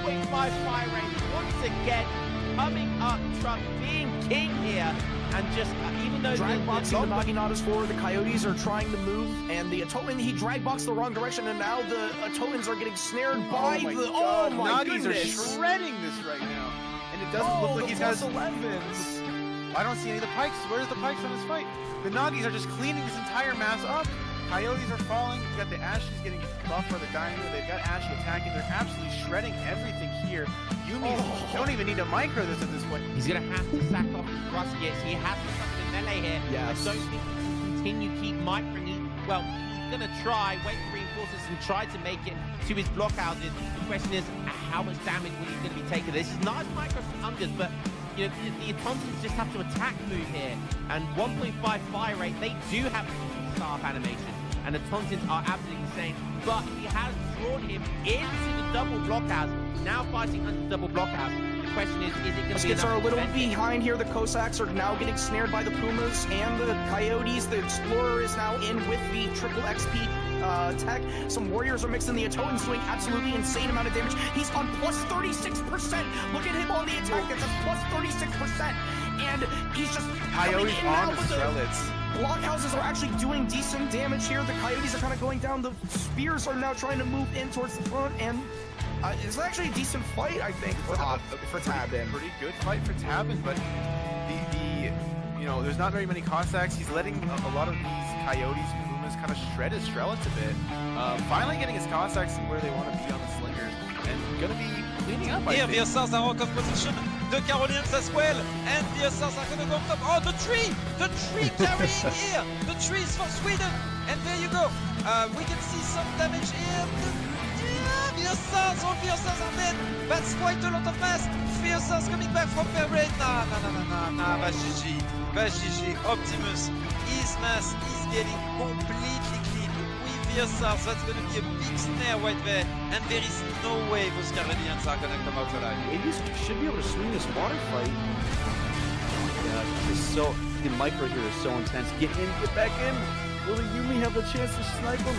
1.5 fire rate once again coming up. Truck being king here, and just even though drag boxing the Naginatas forward, the Coyotes are trying to move, and the Atoman, he drag boxed the wrong direction, and now the Atomans are getting snared by oh my goodness. Are shredding this right now, and it doesn't look like he's got his 11s. I don't see any of the pikes. Where's the pikes on this fight? The Nagis are just cleaning this entire mass up. Coyotes are falling. You've got the Ashes getting buffed for the Dino. They've got Ashy attacking. They're absolutely shredding everything here. Yumi don't even need to micro this at this point. He's going to have to sack off his Ruskets. He has to come in melee here. Yes. I don't think he can continue keep microing. Well, he's going to try, wait for reinforcements and try to make it to his blockhouses. The question is, how much damage will he going to be taking? This is nice micro from Ungas, but you know, the Tauntauns just have to attack move here. And 1.5 fire rate, they do have staff animation. And the Tauntauns are absolutely insane. But he has drawn him into the double blockhouse. Now fighting under the double blockhouse. The question is it going to be Muskets are a little behind here. The Cossacks are now getting snared by the Pumas and the Coyotes. The Explorer is now in with the triple XP tech. Some warriors are mixing. The Atotan's doing absolutely insane amount of damage. He's on plus 36%. Look at him on the attack. That's plus 36%. And he's just Coyotes on the Strelitz. Blockhouses are actually doing decent damage here. The Coyotes are kind of going down. The Spears are now trying to move in towards the front, and it's actually a decent fight, I think, for Tabin. Pretty good fight for Tabin, but you know, there's not very many Cossacks. He's letting a lot of these Coyotes and Pumas kind of shred his Strelitz a bit. Finally getting his Cossacks where they want to be on the Slingers, and gonna be cleaning up. Here, the ESOCs are out of position. The Carolinians as well, and the ESOCs are gonna go up top. Oh, the tree carrying here. The tree is for Sweden, and there you go. We can see some damage here. The ESOCs, all the ESOCs are dead. That's quite a lot of mass. The ESOCs coming back from their raid. Nah, va GG. Optimus, his mass is getting completely clean. With the ESOCs, that's gonna be a big snare right there, and there is no way those Carolinians are gonna come out alive. Maybe should be able to swing this water fight. Yeah, it's so the micro here is so intense. Get in, get back in. Will the Yumi have a chance to snipe him?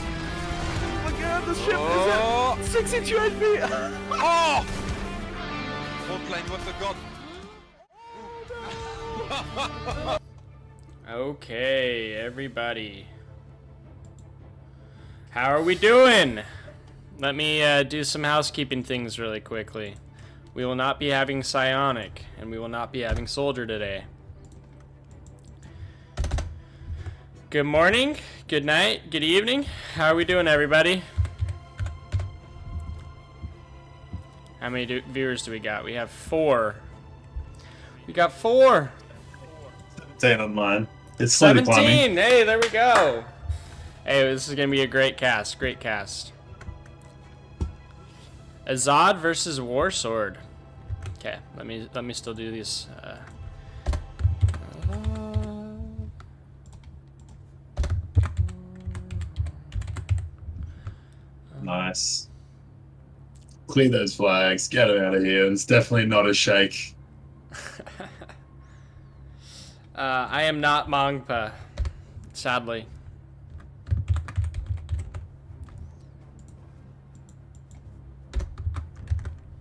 Look at the ship is at 62 HP. Oh! Frontline, what a god. Okay, everybody. How are we doing? Let me do some housekeeping things really quickly. We will not be having Psionic, and we will not be having Soldier today. Good morning, good night, good evening. How are we doing, everybody? How many viewers do we got? We have 4. We got 4. 17 online. It's slowly 17. climbing. Hey, there we go. Hey, this is gonna be a great cast. Great cast. Ezad versus Warsword. Okay, let me still do these. Nice. Clear those flags. Get it out of here. It's definitely not a shake. I am not Mangpa, sadly.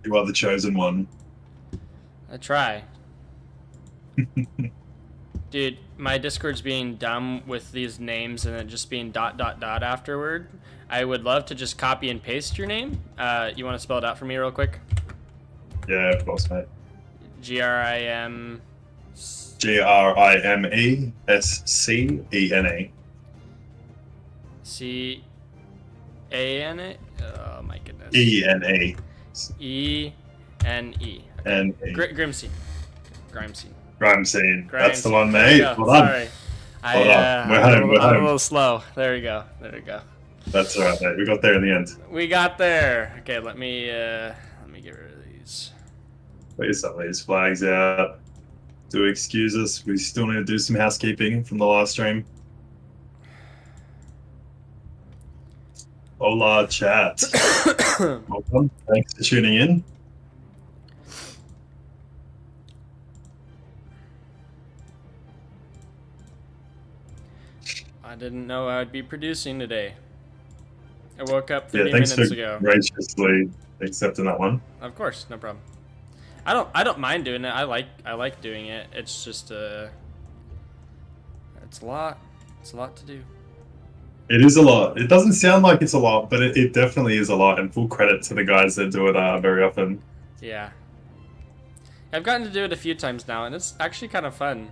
You are the chosen one. I try. Dude, my Discord's being dumb with these names and then just being ... afterward. I would love to just copy and paste your name. You want to spell it out for me real quick? Yeah, of course, mate. Grim. Grimescene. C-A-N-A? Oh my goodness. E-N-E. E-N-E. And Grimscene. Grimescene. That's the one, mate. Well done. Sorry. We're home. I'm a little slow. There we go. That's alright, mate. We got there in the end. We got there. Okay, let me get rid of these. Put some of these flags out. Do excuse us. We still need to do some housekeeping from the last stream. Hola, chat. Welcome. Thanks for tuning in. I didn't know I'd be producing today. I woke up 30 thanks minutes for ago. graciously accepting that one. Of course, no problem. I don't mind doing it. I like doing it. It's just it's a lot. It's a lot to do. It is a lot. It doesn't sound like it's a lot, but it definitely is a lot. And full credit to the guys that do it very often. Yeah. I've gotten to do it a few times now, and it's actually kind of fun.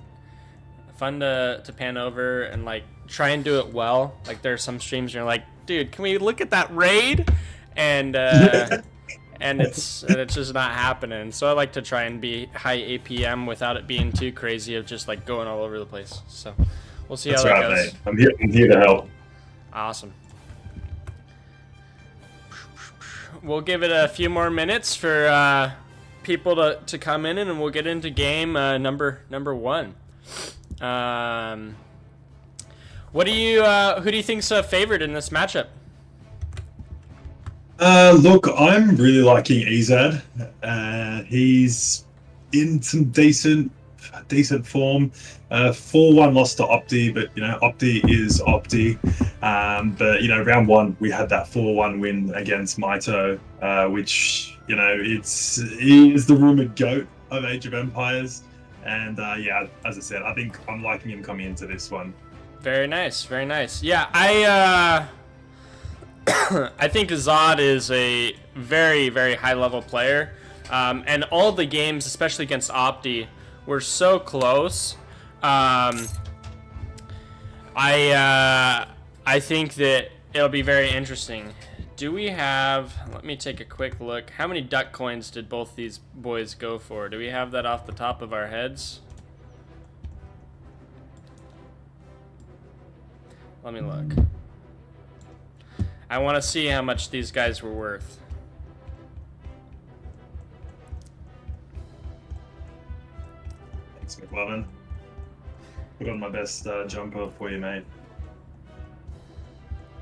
Fun to pan over and like try and do it well. Like there are some streams where you're like, dude, can we look at that raid? And and it's just not happening. So I like to try and be high APM without it being too crazy of just like going all over the place. So we'll see That's how that right, goes. mate. I'm here to help. Awesome. We'll give it a few more minutes for people to come in, and we'll get into game number one. What do you who do you think's favored in this matchup? Look, I'm really liking Ezad. He's in some decent form. 4-1 loss to Opti, but Opti is Opti. But round one we had that 4-1 win against Maito, which he is the rumored GOAT of Age of Empires. And yeah, as I said, I think I'm liking him coming into this one. Very nice, very nice. Yeah, I think Ezad is a very, very high level player, and all the games, especially against Opti, were so close. I think that it'll be very interesting. Do we have? Let me take a quick look. How many duck coins did both these boys go for? Do we have that off the top of our heads? Let me look. I want to see how much these guys were worth. Thanks, McLovin. Put on my best jumper for you, mate.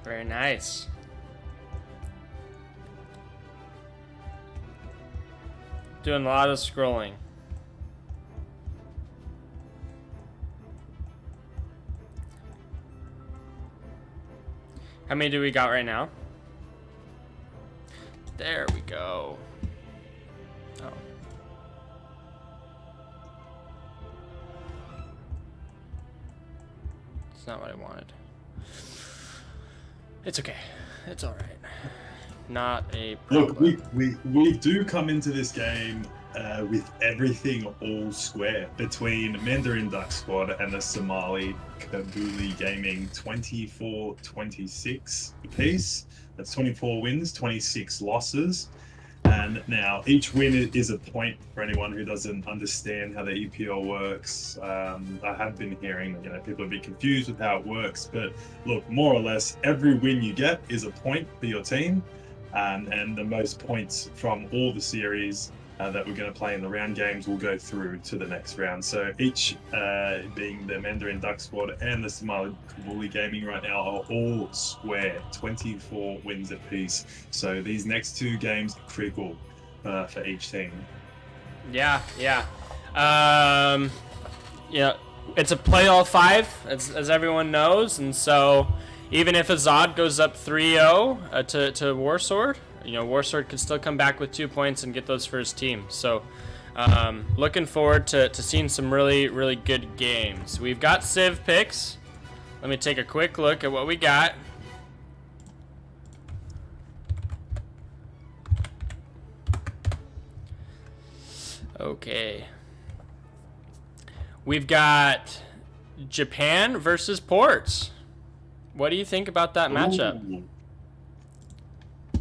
Very nice. Doing a lot of scrolling. How many do we got right now? There we go. Oh. It's not what I wanted. It's okay. It's all right. Not a problem. Look, we do come into this game with everything all square between Mandarin Duck Squad and the Somali Kabuli Gaming 24-26 apiece. That's 24 wins, 26 losses. And now each win is a point for anyone who doesn't understand how the EPL works. I have been hearing people a bit confused with how it works, but look, more or less every win you get is a point for your team. And the most points from all the series that we're going to play in the round games will go through to the next round. So each, being the Mandarin Duck Squad and the Somali Kabuli Gaming right now, are all square, 24 wins apiece. So these next two games are critical for each team. Yeah. It's a play all five, as everyone knows, and so even if Ezad goes up 3-0 to Warsword, Warsword could still come back with 2 points and get those for his team. So looking forward to seeing some really, really good games. We've got Civ picks. Let me take a quick look at what we got. Okay. We've got Japan versus Ports. What do you think about that matchup? Ooh.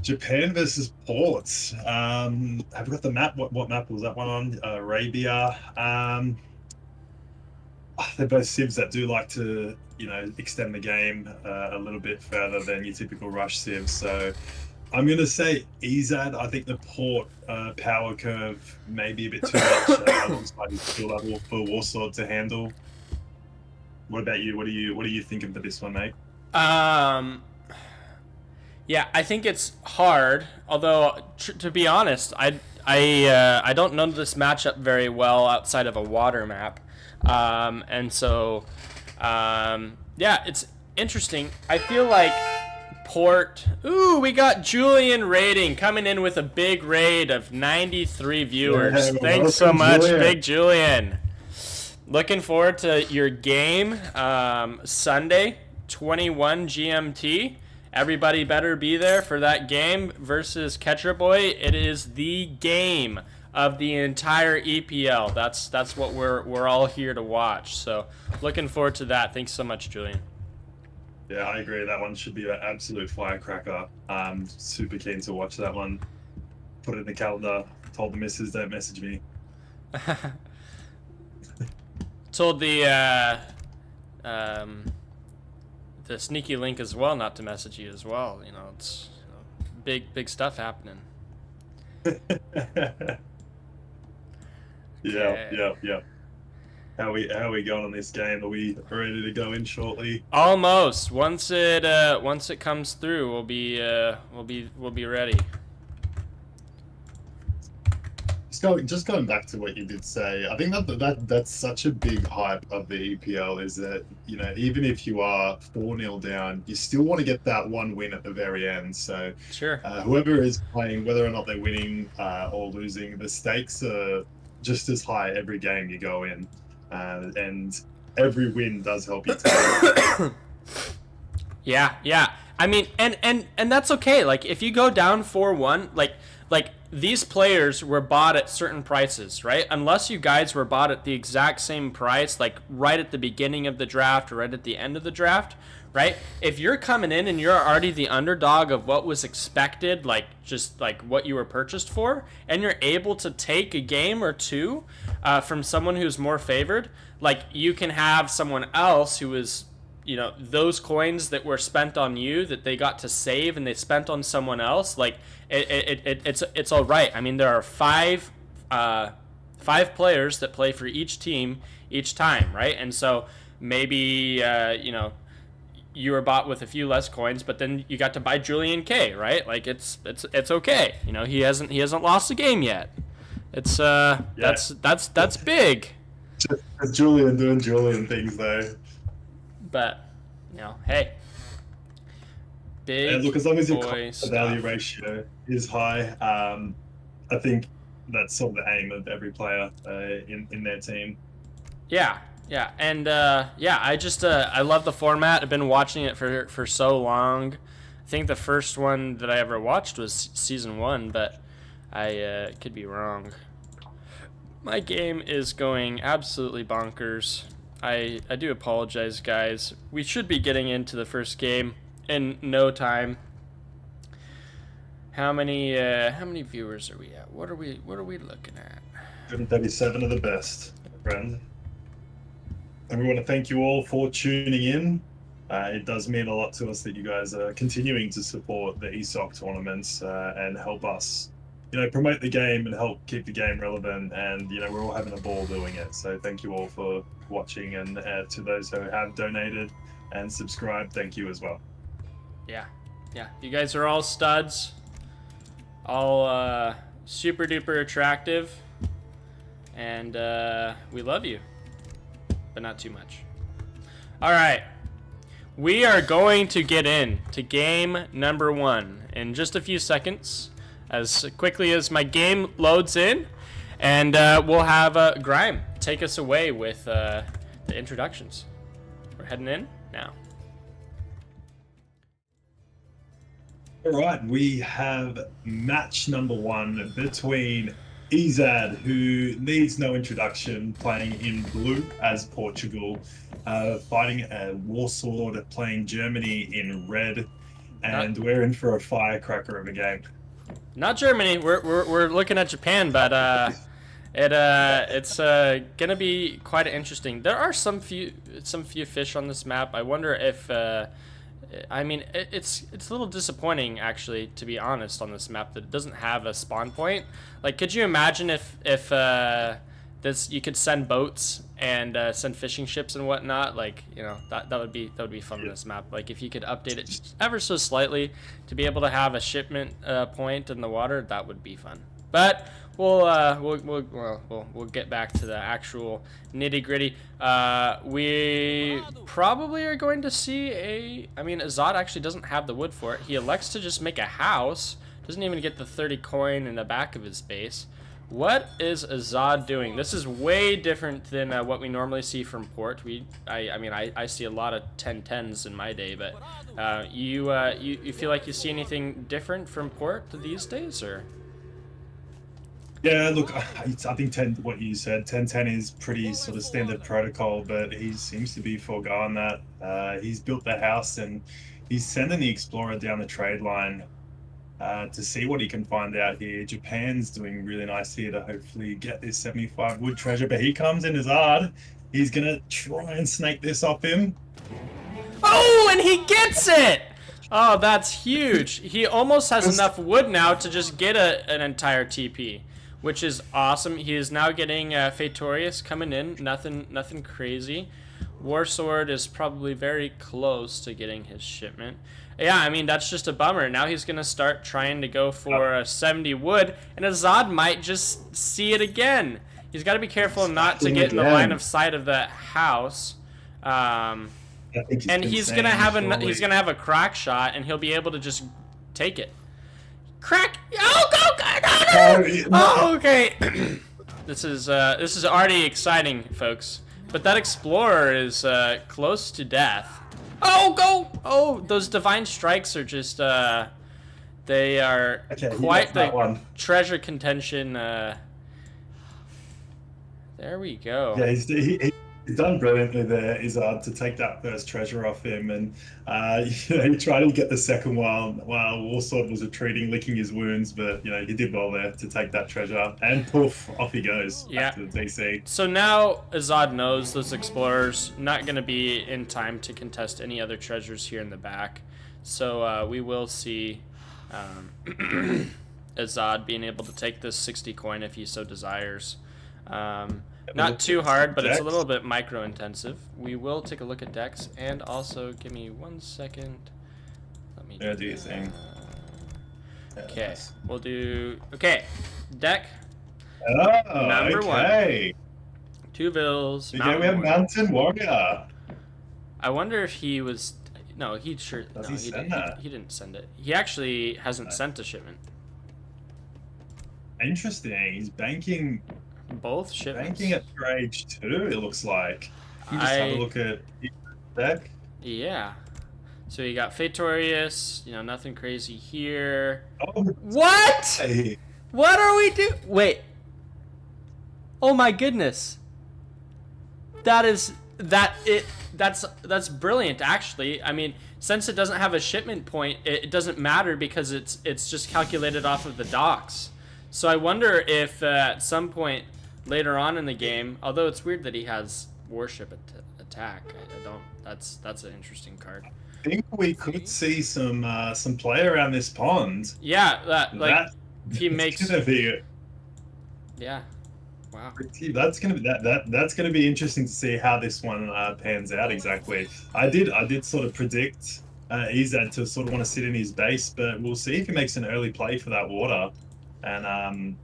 Japan versus Ports. Have we got the map? What map was that one on? Arabia. They're both civs that do like to, extend the game a little bit further than your typical rush civ. So I'm going to say Ezad. I think the Port power curve may be a bit too much alongside his skill level for Warsword to handle. What about you? What are you thinking for this one, mate? Yeah, I think it's hard. Although, to be honest, I don't know this matchup very well outside of a water map, and so yeah, it's interesting. I feel like report. Ooh, we got Julian raiding, coming in with a big raid of 93 viewers. Yeah, Thanks so welcome, much, Julian. Big Julian. Looking forward to your game Sunday, 21 GMT. Everybody better be there for that game versus Catcher Boy. It is the game of the entire EPL. That's what we're all here to watch. So looking forward to that. Thanks so much, Julian. Yeah, I agree. That one should be an absolute firecracker. Super keen to watch that one. Put it in the calendar. Told the missus don't message me. Told the sneaky link as well not to message you as well. You know, it's big stuff happening. Yeah. How are we going on this game? Are we ready to go in shortly? Almost. Once it comes through, we'll be ready. Just going back to what you did say, I think that's such a big hype of the EPL is that, you know, even if you are 4-0 down, you still want to get that one win at the very end. So Sure. whoever is playing, whether or not they're winning or losing, the stakes are just as high every game you go in, and every win does help you. Yeah. I mean, and that's okay. Like, if you go down 4-1, like these players were bought at certain prices, right? Unless you guys were bought at the exact same price, like right at the beginning of the draft or right at the end of the draft, right? If you're coming in and you're already the underdog of what was expected, like just like what you were purchased for, and you're able to take a game or two from someone who's more favored, like you can have someone else who is, you know, those coins that were spent on you that they got to save and they spent on someone else, like it's all right. I mean, there are five players that play for each team each time, right? And so maybe you know, you were bought with a few less coins, but then you got to buy Julian K, right? Like it's okay. You know, he hasn't lost a game yet. It's that's big. Just Julian doing Julian things though. But, you know, hey, big And look, as long as your boy cost to value stuff. ratio is high, I think that's sort of the aim of every player in their team. Yeah, and I just I love the format. I've been watching it for so long. I think the first one that I ever watched was season 1, but I could be wrong. My game is going absolutely bonkers. I do apologize, guys. We should be getting into the first game in no time. How many viewers are we at? What are we looking at? 137 of the best, my friend. And we want to thank you all for tuning in. It does mean a lot to us that you guys are continuing to support the ESOC tournaments and help us, you know, promote the game and help keep the game relevant. And, you know, we're all having a ball doing it. So thank you all for watching, and to those who have donated and subscribed, thank you as well. Yeah. You guys are all studs. All super duper attractive. And we love you. But not too much. Alright. We are going to get in to game number 1 in just a few seconds. As quickly as my game loads in. And we'll have Grime take us away with the introductions. We're heading in now. All right, we have match number 1 between Ezad, who needs no introduction, playing in blue as Portugal, fighting a Warsword, playing Germany in red, and we're in for a firecracker of a game. Not Germany. We're looking at Japan, but it's gonna be quite interesting. There are some few fish on this map. I wonder if I mean it's a little disappointing, actually, to be honest, on this map that it doesn't have a spawn point. Like, could you imagine if this, you could send boats and send fishing ships and whatnot? Like, you know, that would be fun on this map. Like, if you could update it just ever so slightly to be able to have a shipment point in the water, that would be fun. But we'll get back to the actual nitty gritty. We probably are going to see I mean, Ezad actually doesn't have the wood for it. He elects to just make a house. Doesn't even get the 30 coin in the back of his base. What is Ezad doing? This is way different than what we normally see from Port. I mean, I see a lot of 10-10s in my day, but you feel like you see anything different from Port these days, or? Yeah, look, I think what you said, 10-10 is pretty sort of standard protocol, but he seems to be foregoing that. He's built the house and he's sending the Explorer down the trade line to see what he can find out here. Japan's doing really nice here to hopefully get this 75 wood treasure, but he comes in Ezad. He's going to try and snake this off him. Oh, and he gets it! Oh, that's huge. He almost has enough wood now to just get an entire TP, which is awesome. He is now getting Fatorius coming in. Nothing crazy. Warsword is probably very close to getting his shipment. Yeah, I mean, that's just a bummer. Now he's going to start trying to go for 70 wood, and Ezad might just see it again. He's got to be careful not to get in the line of sight of that house. And he's going to have a crack shot, and he'll be able to just take it. Crack! Oh, go! Oh, okay. This is already exciting, folks. But that Explorer is close to death. Oh, go! Oh, those Divine Strikes are just, they are quite the treasure contention. There we go. Yeah, he's done brilliantly there, Ezad, to take that first treasure off him. And he tried to get the second while Warsword was retreating, licking his wounds. But, he did well there to take that treasure. And poof, off he goes back to the DC. So now Ezad knows those Explorers not going to be in time to contest any other treasures here in the back. So we will see Ezad being able to take this 60 coin if he so desires. Not too hard, but it's a little bit micro-intensive. We will take a look at decks, and also, give me 1 second. Let me do your thing. Okay, we'll do... Okay, deck. Oh, Number one. 2 Vills. Yeah, we have Mountain Warrior. I wonder if he was... No, he sure... Does no, he send that? He didn't send it. He actually hasn't sent a shipment. Interesting. He's banking... Both shipments. Banking at Rage 2, it looks like. You just have a look at the deck. Yeah. So you got Fatorius, nothing crazy here. Oh, what? Hey. What are we doing? Wait. Oh my goodness. That's brilliant, actually. I mean, since it doesn't have a shipment point, it doesn't matter because it's just calculated off of the docks. So I wonder if at some point later on in the game, although it's weird that he has Warship attack, I don't. That's an interesting card. I think we could see some play around this pond. Yeah, he makes. Gonna be, yeah. Wow. That's gonna be interesting to see how this one pans out exactly. I did sort of predict Ezad to sort of want to sit in his base, but we'll see if he makes an early play for that water. And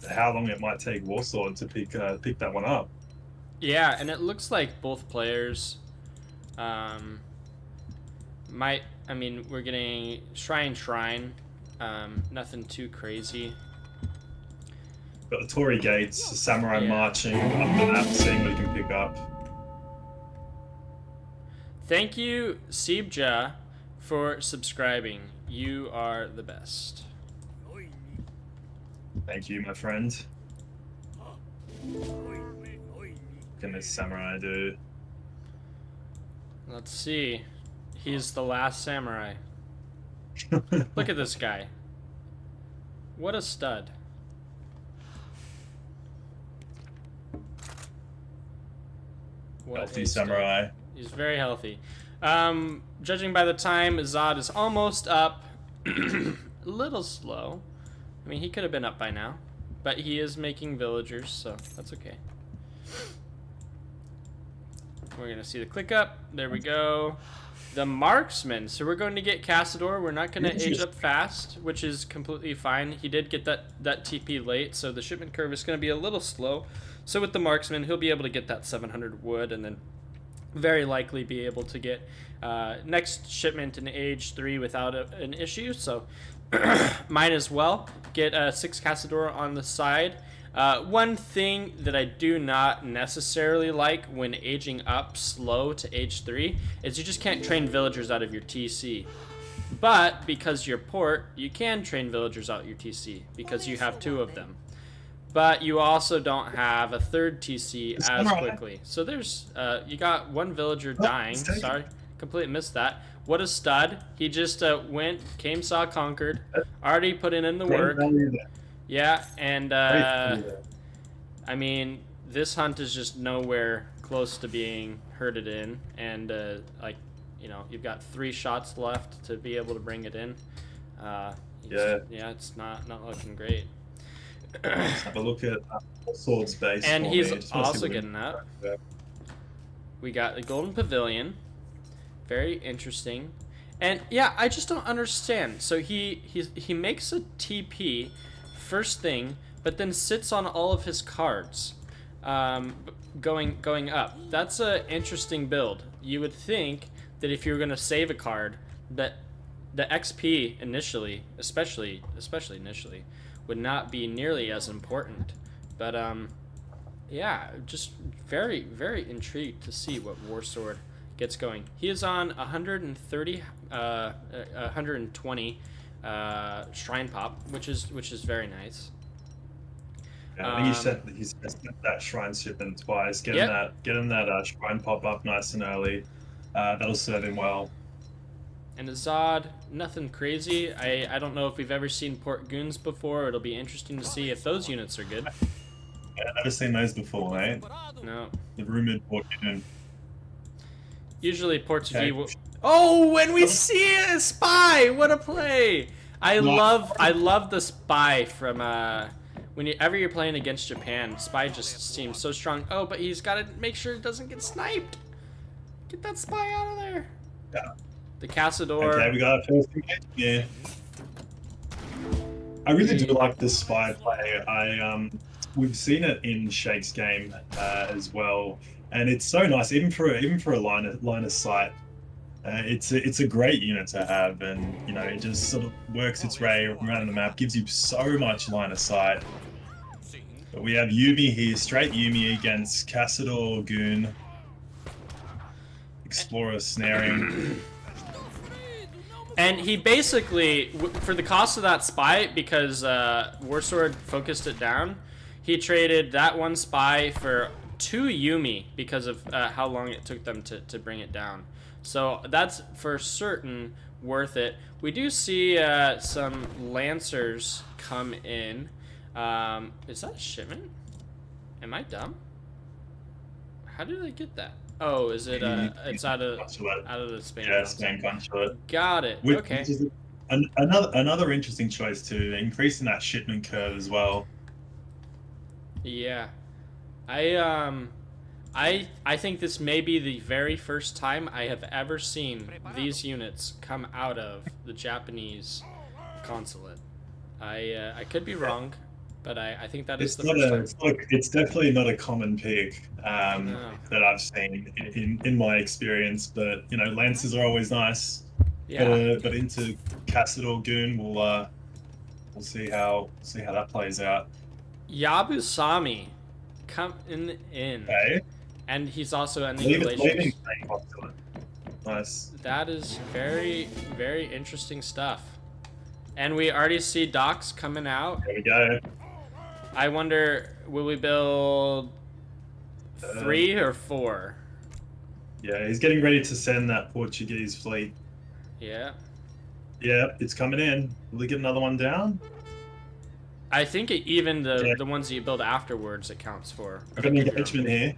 how long it might take Warsword to pick that one up. Yeah, and it looks like both players might... I mean, we're getting Shrine, nothing too crazy. Got the Tory Gates, Samurai marching up the map, seeing what he can pick up. Thank you, Siebja, for subscribing. You are the best. Thank you, my friend. Can this samurai do? Let's see. He's the last samurai. Look at this guy. What a stud. Healthy samurai. He's very healthy. Judging by the time, Ezad is almost up. A little slow. I mean, he could have been up by now, but he is making villagers, so that's okay. We're gonna see the click up. There we go. the marksman. So we're going to get Cassador. We're not going to age up fast, which is completely fine. He did get that TP late, so the shipment curve is going to be a little slow. So with the marksman, he'll be able to get that 700 wood, and then very likely be able to get next shipment in age 3 without an issue. So might as well get 6 Cassador on the side. One thing that I do not necessarily like when aging up slow to age 3 is you just can't train villagers out of your TC. But because you're port, you can train villagers out your TC because you have 2 of them. But you also don't have a 3rd TC as quickly. So there's, you got 1 villager dying. Sorry, completely missed that. What a stud. He just went, came, saw, conquered. Already put in the work. Yeah, and I mean, this hunt is just nowhere close to being herded in. And, like, you know, you've got 3 shots left to be able to bring it in. Yeah, it's not looking great. Let's have a look at Warsword's base. And he's also getting that. We got the Golden Pavilion. Very interesting. And yeah, I just don't understand. So he makes a TP first thing, but then sits on all of his cards going up. That's an interesting build. You would think that if you were going to save a card, that the XP initially, especially initially, would not be nearly as important. But yeah, just very, very intrigued to see what Warsword gets going. He is on 120 shrine pop, which is very nice. Yeah, I think he's set that shrine shipment twice, getting that shrine pop up nice and early. That'll serve him well. And Ezad, nothing crazy. I don't know if we've ever seen Port Goons before. It'll be interesting to see if those units are good. Yeah, I've never seen those before, mate. No. The rumored Port Goon. Usually Ports V will... Oh, when we see a spy! What a play! I love the spy from whenever you're playing against Japan. Spy just seems so strong. Oh, but he's got to make sure it doesn't get sniped. Get that spy out of there. Yeah. The Cassador. Okay, we got our first engagement. Yeah. I really do like this spy play. We've seen it in Shake's game as well, and it's so nice, even for a line of sight. It's a great unit to have, and you know, it just sort of works its way around the map, gives you so much line of sight. But we have Yumi here, straight Yumi against Cassador Goon, Explorer snaring. And he basically, for the cost of that spy, because Warsword focused it down, he traded that 1 spy for 2 Yumi because of how long it took them to bring it down. So that's for certain worth it. We do see some Lancers come in. Is that a shipment? Am I dumb? How did I get that? Oh, is it? It's out of the Spain. Yeah, Spain consulate. Got it. Which Okay. is another interesting choice too, increasing that shipment curve as well. Yeah, I think this may be the very first time I have ever seen these units come out of the Japanese consulate. I could be wrong, but I think that is the first time. It's definitely not a common pick that I've seen in my experience. But you know, Lancers are always nice. Yeah. But into Cassador Goon, we'll see how that plays out. Yabusami coming in. Okay. And he's also ending relations. Nice. That is very, very interesting stuff. And we already see docks coming out. There we go. I wonder, will we build 3 or 4? Yeah, he's getting ready to send that Portuguese fleet. Yeah. Yeah, it's coming in. Will he get another one down? I think even the ones that you build afterwards it counts for. I've got an engagement here.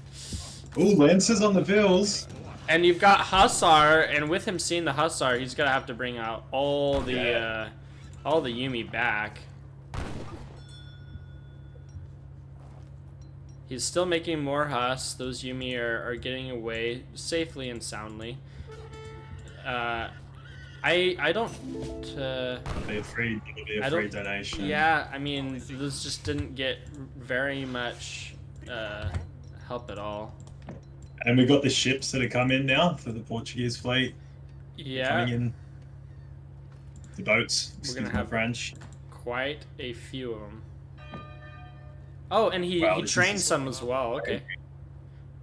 Ooh, Lancers on the Bills. And you've got Hussar, and with him seeing the Hussar, he's gonna have to bring out all the Yumi back. He's still making more Huss. Those Yumi are getting away safely and soundly. I don't. It'll be a free donation. Yeah, I mean, this just didn't get very much help at all. And we got the ships that are coming now for the Portuguese fleet. Yeah. Coming in. The boats. We're gonna Excuse my have French. quite a few of them. Oh, and he Wow, this is trained just- some as well. Okay.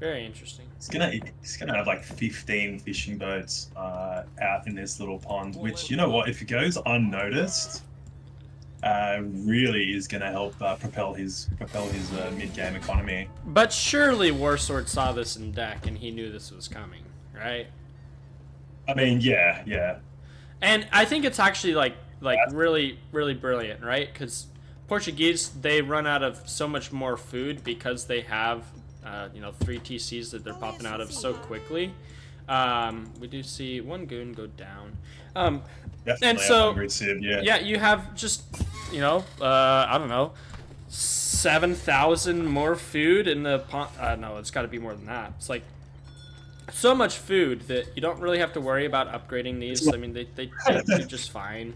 Very interesting. He's gonna have like 15 fishing boats out in this little pond, which, you know what, if it goes unnoticed, really is gonna help propel his mid-game economy. But surely Warsword saw this in deck and he knew this was coming, right? I mean, yeah. And I think it's actually like really brilliant, right? Because Portuguese, they run out of so much more food because they have 3 TCs that they're popping out of so quickly. We do see one goon go down. Definitely and so yeah, you have just I don't know, 7,000 more food in the pond. No, it's got to be more than that. It's like so much food that you don't really have to worry about upgrading these. I mean, they do just fine,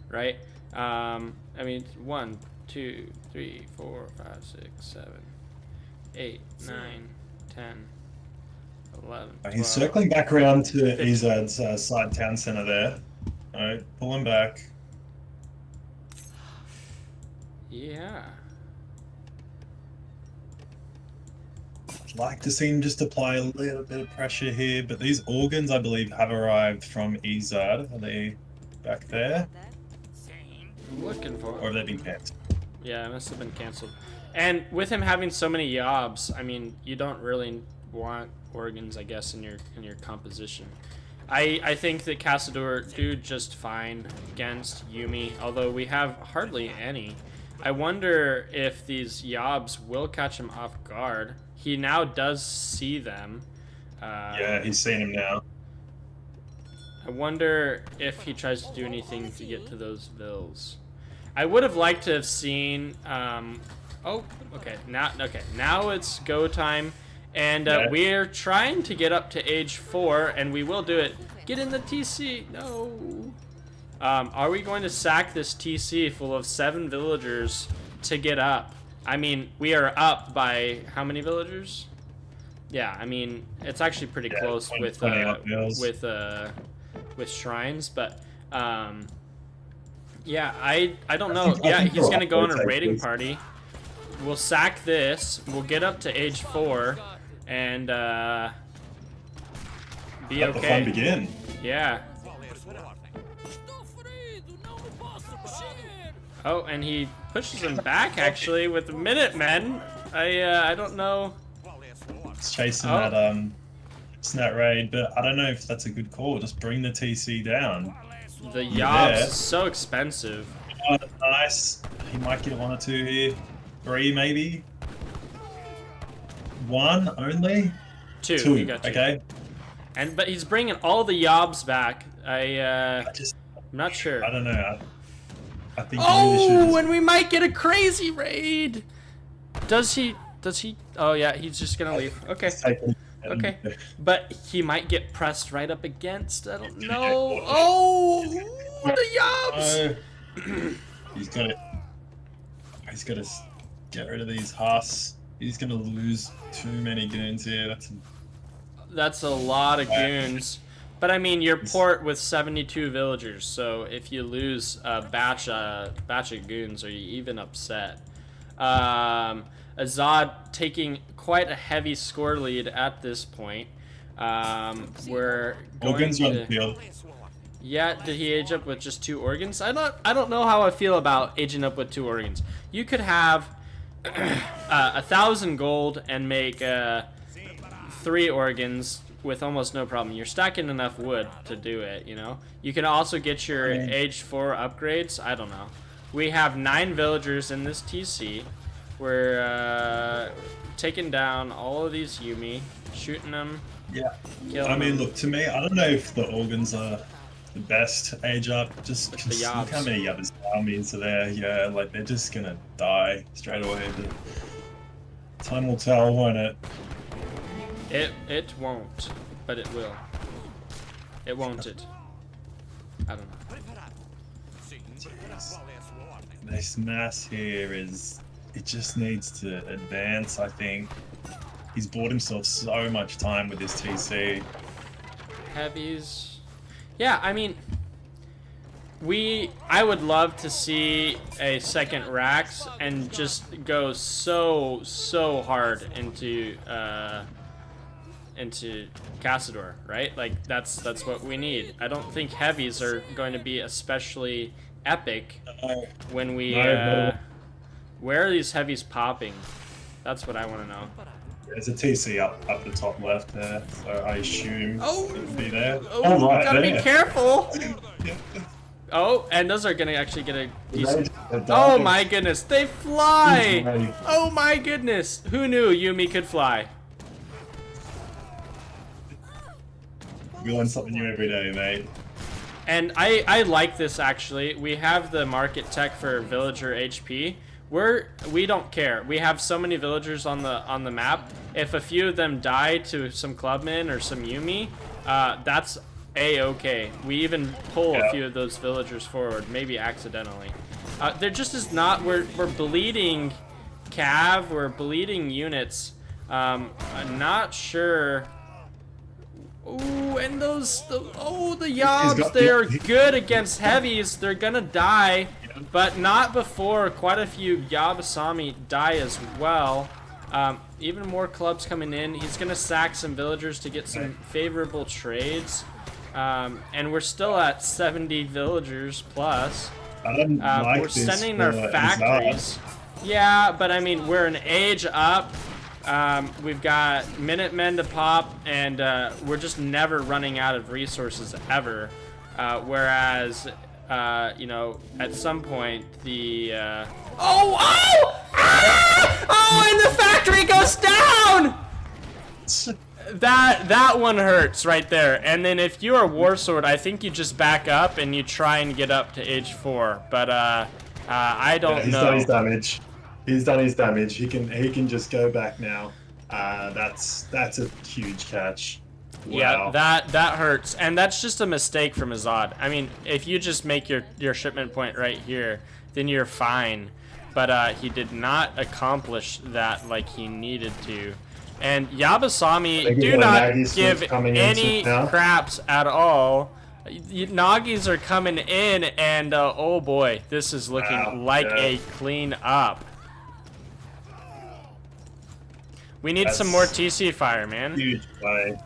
right? I mean, 1, 2, 3, 4, 5, 6, 7, 8, 9, 10, 11. He's 12. circling back around to Ezad's side town center there. Alright, pull him back. Yeah. I'd like to see him just apply a little bit of pressure here, but these organs, I believe, have arrived from Ezad. Are they back there? I'm looking for Or have they been cancelled? Yeah, it must have been canceled. And with him having so many yobs, I mean, you don't really want organs, I guess, in your composition. I think that Cazador do just fine against Yuumi, although we have hardly any. I wonder if these yobs will catch him off guard. He now does see them. Yeah, he's seen him now. I wonder if he tries to do anything to get to those vills. I would have liked to have seen. Oh, okay. Now it's go time, and we're trying to get up to age 4, and we will do it. Get in the TC. No. Are we going to sack this TC full of 7 villagers to get up? I mean, we are up by how many villagers? Yeah, I mean, it's actually pretty close 20 with shrines, but yeah, I don't know. Yeah, he's gonna go on a raiding party. We'll sack this. We'll get up to age 4, and be Let the fun begin. Yeah. Oh, and he pushes him back actually with the Minutemen. I don't know. He's chasing that raid, but I don't know if that's a good call. Just bring the TC down. The Yobs is so expensive. Oh, nice. He might get 1 or 2 here. 3 maybe. 1 only. 2. 2. He got 2. Okay. But he's bringing all the Yobs back. I'm not sure. I don't know. I think. Oh, and we might get a crazy raid. Does he? Oh yeah, he's just gonna leave. Okay. Okay. But he might get pressed right up against. I don't know. Oh, the Yobs. He's got to get rid of these Haas. He's gonna lose too many goons here. That's a lot of goons. But I mean, you're port with 72 villagers, so if you lose a batch of goons, are you even upset? Ezad taking quite a heavy score lead at this point. We're going on the field. Yeah, did he age up with just 2 organs? I don't know how I feel about aging up with 2 organs. You could have 1,000 gold and make 3 organs with almost no problem. You're stacking enough wood to do it, you know? You can also get your age 4 upgrades. I don't know. We have 9 villagers in this TC. We're taking down all of these Yuumi, shooting them. Yeah. I mean, look, to me, I don't know if the organs are the best age up. Just look how many other armies are there. Yeah, like they're just gonna die straight away. But time will tell, won't it? It won't, but it will. It won't it? I don't know. This mass here is, it just needs to advance, I think. He's bought himself so much time with this TC. Heavies. Yeah, I mean, I would love to see a second Rax and just go so hard into Cassador, right? Like that's what we need. I don't think heavies are going to be especially epic when we where are these heavies popping? That's what I want to know. There's a TC up the top left there, so I assume it would be there. Oh, right gotta there. be careful. Oh, and those are gonna actually get a decent. Oh my goodness, they fly! Oh my goodness, who knew Yumi could fly? We learn something new every day, mate. And I like this actually. We have the market tech for villager HP. We don't care. We have so many villagers on the map. If a few of them die to some clubmen or some Yumi, that's a-okay. We even pull a few of those villagers forward, maybe accidentally. There just is not. We're bleeding cav. We're bleeding units. I'm not sure. Ooh, and the Yobs, they are good against heavies. They're gonna die, but not before quite a few Yabasami die as well. Even more clubs coming in. He's gonna sack some villagers to get some favorable trades. And we're still at 70 villagers plus. I don't like we're this sending our for factories. Yeah, but I mean, we're an age up. We've got Minutemen to pop, and we're just never running out of resources ever. Whereas, you know, at some point the and the factory goes down. That one hurts right there. And then if you are Warsword, I think you just back up and you try and get up to age 4. But I don't he's know. done his damage. He's done his damage. He can just go back now. That's a huge catch. Wow. Yeah, that hurts, and that's just a mistake from Ezad. I mean, if you just make your shipment point right here, then you're fine. But he did not accomplish that like he needed to. And Yabasami do not give any craps at all. Nagis are coming in, and oh boy, this is looking like a clean up. We need some more TC fire, man. Huge play.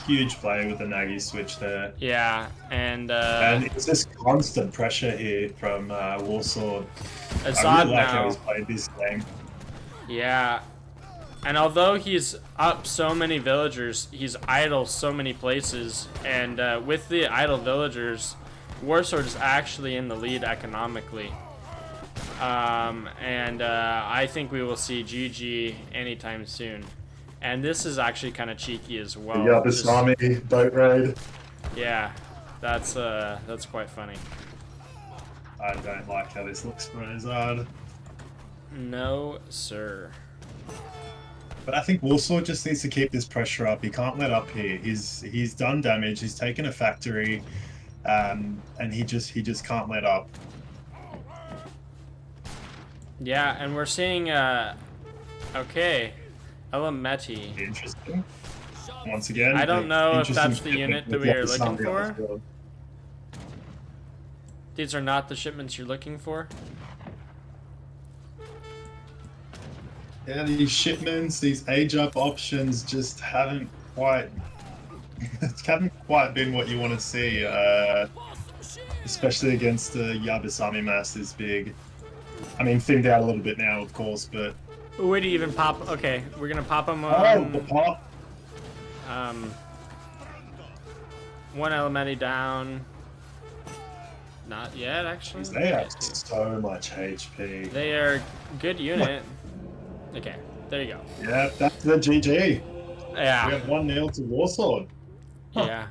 Huge play with the Nagi switch there. Yeah, and it's just constant pressure here from Warsword. Ezad I really like now. how he's played this game. Yeah, and although he's up so many villagers, he's idle so many places, and with the idle villagers, Warsword is actually in the lead economically. I think we will see GG anytime soon. And this is actually kind of cheeky as well. Yeah, the Yabasami boat raid. Yeah, that's quite funny. I don't like how this looks for Ezad. No, sir. But I think Warsword just needs to keep this pressure up. He can't let up here. He's done damage. He's taken a factory, and he just can't let up. Yeah, and we're seeing okay, Elementi. Interesting. Once again, I don't know if that's the interesting unit that we are looking for. These are not the shipments you're looking for. Yeah, these shipments, these age up options just haven't quite been what you want to see, especially against the Yabasami mass this big. I mean, thinned out a little bit now, of course, but... Where do you even pop? Okay, we're gonna pop them the pop! One Elementi down. Not yet, actually. They have so much HP. They are good unit. Okay, there you go. Yeah, that's the GG. Yeah. We have 1-0 to Warsword. Yeah.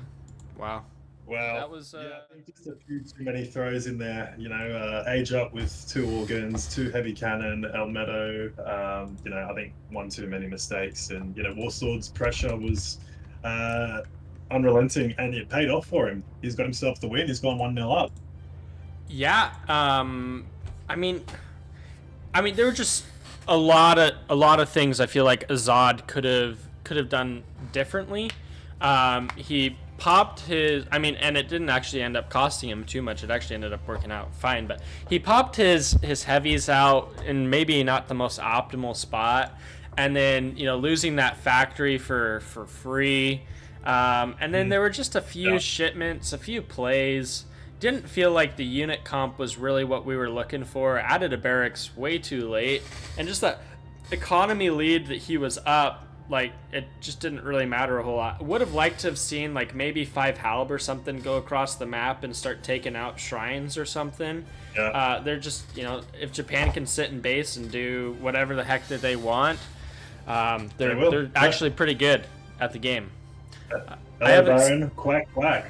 Wow. Well, That was, yeah, I think just a few too many throws in there. You know, age up with 2 organs, 2 heavy cannon, Elmeto. You know, I think 1 too many mistakes, and you know, Warsword's pressure was unrelenting, and it paid off for him. He's got himself the win. He's gone 1-0 up. Yeah, I mean, there were just a lot of things I feel like Ezad could have done differently. He popped his, and it didn't actually end up costing him too much. It actually ended up working out fine. But he popped his heavies out in maybe not the most optimal spot, and then losing that factory for free. And then there were just a few shipments, a few plays. Didn't feel like the unit comp was really what we were looking for. Added a barracks way too late, and just that economy lead that he was up, like, it just didn't really matter a whole lot. Would have liked to have seen like maybe 5 Halb or something go across the map and start taking out shrines or something. Yeah. They're just, if Japan can sit in base and do whatever the heck that they want, they're actually pretty good at the game. Hello, Baron. Quack, quack.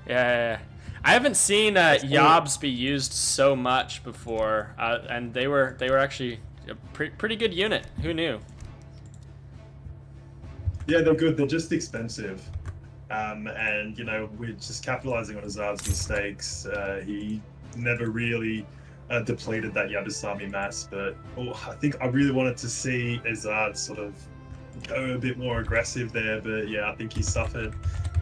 Yeah. I haven't seen Yobs be used so much before, and they were actually a pretty good unit. Who knew? Yeah, they're good. They're just expensive, and we're just capitalizing on Ezad's mistakes. He never really depleted that Yabasami mass, but I think I really wanted to see Ezad sort of go a bit more aggressive there. But yeah, I think he suffered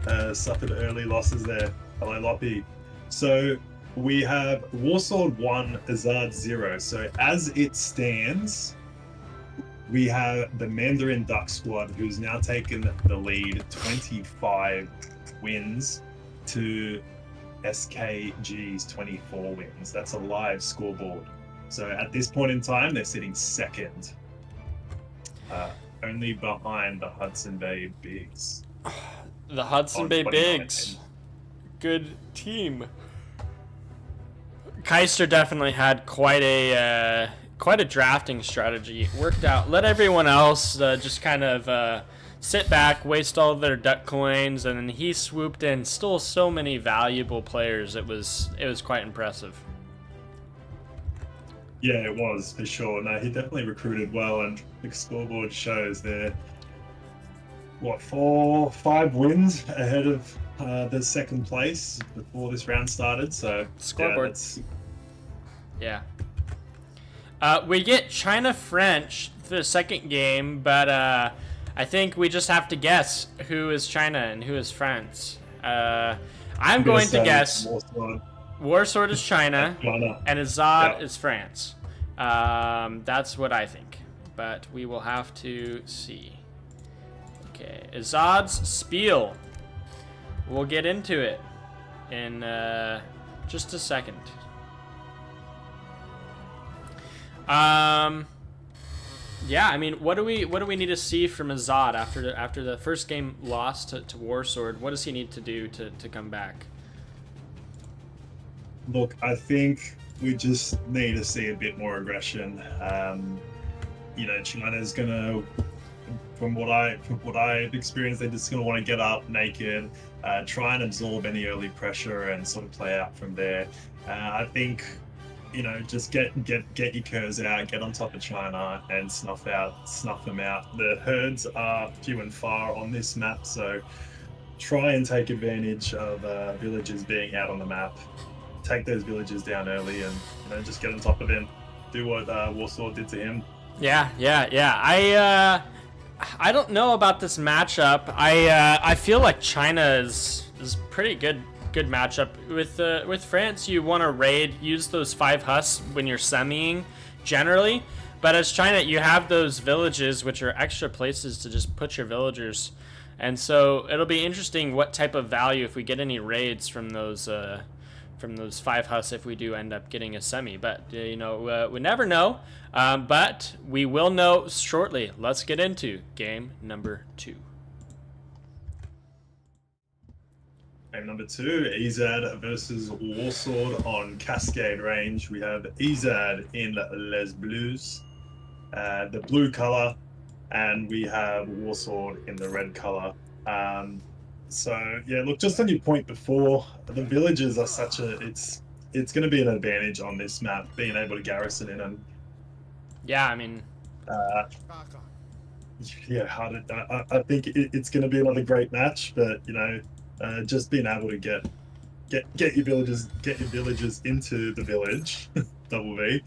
early losses there. Hello, Loppy. So we have Warsword 1, Ezad 0. So as it stands, we have the Mandarin Duck squad, who's now taken the lead, 25 wins to SKG's 24 wins. That's a live scoreboard. So at this point in time, they're sitting second, only behind the Hudson Bay Bigs. The Hudson Bay Bigs. Good team. Keister definitely had quite a drafting strategy. It worked out. Let everyone else just kind of sit back, waste all their duck coins, and then he swooped in, stole so many valuable players. It was quite impressive. Yeah, it was for sure. No, he definitely recruited well, and the scoreboard shows they're 5 wins ahead of the second place before this round started. So scoreboard. Yeah. We get China French for the second game, but I think we just have to guess who is China and who is France. I'm going to guess Warsword is China and Ezad is France. That's what I think, but we will have to see. Okay, Ezad's spiel. We'll get into it in just a second. Yeah, I mean, what do we need to see from Ezad after the first game loss to Warsword? What does he need to do to come back? Look, I think we just need to see a bit more aggression. China's gonna, from what I've experienced, they're just gonna want to get up naked, try and absorb any early pressure and sort of play out from there. I think, just get your curves out, get on top of China and snuff them out. The herds are few and far on this map, so try and take advantage of villagers being out on the map. Take those villagers down early and just get on top of him. Do what Warsword did to him. Yeah. I don't know about this matchup. I feel like China is pretty good matchup with France. You want to raid, use those 5 husks when you're semiing generally, but as China you have those villages which are extra places to just put your villagers, and so it'll be interesting what type of value if we get any raids from those 5 husks if we do end up getting a semi. But we never know, but we will know shortly. Let's get into game number 2. Game number 2, Ezad versus Warsword on Cascade Range. We have Ezad in Les Bleus, the blue color, and we have Warsword in the red color. So yeah, look, just on your point before, the villages are it's going to be an advantage on this map, being able to garrison in them. Yeah, I mean, yeah, I think it's going to be another great match, but you know, just being able to get your villagers into the village, double V,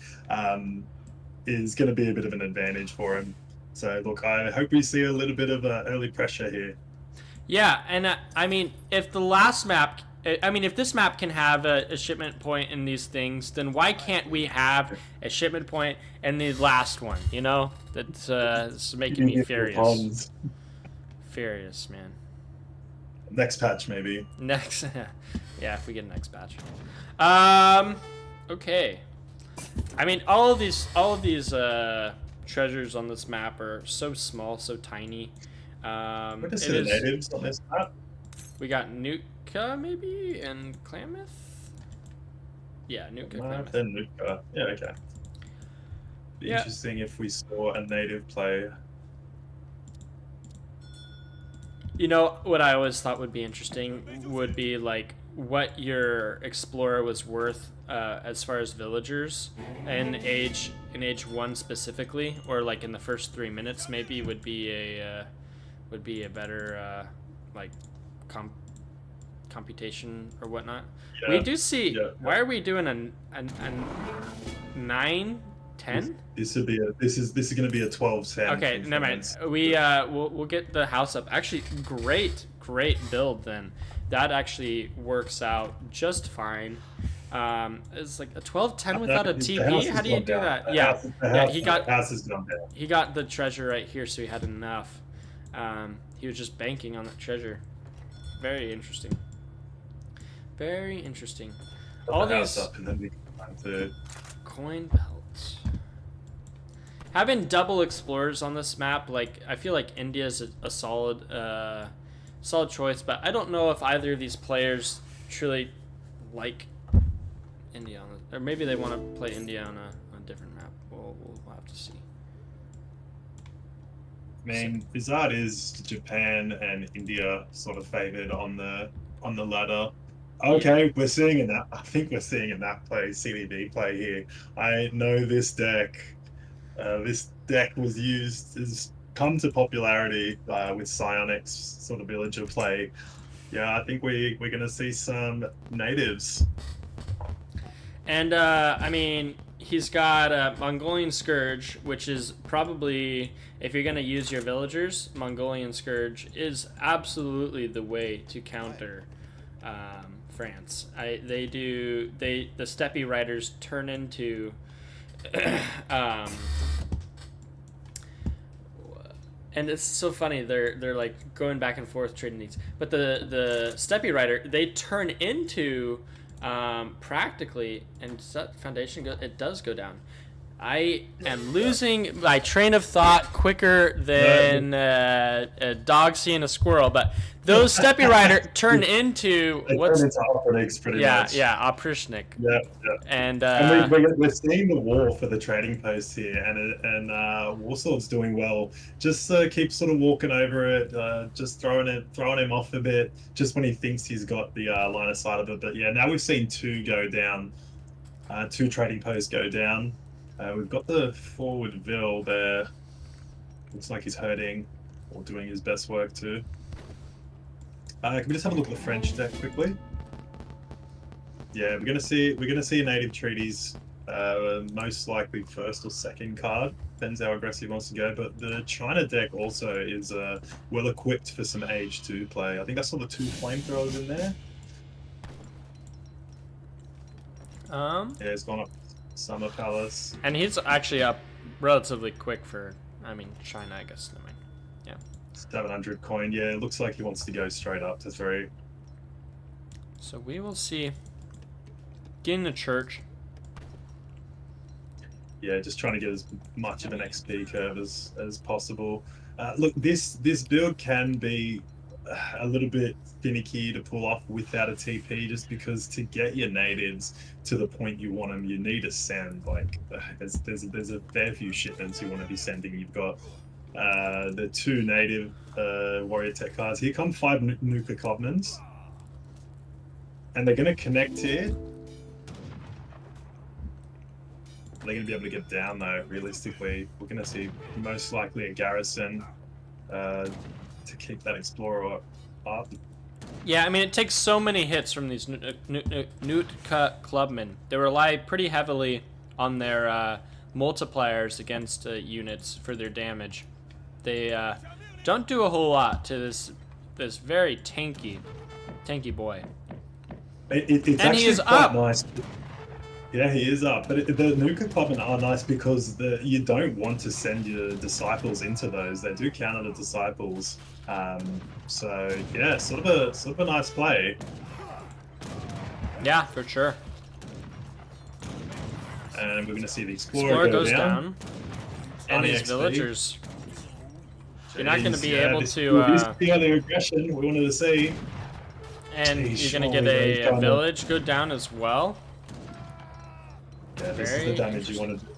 is going to be a bit of an advantage for him. So look, I hope we see a little bit of early pressure here. Yeah, and I mean, if the last map, I mean, if this map can have a shipment point in these things, then why can't we have a shipment point in the last one? You know, that's making me furious. Furious, man. Next patch, maybe. Next, yeah, if we get a next patch. Okay. I mean, all of these treasures on this map are so small, so tiny. What is the natives on this map? We got Nutka, maybe, and Klamath? Yeah, Nutka, Klamath. And Nutka. Yeah, okay. Be interesting if we saw a native play. You know, what I always thought would be interesting would be, like, what your explorer was worth as far as villagers in age 1 specifically, or, like, in the first 3 minutes, maybe would be a better like computation or whatnot. Yeah. We do see. Yeah. Why are we doing a 9, 10? This is going to be a 12-10. Okay, never mind. We'll get the house up. Actually, great build then. That actually works out just fine. It's like a 12-10 without a TP. How do you do that? He got the treasure right here, so he had enough. He was just banking on that treasure. Very interesting. Very interesting. All these up and then we can to... coin belts. Having double explorers on this map, like, I feel like India's a solid choice, but I don't know if either of these players truly like India on it, or maybe they want to play India on a different map. We'll have to see. I mean, Ezad is Japan and India sort of favored on the ladder. Okay, we're seeing a nap. I think we're seeing a nap play, CDB play here. I know this deck. This deck was has come to popularity with Psionics sort of villager play. Yeah, I think we're gonna see some natives. And I mean, he's got a Mongolian Scourge, which is probably, if you're going to use your villagers, Mongolian Scourge is absolutely the way to counter France. The Steppe Riders turn into and it's so funny, they're like going back and forth trading these, but the Steppe Rider, they turn into practically, and does that foundation go? It does go down. I am losing my train of thought quicker than a dog seeing a squirrel. But those Steppe Rider turn into what's pretty much. Oprishnik. Yeah. And we're seeing the war for the trading post here, and Warsword's doing well. Just keep sort of walking over it, just throwing him off a bit, just when he thinks he's got the line of sight of it. But yeah, now we've seen 2 go down, 2 trading posts go down. We've got the forward Vil there. Looks like he's hurting or doing his best work too. Can we just have a look at the French deck quickly? Yeah, we're gonna see native treaties, most likely first or second card. Depends how aggressive he wants to go. But the China deck also is well equipped for some Age 2 play. I think I saw the 2 flamethrowers in there. Yeah, it's gone up Summer Palace. And he's actually up relatively quick for, I mean, China, I guess. Never mind. Yeah. 700 coin. Yeah, it looks like he wants to go straight up to 3. So we will see. Get in the church. Yeah, just trying to get as much of an XP curve as possible. Look, this build can be a little bit finicky to pull off without a TP, just because to get your natives to the point you want them, you need to send, like, there's a fair few shipments you want to be sending. You've got the 2 native warrior tech cards. Here come 5 Nuka Covenants, and they're going to connect here. They're going to be able to get down, though. Realistically, we're going to see most likely a garrison to keep that Explorer up. Yeah, I mean, it takes so many hits from these Nootka clubmen. They rely pretty heavily on their multipliers against units for their damage. They don't do a whole lot to this very tanky boy. It's And actually he is quite up. nice. Yeah, he is up. But the Nuka Clubmen are nice because you don't want to send your disciples into those. They do counter the disciples. So yeah, sort of a nice play. Yeah, for sure. And we're going to see the Explorer, Explorer goes down. And Army these XP. villagers. You're not going to be Jeez, able this to... is the other aggression we wanted to see. and Jeez, you're going to get surely they've a done it. village go down as well. Yeah, this is Very the damage you wanted to do.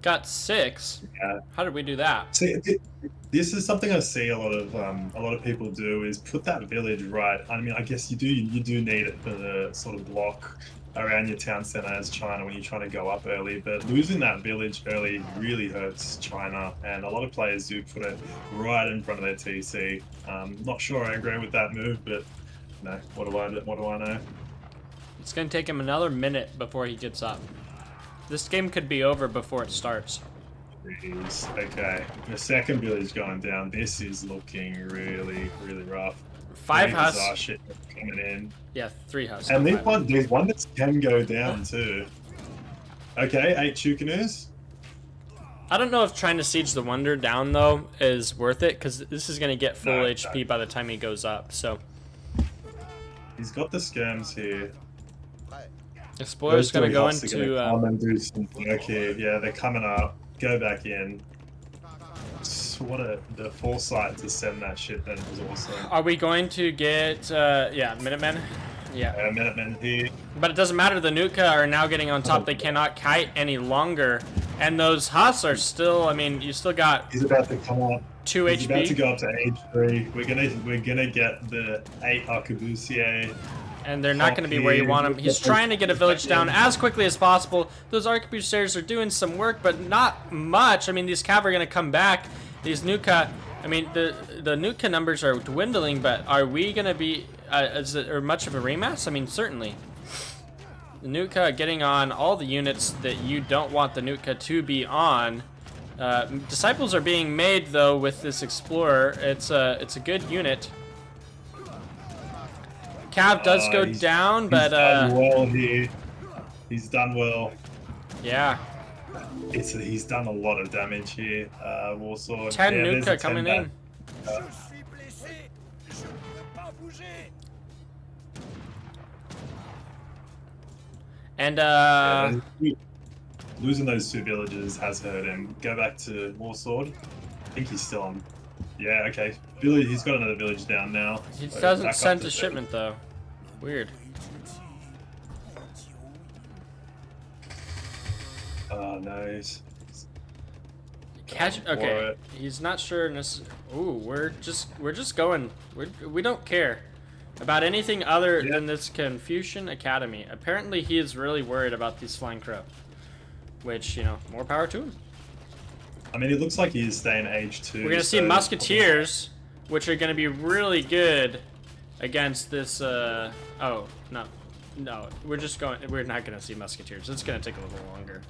Got 6. Yeah. How did we do that? See, this is something I see a lot of people do is put that village right. I mean, I guess you do need it for the sort of block around your town center as China when you're trying to go up early. But losing that village early really hurts China, and a lot of players do put it right in front of their TC. Not sure I agree with that move, but no, what do I know? It's going to take him another minute before he gets up. This game could be over before it starts. Jeez. Okay, the second village going down. This is looking really rough. 5 Bizarre husks. shit coming in. Yeah, 3 husks. And not five. there's one that can go down too. Okay, 8 Chukanus. I don't know if trying to siege the Wonder down, though, is worth it, because this is going to get full No, HP by the time he goes up, so... He's got the skirms here. Explore's going to go Those three into... husks are gonna come and do some work here. Yeah, they're coming up. Go back in. The foresight to send that shit then was awesome. Are we going to get... yeah, Minutemen? Yeah. Minutemen here. But it doesn't matter, the Nuka are now getting on top. They cannot kite any longer. And those husks are still... I mean, you still got He's about to come up. 2 He's about to HP. go up to age 3. We're gonna get the 8 Arquebusier. And they're not going to be where you want them. He's trying to get a village down as quickly as possible. Those Arquebusiers are doing some work, but not much. I mean, these cav are going to come back. These Nuka, I mean, the Nuka numbers are dwindling, but are we going to be, is it much of a remass? I mean, certainly. The Nuka getting on all the units that you don't want the Nuka to be on. Disciples are being made, though, with this Explorer. It's a good unit. Cav does go down, but he's done well here. He's done well. yeah. He's done a lot of damage here. Warsword. 10 yeah, there's Nuka a 10 coming back. in. And Losing those 2 villages has hurt him. Go back to Warsword. I think he's still on. Yeah, okay. Village. He's got another village down now. he So doesn't back up send to a shipment though. Weird. Oh no. Catch. For Okay. it. He's not sure. Ooh, we're just going. We don't care about anything other Yeah. than this Confucian Academy. Apparently, he is really worried about these Flying Crow, which, you know, more power to him. I mean, it looks like he is staying age 2. We're gonna see Musketeers, which are gonna be really good against this. Oh no, we're not gonna see Musketeers. It's gonna take a little longer,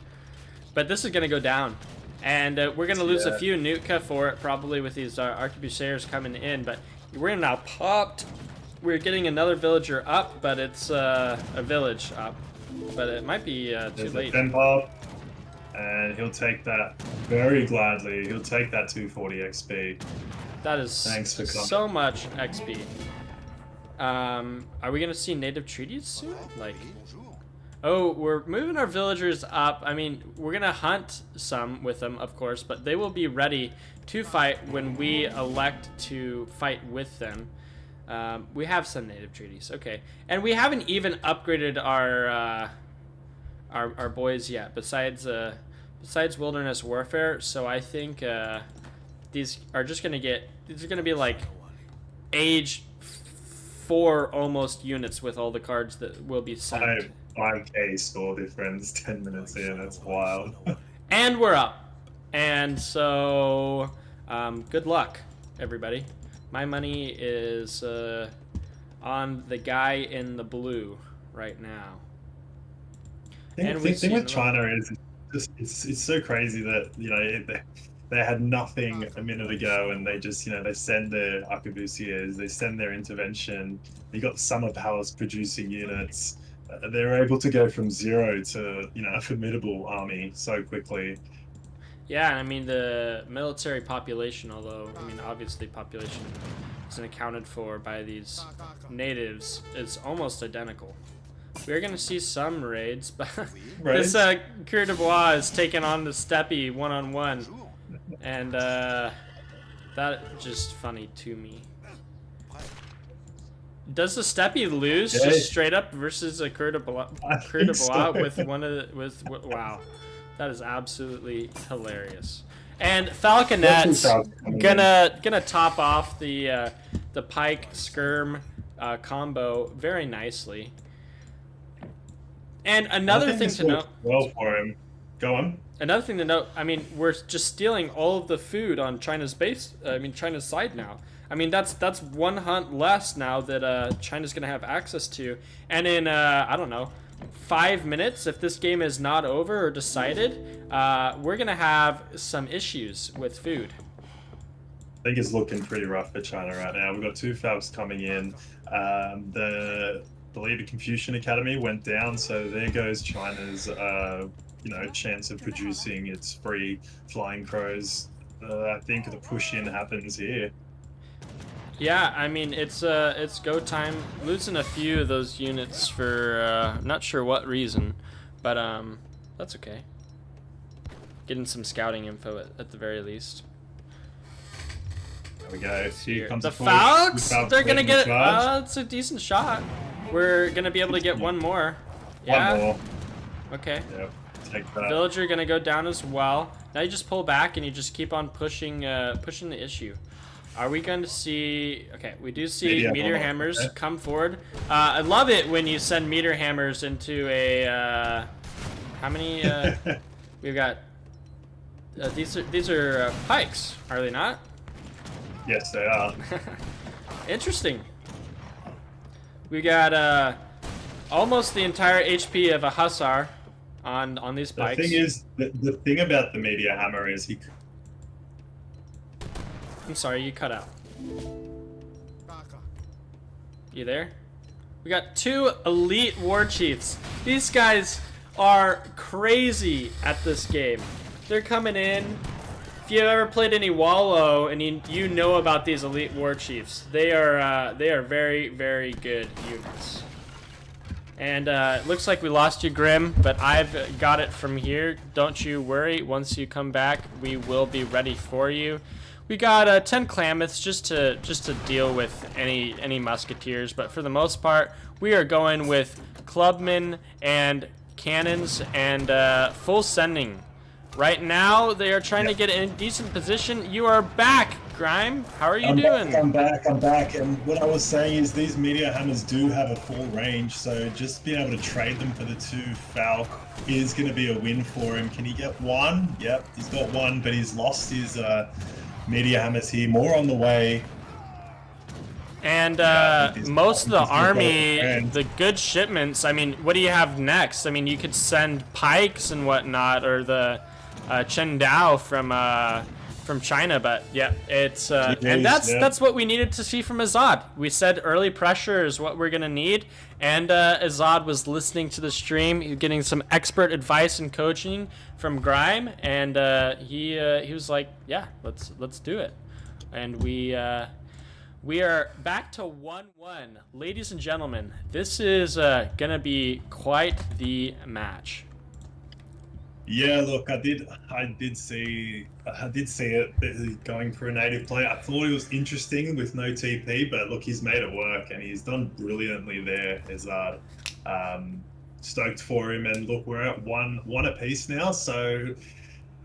but this is gonna go down, and we're gonna lose a Yeah. few Nuka for it probably with these Arquebusiers coming in. But we're now popped. We're getting another villager up, but it's a village up, but it might be too There's a late. 10 pop, and he'll take that very gladly. He'll take that 240 XP. That is Thanks for coming. so much XP. Are we gonna see native treaties soon? Like, oh, we're moving our villagers up. I mean, we're gonna hunt some with them, of course, but they will be ready to fight when we elect to fight with them. We have some native treaties, okay, and we haven't even upgraded our boys yet. Besides wilderness warfare, so I think these are just gonna be like age 4 almost units with all the cards that will be sent. 5K score difference 10 minutes in. That's wild. And we're up. And so, good luck, everybody. My money is on the guy in the blue right now. The thing with China is it's so crazy that, you know, they had nothing a minute ago, and they just, you know, they send their arquebusiers, they send their intervention. You got Summer Palace producing units. They're able to go from 0 to, you know, a formidable army so quickly. Yeah, I mean, the military population, although, I mean, obviously population isn't accounted for by these natives, is almost identical. We're going to see some raids, but this Coeur de Bois is taking on the Steppe one-on-one, and that just funny to me. Does the Steppe lose just straight up versus a Coeur de Bois with one of the, wow. That is absolutely hilarious. And Falconet's gonna top off the Pike Skirm combo very nicely. And another thing to note. Well for him. Go on. Another thing to note. I mean, we're just stealing all of the food on China's base. I mean, China's side now. I mean, that's one hunt less now that China's gonna have access to. And in I don't know, 5 minutes, if this game is not over or decided, we're gonna have some issues with food. I think it's looking pretty rough for China right now. We've got 2 Falcons coming in. The Believe Confucian Academy went down, so there goes China's you know, chance of producing its free flying crows. I think the push in happens here. Yeah, I mean, it's go time. Losing a few of those units for not sure what reason, but that's okay. Getting some scouting info at the very least. There we go. Here comes the Falcons. They're gonna get it. It's a decent shot. We're gonna be able to get one more. Yeah. One more. Okay. Yep. Take that. Villager gonna go down as well. Now you just pull back and you just keep on pushing the issue. Are we going to see... Okay, we do see meteor hammers come forward. I love it when you send meteor hammers into a... how many... we've got... these are pikes, are they not? Yes, they are. Interesting. We got almost the entire HP of a hussar on these pikes. The thing is, the thing about the meteor hammer is he... I'm sorry, you cut out. You there? We got 2 elite war chiefs. These guys are crazy at this game. They're coming in. If you've ever played any Wallow and you know about these elite war chiefs, they are very, very good units. And it looks like we lost you, Grim, but I've got it from here. Don't you worry. Once you come back, we will be ready for you. We got 10 Klamaths just to deal with any musketeers, but for the most part, we are going with clubmen and cannons and full sending. Right now, they are trying to get in a decent position. You are back, Grime. How are you doing? I'm back. And what I was saying is these meteor hammers do have a full range, so just being able to trade them for the 2 Falc is going to be a win for him. Can he get 1? Yep, he's got 1, but he's lost his... meteor hammers here, more on the way. And most of the army, the good shipments, I mean, what do you have next? I mean, you could send pikes and whatnot, or the Chen Dao from China, but yeah, it's and that's what we needed to see from Ezad. We said early pressure is what we're gonna need, and Ezad was listening to the stream, getting some expert advice and coaching from Grime, and he was like, yeah, let's do it, and we are back to 1-1, ladies and gentlemen. This is gonna be quite the match. Yeah, look, I did see it going for a native play. I thought it was interesting with no TP, but look, he's made it work and he's done brilliantly there, Ezad. Stoked for him, and look, we're at one apiece now, so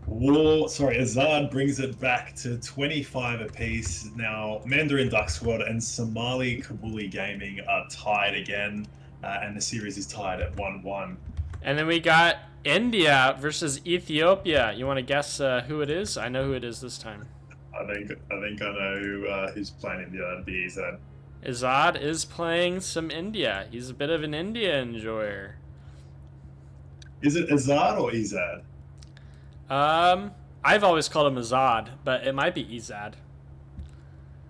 Ezad brings it back to 25 apiece. Now, Mandarin Duck Squad and Somali Kabuli Gaming are tied again, and the series is tied at 1-1. And then we got India versus Ethiopia. You want to guess who it is? I know who it is this time. I think I know who's playing India. That'd be Ezad. Ezad is playing some India. He's a bit of an India enjoyer. Is it Ezad or Ezad? I've always called him Ezad, but it might be Ezad.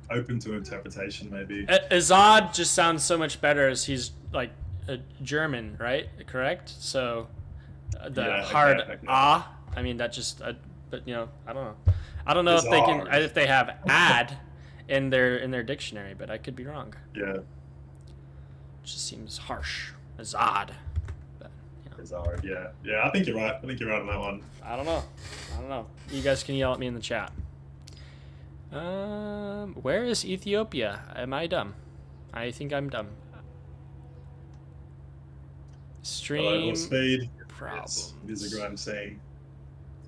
Open to interpretation, maybe. Ezad just sounds so much better as he's like a German, right? Correct? So the hard okay. ah. I mean that just, but you know, I don't know. I don't know if they have ad in their dictionary, but I could be wrong. Yeah. It just seems harsh. Ezad. But, you know. Ezad, yeah. I think you're right. I think you're right on that one. I don't know. You guys can yell at me in the chat. Where is Ethiopia? Am I dumb? I think I'm dumb. Stream speed. problems. Yes, is a I'm saying.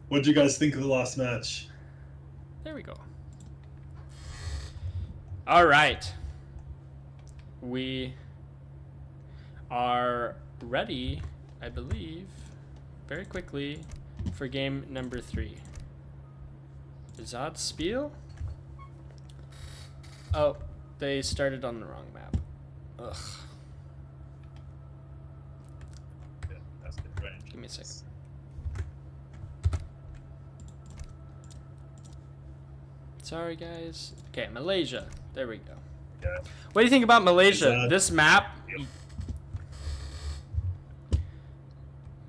What did you guys think of the last match? There we go. All right. We are ready, I believe, very quickly for game number 3. Ezad Spiel? Oh, they started on the wrong map. Ugh. Yeah, that's good range. Give me a second. Sorry, guys. Okay, Malaysia. There we go. Yeah. What do you think about Malaysia? Ezad. This map? Yep.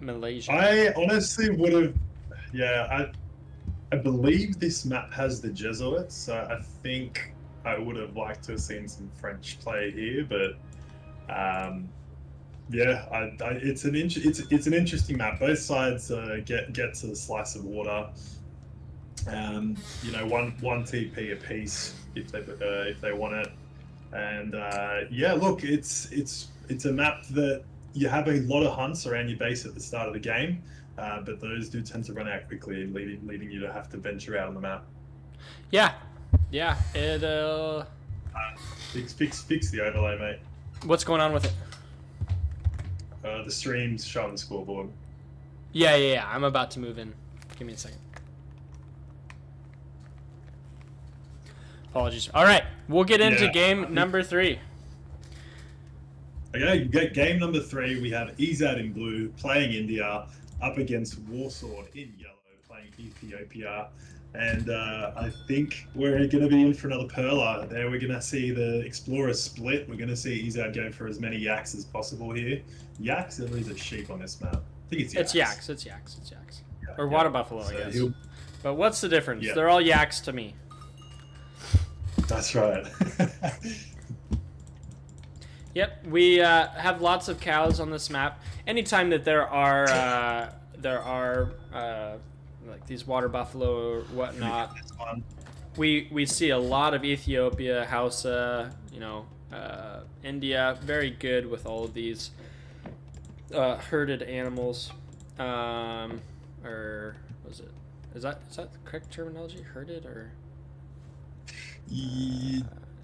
Malaysia. I honestly would have. Yeah, I believe this map has the Jesuits, so I think I would have liked to have seen some French play here, but yeah, it's an interesting map. Both sides get to the slice of water. You know, one TP apiece if they want it, and yeah, look, it's a map that you have a lot of hunts around your base at the start of the game, but those do tend to run out quickly, leading you to have to venture out on the map. Yeah, it Fix the overlay, mate. What's going on with it? The stream's showing the scoreboard. Yeah. I'm about to move in. Give me a second. Apologies. All right, we'll get into game number 3. Okay, game number 3. We have Ezad in blue playing India up against Warsword in yellow playing Ethiopia. And I think we're going to be in for another perler. There we're going to see the Explorers split. We're going to see Ezad go for as many yaks as possible here. Yaks, or is it sheep on this map? I think it's yaks. It's yaks. Yeah, Or water buffalo, so I guess. But what's the difference? Yeah. They're all yaks to me. That's right. Yep, we have lots of cows on this map. Anytime that there are like these water buffalo or whatnot, we see a lot of Ethiopia, Hausa, you know, India. Very good with all of these herded animals. Or was it? Is that the correct terminology? Herded or?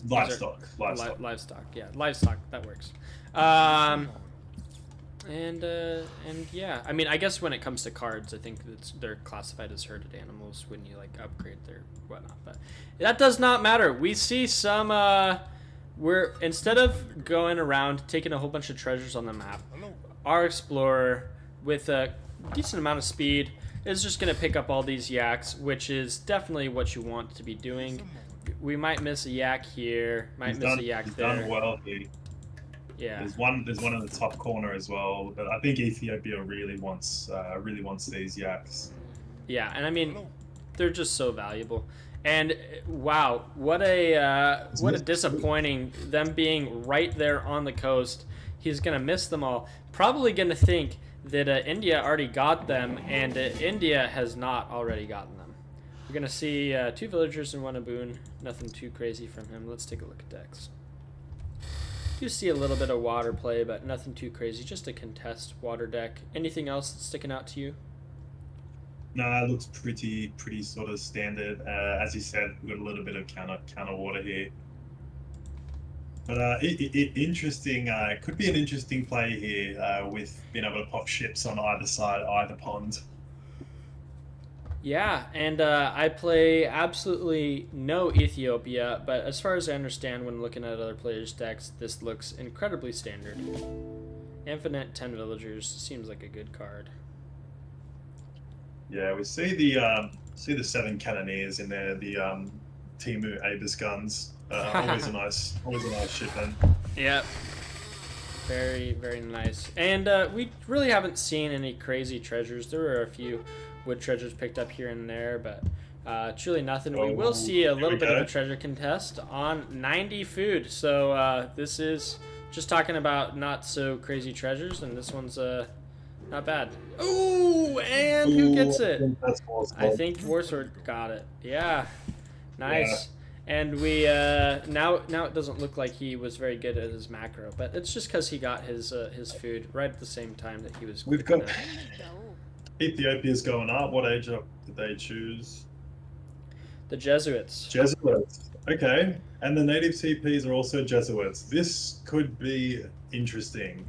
Livestock. Livestock. Yeah, livestock. That works. And yeah, I mean, I guess when it comes to cards, I think they're classified as herded animals when you like upgrade their whatnot. But that does not matter. We see some. We're instead of going around taking a whole bunch of treasures on the map, our explorer with a decent amount of speed is just gonna pick up all these yaks, which is definitely what you want to be doing. We might miss a yak here, miss a yak there. He's done well here. Yeah. There's one in the top corner as well, but I think Ethiopia really wants these yaks. Yeah, and I mean, they're just so valuable. And wow, what a disappointing them being right there on the coast. He's gonna miss them all. Probably gonna think that India already got them, and India has not already gotten them. We're gonna see 2 villagers and 1 aboon. Nothing too crazy from him. Let's take a look at decks. You see a little bit of water play, but nothing too crazy. Just a contest water deck. Anything else that's sticking out to you? No, it looks pretty sort of standard. As you said, we've got a little bit of counter water here. But interesting. It could be an interesting play here with being able to pop ships on either side, either pond. Yeah, and I play absolutely no Ethiopia, but as far as I understand when looking at other players' decks, this looks incredibly standard. Infinite 10 Villagers seems like a good card. Yeah, we see the 7 Cannoneers in there, the Timu Avis guns. Always a nice shipment. Yep. Very, very nice. And we really haven't seen any crazy treasures. There were a few wood treasures picked up here and there, but truly nothing. We will see a little bit of a treasure contest on 90 food. So this is just talking about not so crazy treasures, and this one's not bad. Ooh, and who gets it? I think Warsword got it. Yeah, nice. Yeah. And we now it doesn't look like he was very good at his macro, but it's just because he got his food right at the same time that he was. We've got Ethiopia's going up. What age up did they choose? The Jesuits. Jesuits. Okay, and the native CPs are also Jesuits. This could be interesting.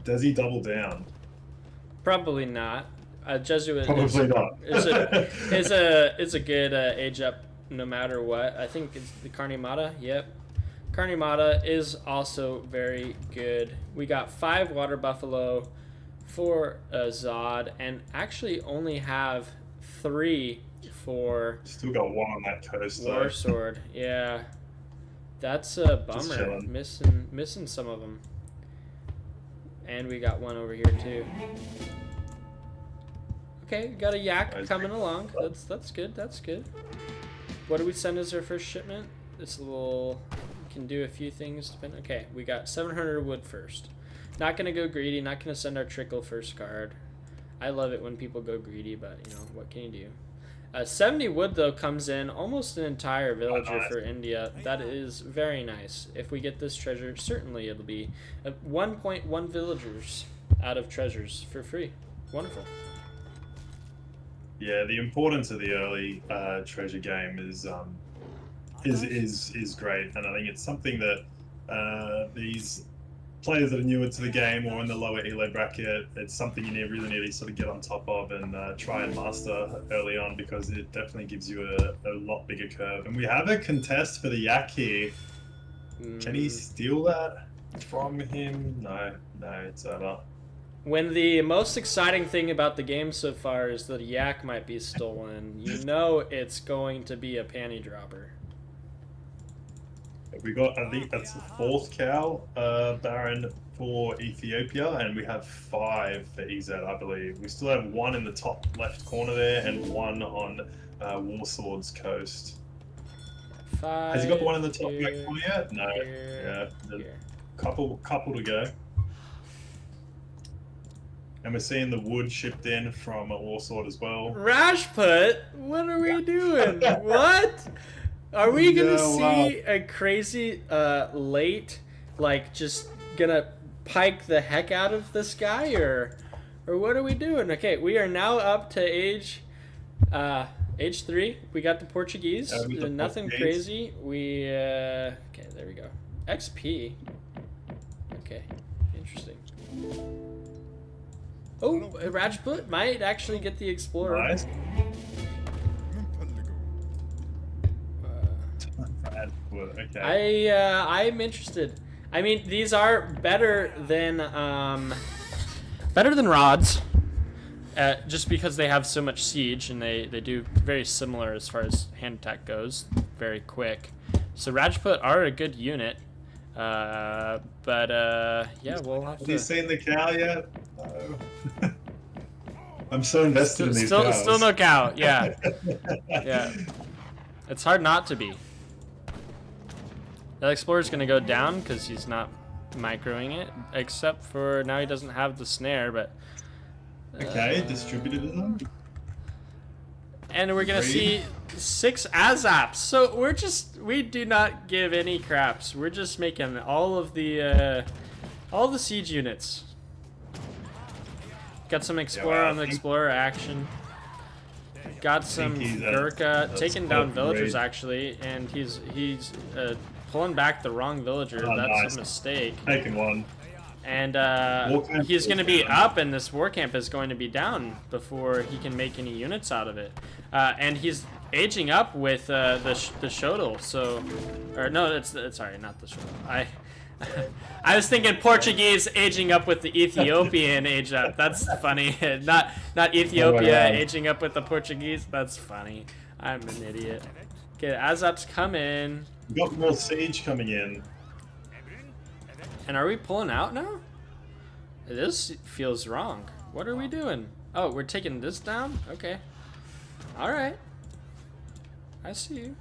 Does he double down? Probably not. Jesuit Probably not. is a good age up. No matter what, I think it's the Carnimata. Yep, Carnimata is also very good. We got 5 Water Buffalo for Ezad, and actually only have 3 for. Still got 1 on that coast. Warsword. Yeah, that's a bummer. Missing some of them. And we got 1 over here too. Okay, we got a yak coming along. That's good. That's good. What do we send as our first shipment? This little, we can do a few things. Okay, we got 700 wood first. Not gonna go greedy. Not gonna send our trickle first card. I love it when people go greedy, but you know what can you do? 70 wood though comes in, almost an entire villager for India. That is very nice. If we get this treasure, certainly it'll be 1.1 villagers out of treasures for free. Wonderful. Yeah, the importance of the early treasure game is great, and I think it's something that these players that are newer to the game or in the lower elo bracket, it's something you really need to sort of get on top of and try and master early on, because it definitely gives you a lot bigger curve. And we have a contest for the yak here. Can he steal that from him? No, it's over. When the most exciting thing about the game so far is that a yak might be stolen, you know it's going to be a panty dropper. We got, I think that's the 4th cow Baron for Ethiopia, and we have 5 for Ezad, I believe. We still have 1 in the top left corner there, and 1 on Warsword's coast. 5. Has he got the one in the top right corner yet? No. Yeah. Couple to go. And we're seeing the wood shipped in from Warsword as well. Rashput, what are we doing? What? Are we gonna see a crazy late, like just gonna pike the heck out of this guy, or what are we doing? Okay, we are now up to age 3. We got the Portuguese. Nothing crazy. We okay, there we go. XP. Okay, interesting. Oh, Rajput might actually get the Explorer. Nice. Okay. I'm interested. I mean, these are better than rods, just because they have so much siege and they do very similar as far as hand attack goes, very quick. So Rajput are a good unit, but yeah, we'll have to. Have you seen the cow yet? No. I'm so invested in these cows. Still no cow. Yeah, yeah. It's hard not to be. That Explorer's gonna go down because he's not microing it, except for now he doesn't have the snare, but... Okay, distributed them. And we're gonna see 6 Azaps. So we do not give any craps. We're just making all the siege units. Got some Explorer on the Explorer action. got some he's Gurkha that's taking down quite villagers great. actually, and he's pulling back the wrong villager. Oh, That's nice. a mistake. Taking one. And Camp he's going to is be down. up, and this war camp is going to be down before he can make any units out of it. And he's aging up with the Showdown. So, or no, sorry, not the Showdown. I was thinking Portuguese aging up with the Ethiopian age up. That's funny. not Ethiopia aging up with the Portuguese. That's funny. I'm an idiot. Okay, Azad's coming. We got more siege coming in. And are we pulling out now? This feels wrong. What are we doing? Oh, we're taking this down? Okay. Alright. I see you.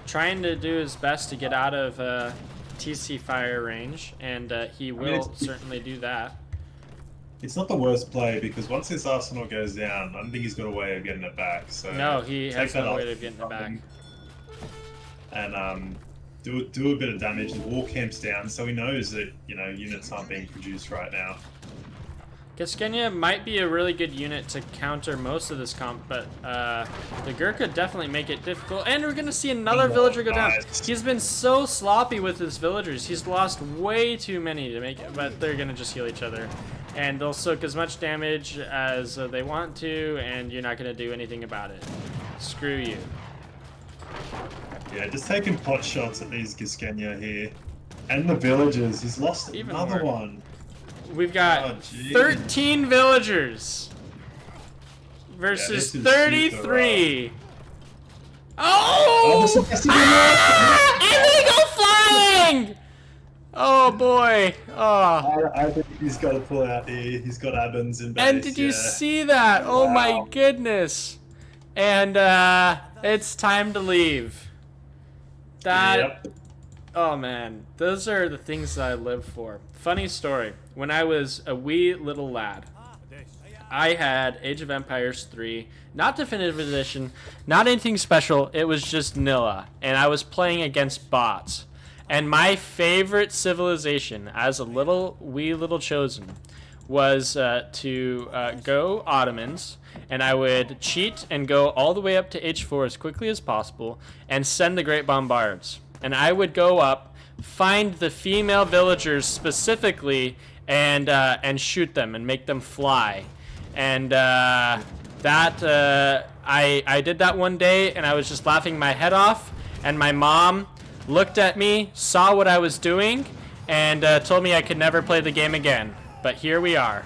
Trying to do his best to get out of TC fire range, and he will certainly do that. It's not the worst play because once this arsenal goes down, I don't think he's got a way of getting it back. So No, he take has that no off way of getting it back. And do a bit of damage. The war camp's down, so he knows that units aren't being produced right now. Gaskenia might be a really good unit to counter most of this comp, but the Gurkha definitely make it difficult. And we're going to see another villager go down. He's been so sloppy with his villagers. He's lost way too many to make it, but they're going to just heal each other. And they'll soak as much damage as they want to, and you're not going to do anything about it. Screw you. Yeah, just taking pot shots at these Gaskenia here. And the villagers. He's lost Even another more. one. We've got Oh, geez. 13 villagers versus this is 33. super Oh! this is And they go flying! Oh boy. Oh. I think he's got to pull out here. He's got Abens in base. And did you see that? Oh my Wow. goodness. And it's time to leave. That Yep. Oh man, those are the things that I live for. Funny story. When I was a wee little lad, I had Age of Empires 3, not Definitive Edition, not anything special, it was just Nilla, and I was playing against bots. And my favorite civilization as a wee little chosen was to go Ottomans, and I would cheat and go all the way up to H4 as quickly as possible and send the Great Bombards. And I would go up, find the female villagers specifically, and shoot them and make them fly. And I did that one day, and I was just laughing my head off. And my mom looked at me, saw what I was doing, and told me I could never play the game again. But here we are.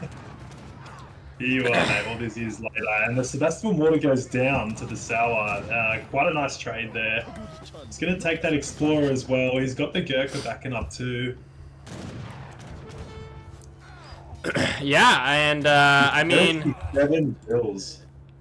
Here you are, mate, all these years later. And the Sebastopol mortar goes down to the Sour. Quite a nice trade there. He's going to take that Explorer as well. He's got the Gurkha backing up too. Yeah, and I mean, 7 kills.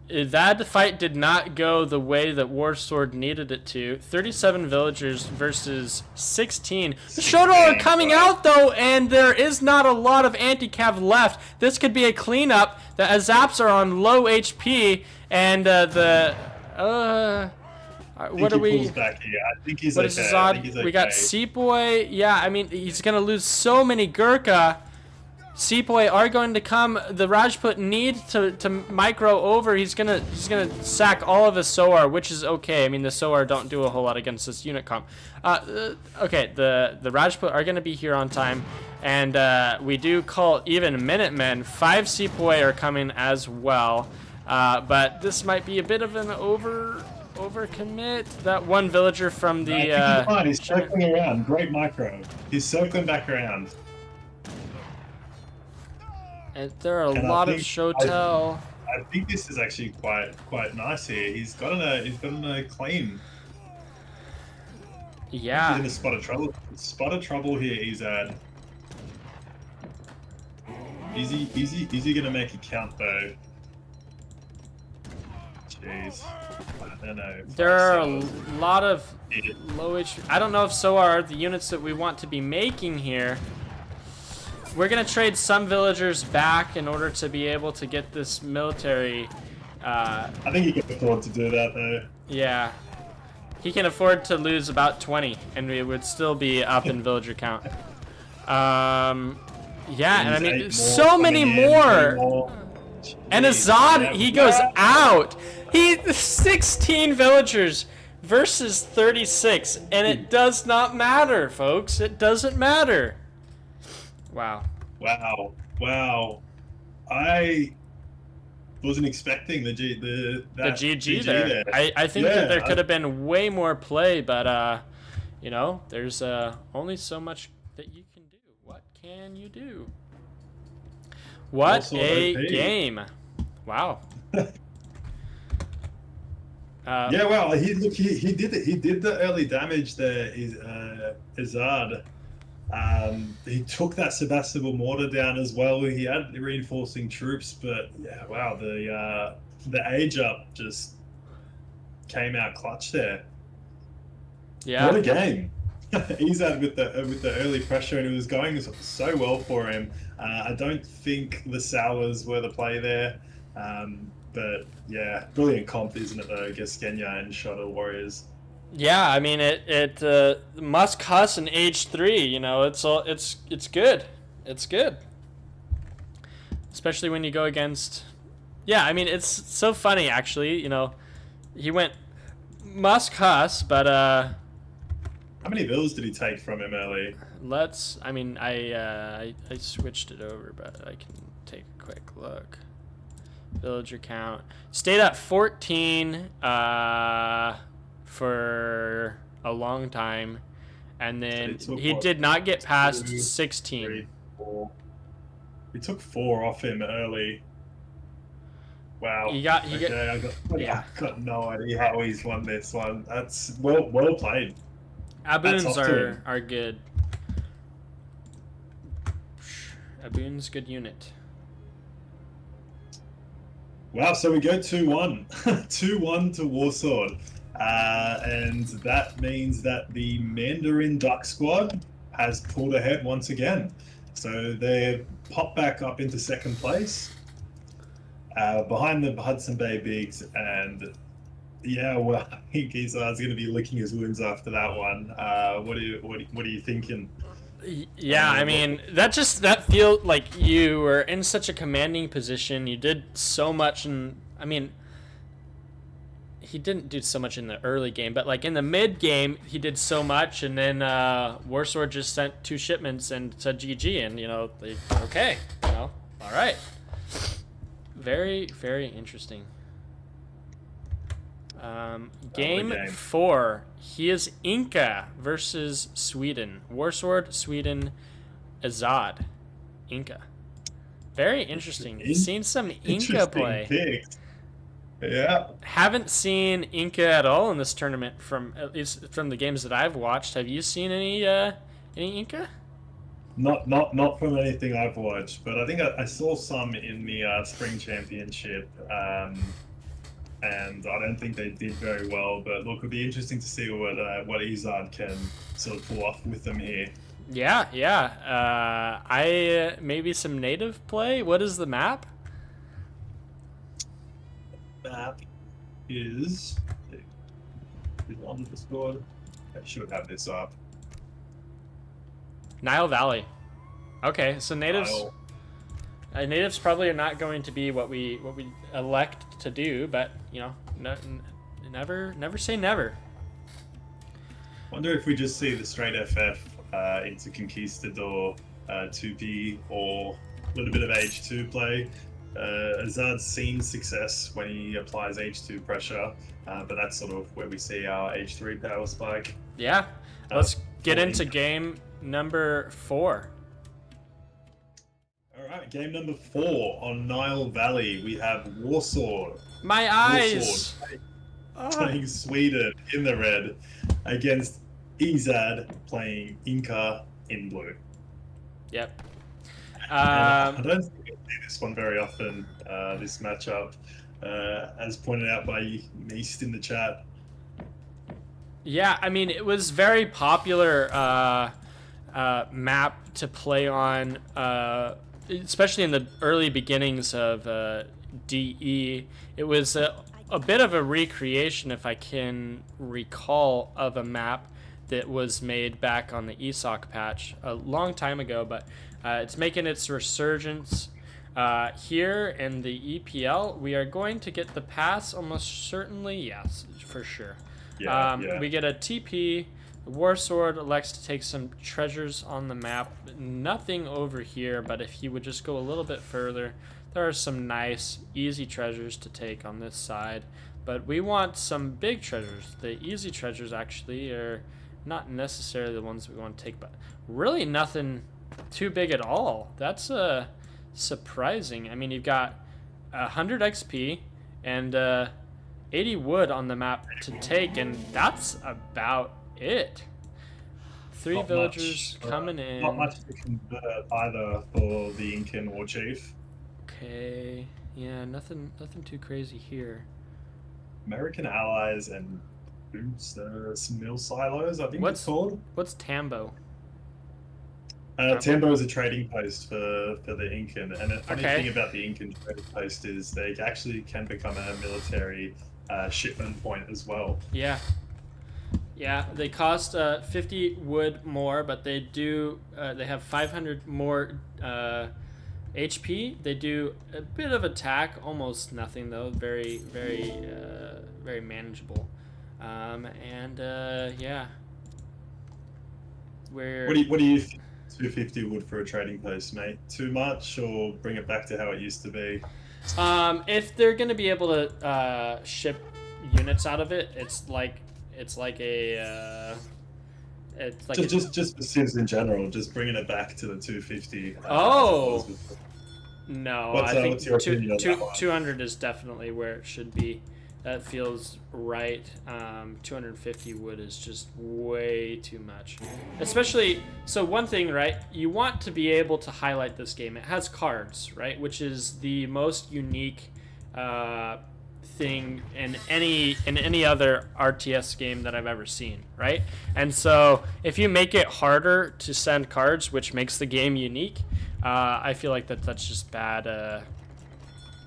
that fight did not go the way that Warsword needed it to. 37 villagers versus 16. The Showdown are coming out though, and there is not a lot of anti-cav left. This could be a cleanup. The Azaps are on low HP, and what are we? Pulls back here. I think he's What okay. is I think Ezad? he's We got okay. Sepoy. Yeah, I mean, he's gonna lose so many Gurkha. Sepoy are going to come. The Rajput need to micro over. He's gonna sack all of his Soar, which is okay. I mean, the Soar don't do a whole lot against this unit comp. Okay, the Rajput are gonna be here on time, and we do call even Minutemen. 5 Sepoy are coming as well, but this might be a bit of an overcommit. That one villager from the I think he's fine. He's circling around. Great micro. He's circling back around. and there are a And I lot of think- Showtel. I think this is actually quite nice here. He's gotten a claim. Yeah. He's in a spot of trouble. Spot of trouble here, Ezad. Is he gonna make it count though? Jeez. I don't know. There are a So, lot of yeah. low HP. I don't know if so are the units that we want to be making here. We're gonna trade some villagers back in order to be able to get this military. I think he can afford to do that though. Yeah, he can afford to lose about 20, and we would still be up in villager count. Yeah, and I There's mean, 8 more so many coming in, more. 3 more. And Ezad, he goes out. He 16 villagers versus 36, and it does not matter, folks. It doesn't matter. Wow. Wow. I wasn't expecting the GG there. I think that there could have been way more play, but you know, there's only so much that you can do. What can you do? What Also a OP. game! Wow. Yeah, well, he did it. He did the early damage there. Ezad. He took that Sebastopol mortar down as well. He had reinforcing troops, but yeah, wow, the age up just came out clutch there. Yeah. What a game! Ezad with the early pressure, and it was going so well for him. I don't think the Sours were the play there, but yeah, brilliant comp, isn't it though? I guess Kenya and Shuttle Warriors. Yeah, I mean it must cuss in age 3, you know, it's good. It's good. Especially when you go against, yeah, I mean it's so funny actually, you know, he went must cuss, but how many bills did he take from him early? I mean I switched it over, but I can take a quick look. Villager count stayed at 14 for a long time, and then he did not get past 16. 3, 4. He took 4 off him early. Wow. I got no idea how he's won this one. That's well played. Aboons are good. Aboon's good unit. Wow, so we go 2-1. 2-1 to Warsword. And that means that the Mandarin Duck squad has pulled ahead once again. So they're popped back up into second place, behind the Hudson Bay Bigs. And yeah, well, I think Ezad's going to be licking his wounds after that one. What are you thinking? Yeah, I mean, that feel like you were in such a commanding position. You did so much, and I mean, he didn't do so much in the early game, but like in the mid game, he did so much, and then Warsword just sent 2 shipments and said GG, and you know, okay, you know, all right. Very, very interesting. Game 4. He is Inca versus Sweden. Warsword, Sweden, Ezad. Inca. Very interesting. Seen some Inca play. Picks. Yeah. Haven't seen Inca at all in this tournament, at least from the games that I've watched. Have you seen any Inca? Not from anything I've watched, but I think I saw some in the Spring Championship. And I don't think they did very well, but look, it'll be interesting to see what Ezad can sort of pull off with them here. Yeah. Maybe some native play. What is the map? Map is on the squad. I should have this up. Nile Valley. Okay, so natives. Natives probably are not going to be what we elect to do, but you know, never say never. Wonder if we just see the straight FF into Conquistador 2P or a little bit of H2 play. Ezad's seen success when he applies H2 pressure, but that's sort of where we see our H3 power spike. Yeah, let's get into game number 4. Alright, game number 4 on Nile Valley. We have Warsword. My eyes! Playing Sweden in the red against Ezad playing Inca in blue. Yep. I don't think I see this one very often, this matchup, as pointed out by Meast in the chat. Yeah, I mean, it was very popular map to play on, especially in the early beginnings of DE. It was a bit of a recreation, if I can recall, of a map that was made back on the ESOC patch a long time ago, but it's making its resurgence. Here in the EPL, we are going to get the pass almost certainly. Yes, for sure. Yeah, We get a TP. Warsword elects to take some treasures on the map. Nothing over here, but if he would just go a little bit further, there are some nice, easy treasures to take on this side. But we want some big treasures. The easy treasures actually are not necessarily the ones we want to take, but really nothing too big at all. That's surprising. I mean, you've got 100 XP and 80 wood on the map to take, and that's about it. Three Not villagers much, coming in. Not much to convert either for the Incan or Chief. Okay, yeah, nothing too crazy here. American allies and boots, mill silos, I think it's called. What's Tambo? Tambo is a trading post for the Incan, and the funny Okay. thing about the Incan trading post is they actually can become a military shipment point as well. Yeah. Yeah, they cost 50 wood more, but they do they have 500 more HP. They do a bit of attack, almost nothing though. Very, very, very manageable. Yeah. What do you think? 250 wood for a trading post, mate? Too much, or bring it back to how it used to be? If they're gonna be able to ship units out of it, it's like just for Civs in general, just bringing it back to the 250. Oh. No, What's I think your opinion on that one? 200 is definitely where it should be. That feels right. 250 wood is just way too much. Especially, so one thing, right? You want to be able to highlight this game. It has cards, right? Which is the most unique thing in any other RTS game that I've ever seen, right? And so if you make it harder to send cards, which makes the game unique, I feel like that's just bad.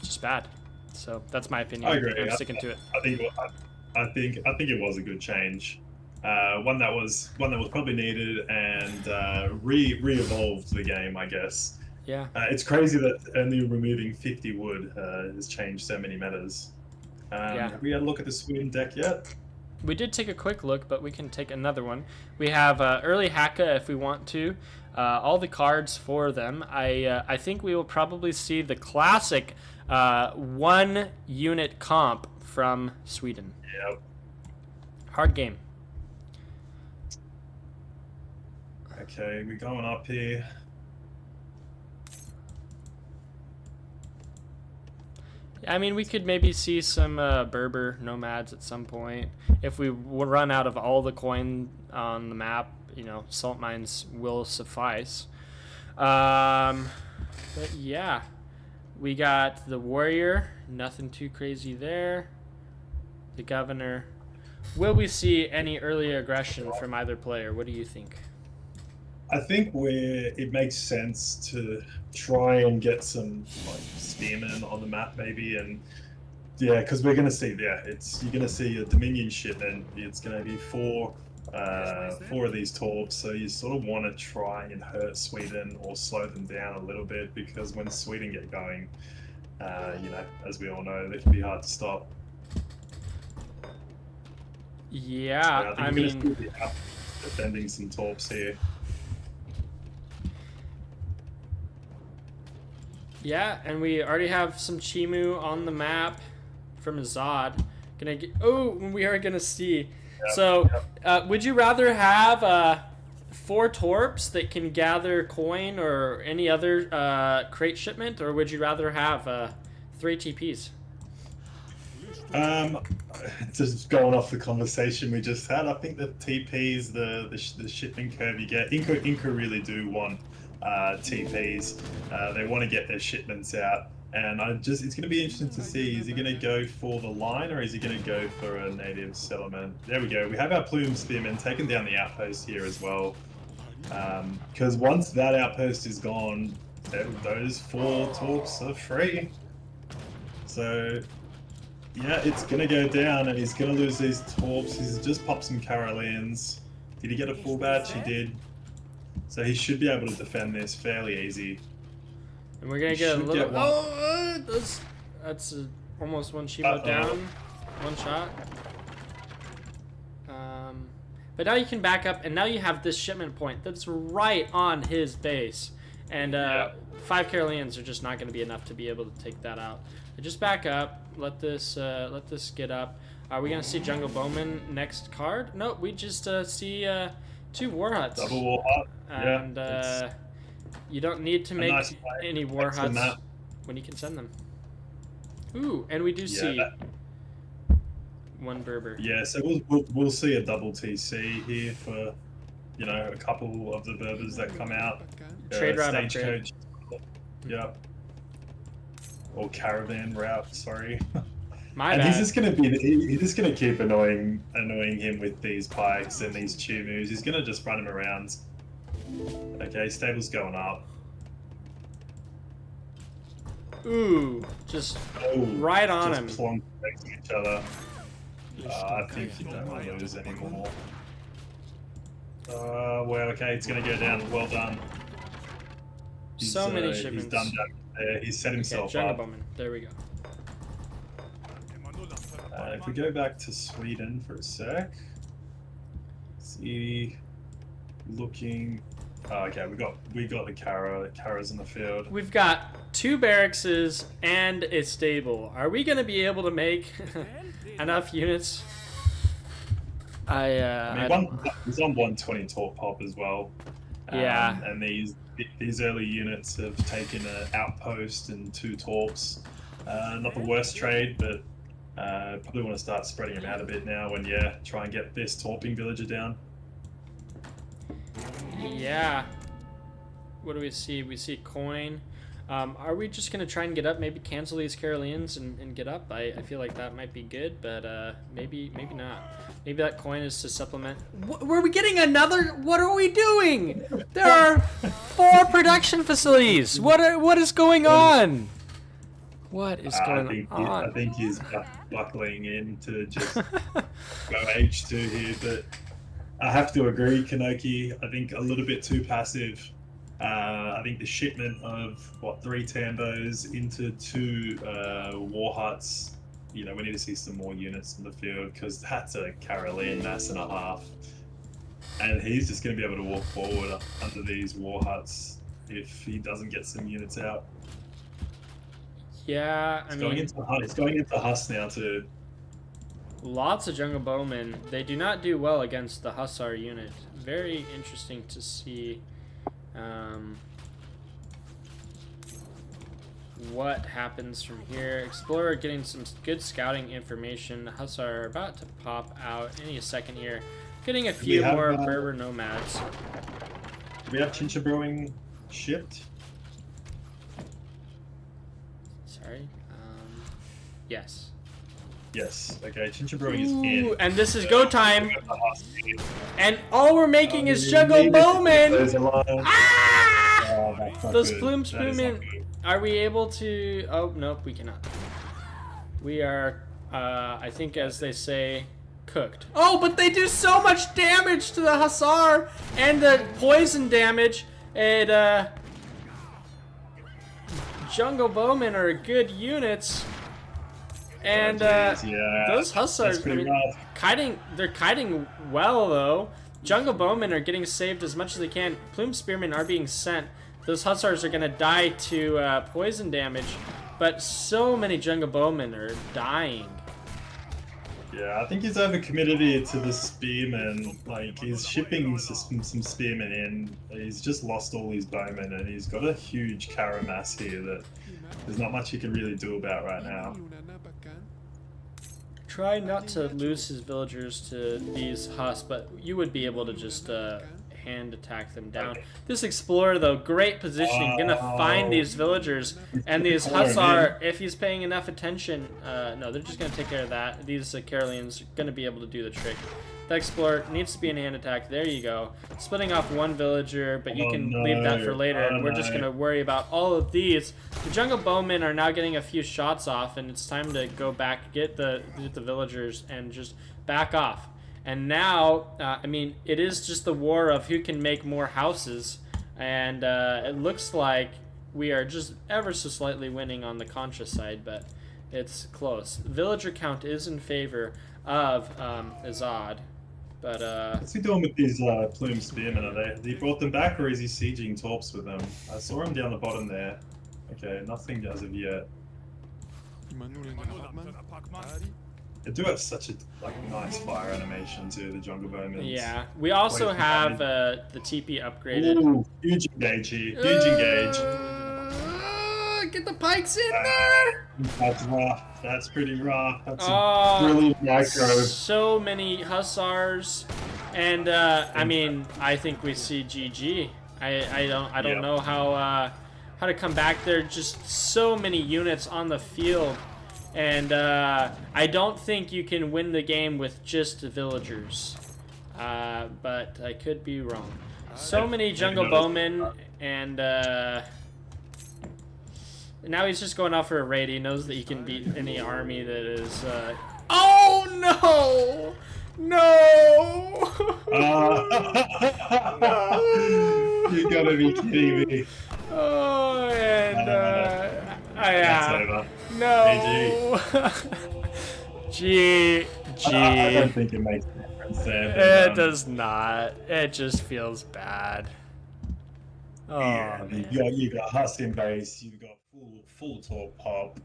Just bad. So that's my opinion. I agree. I'm sticking to it. I think it was a good change. One that was probably needed and re-evolved the game, I guess. Yeah. It's crazy that only removing 50 wood has changed so many metas. Yeah. Have we had a look at the Sweden deck yet? We did take a quick look, but we can take another one. We have early Haka if we want to. All the cards for them. I think we will probably see the classic 1 unit comp from Sweden. Yep. Hard game. Okay, we're going up here. I mean, we could maybe see some Berber nomads at some point. If we run out of all the coin on the map, you know, salt mines will suffice. But yeah, we got the warrior. Nothing too crazy there. The governor. Will we see any early aggression from either player? What do you think? I think it makes sense to try and get some like spearmen on the map maybe, and yeah, because we're gonna see you're gonna see a Dominion shipment. It's gonna be four of these torps, so you sort of want to try and hurt Sweden or slow them down a little bit, because when Sweden get going, you know, as we all know, they can be hard to stop. Yeah, So I we're gonna mean, be out defending some torps here. yeah, and we already have some Chimu on the map from Ezad. We are gonna see. Yep, So, would you rather have 4 torps that can gather coin or any other crate shipment, or would you rather have 3 TPs? Just going off the conversation we just had, I think the TPs, the shipment curve you get, Inca really do want TPs. They want to get their shipments out, and it's going to be interesting to see, is he going to go for the line or is he going to go for a native settlement? There we go. We have our plume spearmen taking down the outpost here as well, because once that outpost is gone, those 4 torps are free. So yeah, it's going to go down and he's going to lose these torps. He's just popped some Carolians. Did he get a full batch? He did. So he should be able to defend this fairly easy. And we're gonna You get a should little. get one. That's almost one Shivo down. One shot. But now you can back up, and now you have this shipment point that's right on his base. And 5 Carolians are just not going to be enough to be able to take that out. But just back up. Let this get up. Are we going to see Jungle Bowman next card? No, we just see 2 war huts. Double war hut. And you don't need to make nice any war Thanks for huts that. when you can send them. Ooh, and we do see that- 1 Berber. Yeah, so we'll see a double TC here for, you know, a couple of the Berbers that come out. Trade route upgrade. Stagecoach. Yep. Or caravan route, sorry. My And bad. he's just gonna keep annoying him with these pikes and these Chumus. He's gonna just run him around. Okay, stable's going up. Ooh, just Oh, right on just him. plonk next to each other. I think you don't want to lose anymore. Well, okay, it's gonna go down. Well done. So many He's shipments. done that there. He's set Okay, himself Jungle up. Bowman. There we go. If we go back to Sweden for a sec, see, looking. Oh, okay, we got the Kara's in the field. We've got 2 barracks and a stable. Are we going to be able to make enough units? I mean, he's on 120 torp pop as well. Yeah. And these early units have taken an outpost and 2 torps. Not the worst trade, but probably want to start spreading them out a bit now and try and get this torping villager down. Yeah. What do we see? We see coin. Are we just going to try and get up? Maybe cancel these Carolians and get up? I feel like that might be good, but maybe not. Maybe that coin is to supplement. Were we getting another? What are we doing? There are 4 production facilities. What is going on? What is going on? I think he's buckling in to just go H2 here, but I have to agree, Kanoki. I think a little bit too passive. I think the shipment of 3 Tambos into 2 war huts. You know, we need to see some more units in the field because that's a Caroline mass and a half, and he's just going to be able to walk forward under these war huts if he doesn't get some units out. Yeah, I mean, It's going into Huss now too. lots of Jungle Bowmen. They do not do well against the Hussar unit. Very interesting to see what happens from here. Explorer getting some good scouting information. The Hussar are about to pop out any second here. Getting a few more Berber nomads. Do we have Chincha Brewing shipped? Sorry. Yes. Yes. Okay, Chincha Brewing is Ooh, in. and this is go time. And all we're making is Jungle Bowman. Ah! Those plumes boom in. Are we able to? Oh nope, we cannot. We are, I think, as they say, cooked. Oh, but they do so much damage to the Hussar and the poison damage. And Jungle Bowmen are good units. And those Hussars, I mean, they're kiting well though. Jungle Bowmen are getting saved as much as they can. Plume Spearmen are being sent. Those Hussars are gonna die to poison damage, but so many Jungle Bowmen are dying. Yeah, I think he's overcommitted here to the spearmen. Like, he's shipping some spearmen in. He's just lost all his bowmen, and he's got a huge Karamass here that there's not much he can really do about right now. Try not to lose his villagers to these Huss, but you would be able to just hand attack them down. This Explorer, though, great positioning, gonna find these villagers, and these Hussar, if he's paying enough attention, no, they're just gonna take care of that. These Carolians are gonna be able to do the trick. The Explorer needs to be an hand attack. There you go. Splitting off 1 villager, but you can leave that for later, and we're just gonna worry about all of these. The Jungle Bowmen are now getting a few shots off, and it's time to go back, get the villagers, and just back off. And now, I mean, it is just the war of who can make more houses, and it looks like we are just ever so slightly winning on the Contra side, but it's close. Villager count is in favor of Ezad, but What's he doing with these plume spearmen? He brought them back, or is he sieging torps with them? I saw him down the bottom there. Okay, nothing as of yet. They do have such a nice fire animation too, the jungle bowmen. yeah. We also have the TP upgraded. Ooh, huge engage here. Huge engage. Get the pikes in there! That's rough. That's pretty rough. That's a brilliant micro. So many hussars, and I mean, I think we see GG. I don't know how to come back there. Just so many units on the field, and I don't think you can win the game with just the villagers. But I could be wrong. So many jungle bowmen, and now he's just going out for a raid. He knows that he can beat any army that is. Oh no! No! You gotta be kidding me. Oh, and That's over. no. GG. I don't think it makes a difference there. It does not. It just feels bad. Oh, Yeah, man. you got Huskin base, you've got full torp pop.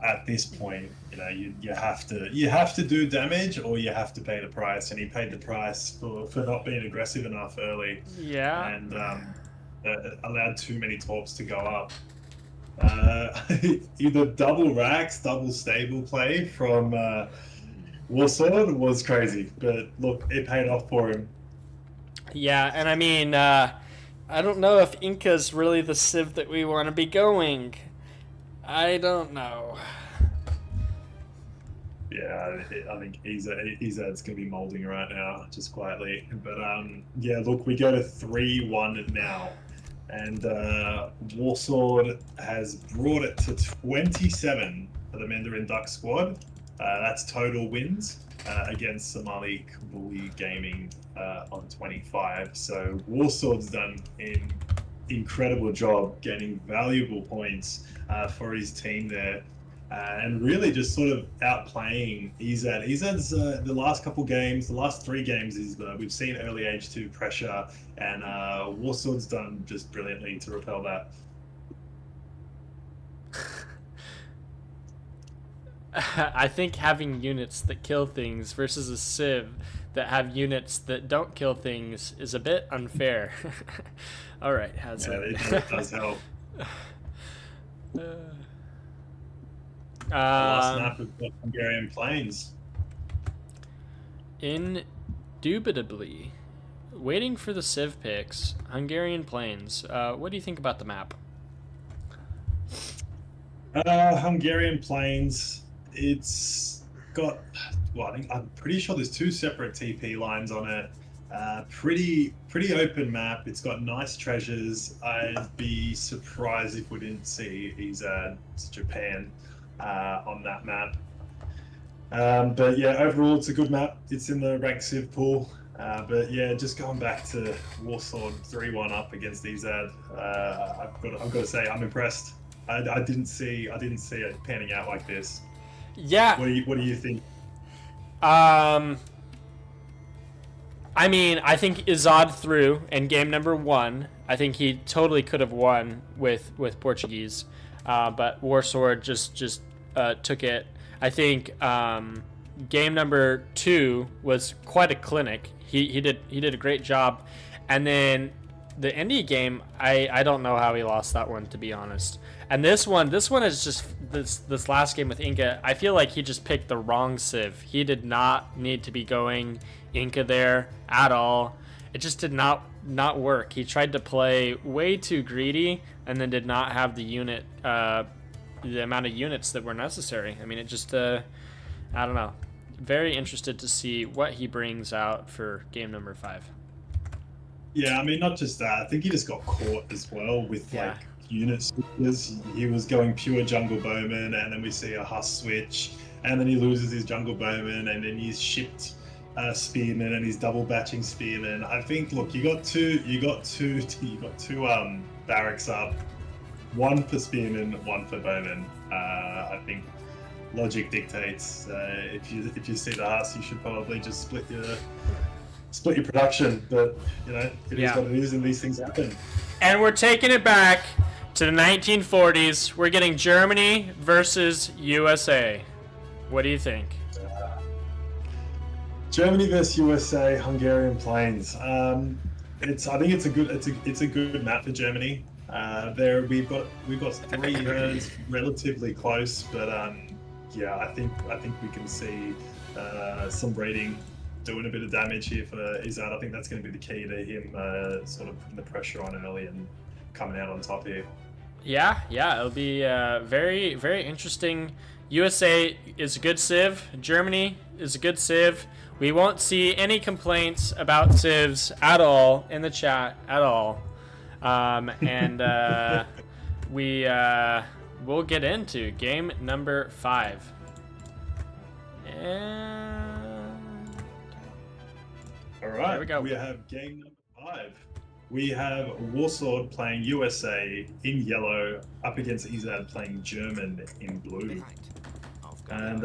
At this point, you know you have to do damage, or you have to pay the price. And he paid the price for not being aggressive enough early, Yeah. and allowed too many torps to go up. Either double racks, double stable play from Warsword was crazy, but look, it paid off for him. Yeah, and I mean, I don't know if Inca's really the civ that we want to be going. I don't know. Yeah, I think Ezad's going to be molding right now, just quietly. But yeah, look, we go to 3-1 now. And Warsword has brought it to 27 for the Mandarin Duck squad. That's total wins against Somali Kabuli Gaming on 25. So Warsword's done an incredible job getting valuable points for his team there. And really just sort of outplaying Ezad. Ezad's the last couple games, the last 3 games, is we've seen early H2 pressure, and Warsword's done just brilliantly to repel that. I think having units that kill things versus a civ that have units that don't kill things is a bit unfair. All right, how's Yeah, it? it does help. Last map of the Hungarian Plains. Indubitably. Waiting for the civ picks. Hungarian Plains. What do you think about the map? Hungarian Plains. It's got, well, I'm pretty sure there's 2 separate TP lines on it. Pretty open map. It's got nice treasures. I'd be surprised if we didn't see Ezad's Japan on that map. But yeah, overall it's a good map. It's in the ranked civ pool. But yeah, just going back to Warsword 3-1 up against Ezad. I've got to say I'm impressed. I didn't see it panning out like this. Yeah. What do you think? I mean, I think Ezad threw in game number 1. I think he totally could have won with Portuguese, but Warsword just took it. I think game number 2 was quite a clinic. He did a great job, and then the India game, I don't know how he lost that one, to be honest. And this one is just this last game with Inca. I feel like he just picked the wrong civ. He did not need to be going Inca there at all. It just did not work. He tried to play way too greedy, and then did not have the unit, the amount of units that were necessary. I mean, it just, I don't know. Very interested to see what he brings out for game number 5. Yeah, I mean, not just that. I think he just got caught as well with like unit switches. He was going pure jungle bowman, and then we see a Huss switch, and then he loses his jungle bowman, and then he's shipped spearmen, and he's double batching spearmen. I think, look, you got two barracks up. one for spearmen, one for bowmen. I think logic dictates. If you see the Haas, you should probably just split your production. But you know, it is what it is, and these things happen. And we're taking it back to the 1940s. We're getting Germany versus USA. What do you think? Germany versus USA, Hungarian plains. I think it's a good map for Germany. We've got three units relatively close, but yeah, I think we can see some breeding doing a bit of damage here for Ezad. I think that's going to be the key to him sort of putting the pressure on early and coming out on top here. Yeah, it'll be very, very interesting. USA is a good civ. Germany is a good civ. We won't see any complaints about civs at all in the chat at all. And we'll get into game number 5. And all right, there we go. We have game number 5. We have Warsword playing USA in yellow up against Ezad playing German in blue. And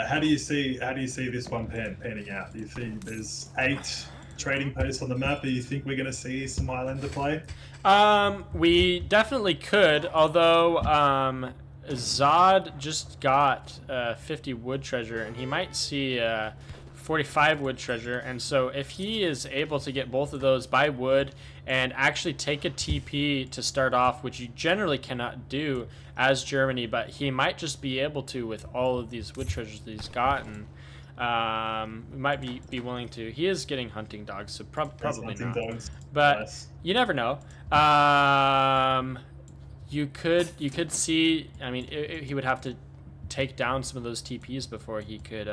how do you see this one panning out? Do you think there's 8 trading posts on the map? Do you think we're going to see some Islander play? We definitely could, although Zod just got 50 wood treasure, and he might see 45 wood treasure, and so if he is able to get both of those by wood and actually take a TP to start off, which you generally cannot do as Germany, but he might just be able to with all of these wood treasures that he's gotten. We might be willing to. He is getting hunting dogs, so probably not. Dogs. But Nice. you never know. You could see. I mean, he would have to take down some of those TPs before he could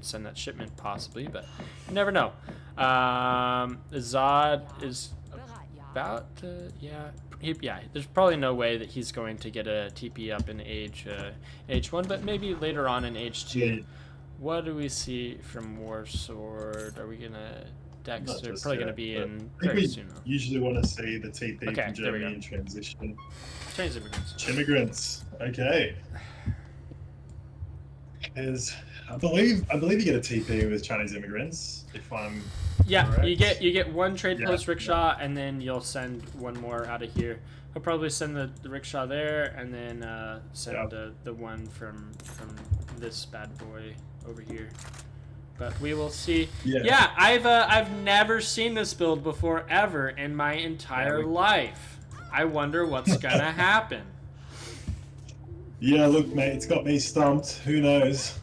send that shipment possibly, but you never know. Zod is about to, there's probably no way that he's going to get a TP up in age 1, but maybe later on in age 2. Yeah. What do we see from Warsword? Are we gonna Dex? Not They're just probably yet, gonna be but in I think very we soon. Though. usually want to see the TP Okay, from there we Germany go. in transition. Chinese immigrants. Immigrants. Okay. I believe you get a TP with Chinese immigrants. If I'm Yeah, correct. you get one trade Yeah, post rickshaw, and then you'll send one more out of here. He'll probably send the rickshaw there, and then send the one from this bad boy over here. But we will see. Yeah. I've never seen this build before ever in my entire life. I wonder what's gonna happen. Yeah, look, mate, it's got me stumped. Who knows?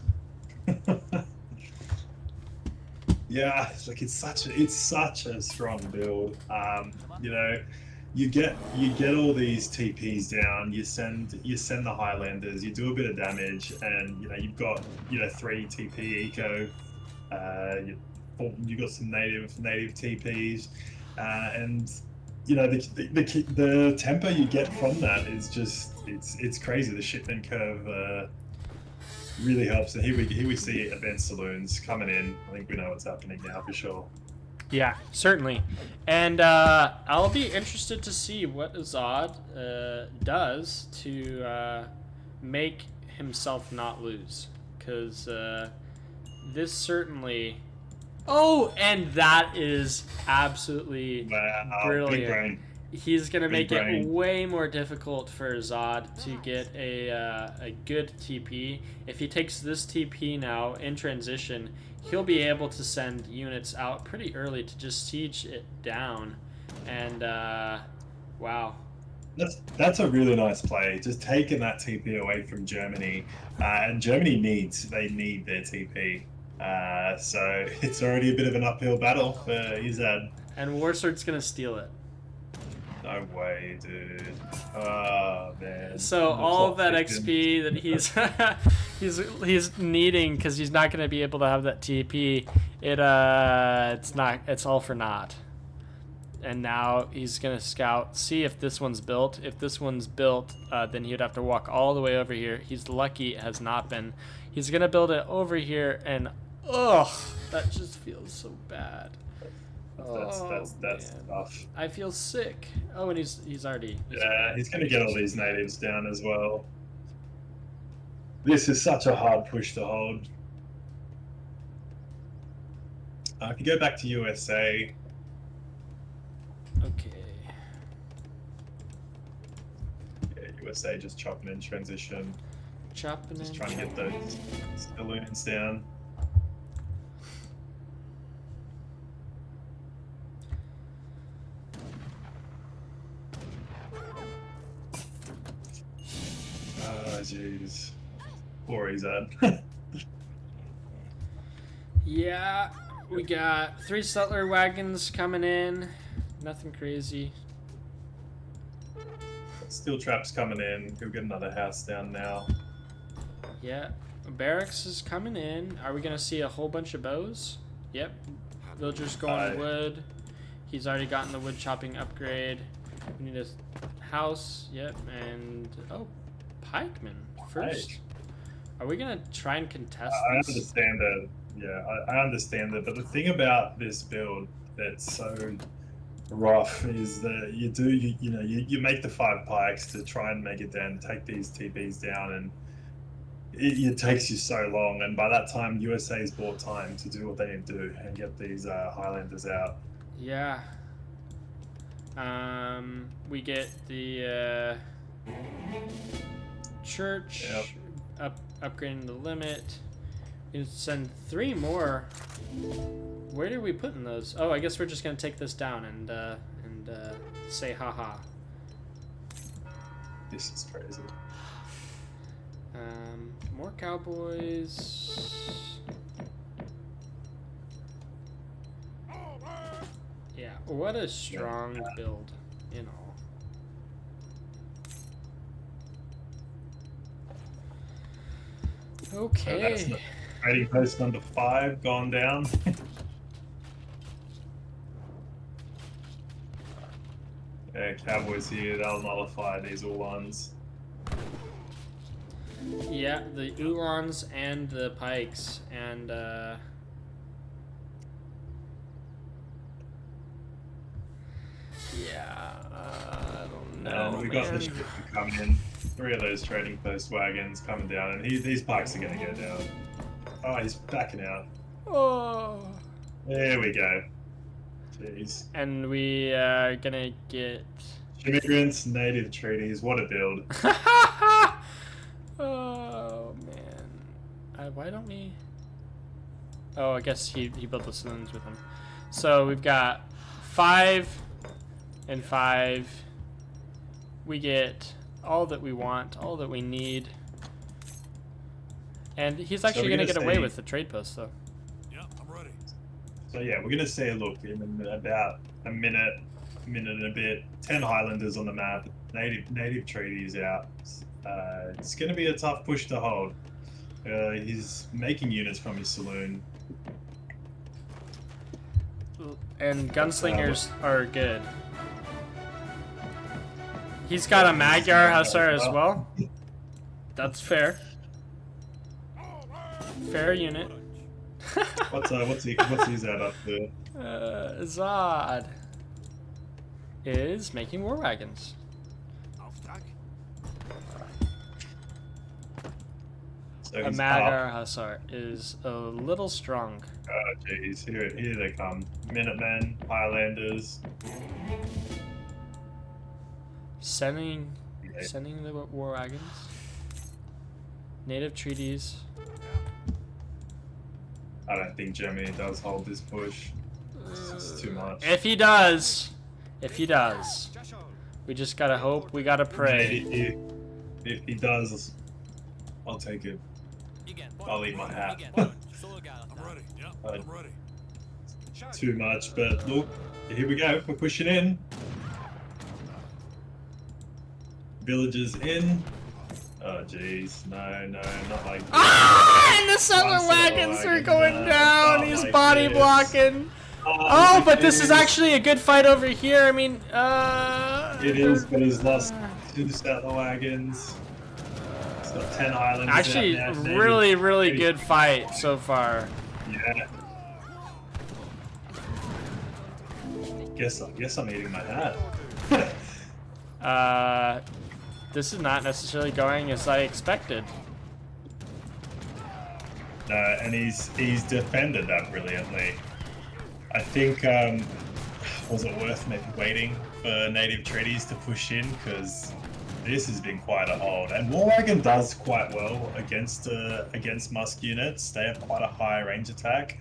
Yeah, like it's such a strong build. You know, you get all these TPs down. You send the Highlanders. You do a bit of damage, and you know you've got 3 TP eco. You've got some native TPs, and you know the tempo you get from that is just it's crazy. The shipment curve really helps, and here we see advanced saloons coming in. I think we know what's happening now for sure. Yeah, certainly. And I'll be interested to see what Ezad does to make himself not lose, because this certainly. Oh, and that is absolutely brilliant. Big brain. He's gonna make Big it brain. way more difficult for Zod to get a good TP. If he takes this TP now in transition, he'll be able to send units out pretty early to just siege it down. And wow. That's a really nice play. Just taking that TP away from Germany, and Germany need their TP. So it's already a bit of an uphill battle for Ezad. And Warsword's gonna steal it. No way, dude. Oh man. So The all of plot that thickens. XP that he's needing because he's not gonna be able to have that TP. It's all for naught. And now he's gonna scout, see if this one's built. If this one's built, then he'd have to walk all the way over here. He's lucky it has not been. He's gonna build it over here, and ugh, that just feels so bad. That's man. tough. I feel sick. Oh, and he's already. Yeah, he's gonna get all these natives down as well. This is such a hard push to hold. If you go back to USA, Okay. yeah, USA just chopping in transition, Chopping just in. trying to get those balloons down. Oh, jeez. Poor Ezad. Yeah, we got 3 settler wagons coming in. Nothing crazy. Steel traps coming in. Go get another house down now. Yeah, barracks is coming in. Are we gonna see a whole bunch of bows? Yep. Villagers going wood. He's already gotten the wood chopping upgrade. We need a house. Yep, and oh, pikemen first. Pike. Are we gonna try and contest I this? understand that. Yeah, I understand that. But the thing about this build that's so rough is that you make the 5 pikes to try and make it down, take these TBs down, and it takes you so long. And by that time, USA's bought time to do what they need to do and get these Highlanders out. Yeah. We get the church upgrading the limit. We can send 3 more. Where did we put in those? Oh, I guess we're just gonna take this down and say haha. This is crazy. More cowboys. Yeah, what a strong build, you know. Okay. So that's the trading post number 5 gone down. Yeah, cowboys here, they'll nullify these Ulans. Yeah, the Ulans and the pikes, and yeah, I don't know. And we got the ship coming in. 3 of those trading post wagons coming down, and these pikes are gonna go down. Oh, he's backing out. Oh. There we go. Jeez. And we are gonna get. Immigrants, native treaties, what a build. Oh man, why don't we? Oh, I guess he built the saloons with him. So we've got 5 and 5. We get all that we want, all that we need, and he's actually gonna get away with the trade post, though. Yeah, I'm ready. So yeah, we're gonna say, look, in about a minute and a bit, 10 Highlanders on the map, native treaties out. It's gonna be a tough push to hold. He's making units from his saloon. And gunslingers are good. He's got a Magyar Hussar as well. That's fair. Fair unit. What's his at up there? Ezad is making war wagons. So A he's Magyar up. Hussar is a little strong. Oh jeez, here they come. Minutemen, Highlanders. Sending the war wagons. Native treaties. I don't think Germany does hold this push. This is too much. If he does, we just gotta hope. We gotta pray. If he does, I'll take it. I'll eat my hat. I'm ready. Yeah, I'm ready. Too much, but look, here we go. We're pushing in. Villagers in. Oh jeez, no, not like this. Ah! And the settler Settler wagons are wagon, going no, down. not He's like body this. blocking. Oh, but this is actually a good fight over here. I mean, It is, but he's lost 2 settler wagons. He's got 10 islands. actually, out now, really good fight so far. Yeah. guess I'm eating my hat. This is not necessarily going as I expected. And he's defended that brilliantly. I think was it worth maybe waiting for native treaties to push in, because this has been quite a hold. And Warwagon does quite well against Musk units. They have quite a high range attack,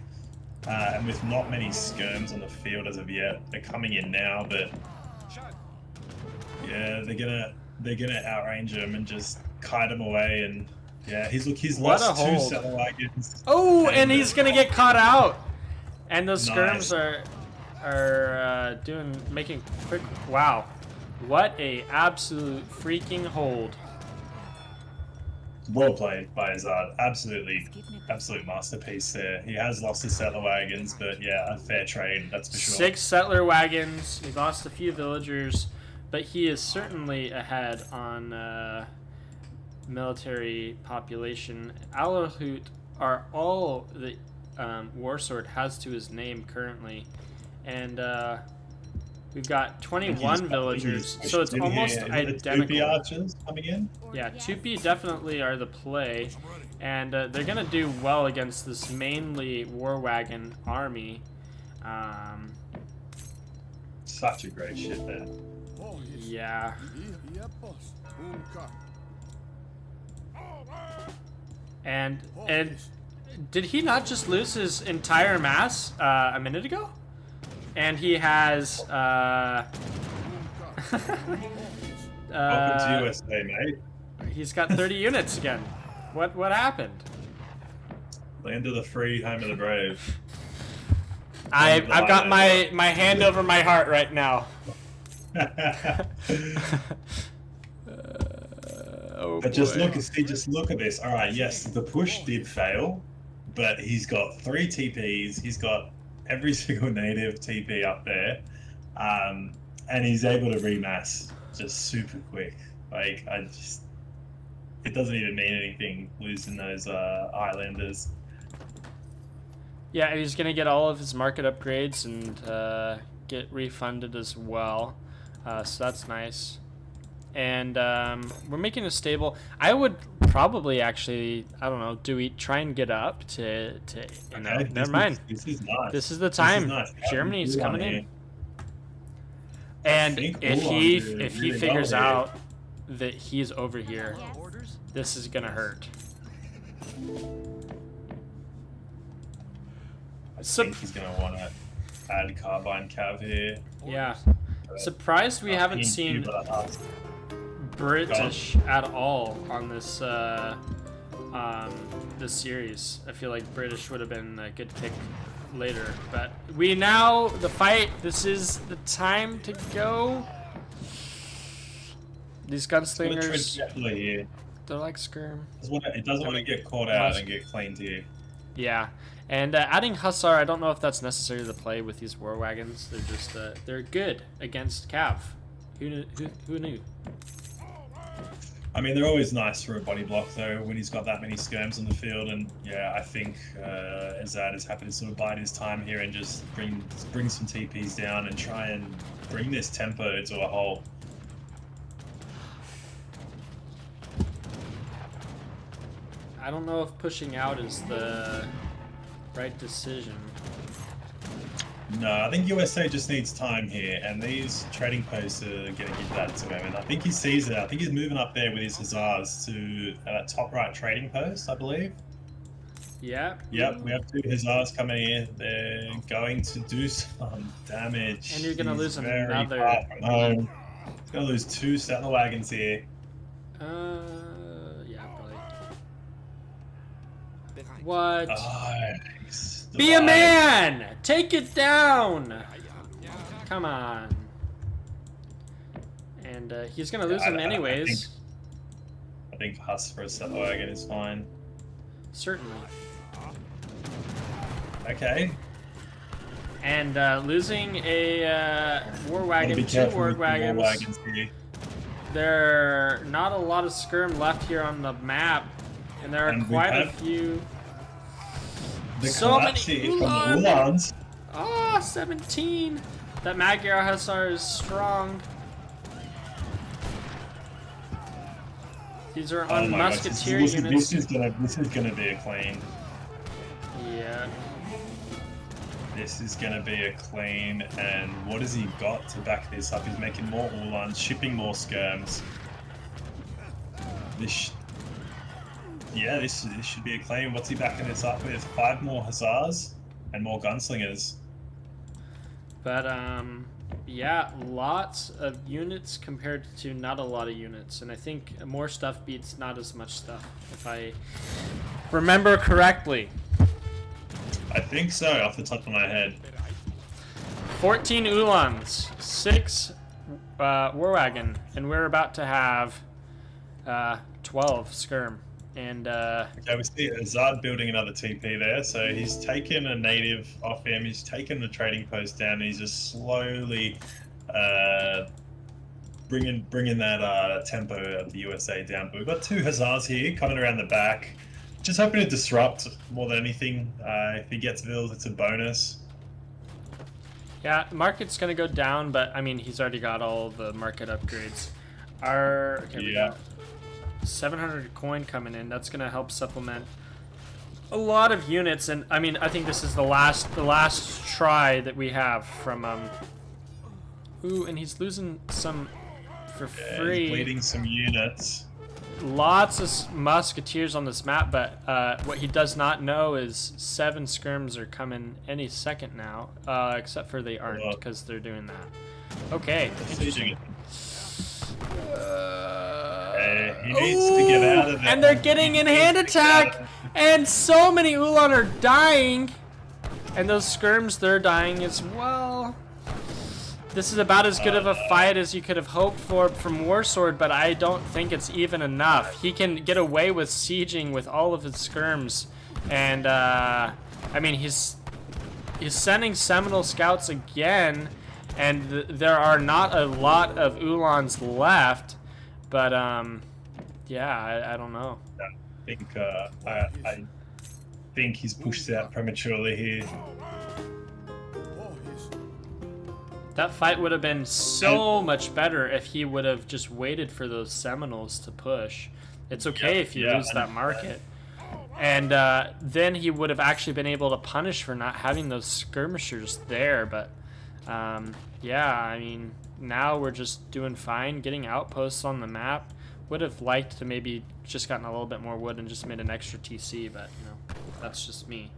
and with not many skirms on the field as of yet, they're coming in now. But yeah, they're gonna outrange him and just kite him away. And yeah, he's What lost a 2 hold. settler wagons. Oh, and he's gonna get caught out. And those skirms Nice. are making quick. Wow, what a absolute freaking hold. Well played by Ezad. Absolute masterpiece there. He has lost his settler wagons, but yeah, a fair trade, that's for sure. 6 settler wagons. He lost a few villagers, but he is certainly ahead on military population. Alahut are all the Warsword has to his name currently, and we've got 21 villagers, so it's almost identical. 2P archers coming in. Yeah, 2P definitely are the play, and they're gonna do well against this mainly war wagon army. Such a great shit there. Yeah. And did he not just lose his entire mass a minute ago? And he has Welcome to USA, mate. he's got 30 units again. What happened? Land of the free, home of the brave. I've got my hand over my heart right now. Oh But just boy. look at this. All right, yes, the push did fail, but he's got 3 TPs. He's got every single native TP up there, and he's able to remass just super quick. Like, it doesn't even mean anything losing those islanders. Yeah, and he's gonna get all of his market upgrades and get refunded as well. So that's nice. And we're making a stable. I would probably actually, I don't know, try and get up to you know, Okay, never mind. This is nice. This is the time. This is nice. Germany's Good on coming in. here. And think if Ulan he did if he really figures well here. out that he's over here, this is gonna hurt. I think he's gonna want to add carbine cav here. Yeah. Surprised we haven't seen British at all on this this series. I feel like British would have been a good pick later, but the fight. This is the time to go. These gunslingers, Here. they're like skirm. It doesn't want to get caught out and get cleaned here. Yeah, and adding Hussar, I don't know if that's necessarily the play with these war wagons. They're just they're good against Cav. Who knew? I mean, they're always nice for a body block, though, when he's got that many skirms on the field. And yeah, I think Ezad is happy to sort of bide his time here and just bring some TPs down and try and bring this tempo to a halt. I don't know if pushing out is the right decision. No, I think USA just needs time here, and these trading posts are going to give that to him. And I think he sees it. I think he's moving up there with his Hussars to that top right trading post, I believe. Yeah. Yep, we have 2 Hussars coming in. They're going to do some damage. And you're going to lose very another. far from home. He's going to lose 2 settler wagons here. Yeah, probably. What? Nice. Be a man! Take it down! Come on. And he's gonna lose him anyways. I think Huss for a settler wagon is fine. Certainly. Okay. And losing a war wagon, Be 2 careful war with the wagons. war wagons here. There are not a lot of skirm left here on the map, and there are And we quite a have few. The So many collapse here from the Ulan. Ulans. Oh, 17. That Magyar Hussar is strong. These are Oh on my gosh, musketeer this units. is gonna be a clean. Yeah. This is gonna be a clean, and what has he got to back this up? He's making more Ulans, shipping more skirms. This should be a clean. What's he backing this up with? 5 more Hussars and more gunslingers. But yeah, lots of units compared to not a lot of units, and I think more stuff beats not as much stuff, if I remember correctly. I think so, off the top of my head. 14 Ulans, 6 War Wagon, and we're about to have 12 Skirm. And Okay, we see Ezad building another TP there, so he's taken a native off him, he's taken the trading post down, and he's just slowly bringing that tempo of the USA down. But we've got 2 Hussars here coming around the back, just hoping to disrupt more than anything. If he gets Vills, it's a bonus. yeah, market's gonna go down, but I mean he's already got all the market upgrades. Okay, we got 700 coin coming in. That's gonna help supplement a lot of units, and I mean I think this is the last try that we have from Ooh, and he's losing some for free. He's bleeding some units. Lots of musketeers on this map, but what he does not know is 7 skirms are coming any second now, except for they aren't because they're doing that. Okay, interesting. He needs to get out of there. And they're getting in hand attack, and so many Ulan are dying, and those skirms, they're dying as well. This is about as good of a fight as you could have hoped for from Warsword, but I don't think it's even enough. He can get away with sieging with all of his skirms, and I mean he's sending Seminole scouts again, and there are not a lot of Ulans left, but yeah, I don't know. I think he's pushed out prematurely here. That fight would have been so much better if he would have just waited for those Seminoles to push. It's okay if you lose that market. And then he would have actually been able to punish for not having those skirmishers there. But yeah, I mean, now we're just doing fine, getting outposts on the map. Would have liked to maybe just gotten a little bit more wood and just made an extra TC, but you know, that's just me.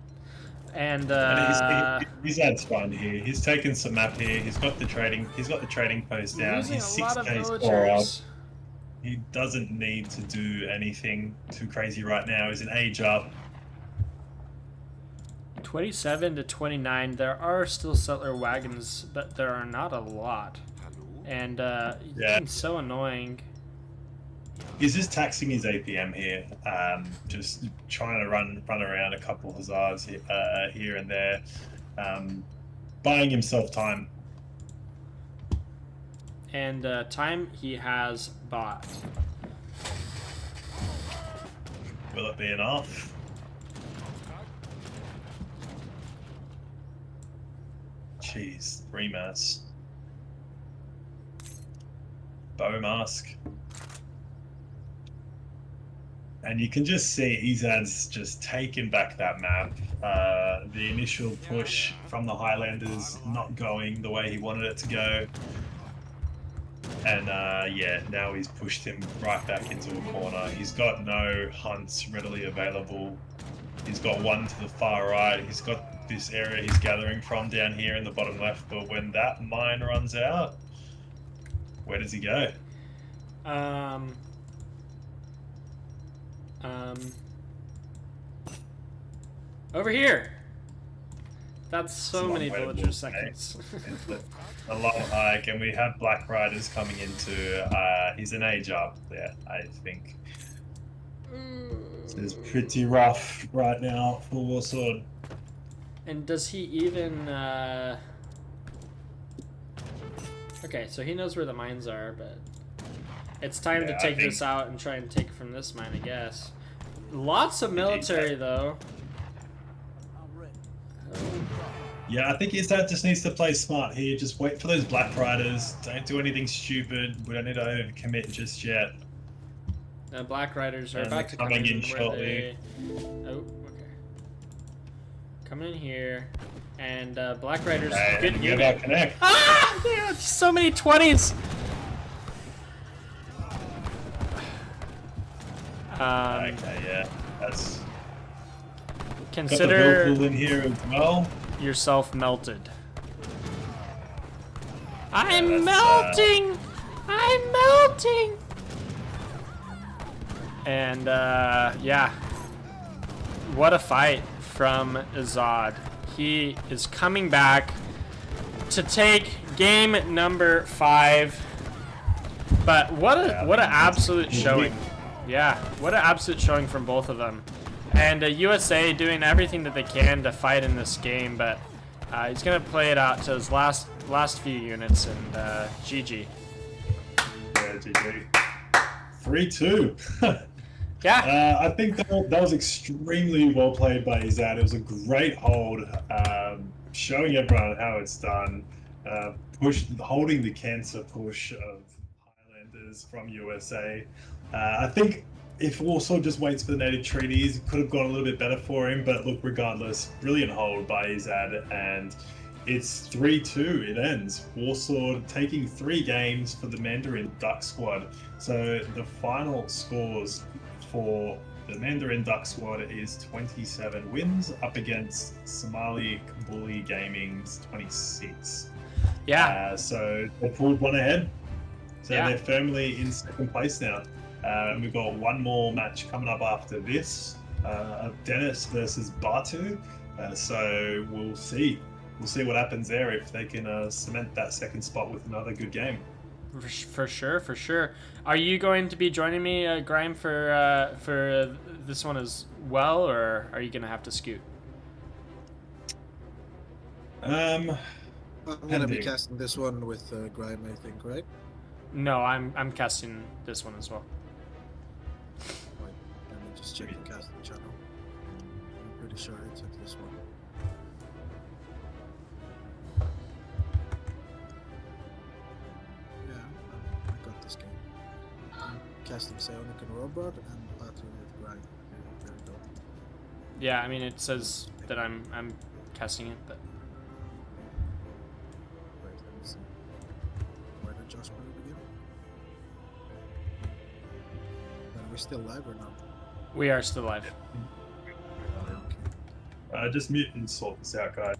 And he's had fun here. He's taken some map here. He's got the trading post down. losing He's a lot of 6k score up. villagers. He doesn't need to do anything too crazy right now. He's an age up. 27 to 29. There are still settler wagons, but there are not a lot. And it's so annoying. He's just taxing his APM here, just trying to run around a couple of Hussars here and there, buying himself time. And time he has bought. Will it be enough? Jeez, 3 mass. Bow mask. And you can just see Ezad's just taken back that map. The initial push from the Highlanders not going the way he wanted it to go. And yeah, now he's pushed him right back into a corner. He's got no hunts readily available. He's got one to the far right. He's got this area he's gathering from down here in the bottom left. But when that mine runs out, where does he go? Over here. That's so It's a many long way to villager walk, seconds. A long hike, and we have Black Riders coming into. He's an age up there, I think. This is pretty rough right now for Warsword. And does he even okay, so he knows where the mines are, but it's time to take this out and try and take from this mine, I guess. Lots of military though. Yeah, I think Ezad just needs to play smart here. Just wait for those Black Riders. Don't do anything stupid. We don't need to overcommit just yet. The Black Riders are And about to come coming in where shortly. they... Oh, okay. Coming in here. And Black Riders, Hey, good and unit. Naval connect. Ah! There are so many 20s! Okay, yeah. That's got the Consider Whirlpool in here as well. yourself melted. I'm that's, melting! I'm melting! And yeah, what a fight from Ezad. He is coming back to take game number 5. But what an absolute showing. Yeah, what an absolute showing from both of them. And USA doing everything that they can to fight in this game, but he's gonna play it out to his last few units, and GG. Yeah, GG. 3-2. Yeah. I think that was extremely well played by Ezad. It was a great hold, showing everyone how it's done. Holding the cancer push of Highlanders from USA. I think if Warsaw just waits for the native treaties, it could have gone a little bit better for him. But look, regardless, brilliant hold by Ezad, and it's 3-2. It ends. Warsaw taking 3 games for the Mandarin Duck squad. So the final scores for the Mandarin Duck squad is 27 wins up against Somali Kabuli Gaming's 26. Yeah. So they pulled one ahead. So Yeah. they're firmly in second place now. And we've got one more match coming up after this of Dennis versus Batu. So we'll see. We'll see what happens there if they can cement that second spot with another good game. For sure, for sure. Are you going to be joining me, Grime, for this one as well, or are you gonna have to scoot? I'm gonna be Pending. casting this one with Grime, I think, right? No, I'm casting this one as well. Wait, let me just check the casting channel. I'm pretty sure it's at this one. Yeah, I got this game. I'm casting Psionic and Robot and Batu with Grime. There we go. Yeah, I mean it says that I'm casting it, but Wait, let me see. Where did Josh put it again? Are we still live or not? we are still live. Okay. Just mute and sort this out, guys.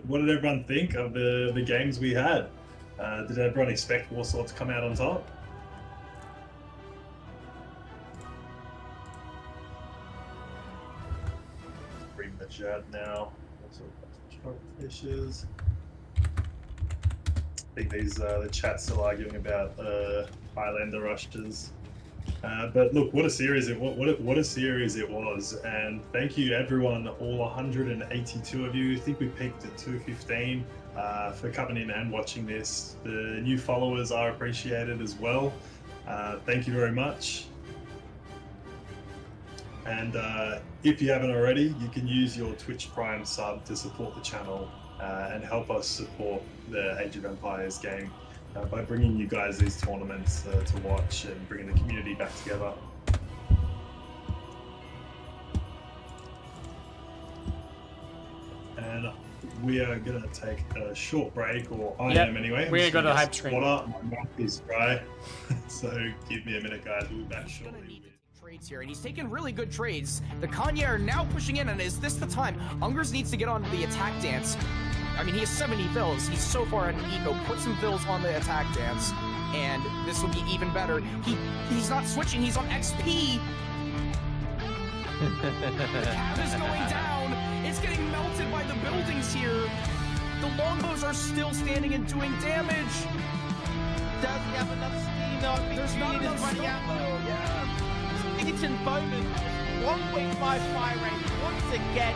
What did everyone think of the games we had? Did everyone expect Warsaw to come out on top? Bring the chat now. Also, fishes. I think these the chat's still arguing about Highlander rushes. But look, what a series what a series it was, and thank you everyone, all 182 of you. I think we peaked at 215 for coming in and watching this. The new followers are appreciated as well. Thank you very much. And if you haven't already, you can use your Twitch Prime sub to support the channel and help us support the Age of Empires game. By bringing you guys these tournaments to watch and bringing the community back together. And we are going to take a short break, or I Yep, am anyway. we're gonna go to the Just hype screen. water. My mouth is dry, so give me a minute, guys. We'll be back He's gonna shortly. need trades here, and he's taking really good trades. The Kanye are now pushing in, and is this the time? Ungers needs to get on the attack dance. I mean, he has 70 fills. He's so far out of eco. Put some fills on the attack dance, and this will be even better. He's not switching. He's on XP. The cab is going down. It's getting melted by the buildings here. The longbows are still standing and doing damage. Does he have enough steam though? I think There's not Julian enough is running out. snowball, yeah. Egerton Bowman, 1.5 fire rate once again,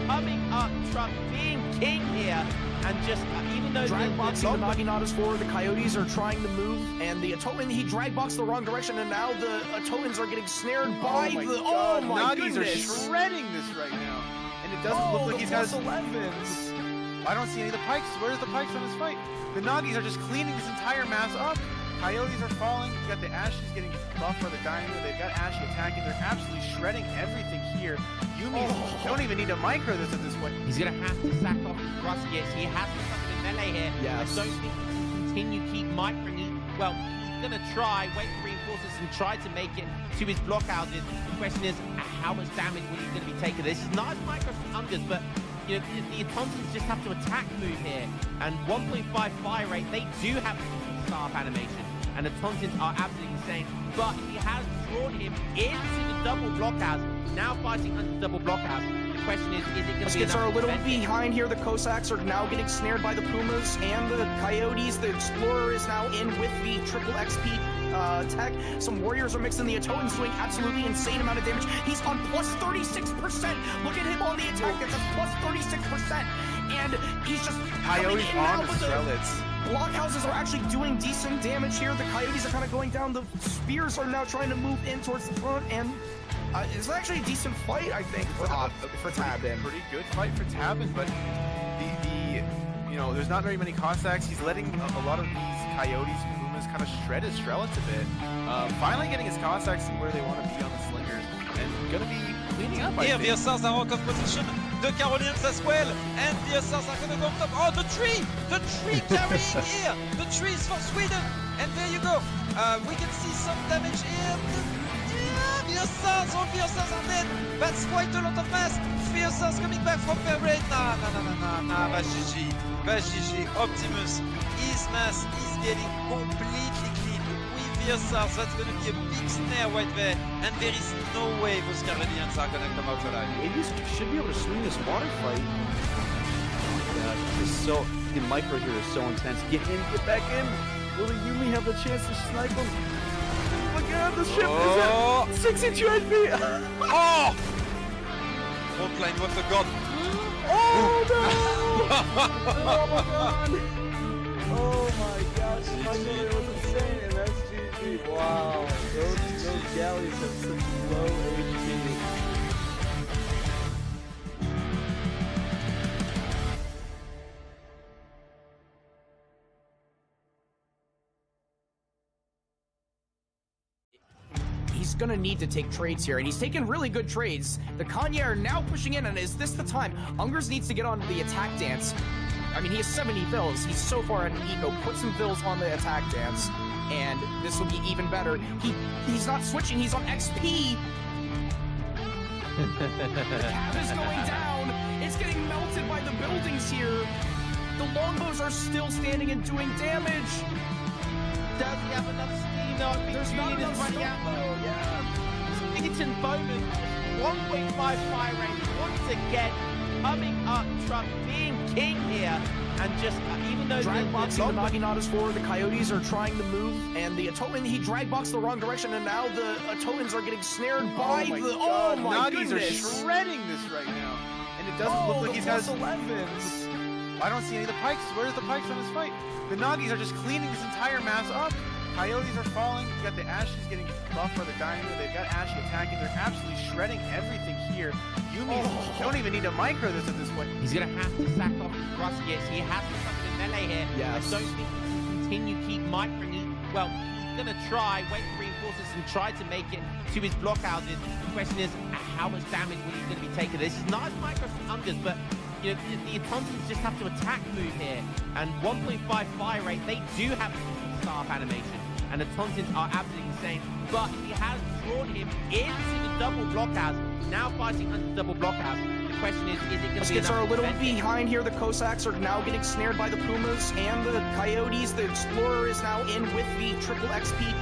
coming up, Truck being king here, and just even though Drag boxing the Naginatas forward, the Coyotes are trying to move, and the Atoman, he drag boxed the wrong direction, and now the Atomans are getting snared by oh my the. God. Oh my Nagis goodness! are shredding this right now. And it doesn't look like the he's got plus 11s. I don't see any of the pikes. Where's the pikes on his fight? The Nagis are just cleaning this entire mass up. Coyotes are falling. You got the Ashes getting buffed by the Dynamo. They've got Ashy attacking. They're absolutely shredding everything here. Yumi don't even need to micro this at this point. He's going to have to sack off his Ruskets. He has to come in melee here. Yes. I don't think he can continue keep microing. Well, he's going to try, wait for reinforcements and try to make it to his blockhouses. The question is, how much damage will he going to be taking? This is nice micro from Ungers, but you know, the Autontons just have to attack move here. And 1.5 fire rate, they do have staff animation. And the Autontons are absolutely insane. But he has drawn him into the double blockhouse. Now fighting under double blockhouse. The question is it going to be Muskets are a enough to little defend it? behind here. The Cossacks are now getting snared by the Pumas and the Coyotes. The Explorer is now in with the triple XP tech. Some warriors are mixing the Atoans, doing absolutely insane amount of damage. He's on plus 36%. Look at him on the attack. That's a plus 36%. And he's just Coyotes coming in now on the with Strelitz. Blockhouses are actually doing decent damage here. The Coyotes are kind of going down. The Spears are now trying to move in towards the front, and it's actually a decent fight, I think, for Tabin. Pretty good fight for Tabin, but the you know, there's not very many Cossacks. He's letting a lot of these Coyotes and Pumas kind of shred his Strelitz a bit. Finally getting his Cossacks where they want to be on the Slingers, and gonna be cleaning up. Here, the ESOCs are out of position. The Carolinians as well, and the ESOCs are gonna go up top. Oh, the tree carrying here. The trees for Sweden, and there you go. We can see some damage here. Yeah, the ESOCs, all the ESOCs are dead. That's quite a lot of mass. The ESOCs coming back from fair rate. Nah, bah GG. Optimus, his mass is getting completely clean. With the ESOCs, that's gonna be a big snare right there, and there is no way those Carolinians are gonna come out alive. Maybe should be able to swing this water fight. Yeah, it's so the micro here is so intense. Get in, get back in. Will the Yumi have a chance to snipe him? Look at the ship is at 62 HP. Oh! Frontline, what a god! Oh no! Oh my gosh, the micro was insane, and that's GG. Wow, those galleys have such low HP. He's gonna need to take trades here, and he's taking really good trades. The Kanye are now pushing in, and is this the time? Ungers needs to get on the attack dance. I mean, he has 70 fills. He's so far at an eco. Put some fills on the attack dance, and this will be even better. He's not switching. He's on XP. The cab is going down. It's getting melted by the buildings here. The longbows are still standing and doing damage. Does he have enough steam though? I think There's not Julian enough is running stuff, out. though. Yeah. Egerton Bowman, 1.5 fire rate once again, coming up, Truck being king here, and just even though Drag boxing the long- Naginatas forward, the Coyotes are trying to move, and the Atoman, he drag boxed the wrong direction, and now the Atomans are getting snared by my the. God, Oh my Nagis goodness! are shredding this right now, and it doesn't look like he's got. plus 11s. I don't see any of the pikes. Where's the pikes on his fight? The Nagis are just cleaning this entire mass up. Coyotes are falling. You got the Ashes getting buffed by the Dynamo. They've got Ashy attacking. They're absolutely shredding everything here. Yumi don't even need to micro this at this point. He's going to have to sack off his Ruskets. He has to come in melee here. Yes. I don't think he can continue keep microing. Well, he's going to try, wait for reinforcements and try to make it to his blockhouses. The question is, how much damage will he going to be taking? This is nice micro from Ungers, but you know, the Autontons just have to attack move here. And 1.5 fire rate, they do have staff animation. And the Autontons are absolutely insane. But he has drawn him into the double blockhouse. Now fighting under double blockhouse. The question is it going to be Muskets enough are a to little defend it? behind here. The Cossacks are now getting snared by the Pumas and the Coyotes. The Explorer is now in with the triple XP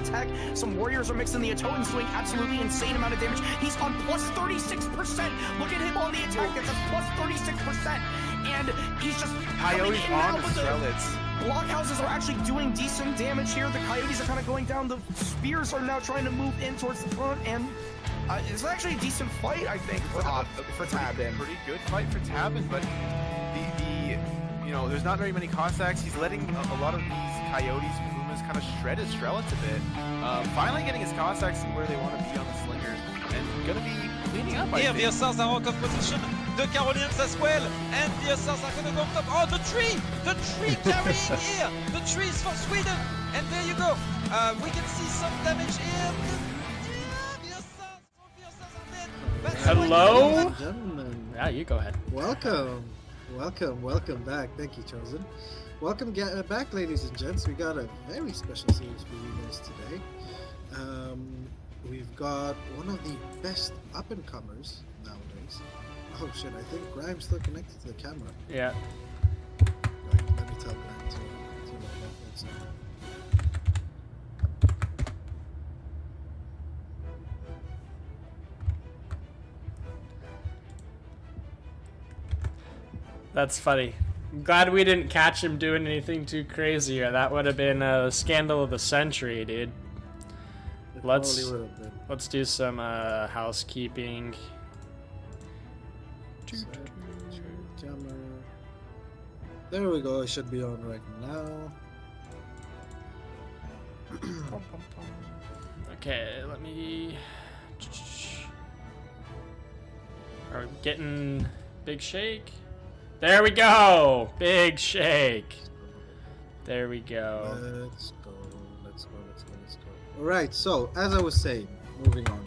tech. Some warriors are mixing the Atoans, doing absolutely insane amount of damage. He's on plus 36%. Look at him on the attack. That's a plus 36%. And he's just Coyotes coming in now on the with Strelitz. Blockhouses are actually doing decent damage here. The Coyotes are kind of going down. The Spears are now trying to move in towards the front, and it's actually a decent fight, I think, for Tabin. Pretty good fight for Tabin, but the you know, there's not very many Cossacks. He's letting a lot of these Coyotes and Pumas kind of shred his Strelitz a bit. Finally getting his Cossacks where they want to be on the Slingers, and gonna be cleaning up. Here, the ESOCs are out of position. The Carolinians as well, and the Ezad are gonna go on top. Oh, the tree carrying here. The tree is for Sweden, and there you go. We can see some damage here. The Ezad are dead. That's Hello? Ladies and gentlemen, Yeah, you go ahead. welcome back. Thank you, Chosen. Welcome back, ladies and gents. We got a very special series for you guys today. We've got one of the best up-and-comers nowadays. Oh shit, I think Grime's still connected to the camera. Yeah. Right, let me tell Grime to log off 1 second. That's funny. I'm glad we didn't catch him doing anything too crazy, or that would have been a scandal of the century, dude. It Let's probably would have been. let's do some housekeeping. Set, camera. There we go. It should be on right now. Okay, let me. Are we getting big shake? There we go! Big shake. There we go. Let's go. Alright, so as I was saying, moving on,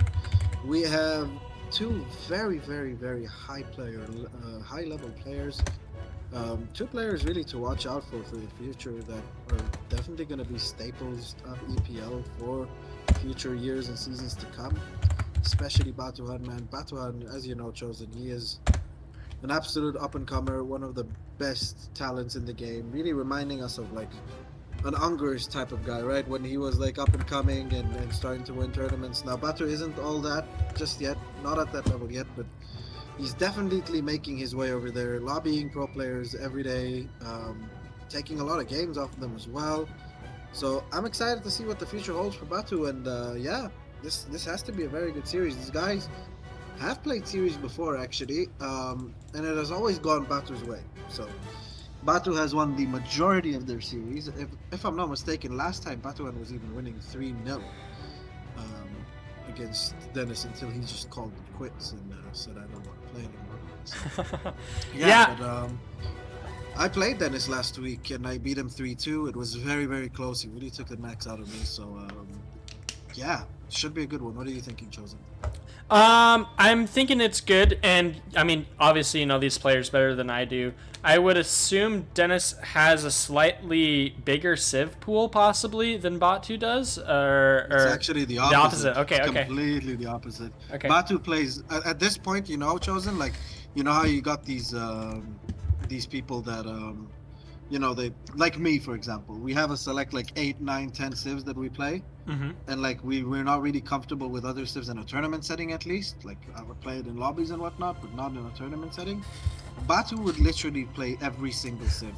we have two very high level players. Two players really to watch out for the future that are definitely going to be staples of EPL for future years and seasons to come. Especially Batu, man. Batu, as you know, Chosen, he is an absolute up-and-comer, one of the best talents in the game, really reminding us of like an Ungers type of guy, right? When he was like up-and-coming and starting to win tournaments. Now Batu isn't all that just yet, not at that level yet, but he's definitely making his way over there, lobbying pro players every day, taking a lot of games off of them as well. So I'm excited to see what the future holds for Batu, and yeah, this has to be a very good series. These guys have played series before actually, and it has always gone Batu's way. So Batu has won the majority of their series. If I'm not mistaken, last time Batu was even winning 3-0 against Dennis until he just called it quits and said I don't want to play anymore. So, Yeah. But I played Dennis last week and I beat him 3-2. It was very close. He really took the max out of me. So yeah, should be a good one. What are you thinking, Chosen? I'm thinking it's good, and I mean, obviously, you know these players better than I do. I would assume Dennis has a slightly bigger civ pool, possibly, than Batu does, or It's actually the opposite. Okay, okay. Completely the opposite. Okay. Batu plays at this point, you know, Chosen, like, you know how you got these people that you know, they like me, for example. We have a select like 8, 9, 10 civs that we play, and like we're not really comfortable with other civs in a tournament setting. At least, like I would play it in lobbies and whatnot, but not in a tournament setting. Batu would literally play every single civ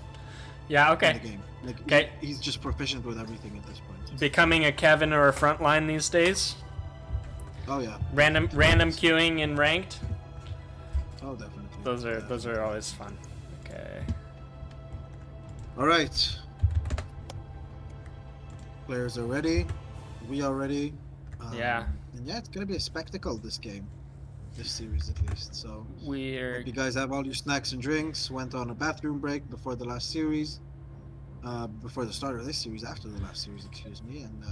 Yeah, in okay. the game. Like Okay. he's just proficient with everything at this point. Becoming a Kevin or a frontline these days. Oh yeah. Random queuing and ranked. Oh definitely. Those are always fun. Okay. All right. Players are ready. We are ready. Yeah. And yeah, it's gonna be a spectacle this game, this series at least. So We're hope you guys have all your snacks and drinks. Went on a bathroom break before the last series, before the start of this series. After the last series, excuse me. And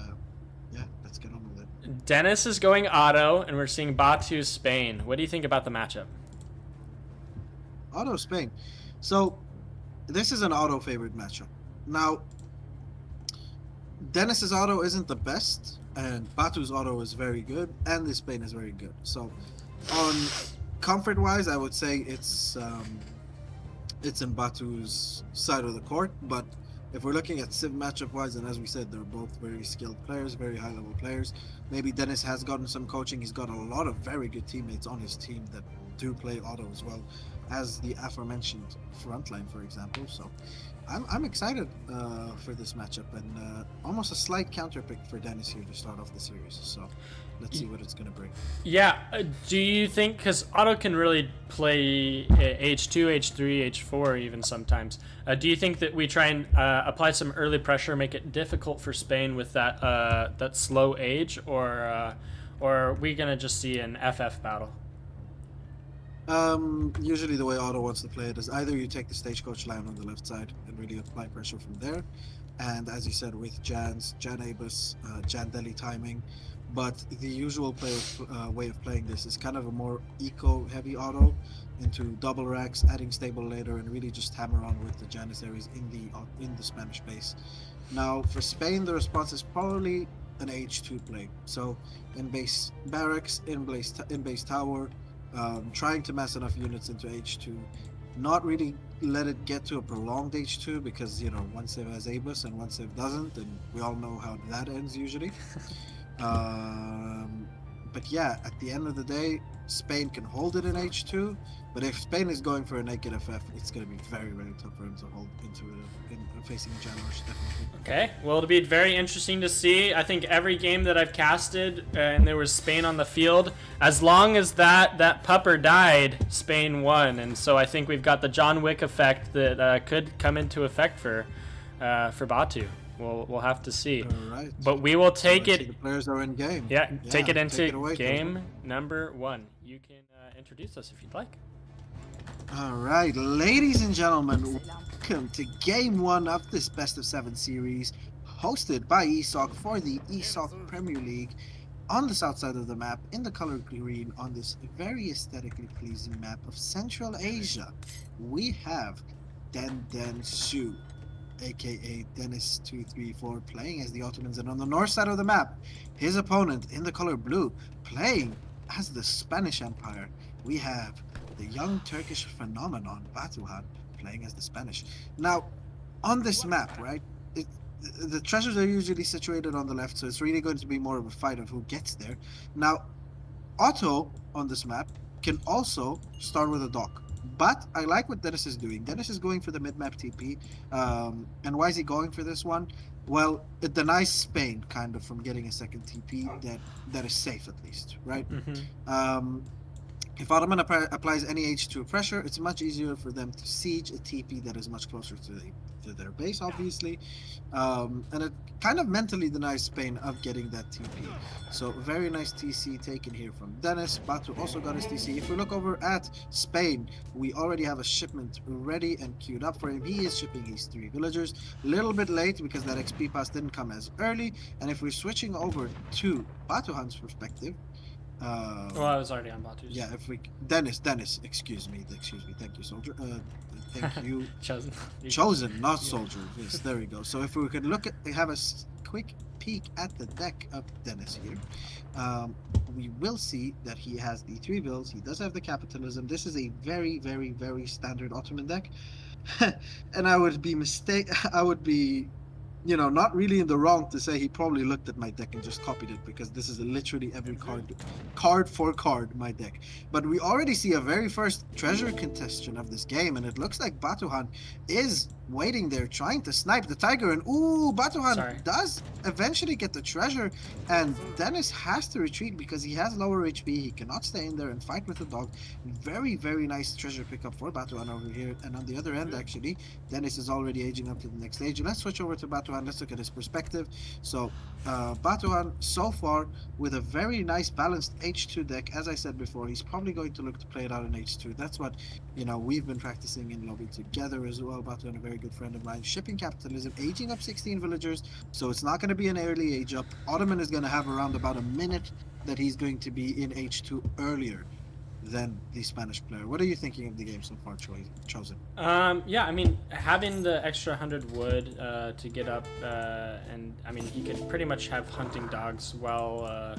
yeah, let's get on with it. Dennis is going auto, and we're seeing Batu Spain. What do you think about the matchup? Auto Spain. So this is an auto favorite matchup. Now, Dennis's auto isn't the best, and Batu's auto is very good, and the Spain is very good. So, on comfort-wise, I would say it's in Batu's side of the court. But if we're looking at civ matchup-wise, and as we said, they're both very skilled players, very high-level players. Maybe Dennis has gotten some coaching. He's got a lot of very good teammates on his team that do play auto as well as the aforementioned frontline, for example. So I'm excited for this matchup, and almost a slight counter pick for Dennis here to start off the series. So let's see what it's going to bring. Yeah, do you think, because auto can really play H2, H3, H4 even sometimes, do you think that we try and apply some early pressure, make it difficult for Spain with that that slow age, or are we going to just see an FF battle? Usually the way Otto wants to play it is either you take the stagecoach line on the left side and really apply pressure from there, and as you said with Jan Abus, Jan Deli timing, but the usual way of playing this is kind of a more eco-heavy Otto into double racks, adding stable later, and really just hammer on with the Janissaries in the Spanish base. Now for Spain, the response is probably an H2 play. So in base barracks, in base tower, trying to mass enough units into H2, not really let it get to a prolonged H2 because, you know, one save has Abus and one save doesn't, and we all know how that ends usually. But yeah, at the end of the day, Spain can hold it in H2, but if Spain is going for a naked FF, it's going to be very, very tough for him to hold into it in facing a Jan Rush, definitely. Okay, well, it'll be very interesting to see. I think every game that I've casted and there was Spain on the field, as long as that pupper died, Spain won. And so I think we've got the John Wick effect that could come into effect for Batu. We'll have to see. All right. But we will take it. The players are in game. Yeah, take it into away, game number 1. You can introduce us if you'd like. All right, ladies and gentlemen, welcome to game 1 of this best of 7 series, hosted by ESOC for the ESOC Premier League on the south side of the map in the color green on this very aesthetically pleasing map of Central Asia. We have Den Shu, aka Dennis234, playing as the Ottomans, and on the north side of the map, his opponent in the color blue playing as the Spanish Empire. We have the young Turkish phenomenon Batuhan playing as the Spanish. Now, on this map, right, the treasures are usually situated on the left, so it's really going to be more of a fight of who gets there. Now, Otto on this map can also start with a dock. But I like what Dennis is doing. Dennis is going for the mid-map TP. And why is he going for this one? Well, it denies Spain kind of from getting a second TP that is safe at least, right? Mm-hmm. If Ottoman applies any H2 pressure, it's much easier for them to siege a TP that is much closer to their base, obviously. And it kind of mentally denies Spain of getting that TP. So very nice TC taken here from Dennis. Batu also got his TC. If we look over at Spain, we already have a shipment ready and queued up for him. He is shipping his 3 villagers. A little bit late because that XP pass didn't come as early. And if we're switching over to Batuhan's perspective, well, I was already on Batu's. yeah, if we Dennis, excuse me, thank you, soldier. Thank you, chosen, not soldier. Yes, there we go. So if we could have a quick peek at the deck of Dennis here, we will see that he has the 3 bills. He does have the capitalism. This is a very, very, very standard Ottoman deck, and I would be you know, not really in the wrong to say he probably looked at my deck and just copied it, because this is literally every card for card my deck. But we already see a very first treasure contestation of this game, and it looks like Batuhan is waiting there trying to snipe the tiger, and ooh, Batuhan does eventually get the treasure, and Dennis has to retreat because he has lower HP. He cannot stay in there and fight with the dog. Very, very nice treasure pickup for Batuhan over here. And on the other end, actually, Dennis is already aging up to the next stage. Let's switch over to Batuhan. Let's look at his perspective. So Batuhan so far with a very nice balanced H2 deck. As I said before, he's probably going to look to play it out in H2. That's what, you know, we've been practicing in lobby together as well. Batuhan, a very good friend of mine. Shipping capitalism, aging up 16 villagers, so it's not going to be an early age up. Ottoman is going to have around about a minute that he's going to be in H2 earlier than the Spanish player. What are you thinking of the game so far, Chosen? Yeah, I mean, having the extra 100 wood to get up, and I mean, he could pretty much have hunting dogs while,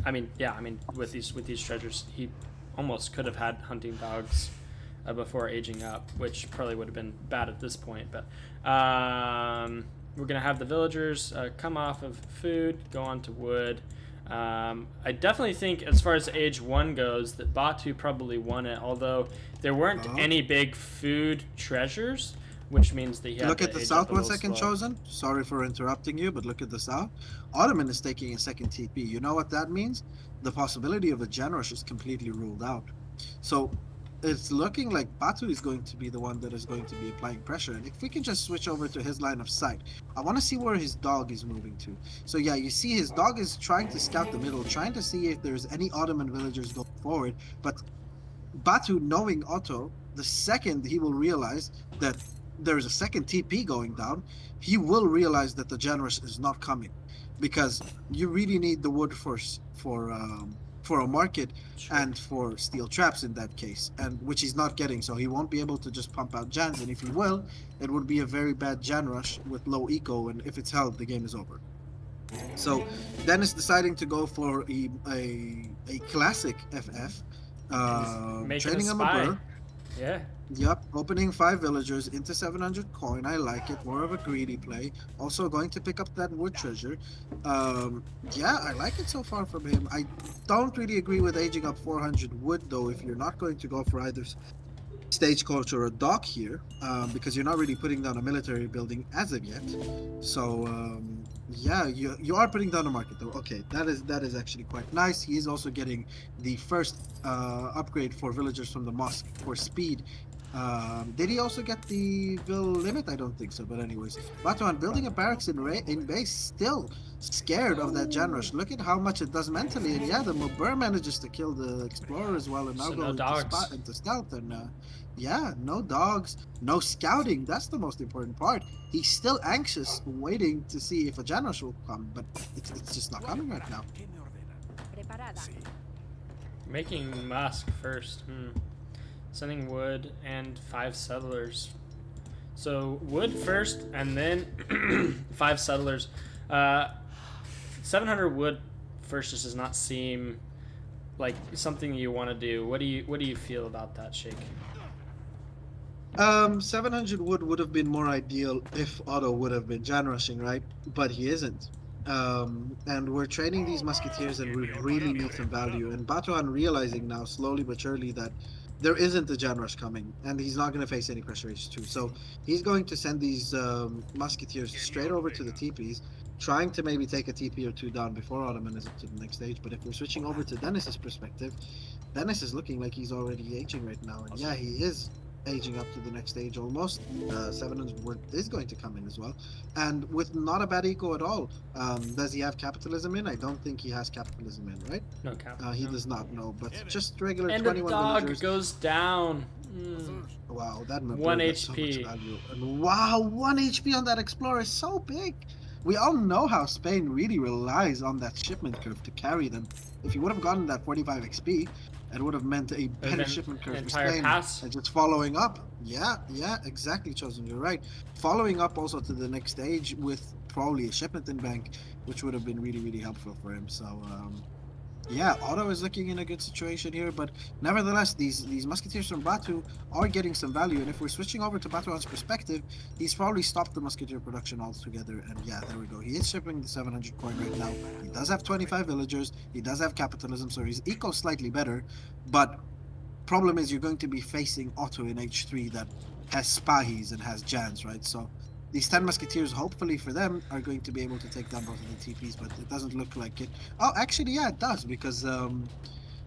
I mean, yeah, I mean, with these treasures, he almost could have had hunting dogs before aging up, which probably would have been bad at this point. But we're gonna have the villagers come off of food, go on to wood. I definitely think, as far as age 1 goes, that Batu probably won it, although there weren't any big food treasures, which means that he had look at the south 1 second, Chosen. Sorry for interrupting you, but look at the south. Ottoman is taking a second TP. You know what that means? The possibility of a Jan Rush is completely ruled out. So it's looking like Batu is going to be the one that is going to be applying pressure. And if we can just switch over to his line of sight, I want to see where his dog is moving to. So yeah, you see his dog is trying to scout the middle, trying to see if there's any Ottoman villagers going forward. But Batu, knowing Otto, the second he will realize that there's a second TP going down, he will realize that the generous is not coming, because you really need the wood for a market and for steel traps in that case, and which he's not getting, so he won't be able to just pump out Jans, and if he will, it would be a very bad Jan rush with low eco, and if it's held, the game is over. So Dennis deciding to go for a classic FF, training him a burr. Yeah. Yep, opening 5 villagers into 700 coin. I like it. More of a greedy play. Also going to pick up that wood treasure. Yeah, I like it so far from him. I don't really agree with aging up 400 wood though if you're not going to go for either stagecoach or a dock here, because you're not really putting down a military building as of yet. So yeah, you are putting down a market though. Okay, that is actually quite nice. He is also getting the first upgrade for villagers from the mosque for speed. Did he also get the Vil limit? I don't think so, but anyways. Batuan building a barracks in base, still scared of that Jan rush. Look at how much it does mentally, and yeah, the Mubur manages to kill the Explorer as well, and now So go no dogs. into stealth, and yeah, no dogs, no scouting, that's the most important part. He's still anxious, waiting to see if a Jan rush will come, but it's just not coming right now. Making Musk first. Sending wood and 5 settlers. So wood first and then 5 settlers. 700 wood first just does not seem like something you want to do. What do you feel about that, Shake? 700 wood have been more ideal if Otto would have been Jan rushing, right? But he isn't. And we're training these musketeers and we really need some value. And Batuan realizing now slowly but surely that there isn't a Jan rush coming, and he's not going to face any pressure H2. So he's going to send these musketeers straight over to the TPs, trying to maybe take a TP or 2 down before Ottoman is up to the next stage. But if we're switching over to Dennis's perspective, Dennis is looking like he's already aging right now. And yeah, he is aging up to the next stage almost. 700 wood is going to come in as well, and with not a bad eco at all. Does he have capitalism in? I don't think he has capitalism in, right? No cap. He does not know, but just regular And the 21 dog villagers. goes down. Wow, that 1 does so HP. much value. And wow, 1 HP on that Explorer is so big. We all know how Spain really relies on that shipment curve to carry them. If you would have gotten that 45 XP, it would have meant a better been shipment curve for entire Spain. pass. And just following up. Yeah, exactly, Chosen. You're right. Following up also to the next stage with probably a shipment in bank, which would have been really, really helpful for him. So, yeah, Otto is looking in a good situation here, but nevertheless, these musketeers from Batu are getting some value, and if we're switching over to Batuan's perspective, he's probably stopped the musketeer production altogether, and yeah, there we go. He is shipping the 700 coin right now. He does have 25 villagers, he does have capitalism, so his eco slightly better, but problem is you're going to be facing Otto in H3 that has Spahis and has Jans, right? So these 10 musketeers, hopefully for them, are going to be able to take down both of the TPs, but it doesn't look like it. Oh, actually, yeah, it does, because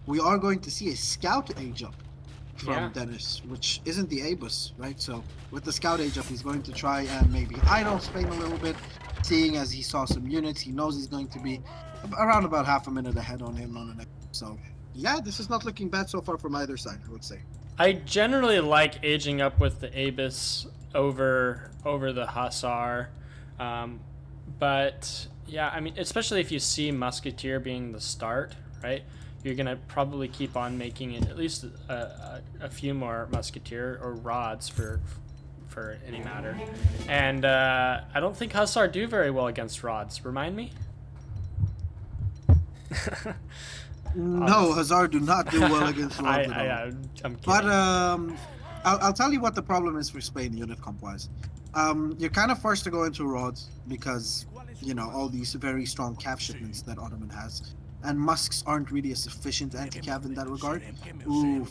we are going to see a scout age up from Dennis, which isn't the Abus, right? So with the scout age up, he's going to try and maybe idle Spain a little bit, seeing as he saw some units. He knows he's going to be around about half a minute ahead on him on the next. So yeah, this is not looking bad so far from either side, I would say. I generally like aging up with the Abus over the Hussar, but yeah, I mean, especially if you see Musketeer being the start, right? You're gonna probably keep on making it at least a few more Musketeer or rods for any matter, and I don't think Hussar do very well against rods. Remind me. No, Hazard do not do well against rods at all. I'm kidding. But I'll tell you what the problem is for Spain unit comp wise. You're kind of forced to go into rods because, you know, all these very strong cav shipments that Ottoman has, and musks aren't really a sufficient anti-cav in that regard. Ooh,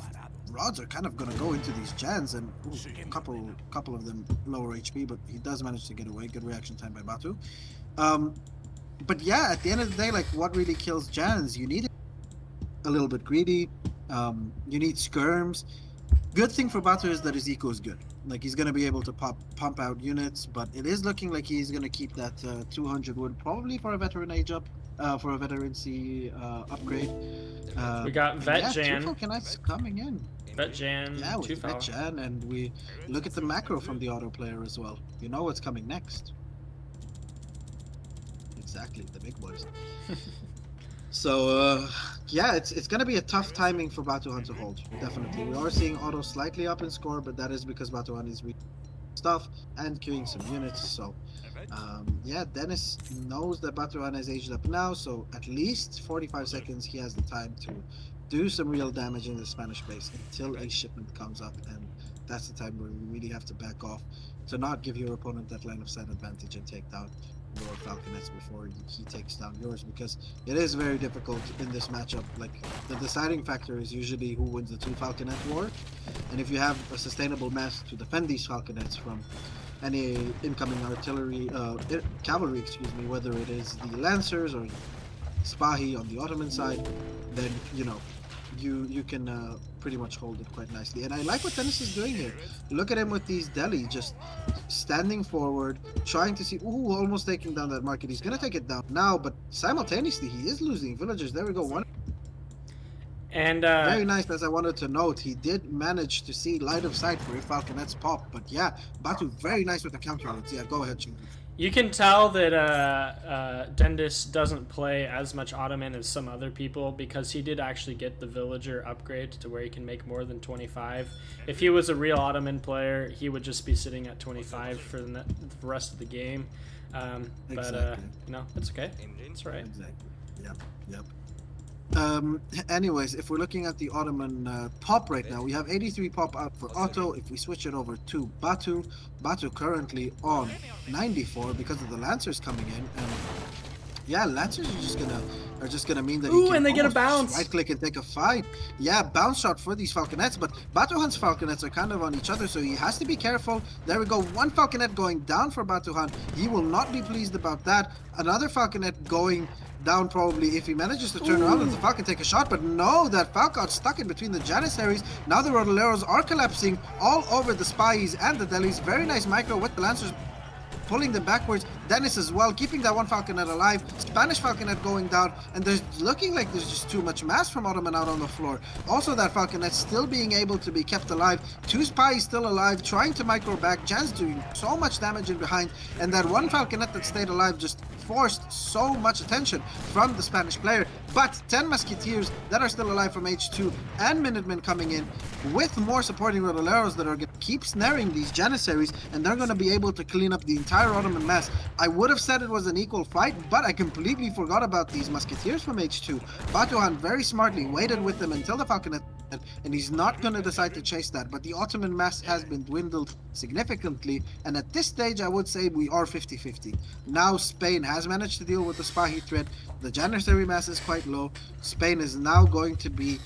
rods are kind of gonna go into these Jans, and a couple of them lower HP, but he does manage to get away. Good reaction time by Batu. But yeah, at the end of the day, like, what really kills Jans? You need a little bit greedy. You need skirms. Good thing for Batu is that his eco is good. Like, he's going to be able to pump out units, but it is looking like he's going to keep that 200 wood probably for a veteran age up, for a veterancy upgrade. We got Vet Jan. Coming in. Bet Jan, Yeah, with 2 the foul. Jan, and we look at the macro from the auto player as well. You know what's coming next. Exactly, the big boys. So, yeah, it's gonna be a tough timing for Batuhan to hold, definitely. We are seeing auto slightly up in score, but that is because Batuhan is stuff and queuing some units, so... yeah, Dennis knows that Batuhan has aged up now, so at least 45 seconds he has the time to do some real damage in the Spanish base until a shipment comes up, and that's the time where you really have to back off to not give your opponent that line of sight advantage and take down your Falconets before he takes down yours, because it is very difficult in this matchup. Like, the deciding factor is usually who wins the 2 Falconet war, and if you have a sustainable mass to defend these Falconets from any incoming artillery, cavalry, excuse me, whether it is the Lancers or Spahi on the Ottoman side, then, you know, you can pretty much hold it quite nicely. And I like what Dennis is doing here. Look at him with these deli, just standing forward, trying to see, ooh, almost taking down that market. He's gonna take it down now, but simultaneously he is losing villagers. There we go, one. And Very nice, as I wanted to note, he did manage to see light of sight for a Falconet's pop, but yeah, Batu very nice with the counter routes. Yeah, go ahead, Jim. you can tell that Dendis doesn't play as much Ottoman as some other people, because he did actually get the villager upgrade to where he can make more than 25. If he was a real Ottoman player, he would just be sitting at 25 for the rest of the game. But no, it's okay. It's all right. Exactly. Yep. Anyways, if we're looking at the Ottoman pop right now, we have 83 pop out for Otto. If we switch it over to Batu currently on 94 because of the Lancers coming in, and yeah, Lancers are just gonna mean that Ooh, he can and they get a almost bounce. right click and take a fight. Yeah, bounce shot for these Falconets, but Batuhan's Falconets are kind of on each other, so he has to be careful. There we go, one Falconet going down for Batuhan. He will not be pleased about that. Another Falconet going down probably if he manages to turn around and the Falcon take a shot, but no, that Falcon stuck in between the Janissaries. Now the Rodoleros are collapsing all over the Spies and the Delis. Very nice micro with the Lancers pulling them backwards. Dennis as well, keeping that one Falconet alive. Spanish Falconet going down, and there's looking like there's just too much mass from Ottoman out on the floor. Also, that Falconet still being able to be kept alive. 2 Spies still alive, trying to micro back. Jan's doing so much damage in behind, and that one Falconet that stayed alive just forced so much attention from the Spanish player. But 10 Musketeers that are still alive from H2 and Minutemen coming in with more supporting Rodoleros that are going to keep snaring these Janissaries, and they're going to be able to clean up the entire Ottoman mass. I would have said it was an equal fight, but I completely forgot about these Musketeers from H2. Batuhan very smartly waited with them until the Falconet, and he's not going to decide to chase that. But the Ottoman mass has been dwindled significantly, and at this stage I would say we are 50-50. Now Spain has managed to deal with the Spahi threat. The Janissary mass is quite low. Spain is now going to be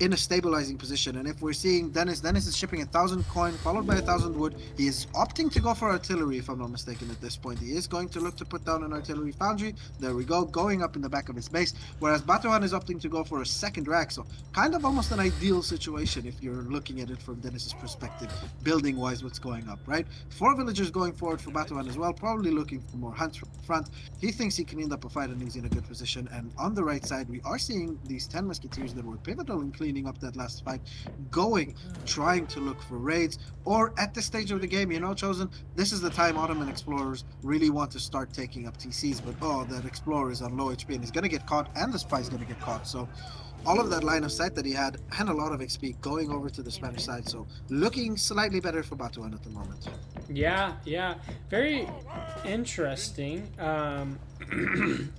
in a stabilizing position, and if we're seeing Dennis is shipping 1,000 coin followed by 1,000 wood. He is opting to go for artillery, if I'm not mistaken. At this point he is going to look to put down an artillery foundry. There we go, going up in the back of his base, whereas Batuhan is opting to go for a second rack. So kind of almost an ideal situation if you're looking at it from Dennis's perspective, building wise. What's going up, right? 4 villagers going forward for Batuhan as well, probably looking for more hunts from the front. He thinks he can end up a fight, and he's in a good position. And on the right side we are seeing these 10 Musketeers that were pivotal in cleaning up that last fight, trying to look for raids, or at this stage of the game, you know, Chosen, this is the time Ottoman explorers really want to start taking up TCs, but oh, that explorer is on low HP and he's gonna get caught, and the spy's gonna get caught. So all of that line of sight that he had and a lot of XP going over to the Spanish side, so looking slightly better for Batuhan at the moment. Yeah, very interesting.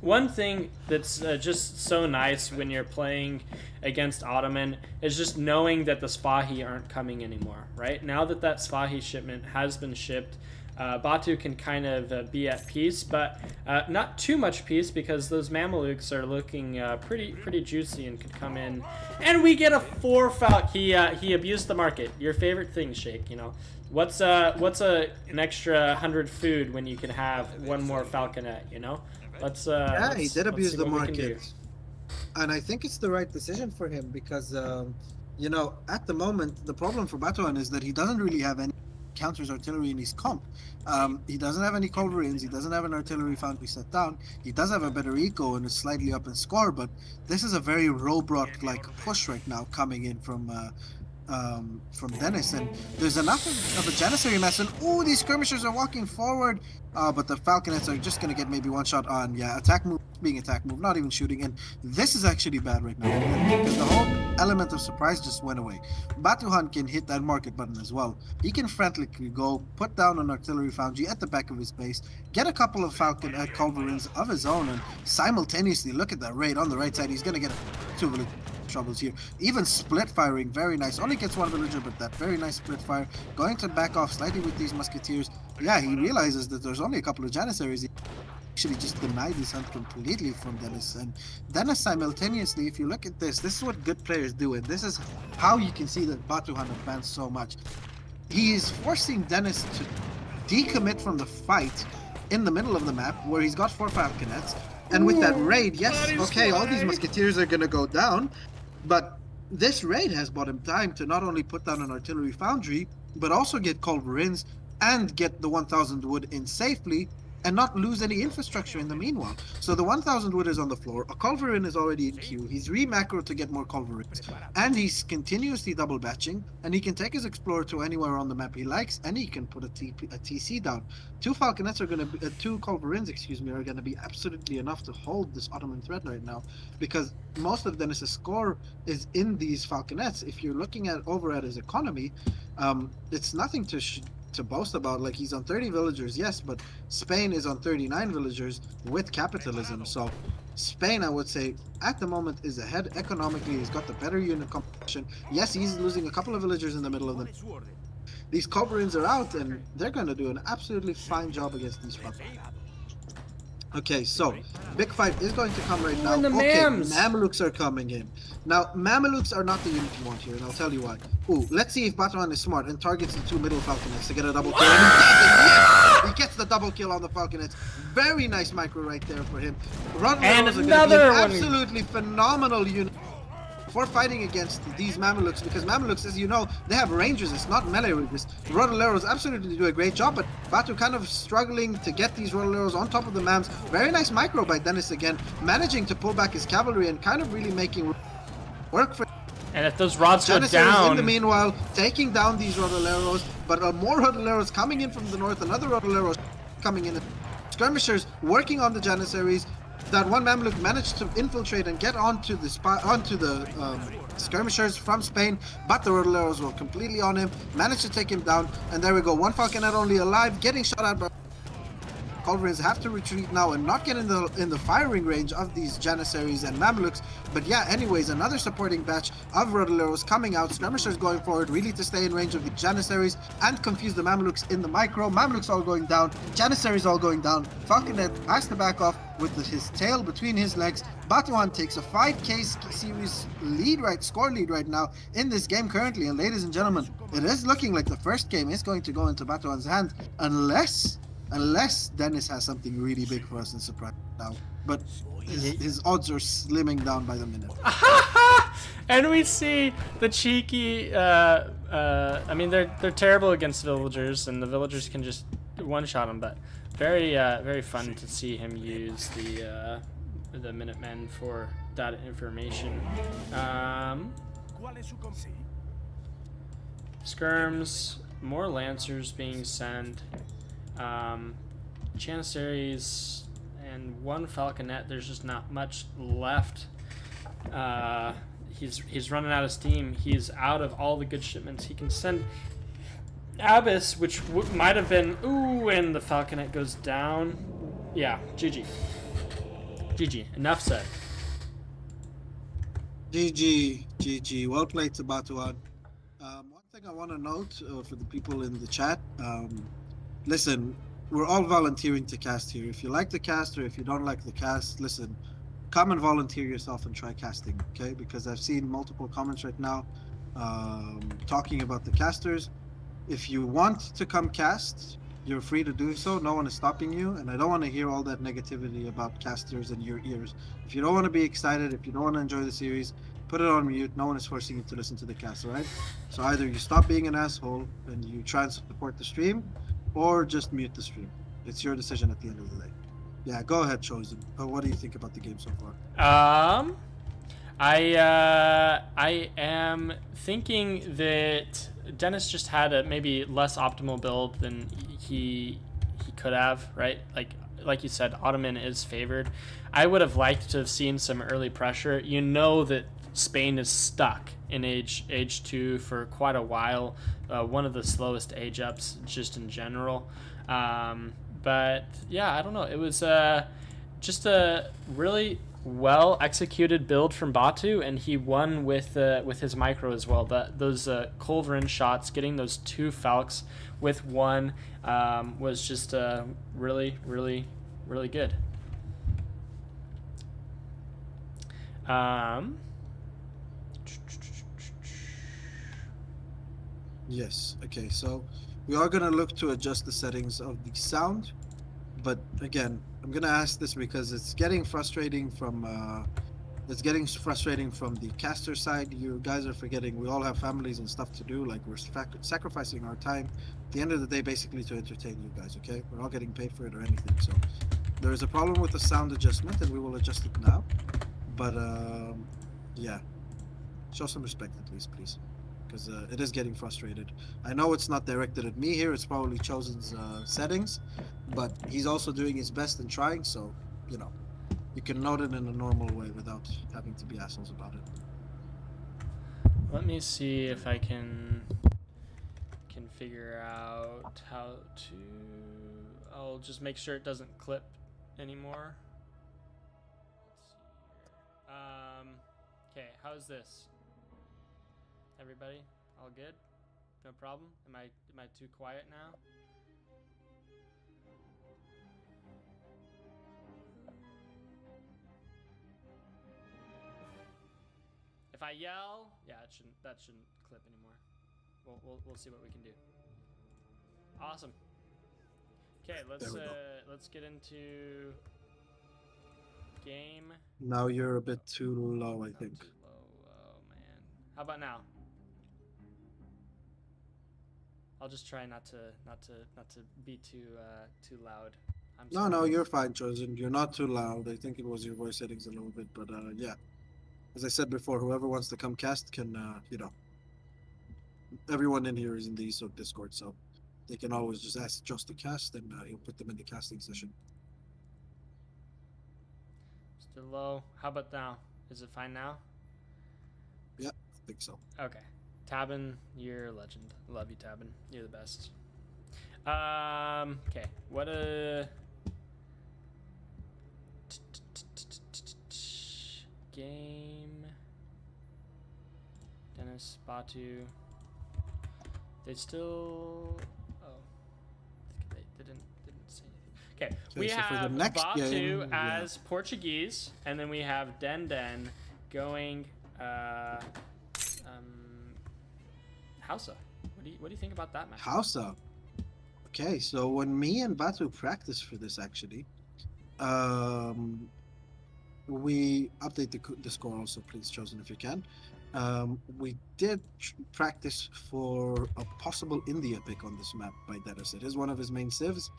One thing that's just so nice when you're playing against Ottoman is just knowing that the Spahi aren't coming anymore, right? Now that Spahi shipment has been shipped, Batu can kind of be at peace, but not too much peace, because those Mamelukes are looking pretty juicy and could come in. And we get a 4 Falc. He abused the market. Your favorite thing, Shake, you know. What's an extra 100 food when you can have one more Falconet, you know? Yeah, he did abuse the market. And I think it's the right decision for him, because, you know, at the moment, the problem for Batuhan is that he doesn't really have any counters artillery in his comp. He doesn't have any culverins, he doesn't have an artillery foundry set down. He does have a better eco and is slightly up in score, but this is a very Robrock like push right now coming in from from Dennis, and there's enough of a Janissary mess, and ooh, these skirmishers are walking forward, but the Falconets are just gonna get maybe one shot on, attack move, being attack move, not even shooting, and this is actually bad right now, because the whole element of surprise just went away. Batuhan can hit that market button as well. He can frantically go, put down an artillery foundry at the back of his base, get a couple of Falcon culverins of his own, and simultaneously look at that raid on the right side. He's gonna get two village troubles here. Even split firing, very nice. Only gets one villager, but that very nice split fire. Going to back off slightly with these musketeers. Yeah, he realizes that there's only a couple of Janissaries. He actually just denied this hunt completely from Dennis. And Dennis simultaneously, if you look at this is what good players do, and this is how you can see that Batuhan advanced so much. He is forcing Dennis to decommit from the fight in the middle of the map, where he's got 4 Falconets. And with that raid, yes, okay, all these musketeers are gonna go down, but this raid has bought him time to not only put down an artillery foundry, but also get culverins and get the 1000 wood in safely, and not lose any infrastructure in the meanwhile. So the 1000 wood is on the floor, a culverin is already in queue, he's re-macroed to get more culverins, and he's continuously double batching, and he can take his explorer to anywhere on the map he likes, and he can put a TC down. 2 falconets are gonna be, 2 culverins, excuse me, are gonna be absolutely enough to hold this Ottoman threat right now, because most of Dennis's score is in these falconets. If you're looking at over at his economy, it's nothing to boast about. Like, he's on 30 villagers, yes, but Spain is on 39 villagers with capitalism. So Spain, I would say, at the moment is ahead economically. He's got the better unit composition. Yes, he's losing a couple of villagers in the middle of them. These culverins are out, and they're going to do an absolutely fine job against these fuckers. Okay, so big fight is going to come right now. Okay, Mamelukes are coming in. Now, Mamelukes are not the unit you want here, and I'll tell you why. Ooh, let's see if Batuhan is smart and targets the 2 middle falconets to get a double kill. And he does it, yes! He gets the double kill on the falconets. Very nice micro right there for him. And another one. Absolutely phenomenal unit for fighting against these Mamelukes, because Mamelukes, as you know, they have range resist, not melee resist. Rodoleros absolutely do a great job, but Batu kind of struggling to get these Rodoleros on top of the Mams. Very nice micro by Dennis again, managing to pull back his cavalry and kind of really making work for. And if those rods go Janissaries down, in the meanwhile, taking down these Rodoleros, but more Rodoleros coming in from the north, another Rodolero coming in. Skirmishers working on the Janissaries. That one Mamluk managed to infiltrate and get onto the skirmishers from Spain, but the Rodoleros were completely on him, managed to take him down, and there we go. 1 falconet only alive, getting shot at by culverins. Have to retreat now and not get in the firing range of these Janissaries and Mamluks. But yeah, anyways, another supporting batch of Rodoleros coming out, skirmishers going forward, really to stay in range of the Janissaries and confuse the Mamluks in the micro. Mamluks all going down, Janissaries all going down. Falconet has to back off with his tail between his legs. Batuhan takes a 5k series score lead right now in this game currently. And ladies and gentlemen, it is looking like the first game is going to go into Batuhan's hand, unless Dennis has something really big for us in surprise now. But his odds are slimming down by the minute. and we see the cheeky. I mean, they're terrible against villagers, and the villagers can just one-shot them. But very fun to see him use the Minutemen for data information. Skirms, more Lancers being sent. Janissaries and 1 Falconet. There's just not much left. He's running out of steam. He's out of all the good shipments. He can send Abyss, which might have been and the Falconet goes down. Yeah, GG. Enough said. GG. Well played to Batuhan. One thing I want to note for the people in the chat. Listen, we're all volunteering to cast here. If you like the cast or if you don't like the cast, listen, come and volunteer yourself and try casting, okay? Because I've seen multiple comments right now talking about the casters. If you want to come cast, you're free to do so. No one is stopping you, and I don't want to hear all that negativity about casters in your ears. If you don't want to be excited, if you don't want to enjoy the series, put it on mute. No one is forcing you to listen to the cast, all right? So either you stop being an asshole and you try and support the stream, or just mute the stream. It's your decision at the end of the day. Yeah, go ahead, Chosen. What do you think about the game so far? I am thinking that Dennis just had a maybe less optimal build than he could have, right? Like you said, Ottoman is favored. I would have liked to have seen some early pressure. You know that Spain is stuck in age 2 for quite a while. One of the slowest age ups just in general. But yeah, I don't know. It was just a really well executed build from Batu, and he won with his micro as well. Those Culverin shots, getting those 2 Falcons with 1 was just really, really, really good. Yes. Okay. So we are gonna look to adjust the settings of the sound, but again, I'm gonna ask this because it's getting frustrating from the caster side. You guys are forgetting we all have families and stuff to do. Like, we're sacrificing our time at the end of the day basically to entertain you guys. Okay, we're not getting paid for it or anything. So there is a problem with the sound adjustment, and we will adjust it now. But yeah, show some respect at least, please, because it is getting frustrated. I know it's not directed at me here. It's probably Chosen's settings, but he's also doing his best and trying. So, you know, you can note it in a normal way without having to be assholes about it. Let me see if I can figure out how to. I'll just make sure it doesn't clip anymore. Let's see here. Okay, how's this? Everybody, all good? No problem? Am I too quiet now? If I yell, yeah, that shouldn't clip anymore. We'll see what we can do. Awesome. Okay, let's get into game. Now you're a bit too low, I think. Too low. Oh man. How about now? I'll just try not to be too loud. No, you're fine, Chosen. You're not too loud. I think it was your voice settings a little bit, but yeah. As I said before, whoever wants to come cast can, you know. Everyone in here is in the ESOC Discord, so they can always just ask Josh to cast, and he'll put them in the casting session. Still low. How about now? Is it fine now? Yeah, I think so. Okay. Tabin, you're a legend. Love you, Tabin. You're the best. Okay. What a game. Dennis, Batu. They still. Oh, they didn't say anything. Okay, we so have for the next Batu game, as Portuguese, and then we have Den going. Hausa. What do you think about that match? Hausa. Okay, so when me and Batu practiced for this, actually, we update the score also, please, Chosen, if you can. We did practice for a possible India pick on this map by Dennis. It is one of his main civs,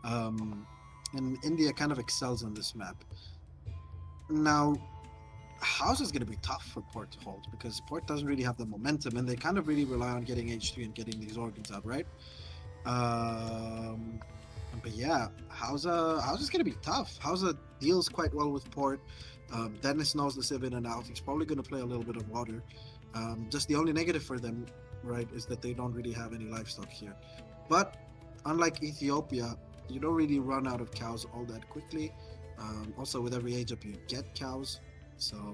and India kind of excels on this map. Now, House is going to be tough for Port to hold because Port doesn't really have the momentum, and they kind of really rely on getting H3 and getting these organs out, right? But yeah, Hausa's going to be tough. Hausa deals quite well with Port. Dennis knows the civ in and out. He's probably going to play a little bit of water. Just the only negative for them, right, is that they don't really have any livestock here. But unlike Ethiopia, you don't really run out of cows all that quickly. Also, with every age up, you get cows. So,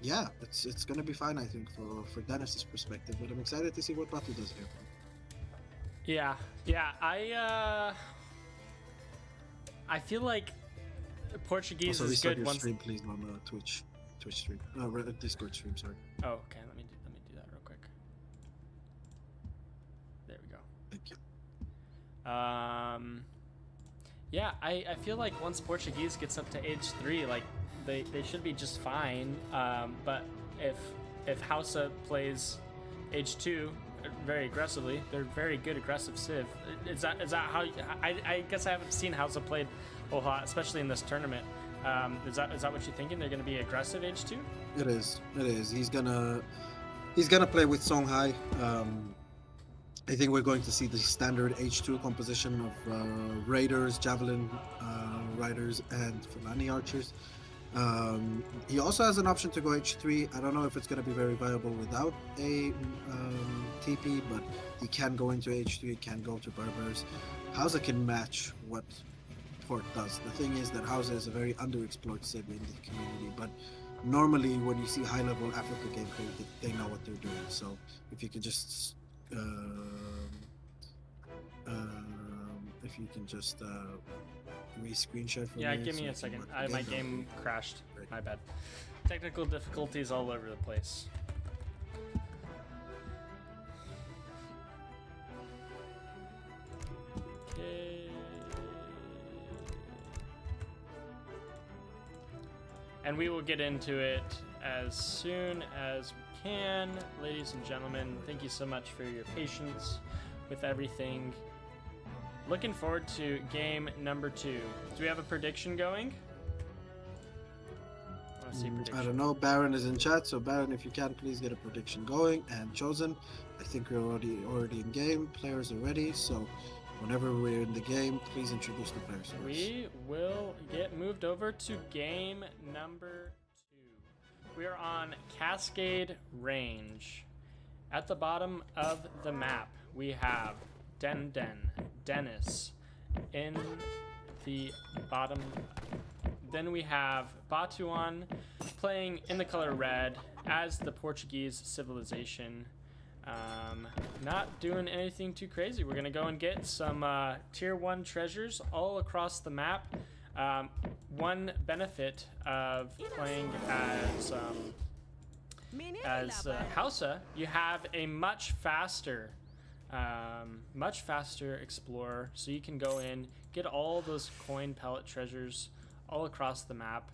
yeah, it's going to be fine, I think, for Dennis's perspective. But I'm excited to see what Batu does here. Yeah. I feel like Portuguese also, is good your once. stream, please, on Twitch stream. Discord stream, sorry. Oh, okay. Let me do that real quick. There we go. Thank you. Yeah, I feel like once Portuguese gets up to age 3, like they should be just fine. But if Hausa plays age 2 very aggressively, they're very good aggressive civ. Is that how? I guess I haven't seen Hausa played a whole lot, especially in this tournament. Is that what you're thinking? They're going to be aggressive H2? It is. It is. He's gonna play with Songhai. I think we're going to see the standard H2 composition of Raiders, Javelin Riders, and Fulani Archers. He also has an option to go H3. I don't know if it's going to be very viable without a TP, but he can go into H3, he can go to Berbers. Hausa can match what Port does. The thing is that Hausa is a very underexplored sim in the community, but normally when you see high-level Africa gameplay, they know what they're doing. So if you can just re-screen share for me. Yeah, give me so a I can second. watch the My game. game crashed. My bad. Technical difficulties all over the place. Okay. And we will get into it as soon as we can. Ladies and gentlemen, thank you so much for your patience with everything. Looking forward to game number 2. Do we have a prediction going? I want to see prediction. I don't know. Baron is in chat, so Baron, if you can, please get a prediction going and chosen. I think we're already in game. Players are ready, so whenever we're in the game, please introduce the players. We will get moved over to game number 2. We are on Cascade Range. At the bottom of the map, we have Dennis in the bottom. Then we have Batuan playing in the color red as the Portuguese civilization. Not doing anything too crazy. We're gonna go and get some tier 1 treasures all across the map. One benefit of playing as Hausa, you have a much faster explorer, so you can go in, get all those coin pellet treasures all across the map.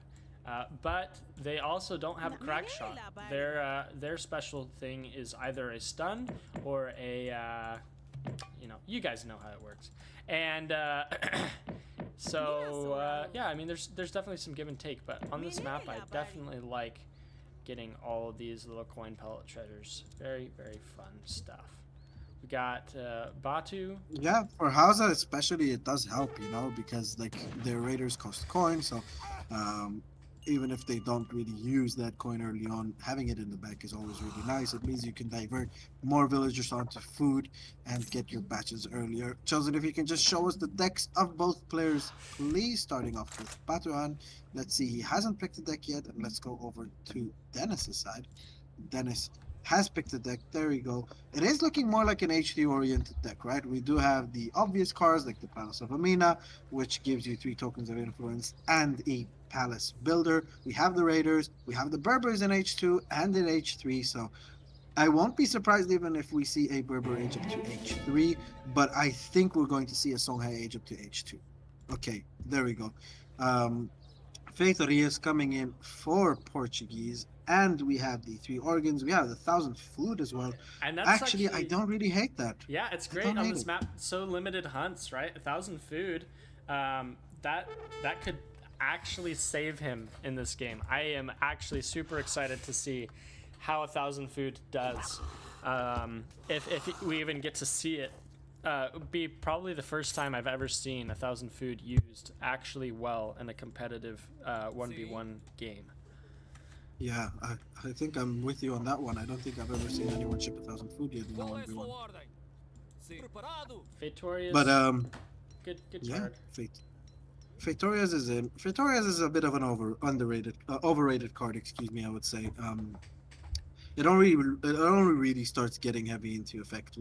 But they also don't have a crack shot. Their special thing is either a stun or a you guys know how it works. And yeah, I mean there's definitely some give and take, but on this map I definitely like getting all of these little coin pellet treasures. Very, very fun stuff. We got Batu. Yeah, for Hausa especially, it does help, because like their raiders cost coins, so even if they don't really use that coin early on, having it in the back is always really nice. It means you can divert more villagers onto food and get your batches earlier. Chosen, if you can just show us the decks of both players, please, starting off with Batuan. Let's see, he hasn't picked a deck yet, and let's go over to Dennis's side. Dennis has picked a deck. There we go. It is looking more like an HD oriented deck, right? We do have the obvious cards like the Palace of Amina, which gives you 3 tokens of influence and a palace builder. We have the Raiders, we have the Berbers in H2 and in H3, so I won't be surprised even if we see a Berber age up to H3, but I think we're going to see a Songhai age up to H2. Okay, there we go. Feitorias coming in for Portuguese, and we have the 3 organs. We have the 1,000 food as well. And that's actually, I don't really hate that. Yeah, it's great on this map. So limited hunts, right? 1,000 food. That could actually save him in this game. I am actually super excited to see how 1,000 food does. If we even get to see it. Would be probably the first time I've ever seen 1,000 food used actually well in a competitive 1v1 game. Yeah, I think I'm with you on that one. I don't think I've ever seen anyone ship 1,000 food yet in a 1v1. Feitorias, But good yeah, card. Feitorias is in. Feitorias is a bit of an overrated card. Excuse me, I would say. It only really starts getting heavy into effect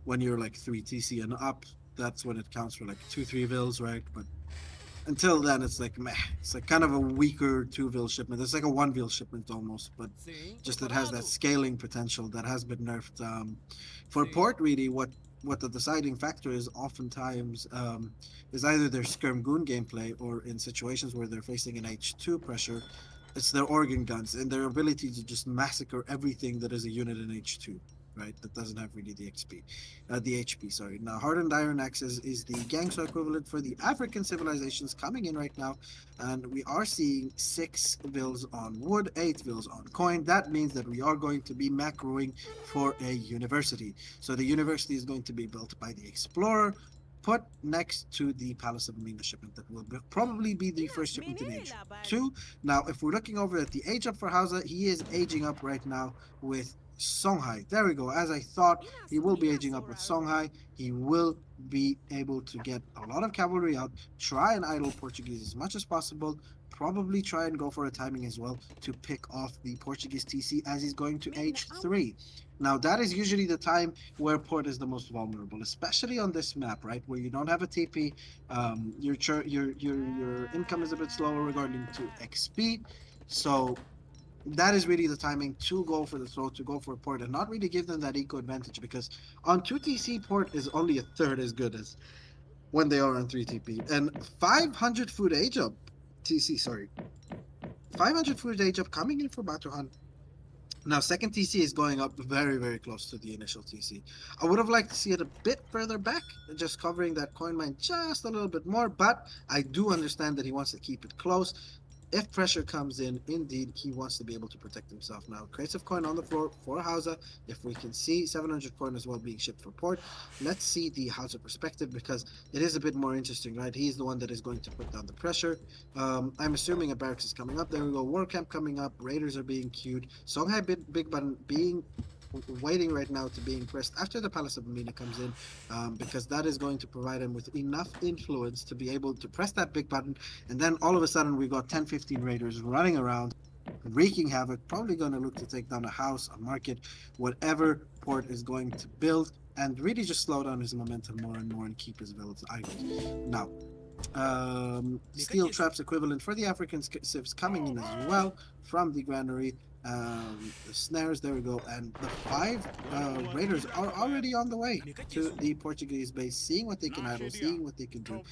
when you're like 3 TC and up. That's when it counts for like 2-3 vils, right? But until then, it's like meh. It's like kind of a weaker 2 vil shipment. It's like a 1 vil shipment almost, but just it has that scaling potential that has been nerfed. For Port, really, what the deciding factor is oftentimes is either their skirm goon gameplay, or in situations where they're facing an H2 pressure, it's their organ guns and their ability to just massacre everything that is a unit in H2, right? That doesn't have really the the HP. Sorry. Now, Hardened Iron Axes is the Gangster equivalent for the African civilizations coming in right now, and we are seeing 6 vills on wood, 8 vills on coin. That means that we are going to be macroing for a university. So the university is going to be built by the Explorer, put next to the Palace of Amina shipment that will probably be the first shipment in Age 2. Now, if we're looking over at the age up for Hausa, he is aging up right now with Songhai. There we go. As I thought, he will be aging up with Songhai. He will be able to get a lot of cavalry out, try and idle Portuguese as much as possible, probably try and go for a timing as well to pick off the Portuguese TC as he's going to Age 3. Now, that is usually the time where Port is the most vulnerable, especially on this map, right, where you don't have a TP, your income is a bit slower regarding to XP, so that is really the timing to go for the throw, to go for Port, and not really give them that eco advantage, because on 2TC, Port is only a third as good as when they are on 3TP, and 500 food age up, TC, sorry, 500 food age up coming in for Batu. Now, second TC is going up very, very close to the initial TC. I would have liked to see it a bit further back, just covering that coin mine just a little bit more, but I do understand that he wants to keep it close. If pressure comes in, indeed, he wants to be able to protect himself. Now, crates of coin on the floor for Hausa. If we can see 700 coin as well being shipped for Port, let's see the Hausa perspective, because it is a bit more interesting, right? He's the one that is going to put down the pressure. I'm assuming a barracks is coming up. There we go. War camp coming up. Raiders are being queued. Songhai Big Button being waiting right now to being pressed after the Palace of Amina comes in, because that is going to provide him with enough influence to be able to press that big button, and then all of a sudden we've got 10-15 raiders running around wreaking havoc, probably going to look to take down a house, a market, whatever Port is going to build, and really just slow down his momentum more and more and keep his villas idle. Now, steel traps equivalent for the African civs coming in as well from the granary. The snares, there we go, and the 5 raiders are already on the way to the Portuguese base, seeing what they can idle, seeing what they can do.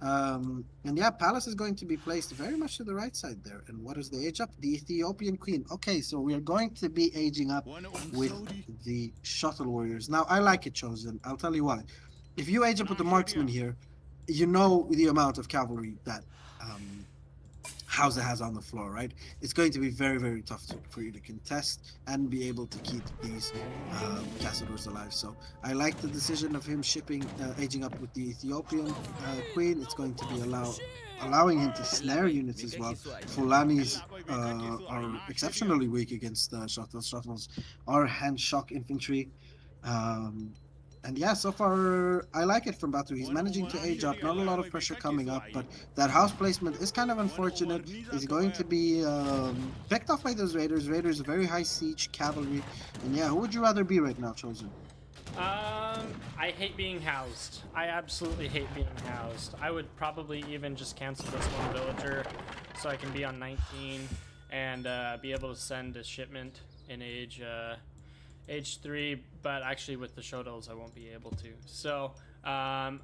And yeah, Palace is going to be placed very much to the right side there. And what is the age up? The Ethiopian Queen. Okay, so we are going to be aging up with the Shuttle Warriors. Now, I like it, Chosen. I'll tell you why. If you age up with the Marksman here, you know the amount of cavalry that Hausa has on the floor, right? It's going to be very, very tough for you to contest and be able to keep these castadors alive. So I like the decision of him aging up with the Ethiopian Queen. It's going to be allowing him to snare units as well. Fulanis are exceptionally weak against shuttles. Shuttles are hand shock infantry. And yeah, so far, I like it from Batu. He's managing to age up. Not a lot of pressure coming up, but that house placement is kind of unfortunate. He's going to be picked off by those raiders. Raiders, very high siege cavalry. And yeah, who would you rather be right now, Chosen? I hate being housed. I absolutely hate being housed. I would probably even just cancel this one villager so I can be on 19 and be able to send a shipment in age 3, but actually with the Showdowns I won't be able to. So I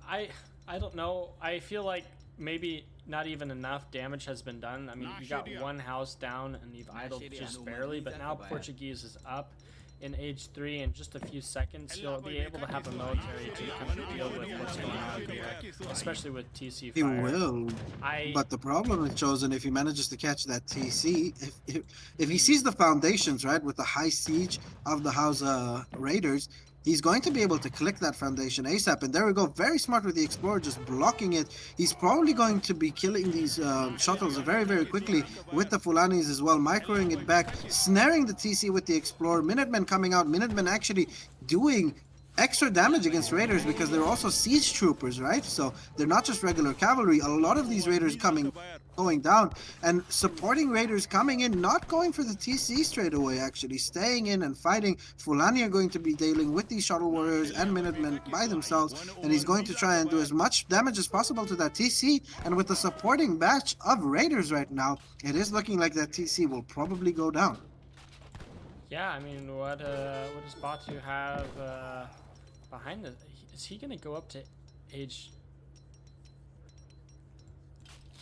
don't know. I feel like maybe not even enough damage has been done. I mean, you got one house down and you've idled just barely, but now Portuguese is up in age 3 in just a few seconds. You'll be able to have a military to kind of deal with what's going on here, especially with TC fire. He will, but the problem is, Chosen, if he manages to catch that TC, if he sees the foundations, right, with the high siege of the Hausa Raiders, he's going to be able to click that foundation ASAP. And there we go. Very smart with the Explorer, just blocking it. He's probably going to be killing these shuttles very, very quickly with the Fulanis as well, microing it back, snaring the TC with the Explorer. Minutemen coming out. Minutemen actually doing extra damage against raiders because they're also siege troopers, right? So they're not just regular cavalry. A lot of these raiders going down and supporting raiders coming in, not going for the TC straight away, actually staying in and fighting. Fulani are going to be dealing with these shuttle warriors and Minutemen by themselves, and he's going to try and do as much damage as possible to that TC. And with the supporting batch of raiders right now, it is looking like that TC will probably go down. Yeah, I mean, what does Batu have behind this? Is he gonna go up to age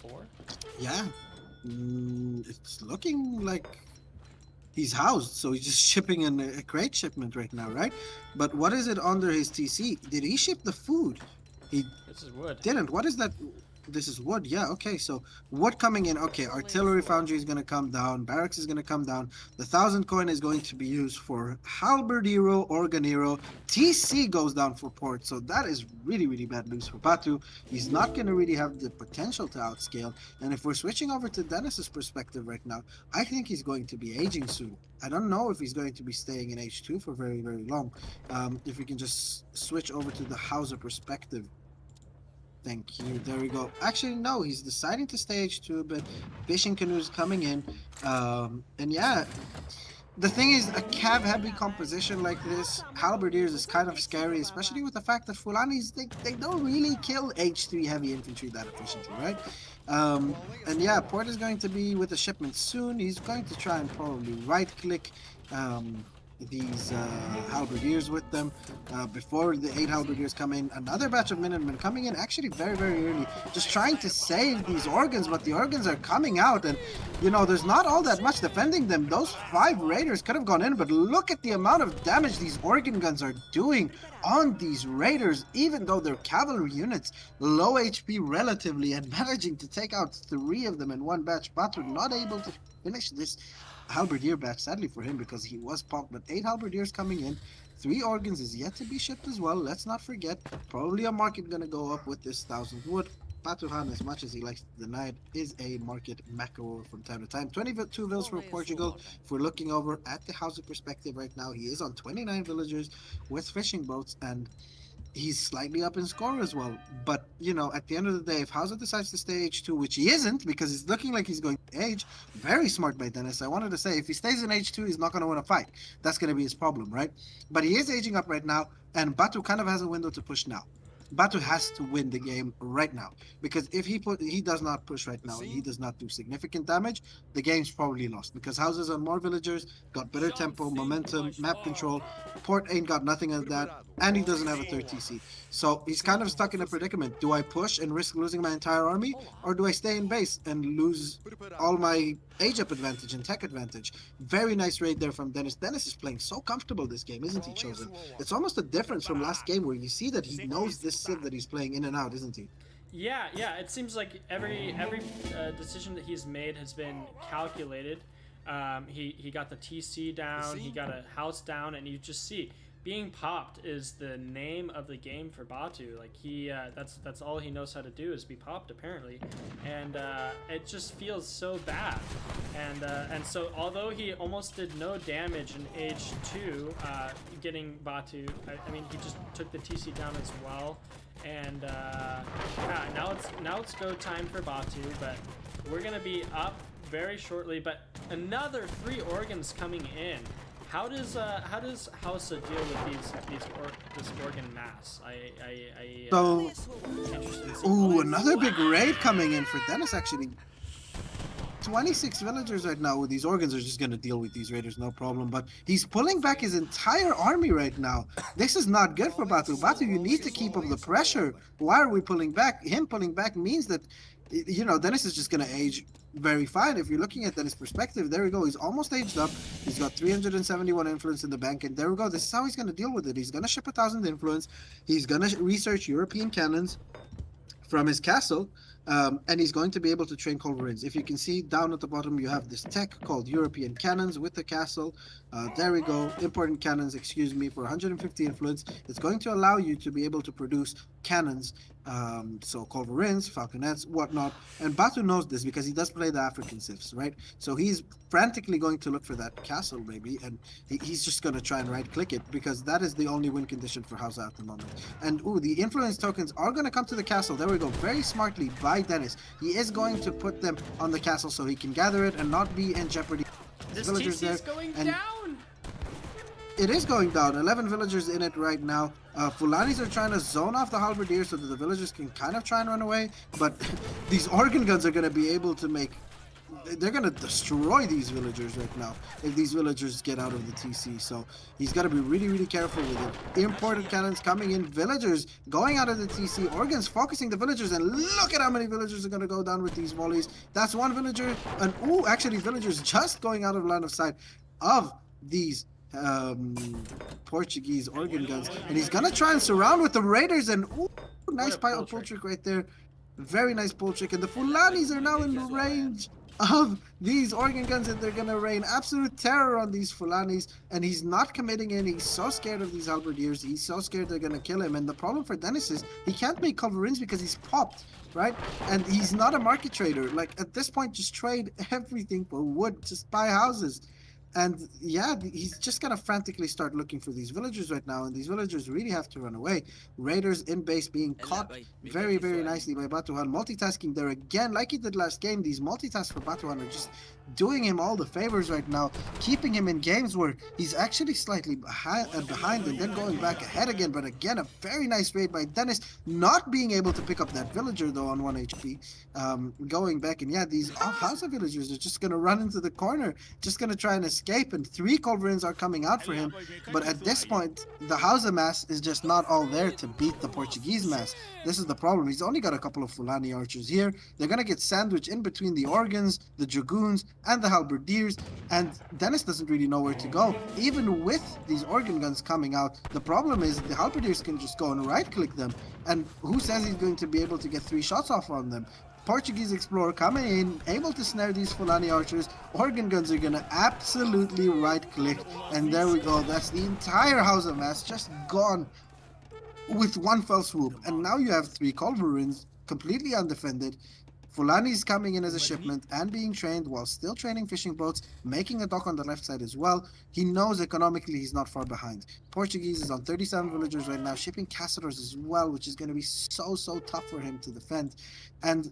4? Yeah, it's looking like he's housed, so he's just shipping in a crate shipment right now, right? But what is it under his TC? Did he ship the food? He This is wood. didn't. What is that? This is wood. Yeah, okay. So wood coming in. Okay, artillery foundry is going to come down. Barracks is going to come down. The 1,000 coin is going to be used for halberdero, organero. TC goes down for port. So that is really, really bad news for Batu. He's not going to really have the potential to outscale. And if we're switching over to Dennis's perspective right now, I think he's going to be aging soon. I don't know if he's going to be staying in H2 for very, very long. If we can just switch over to the Hauser perspective. Thank you. There we go. Actually, no, he's deciding to stay H2, but fishing canoes coming in. And yeah, the thing is, a cav-heavy composition like this, halberdiers is kind of scary, especially with the fact that Fulanis, they don't really kill H3 heavy infantry that efficiently, right? And yeah, Port is going to be with the shipment soon. He's going to try and probably right-click these halberdiers with them before the 8 halberdiers come in. Another batch of Minutemen coming in actually very, very early, just trying to save these organs, but the organs are coming out, and you know, there's not all that much defending them. Those 5 raiders could have gone in, but look at the amount of damage these organ guns are doing on these raiders, even though they're cavalry units, low HP relatively, and managing to take out 3 of them in one batch. Batu not able to finish this halberdier batch, sadly for him, because he was punked. But 8 halberdiers coming in, 3 organs is yet to be shipped as well. Let's not forget, probably a market gonna go up with this 1,000 wood. Batuhan, as much as he likes to deny it, is a market macro from time to time. 22 villas for Portugal. If we're looking over at the Hauser perspective right now, he is on 29 villagers with fishing boats, and he's slightly up in score as well. But, you know, at the end of the day, if Hauser decides to stay H2, which he isn't, because it's looking like he's going to age, very smart by Dennis. I wanted to say, if he stays in H2, he's not going to win a fight. That's going to be his problem, right? But he is aging up right now, and Batu kind of has a window to push now. Batu has to win the game right now, because if he does not push right now, and he does not do significant damage, the game's probably lost, because Houses on more villagers, got better tempo, momentum, map control. Port ain't got nothing of that, and he doesn't have a 3rd TC. So he's kind of stuck in a predicament. Do I push and risk losing my entire army, or do I stay in base and lose all my age-up advantage and tech advantage? Very nice raid there from Dennis. Dennis is playing so comfortable this game, isn't he, Chosen? It's almost a difference from last game, where you see that he knows this Civ that he's playing in and out, isn't he? Yeah, it seems like every decision that he's made has been calculated. He got the TC down, he got a house down, and you just see being popped is the name of the game for Batu. Like that's all he knows how to do is be popped apparently, and it just feels so bad. And so although he almost did no damage in age 2, getting Batu, I mean he just took the TC down as well. And yeah, now it's go time for Batu, but we're gonna be up very shortly. But another 3 organs coming in. How does Hausa deal with this organ mass? So, ooh, another big raid coming in for Dennis actually. 26 villagers right now with these organs are just going to deal with these raiders, no problem. But he's pulling back his entire army right now. This is not good for Batu. Batu, you need to keep up the pressure. Why are we pulling back? Him pulling back means that, you know, Dennis is just going to age very fine. If you're looking at Dennis' perspective, there we go. He's almost aged up. He's got 371 influence in the bank, and there we go. This is how he's going to deal with it. He's going to ship 1,000 influence. He's going to research European cannons from his castle. And he's going to be able to train culverins. If you can see down at the bottom, you have this tech called European Cannons with the castle. There we go. Important cannons, excuse me, for 150 influence. It's going to allow you to be able to produce cannons, so culverins, falconets, whatnot. And Batu knows this because he does play the African civs, right? So he's frantically going to look for that castle, maybe, and he's just going to try and right-click it, because that is the only win condition for Hausa at the moment. And ooh, the influence tokens are going to come to the castle. There we go. Very smartly by Dennis. He is going to put them on the castle so he can gather it and not be in jeopardy. This Villagers TC is there, going and down. it is going down. 11 villagers in it right now. Fulanis are trying to zone off the halberdiers so that the villagers can kind of try and run away. But these organ guns are going to be able to make... They're going to destroy these villagers right now if these villagers get out of the TC. So he's got to be really, really careful with it. Imported cannons coming in. Villagers going out of the TC. Organs focusing the villagers. And look at how many villagers are going to go down with these volleys. That's one villager. And ooh, actually villagers just going out of line of sight. of these Portuguese organ guns, and he's gonna try and surround with the Raiders, and ooh, nice pull trick right there. Very nice pull trick, and the Fulanis are now in the range of these organ guns, and they're gonna rain absolute terror on these Fulanis, and he's not committing in. He's so scared of these halberdiers. He's so scared they're gonna kill him, and the problem for Dennis is he can't make culverins because he's popped, right? And he's not a market trader. Like, at this point, just trade everything for wood, just buy houses. And yeah, he's just gonna frantically start looking for these villagers right now, and these villagers really have to run away. Raiders in base being caught very, very nicely by Batuhan. Multitasking there again, like he did last game. These multitasks for Batuhan are just doing him all the favors right now, keeping him in games where he's actually slightly behind and then going back ahead again. But again, a very nice raid by Dennis, not being able to pick up that villager though on 1 HP. Going back, and yeah, these Hausa villagers are just gonna run into the corner, just gonna try and escape, and 3 culverins are coming out for him. But at this point, the Hausa mass is just not all there to beat the Portuguese mass. This is the problem. He's only got a couple of Fulani archers here. They're gonna get sandwiched in between the organs, the dragoons, and the halberdiers, and Dennis doesn't really know where to go. Even with these organ guns coming out, the problem is the halberdiers can just go and right-click them, and who says he's going to be able to get 3 shots off on them? Portuguese explorer coming in, able to snare these Fulani archers. Organ guns are gonna absolutely right-click, and there we go. That's the entire House of Mass just gone with one fell swoop, and now you have 3 culverins completely undefended. Fulani's coming in as a shipment and being trained while still training fishing boats, making a dock on the left side as well. He knows economically he's not far behind. Portuguese is on 37 villagers right now, shipping Caçadores as well, which is going to be so tough for him to defend. And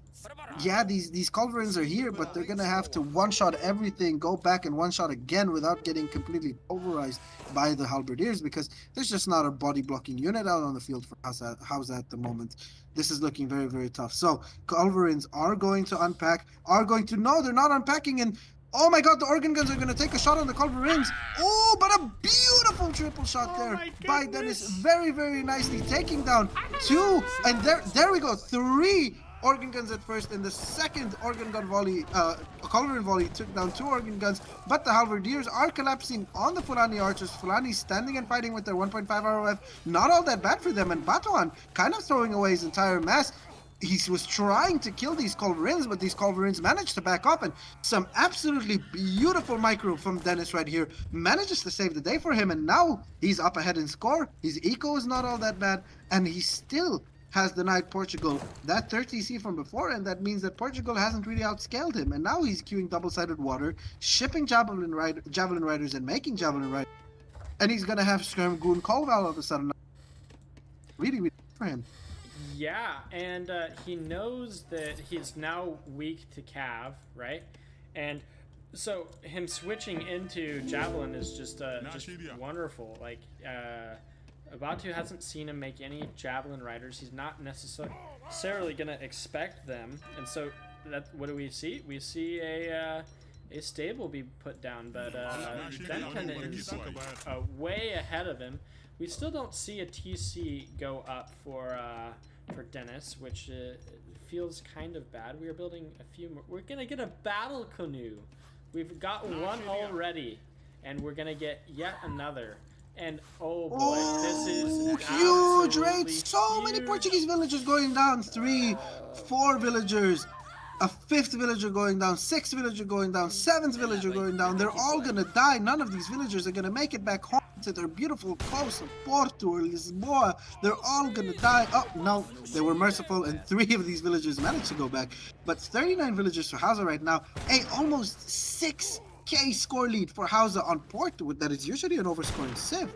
yeah, these culverins are here, but they're going to have to one-shot everything, go back and one-shot again without getting completely pulverized by the halberdiers, because there's just not a body-blocking unit out on the field for Hausa at the moment. This is looking very, very tough. So culverins are going to unpack, no, they're not unpacking, and oh my god, the organ guns are going to take a shot on the culverins. Oh, but a beautiful triple shot there by Dennis. Very, very nicely taking down 2, and there we go, 3 organ guns at first, and the second organ gun volley, culverin volley took down 2 organ guns, but the halberdiers are collapsing on the Fulani archers. Fulani standing and fighting with their 1.5 ROF, not all that bad for them, and Batuhan kind of throwing away his entire mass. He was trying to kill these culverins, but these culverins managed to back up, and some absolutely beautiful micro from Dennis right here manages to save the day for him, and now he's up ahead in score. His eco is not all that bad, and he still has denied Portugal that 30C from before, and that means that Portugal hasn't really outscaled him, and now he's queuing double-sided water, shipping javelin riders and making javelin riders, and he's gonna have Skirm Goon Colval all of a sudden. Really, really for him. Yeah, and he knows that he's now weak to Cav, right? And so him switching into Javelin is just wonderful. Like, Batu hasn't seen him make any Javelin riders. He's not necessarily going to expect them. And so what do we see? We see a stable be put down, but Denton is way ahead of him. We still don't see a TC go up for Dennis, which feels kind of bad. We are building a few more. We're gonna get a battle canoe. We've got one already, and we're gonna get yet another. And oh boy, this is huge raid. So many Portuguese villagers going down. 3, 4 villagers. A 5th villager going down, 6th villager going down, 7th villager going down. They're all gonna die. None of these villagers are gonna make it back home to their beautiful coast of Porto or Lisboa. They're all gonna die. Oh no, they were merciful, and 3 of these villagers managed to go back. But 39 villagers for Hausa right now. A almost 6k score lead for Hausa on Porto. That is usually an overscoring civ.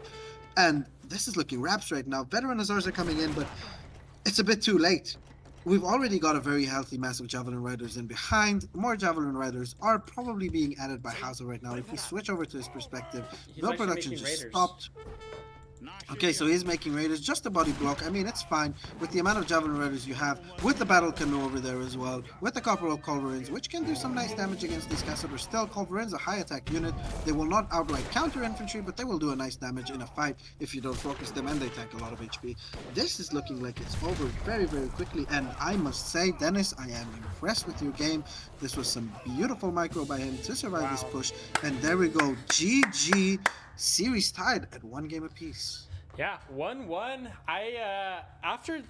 And this is looking raps right now. Veteran Azars are coming in, but it's a bit too late. We've already got a very healthy mass of Javelin Riders in behind. More Javelin Riders are probably being added by Hausa right now. If we switch over to his perspective, build production just stopped. Okay, so he's making raiders, just a body block. I mean, it's fine with the amount of javelin raiders you have, with the battle canoe over there as well, with the corporal culverins, which can do some nice damage against these casters. Still, culverins a high attack unit. They will not outright counter infantry, but they will do a nice damage in a fight if you don't focus them, and they tank a lot of HP. This is looking like it's over very, very quickly, and I must say, Dennis, I am impressed with your game. This was some beautiful micro by him to survive this push, and there we go. GG. Series tied at 1 game apiece. Yeah, 1-1. After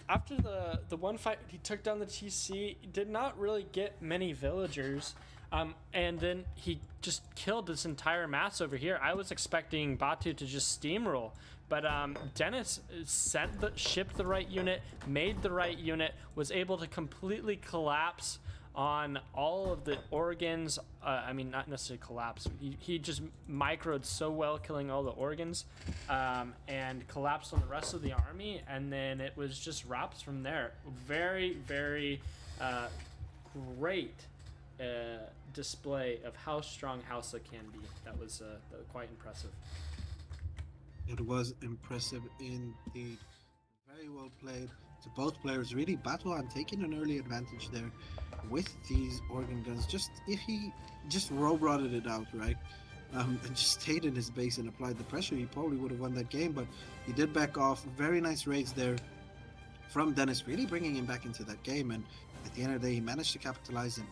the one fight he took down the TC, did not really get many villagers, and then he just killed this entire mass over here. I was expecting Batu to just steamroll, but Dennis shipped the right unit, made the right unit, was able to completely collapse on all of the organs. I mean, not necessarily collapse. He just microed so well, killing all the organs, and collapsed on the rest of the army, and then it was just wraps from there. Very, very great display of how strong Hausa can be. That was quite impressive. It was impressive indeed. Very well played to both players. Really, Batuhan taking an early advantage there with these organ guns. If he just row-rotted it out, right, and just stayed in his base and applied the pressure, he probably would have won that game, but he did back off. Very nice raids there from Dennis, really bringing him back into that game, and at the end of the day, he managed to capitalize. And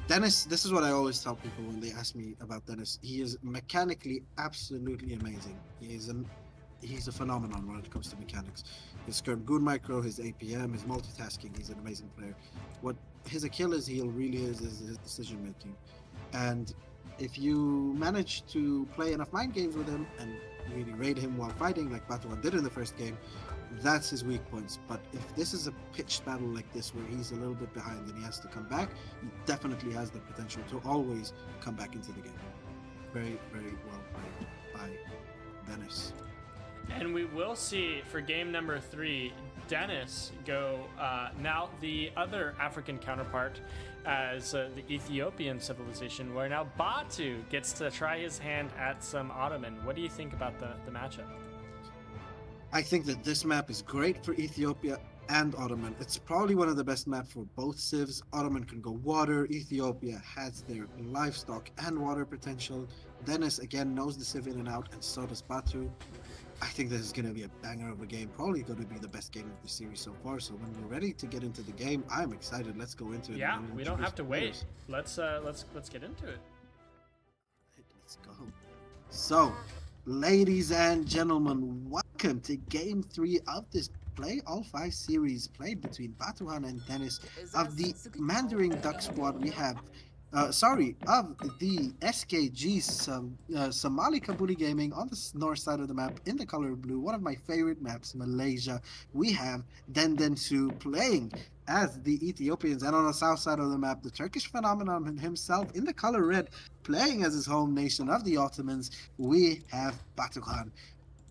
Dennis, this is what I always tell people when they ask me about Dennis. He is mechanically absolutely amazing. He's a phenomenon when it comes to mechanics. His good micro, his APM, his multitasking, he's an amazing player. What his Achilles heel really is his decision making. And if you manage to play enough mind games with him and really raid him while fighting, like Batuhan did in the first game, that's his weak points. But if this is a pitched battle like this where he's a little bit behind and he has to come back, he definitely has the potential to always come back into the game. Very, very well played by Dennis. And we will see for game number 3, Dennis go now the other African counterpart as the Ethiopian civilization, where now Batu gets to try his hand at some Ottoman. What do you think about the matchup? I think that this map is great for Ethiopia and Ottoman. It's probably one of the best maps for both civs. Ottoman can go water. Ethiopia has their livestock and water potential. Dennis again knows the civ in and out, and so does Batu. I think this is going to be a banger of a game. Probably going to be the best game of the series so far. So when we're ready to get into the game, I'm excited. Let's go into it. Yeah, we don't have to wait. Let's get into it. Let's go. So, ladies and gentlemen, welcome to game 3 of this Play All 5 series played between Batuhan and Dennis of the Mandarin Duck Squad. We have of the SKG Somali Kabuli Gaming on the north side of the map in the color blue, one of my favorite maps, Malaysia. We have Dendensu playing as the Ethiopians, and on the south side of the map, the Turkish phenomenon himself in the color red, playing as his home nation of the Ottomans. We have Batuhan.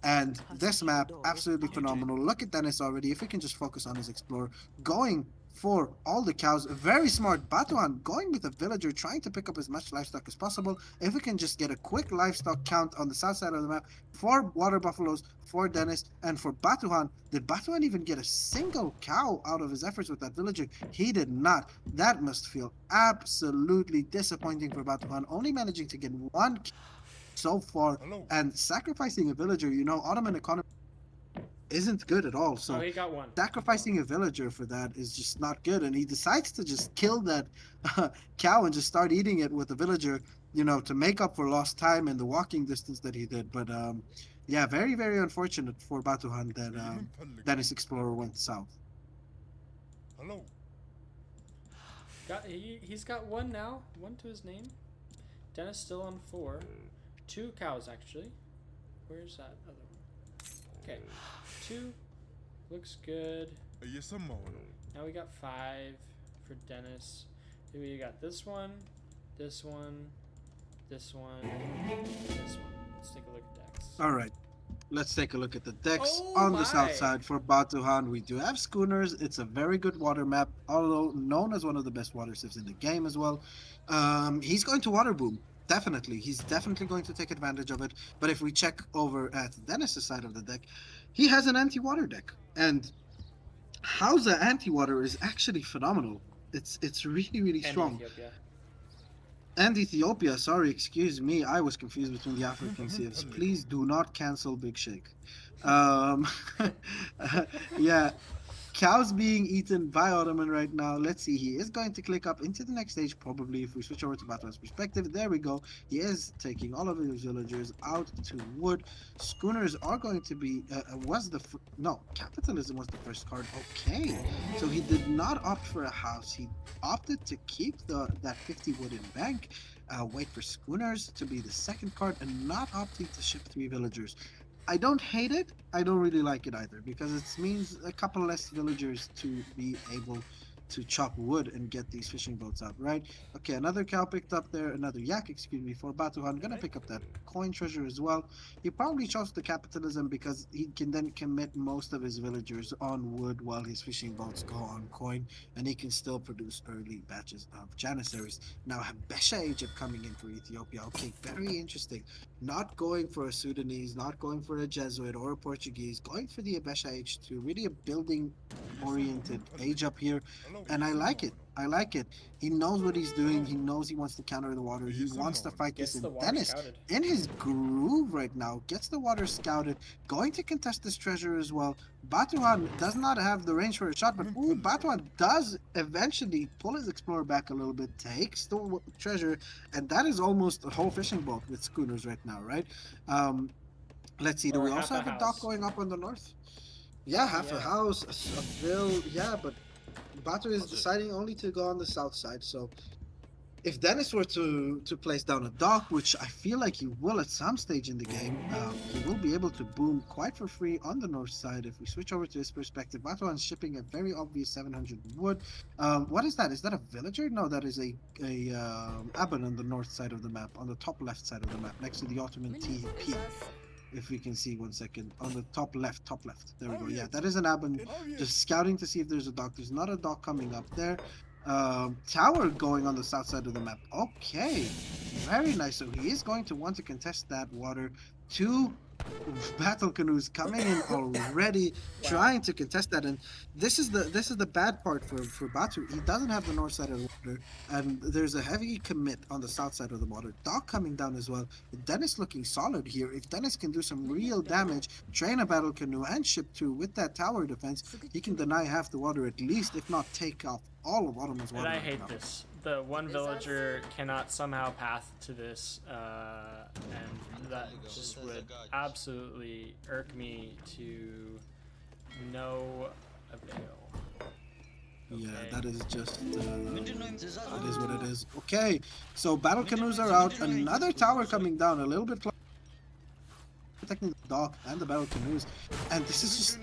And this map, absolutely phenomenal. Look at Dennis already. If we can just focus on his explorer, going for all the cows. Very smart. Batuhan going with a villager, trying to pick up as much livestock as possible. If we can just get a quick livestock count on the south side of the map for water buffaloes, for Dennis, and for Batuhan. Did Batuhan even get a single cow out of his efforts with that villager? He did not. That must feel absolutely disappointing for Batuhan, only managing to get one so far. And sacrificing a villager, Ottoman economy isn't good at all. So he got one. Sacrificing a villager for that is just not good, and he decides to just kill that cow and just start eating it with the villager, to make up for lost time and the walking distance that he did. But yeah, very, very unfortunate for Batuhan that Dennis Explorer went south. Hello. He's got one now, one to his name. Dennis still on 4. 2 cows actually. Where's that other one? Okay. 2 looks good. Now we got 5 for Dennis. Then we got this one, this one, this one, this one. Let's take a look at decks. All right, let's take a look at the decks on the south side for Batuhan. We do have schooners. It's a very good water map, although known as one of the best water civs in the game as well. He's going to water boom. Definitely, he's definitely going to take advantage of it. But if we check over at Dennis's side of the deck, he has an anti-water deck, and Hausa anti-water is actually phenomenal. It's really And strong. Ethiopia. And Ethiopia, sorry, excuse me, I was confused between the African CFs. Please do not cancel Big Shake. Yeah, cows being eaten by Ottoman right now. Let's see, he is going to click up into the next stage, probably, if we switch over to Batuan's perspective. There we go. He is taking all of his villagers out to wood. Schooners are going to be, no, capitalism was the first card. Okay, so he did not opt for a house. He opted to keep that 50 wooden bank, wait for schooners to be the second card, and not opting to ship 3 villagers. I don't hate it. I don't really like it either, because it means a couple less villagers to be able to chop wood and get these fishing boats out, right? Okay, another cow picked up there, another yak, excuse me, for Batuhan. Gonna pick up that coin treasure as well. He probably chose the capitalism because he can then commit most of his villagers on wood while his fishing boats go on coin, and he can still produce early batches of Janissaries. Now, Habesha Egypt coming in for Ethiopia. Okay, very interesting. Not going for a Sudanese, not going for a Jesuit or a Portuguese, going for the Habesha H2, really a building-oriented age up here. And I like it. I like it. He knows what he's doing. He knows he wants to counter the water. He wants to fight Gets this. the And water Dennis, scouted. in his groove right now, gets the water scouted, going to contest this treasure as well. Batuhan does not have the range for a shot, but ooh, Batuhan does eventually pull his explorer back a little bit, takes the treasure, and that is almost a whole fishing boat with schooners right now, right? Let's see, do Or we half also a have a dock house. going up on the north? Yeah, half a Yeah. house, a bill, yeah, but Batu is deciding only to go on the south side, so if Dennis were to place down a dock, which I feel like he will at some stage in the game, he will be able to boom quite for free on the north side. If we switch over to his perspective, Batuan's shipping a very obvious 700 wood. What is that? Is that a villager? No, that is a Aban on the north side of the map, on the top left side of the map, next to the Ottoman TP. If we can see 1 second, on the top left, there we go. Yeah, that is an Aban, just scouting to see if there's a dock. There's not a dock coming up there. Tower going on the south side of the map. Okay, very nice. So he is going to want to contest that water. 2 battle canoes coming in already, trying to contest that. And this is the bad part for Batu. He doesn't have the north side of the water, and there's a heavy commit on the south side of the water. Dock coming down as well. Dennis looking solid here. If Dennis can do some real damage, train a battle canoe and ship 2 with that tower defense, he can deny half the water at least, if not take off all of Ottoman's water. And I right hate now. this. The one villager cannot somehow path to this, and that just would absolutely irk me to no avail. Yeah, Okay. that is just, that is what it is. Okay, so battle canoes are out. Another tower coming down, a little bit closer, protecting the dock and the battle canoes. And this is just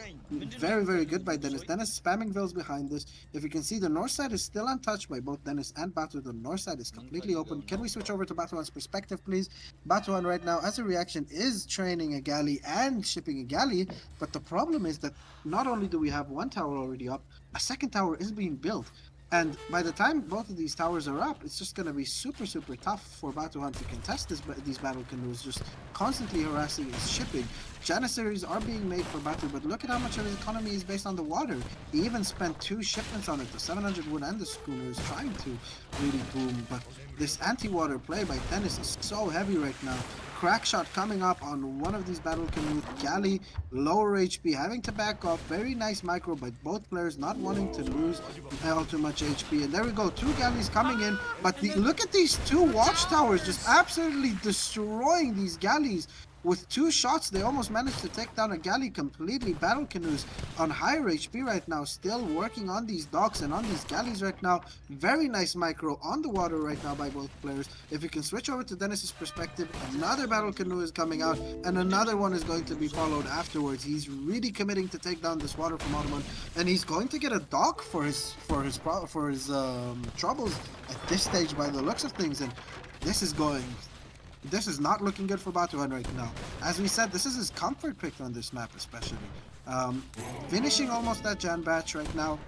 very good by Dennis. Dennis spamming vills behind this. If you can see, the north side is still untouched by both Dennis and Batu. The north side is completely open. Can we switch over to Batuan's perspective, please? Batuan right now, as a reaction, is training a galley and shipping a galley. But the problem is that not only do we have 1 tower already up, a second tower is being built. And by the time both of these towers are up, it's just going to be super tough for Batuhan to contest these battle canoes, just constantly harassing his shipping. Janissaries are being made for Batu, but look at how much of his economy is based on the water. He even spent 2 shipments on it, the 700 wood and the schooners, trying to really boom. But this anti-water play by Dennis is so heavy right now. Crack shot coming up on one of these battle canoes. Galley, lower HP, having to back off. Very nice micro by both players, not wanting to lose all too much HP. And there we go, 2 galleys coming in. But look at these 2 watchtowers just absolutely destroying these galleys. With 2 shots, they almost managed to take down a galley completely. Battle canoes on higher HP right now, still working on these docks and on these galleys right now. Very nice micro on the water right now by both players. If you can switch over to Dennis's perspective, another battle canoe is coming out, and another one is going to be followed afterwards. He's really committing to take down this water from Ottoman, and he's going to get a dock for his troubles at this stage by the looks of things. And this is not looking good for Batuhan right now. As we said, this is his comfort pick on this map especially. Finishing almost that Jan batch right now.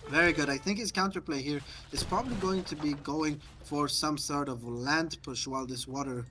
Very good. I think his counterplay here is probably going to be going for some sort of land push while this water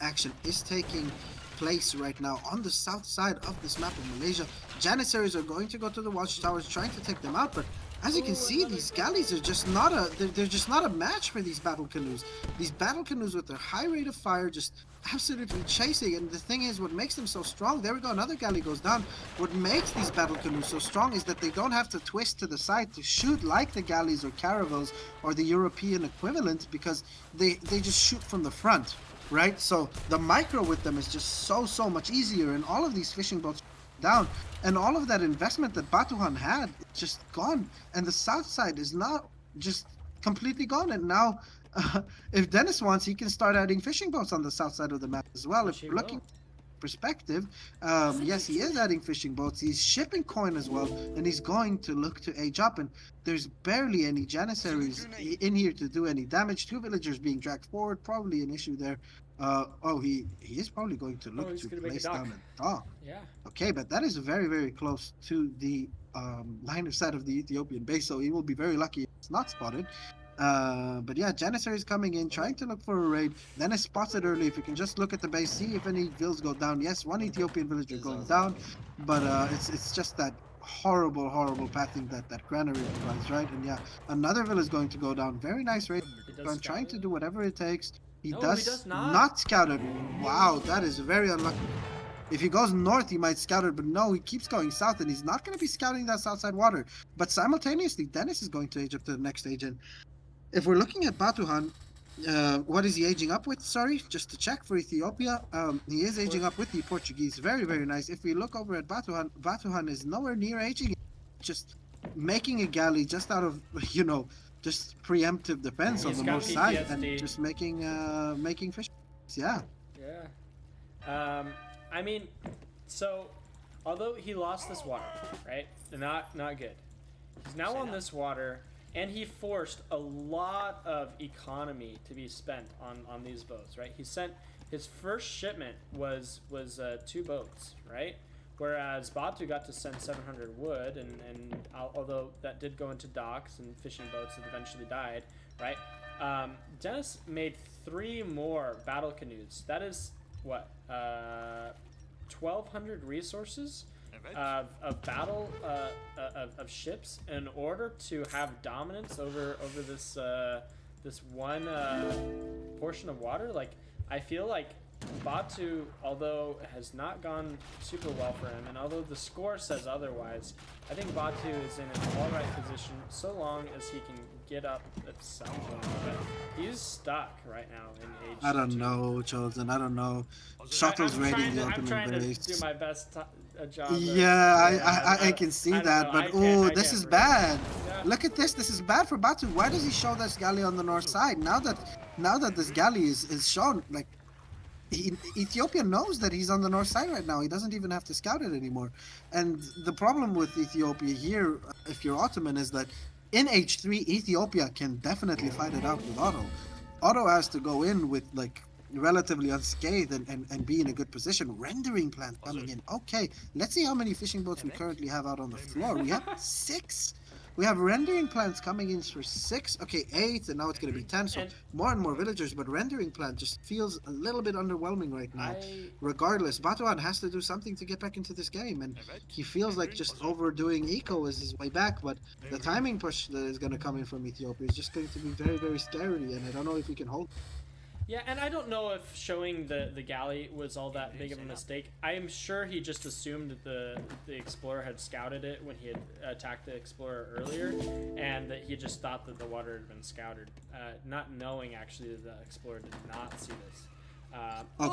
action is taking place right now on the south side of this map of Malaysia. Janissaries are going to go to the watchtowers trying to take them out, but as you can see, these galleys are just not they're just not a match for these battle canoes. These battle canoes with their high rate of fire just absolutely chasing, and the thing is, what makes them so strong, there we go, another galley goes down. What makes these battle canoes so strong is that they don't have to twist to the side to shoot like the galleys or caravels or the European equivalent, because they just shoot from the front, right? So the micro with them is just so much easier, and all of these fishing boats down, and all of that investment that Batuhan had, it's just gone, and the south side is now just completely gone. And now if Dennis wants, he can start adding fishing boats on the south side of the map as well. If you're looking perspective, yes, he is adding fishing boats, he's shipping coin as well, and he's going to look to age up, and there's barely any janissaries in here to do any damage. 2 villagers being dragged forward, probably an issue there. He is probably going to look to place down a dock. Yeah. Okay, but that is very close to the line of sight of the Ethiopian base, so he will be very lucky if it's not spotted. But yeah, Janissary is coming in, trying to look for a raid. Then is spotted early. If you can just look at the base, see if any vills go down. Yes, one Ethiopian villager going down, but it's just that horrible pathing that granary provides, right? And yeah, another vill is going to go down. Very nice raid. I'm trying to do whatever it takes. He does not scout it. Wow, that is very unlucky. If he goes north, he might scout it, but no, he keeps going south, and he's not going to be scouting that south side water. But simultaneously, Dennis is going to age up to the next stage, and if we're looking at Batuhan, what is he aging up with? Sorry, just to check for Ethiopia. He is aging up with the Portuguese. Very nice. If we look over at Batuhan, Batuhan is nowhere near aging. Just making a galley just out of, just preemptive defense on the north side, and just making fish. Yeah. Yeah. I mean, so although he lost this water, right? Not good. He's now on this water. And he forced a lot of economy to be spent on these boats, right? He sent his first shipment was 2 boats, right? Whereas Batu got to send 700 wood, and although that did go into docks and fishing boats that eventually died, right? Dennis made 3 more battle canoes. That is what 1,200 resources of battle of ships in order to have dominance over this this one portion of water. Like, I feel like Batu, although it has not gone super well for him, and although the score says otherwise, I think Batu is in an alright position so long as he can get up itself. He's stuck right now in age. I don't know, Chosen. I don't know. Shuttle's raiding the opening base. I'm trying to do my best job. Yeah, I can see that, but oh, this is bad. Yeah. Look at this. This is bad for Batu. Why does he show this galley on the north side? Now that this galley is shown, like, Ethiopia knows that he's on the north side right now. He doesn't even have to scout it anymore. And the problem with Ethiopia here, if you're Ottoman, is that in H3, Ethiopia can definitely fight it out with Otto. Otto has to go in with, like, relatively unscathed and be in a good position. Rendering plant coming in. Okay, let's see how many fishing boats we currently have out on the floor. We have 6. We have rendering plants coming in for 6. Okay, 8, and now it's going to be 10. So more and more villagers, but rendering plant just feels a little bit underwhelming right now. Regardless, Batuhan has to do something to get back into this game, and he feels like just overdoing eco is his way back. But the timing push that is going to come in from Ethiopia is just going to be very scary, and I don't know if he can hold. Yeah, and I don't know if showing the galley was all that big of a mistake. I am sure he just assumed that the Explorer had scouted it when he had attacked the Explorer earlier, and that he just thought that the water had been scouted, not knowing actually that the Explorer did not see this.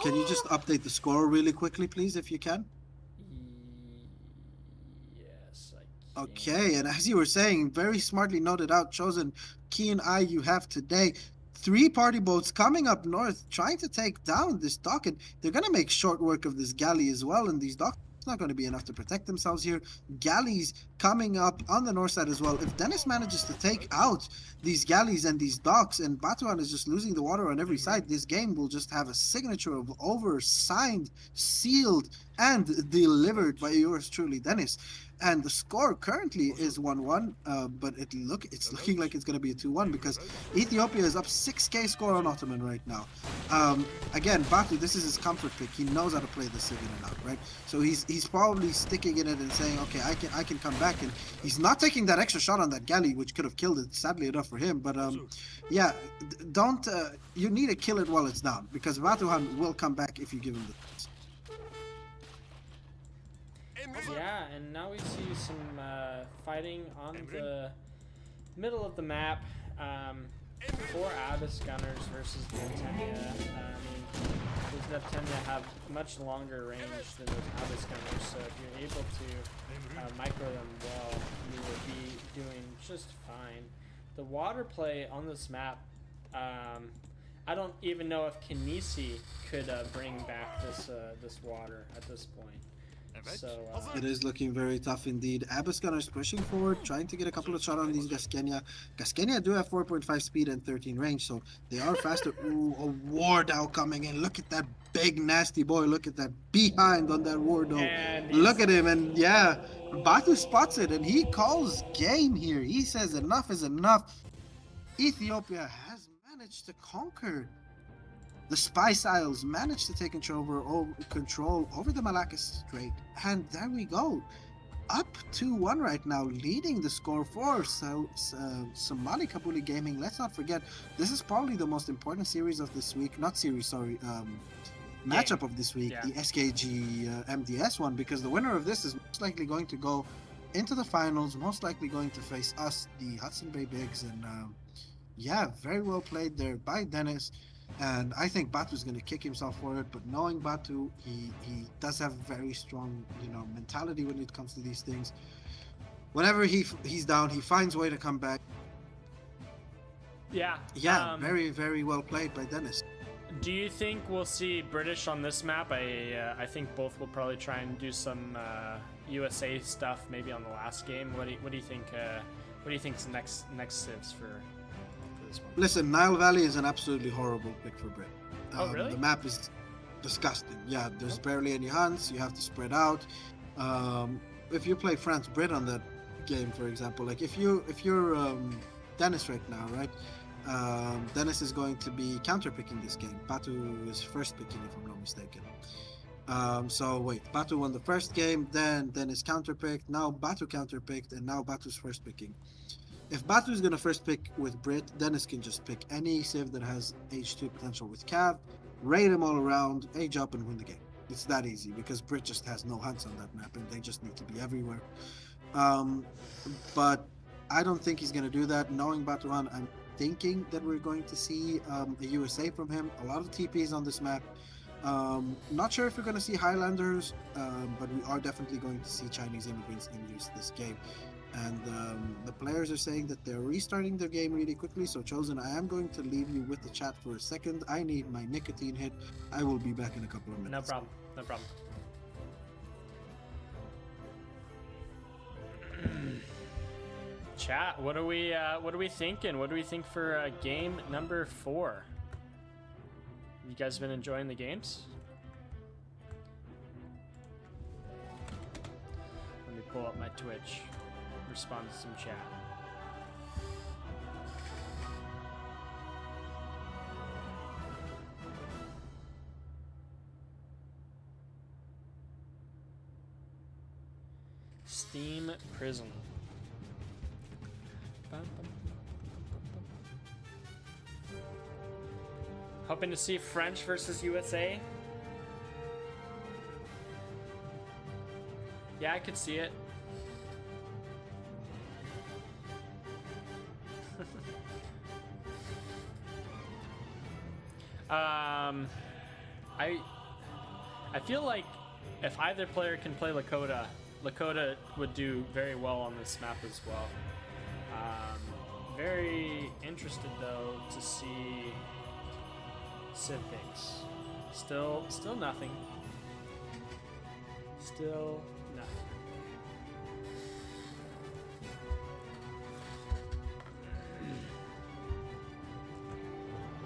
Can you just update the score really quickly, please, if you can? Yes, I can. Okay, and as you were saying, very smartly noted out, Chosen, keen eye you have today. 3 party boats coming up north, trying to take down this dock, and they're going to make short work of this galley as well, and these docks not going to be enough to protect themselves here. Galleys coming up on the north side as well. If Dennis manages to take out these galleys and these docks, and Batuhan is just losing the water on every side, this game will just have a signature of oversigned, sealed and delivered by yours truly, Dennis. And the score currently is 1-1, but it's looking like it's going to be a 2-1 because Ethiopia is up 6k score on Ottoman right now. Again, Batu, this is his comfort pick. He knows how to play this in and out, right? So he's probably sticking in it and saying, okay, I can come back, and he's not taking that extra shot on that galley, which could have killed it, sadly enough for him. But yeah, don't you need to kill it while it's down, because Batuhan will come back if you give him the chance. Yeah, and now we see some fighting on the middle of the map. For Abyss Gunners versus Neptenia. I mean, those Neptenia have much longer range than those Abyss Gunners, so if you're able to micro them well, you will be doing just fine. The water play on this map, I don't even know if Kinesi could bring back this water at this point. So, it is looking very tough indeed. Abyss Gunners pushing forward, trying to get a couple of shots on these Gaskenia. Gaskenia do have 4.5 speed and 13 range, so they are faster. Ooh, a Wardow coming in. Look at that big nasty boy. Look at that behind on that Wardow. Look at him, and yeah, Batu spots it, and he calls game here. He says enough is enough. Ethiopia has managed to conquer the Spice Isles, managed to take control over the Malacca Strait, and there we go. Up 2-1 right now, leading the score for Somali Kabuli Gaming. Let's not forget, this is probably the most important series of this week. Not series, sorry, matchup of this week, the SKG MDS one, because the winner of this is most likely going to go into the finals, most likely going to face us, the Hudson Bay Bigs, and yeah, very well played there by Dennis. And I think Batu's going to kick himself for it, but knowing Batu, he does have a very strong, mentality when it comes to these things. Whenever he's down, he finds a way to come back. Yeah. Yeah, very, very well played by Dennis. Do you think we'll see British on this map? I think both will probably try and do some USA stuff maybe on the last game. What do you think? What do you think's next civs for this one? Listen, Nile Valley is an absolutely horrible pick for Brit. Oh, really? The map is disgusting. Yeah, there's barely any hunts. You have to spread out. If you play France Brit on that game, for example, like if you're Dennis right now, right? Dennis is going to be counter picking this game. Batu is first picking, if I'm not mistaken. So wait, Batu won the first game, then Dennis counter picked, now Batu counter picked, and now Batu's first picking. If Batu is gonna first pick with Brit, Dennis can just pick any civ that has H2 potential with Cav, raid them all around, age up, and win the game. It's that easy because Brit just has no hunts on that map, and they just need to be everywhere. But I don't think he's gonna do that. Knowing Batuhan, I'm thinking that we're going to see a USA from him. A lot of TPs on this map. Not sure if we're going to see Highlanders, but we are definitely going to see Chinese immigrants in use this game. And the players are saying that they're restarting their game really quickly. So Chosen, I am going to leave you with the chat for a second. I need my nicotine hit. I will be back in a couple of minutes. No problem. Chat, what are we thinking? What do we think for game number 4? You guys been enjoying the games? Let me pull up my Twitch. Respond to some chat. Steam Prison. Hoping to see French versus USA. Yeah, I could see it. I feel like if either player can play Lakota would do very well on this map as well. Very interested though to see civ picks. Still nothing. Still nothing.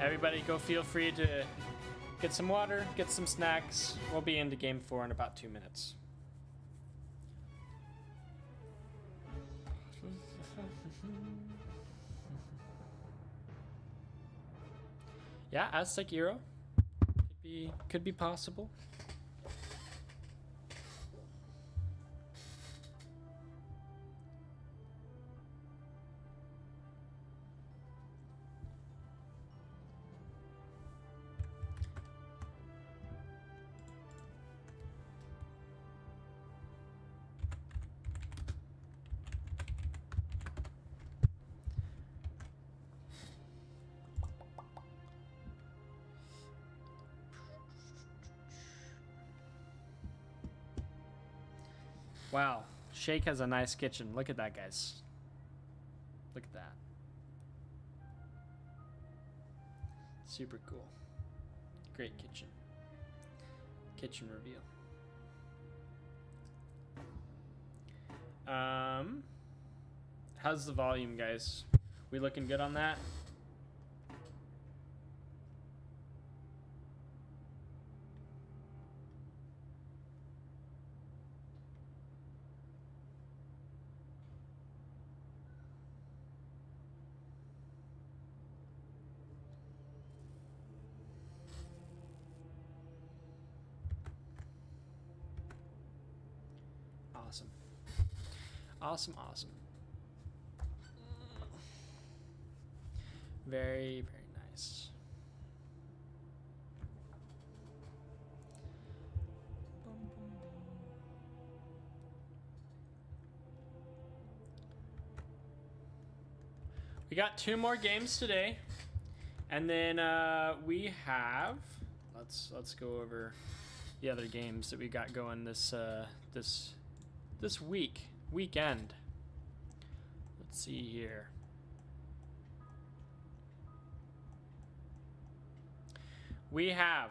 Everybody go feel free to get some water, get some snacks. We'll be into game 4 in about 2 minutes. Yeah, Aztec Euro could be possible. Wow, Shake has a nice kitchen. Look at that, guys. Look at that. Super cool. Great kitchen. Kitchen reveal. How's the volume, guys? We looking good on that? Awesome. Awesome, awesome. Very, very nice. We got 2 more games today, and then we have. Let's go over the other games that we got going this weekend. Let's see here. We have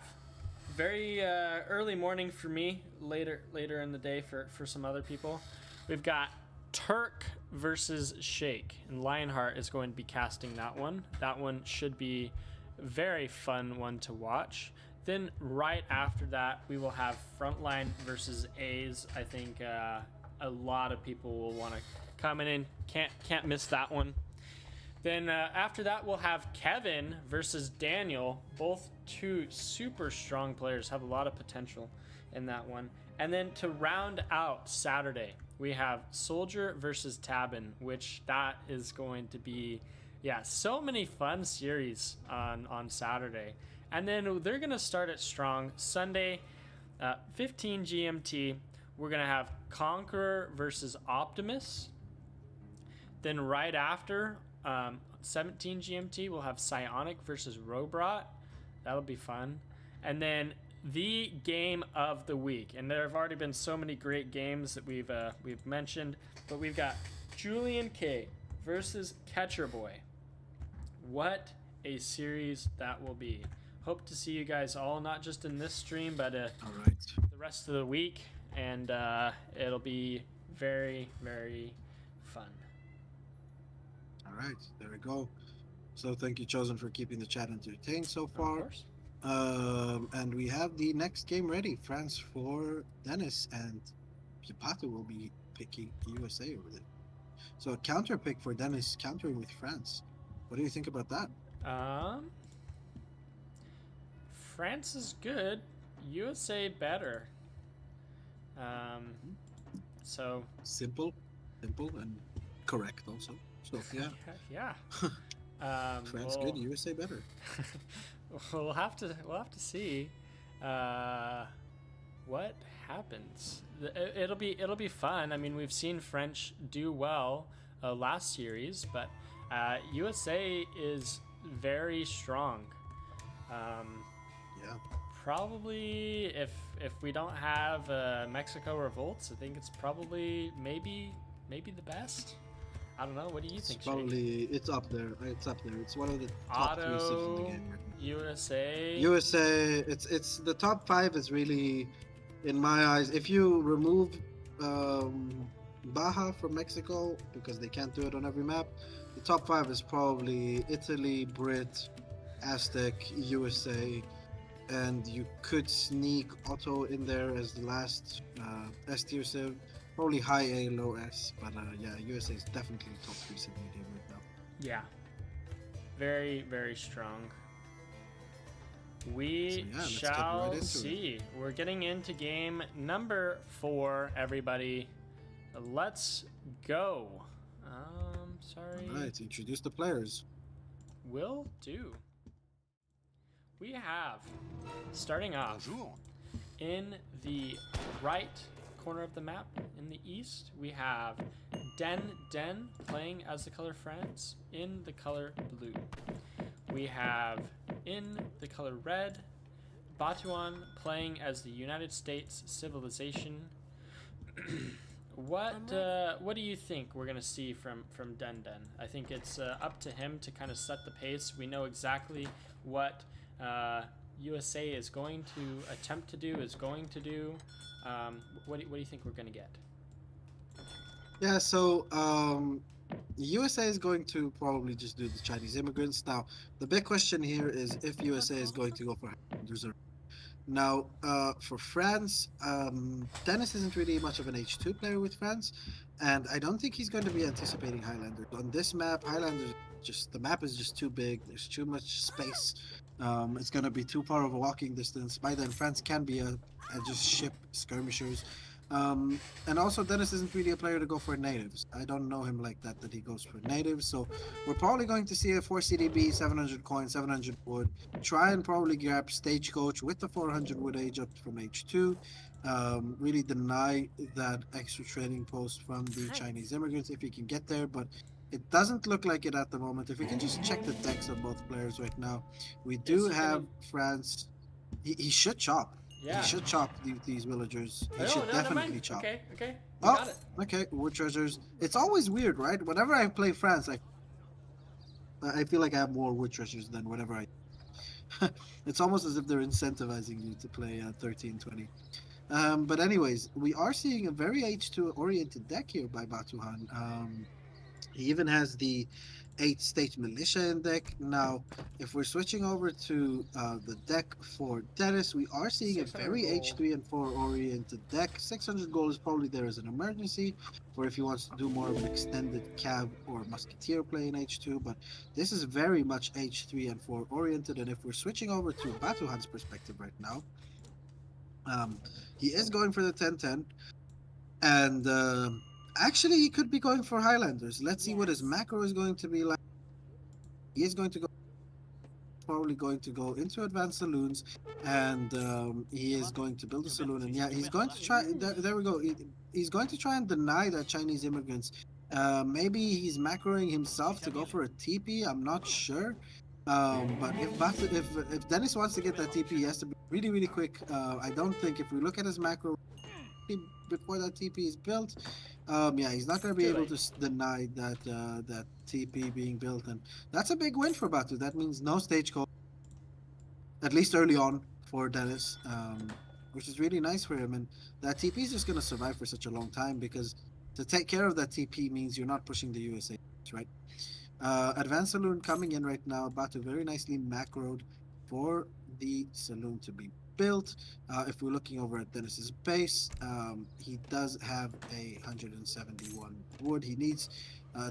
very early morning for me, later in the day for some other people. We've got Turk versus Shake, and Lionheart is going to be casting that one. That one should be a very fun one to watch. Then right after that, we will have Frontline versus A's. I think a lot of people will want to come in. Can't miss that one. Then after that, we'll have Kevin versus Daniel. Both 2 super strong players, have a lot of potential in that one. And then to round out Saturday, we have Soldier versus Tabin, which that is going to be, so many fun series on Saturday. And then they're going to start it strong. Sunday, 15 GMT, we're going to have Conqueror versus Optimus. Then right after, 17 GMT, we'll have Psionic versus Robot. That'll be fun. And then the game of the week. And there have already been so many great games that we've mentioned. But we've got Julian K versus Catcher Boy. What a series that will be. Hope to see you guys all, not just in this stream, but All right. the rest of the week. And it'll be very, very fun. All right, there we go. So thank you, Chosen, for keeping the chat entertained so far. Of course. And we have the next game ready. France for Dennis, and Batu will be picking USA over there. So a counter pick for Dennis, countering with France. What do you think about that? France is good. USA better. So Simple, and correct also. So yeah, yeah. France good, USA better. We'll have to see what happens. It'll be fun. I mean, we've seen French do well last series, but USA is very strong. Yeah. Probably if we don't have Mexico revolts, I think it's probably maybe the best. I don't know. What do you think? Probably it's up there. It's up there. It's one of the top 3 cities in the game. USA. USA. It's the top 5 is really, in my eyes, if you remove Baja from Mexico because they can't do it on every map, the top 5 is probably Italy, Brit, Aztec, USA, and you could sneak Otto in there as the last S tier civ. Probably high A, low S, but yeah, USA is definitely top 3 civ in the game right now. Yeah. Very, very strong. We So, yeah, let's get shall right into see. We're getting into game number 4, everybody. Let's go. Sorry. Alright, introduce the players. Will do. We have, starting off, Bonjour. in the right corner of the map, in the east, we have Den playing as the color France in the color blue. We have in the color red, Batuan playing as the United States Civilization. What do you think we're gonna see from Den? I think it's up to him to kind of set the pace. We know exactly what USA is going to attempt to do, What do you think we're gonna get? Yeah, so USA is going to probably just do the Chinese immigrants. Now, the big question here is if USA is going to go for reserve. Now, for France, Dennis isn't really much of an H2 player with France, and I don't think he's going to be anticipating Highlanders. On this map, Highlanders the map is just too big. There's too much space. It's going to be too far of a walking distance. By then, France can be a just ship skirmishers. And also, Dennis isn't really a player to go for natives. I don't know him like that he goes for natives. So we're probably going to see a 4 CDB, 700 coin, 700 wood. Try and probably grab Stagecoach with the 400 wood age up from H2. Really deny that extra trading post from the Chinese immigrants if he can get there. But it doesn't look like it at the moment. If we can just check the decks of both players right now. We do have France. He should chop. Yeah. He should chop these villagers. He Oh, should no, definitely chop. Okay. We Oh, got it. okay. Wood treasures. It's always weird, right? Whenever I play France, I feel like I have more wood treasures than whenever I. It's almost as if they're incentivizing you to play 13-20. But anyways, we are seeing a very H2 oriented deck here by Batuhan. He even has the 8-stage militia in deck. Now, if we're switching over to the deck for Dennis, we are seeing a very H3 and 4 oriented deck. 600 gold is probably there as an emergency, or if he wants to do more of an extended cav or musketeer play in H2. But this is very much H3 and 4 oriented. And if we're switching over to Batuhan's perspective right now, he is going for the 10-10, and actually, he could be going for Highlanders. Let's see what his macro is going to be like. He is going to go, probably going to go into advanced saloons, and he is going to build a saloon. And yeah, he's going to try. There we go. He's going to try and deny that Chinese immigrants. Maybe he's macroing himself to go for a TP. I'm not sure. But if Dennis wants to get that TP, he has to be really, really quick. I don't think if we look at his macro before that TP is built, yeah, he's not going to be able to deny that that TP being built, and that's a big win for Batu. That means no stagecoach, at least early on for Dennis, which is really nice for him. And that TP is just going to survive for such a long time, because to take care of that TP means you're not pushing the USA, right? Advanced Saloon coming in right now. Batu very nicely macroed for the saloon to be built. If we're looking over at Dennis's base, he does have 171 wood. He needs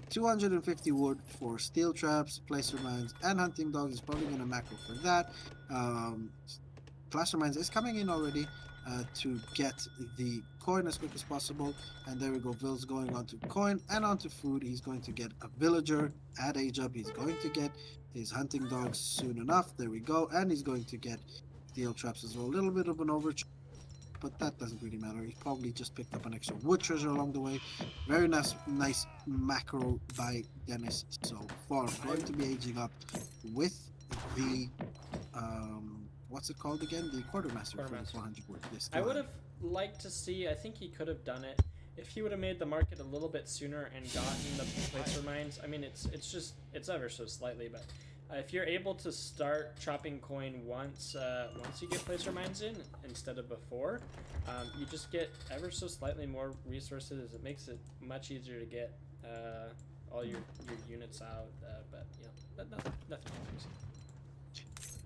250 wood for steel traps, placer mines, and hunting dogs. He's probably going to macro for that. Placer mines is coming in already to get the coin as quick as possible. And there we go. Vill's going on to coin and onto food. He's going to get a villager at age up. He's going to get his hunting dogs soon enough. There we go. And he's going to get steel traps as well. A little bit of an overcharge, but that doesn't really matter. He probably just picked up an extra wood treasure along the way. Very nice macro by Dennis so far. Going to be aging up with the what's it called again? The quartermaster. For the 400 wood. Yes, I would have liked to see. I think he could have done it if he would have made the market a little bit sooner and gotten the placer mines. I mean, it's ever so slightly, but if you're able to start chopping coin once you get placer mines in instead of before, you just get ever so slightly more resources. It makes it much easier to get all your units out. But you know, nothing crazy.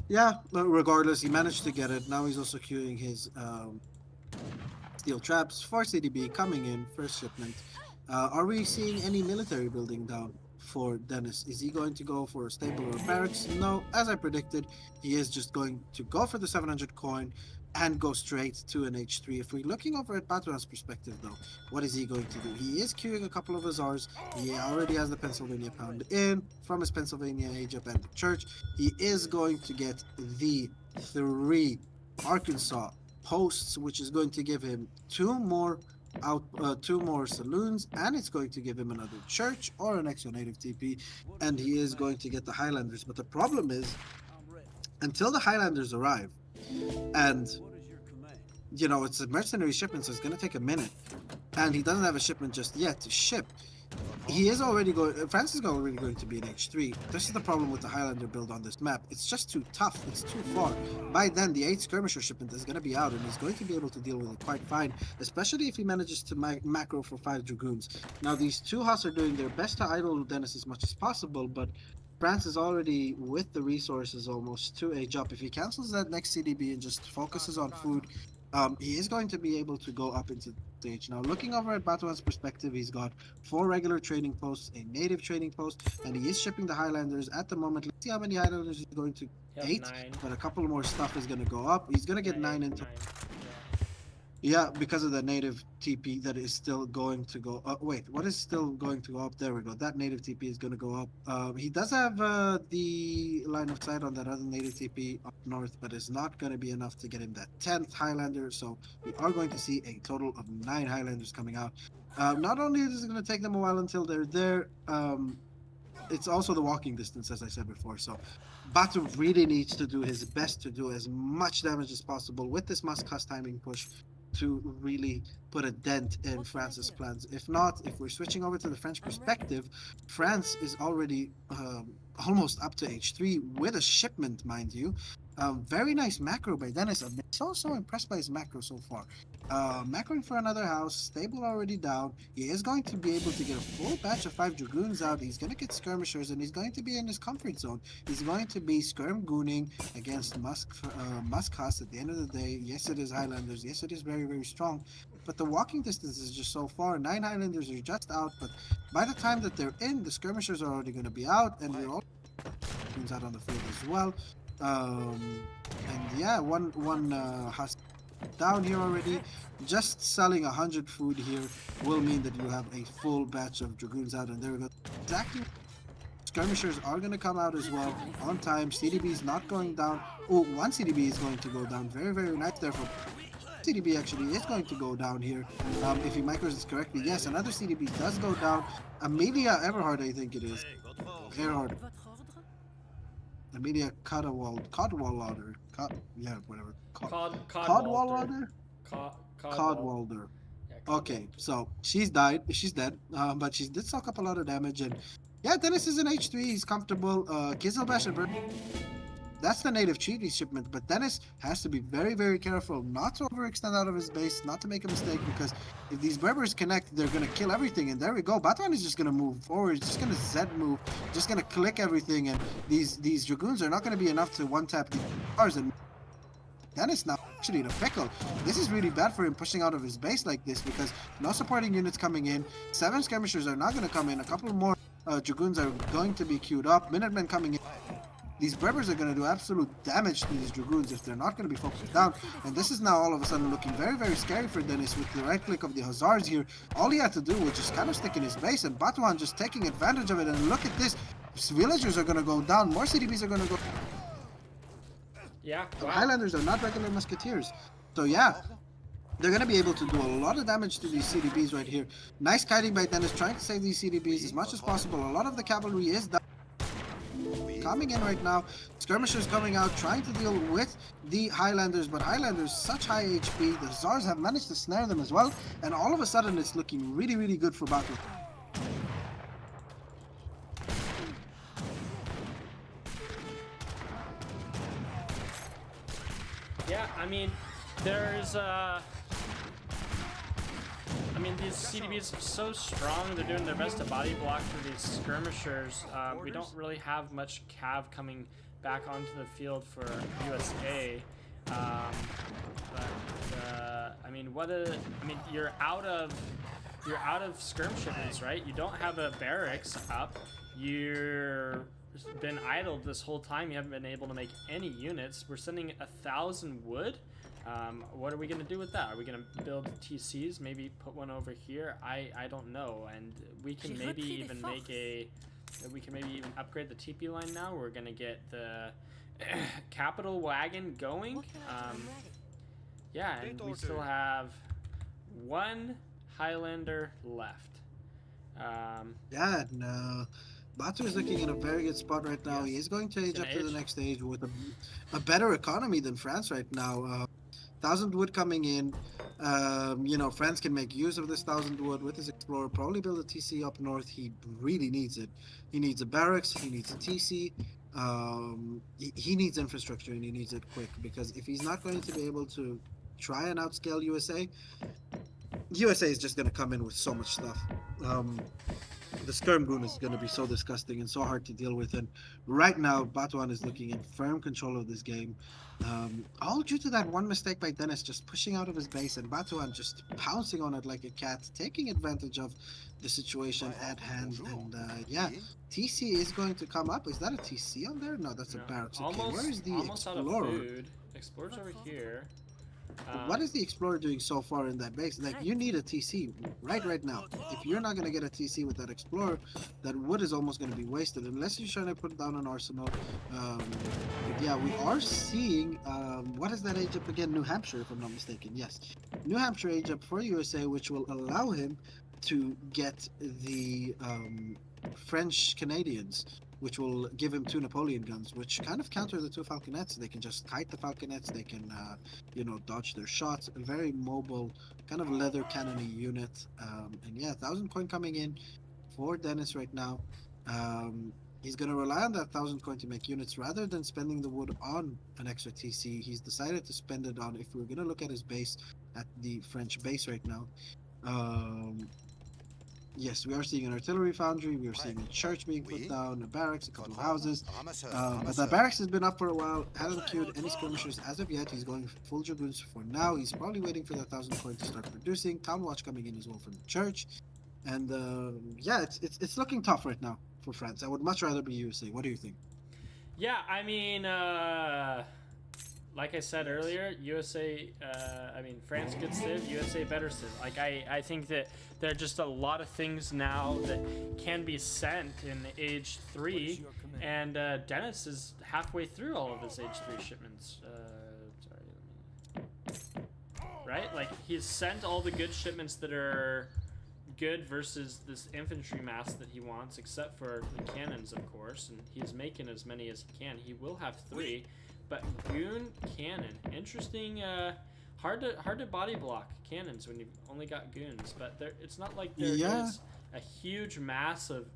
Yeah, but regardless, he managed to get it. Now he's also queuing his steel traps for CDB coming in, first shipment. Are we seeing any military building down for Dennis? Is he going to go for a stable or a barracks? No, as I predicted, he is just going to go for the 700 coin and go straight to an H3. If we're looking over at Batuan's perspective, though, what is he going to do? He is queuing a couple of Azars. He already has the Pennsylvania Pound in from his Pennsylvania Age Up and the Church. He is going to get the 3 Arkansas posts, which is going to give him 2 more saloons, and it's going to give him another church or an extra native TP, and he is going to get the Highlanders. But the problem is, until the Highlanders arrive, and you know it's a mercenary shipment, so it's going to take a minute, and he doesn't have a shipment just yet to ship. He is already going. France is already going to be an H3. This is the problem with the Highlander build on this map. It's just too tough. It's too far. By then, the 8 skirmisher shipment is going to be out, and he's going to be able to deal with it quite fine, especially if he manages to macro for 5 dragoons. Now, these 2 Huss are doing their best to idle Dennis as much as possible, but France is already with the resources almost to age up. If he cancels that next CDB and just focuses on food, he is going to be able to go up into stage. Now, looking over at Batuan's perspective, he's got 4 regular trading posts, a native trading post, and he is shipping the Highlanders at the moment. Let's see how many Highlanders he's going to. 8, 9. but a couple more stuff is going to go up. He's going to get 9 into. 9. Yeah, because of the native TP that is still going to go up. Wait, what is still going to go up? There we go. That native TP is going to go up. He does have the line of sight on that other native TP up north, but it's not going to be enough to get him that 10th Highlander. So we are going to see a total of 9 Highlanders coming out. Not only is it going to take them a while until they're there, it's also the walking distance, as I said before. So Batu really needs to do his best to do as much damage as possible with this must-cast timing push to really put a dent in France's plans. If not, if we're switching over to the French perspective, France is already almost up to H3 with a shipment, mind you. Very nice macro by Dennis. I'm so impressed by his macro so far. Macroing for another house, stable already down. He is going to be able to get a full batch of 5 dragoons out. He's going to get skirmishers, and he's going to be in his comfort zone. He's going to be skirm gooning against Muscas at the end of the day. Yes, it is Highlanders. Yes, it is very, very strong. But the walking distance is just so far. 9 Highlanders are just out, but by the time that they're in, the skirmishers are already going to be out, and we're all out on the field as well. And yeah, one has down here already. Just selling 100 food here will mean that you have a full batch of dragoons out, and there we go. Exactly. Skirmishers are going to come out as well on time. CDB is not going down. Oh, 1 CDB is going to go down. Very, very nice there for CDB. Actually is going to go down here if he micros this correctly. Yes, another CDB does go down. Amelia Everhard, I think it is. Everhard. Amelia Codwalder. Yeah, whatever. Codwalder? Codwalder. Okay, so she's died. She's dead. But she did soak up a lot of damage. And yeah, Dennis is an H3. He's comfortable. Gizelbash and that's the native treaty shipment. But Dennis has to be very, very careful not to overextend out of his base, not to make a mistake, because if these Berbers connect, they're going to kill everything. And there we go. Batuan is just going to move forward. He's just going to Z move. Just going to click everything. And these Dragoons are not going to be enough to one-tap the cars. And Dennis now actually in a pickle. This is really bad for him pushing out of his base like this, because no supporting units coming in. 7 skirmishers are not going to come in. A couple more Dragoons are going to be queued up. Minutemen coming in. These Berbers are going to do absolute damage to these Dragoons if they're not going to be focused down. And this is now all of a sudden looking very, very scary for Dennis with the right click of the Hussars here. All he had to do was just kind of stick in his base, and Batuan just taking advantage of it. And look at this. Villagers are going to go down. More CDBs are going to go. Yeah, wow. Highlanders are not regular musketeers. So yeah, they're going to be able to do a lot of damage to these CDBs right here. Nice kiting by Dennis, trying to save these CDBs as much as possible. A lot of the cavalry is down. Coming in right now, skirmishers coming out, trying to deal with the Highlanders, but Highlanders such high HP, the Zars have managed to snare them as well, and all of a sudden it's looking really, really good for Batu. Yeah, I mean, there's these CDBs are so strong. They're doing their best to body block through these skirmishers. We don't really have much cav coming back onto the field for USA. I mean, you're out of skirm shipments, right? You don't have a barracks up. You're been idled this whole time. You haven't been able to make any units. We're sending 1,000 wood. What are we gonna do with that? Are we gonna build TCs? Maybe put one over here? I don't know. And we can maybe even upgrade the TP line now. We're gonna get the capital wagon going. Yeah, and we still have one Highlander left. Yeah, and Batu is looking in a very good spot right now. He is going to age up to the next stage with a better economy than France right now. 1,000 wood coming in. You know, France can make use of this 1,000 wood with his Explorer. Probably build a TC up north. He really needs it. He needs a barracks. He needs a TC. He needs infrastructure, and he needs it quick, because if he's not going to be able to try and outscale USA is just going to come in with so much stuff. The Skirm Goon is going to be so disgusting and so hard to deal with, and right now Batuan is looking in firm control of this game, all due to that one mistake by Dennis just pushing out of his base, and Batuan just pouncing on it like a cat, taking advantage of the situation at hand. And yeah, TC is going to come up. Is that a TC on there? No, that's a barracks. Okay, where is the almost Explorer? Out of food. Explorer's over here. What is the Explorer doing so far in that base? Like, you need a TC right now. If you're not going to get a TC with that Explorer, that wood is almost going to be wasted, unless you're trying to put down an arsenal. But yeah, we are seeing, what is that age up again? New Hampshire, if I'm not mistaken. Yes, New Hampshire age up for USA, which will allow him to get the French Canadians, which will give him 2 Napoleon guns, which kind of counter the 2 Falconets. They can just kite the Falconets, they can, you know, dodge their shots. A very mobile, kind of leather cannony unit. And yeah, 1,000 coin coming in for Dennis right now. He's going to rely on that 1,000 coin to make units rather than spending the wood on an extra TC. He's decided to spend it on, if we're going to look at his base, at the French base right now. Yes, we are seeing an artillery foundry, we are seeing a church being put down, a barracks, a couple of houses. But that barracks has been up for a while, hasn't queued any skirmishers as of yet. He's going full dragoons for now. He's probably waiting for that 1,000 coin to start producing. Town watch coming in as well from the church. And yeah, it's looking tough right now for France. I would much rather be USA. What do you think? Yeah, I mean, like I said earlier, France good civ, USA better civ. Like, I think that there are just a lot of things now that can be sent in Age 3, and Dennis is halfway through all of his Age 3 shipments. Right? Like, he's sent all the good shipments that are good versus this infantry mass that he wants, except for the cannons, of course, and he's making as many as he can. He will have 3. But goon cannon, interesting. Hard to body block cannons when you've only got goons. But it's not like there is a huge mass of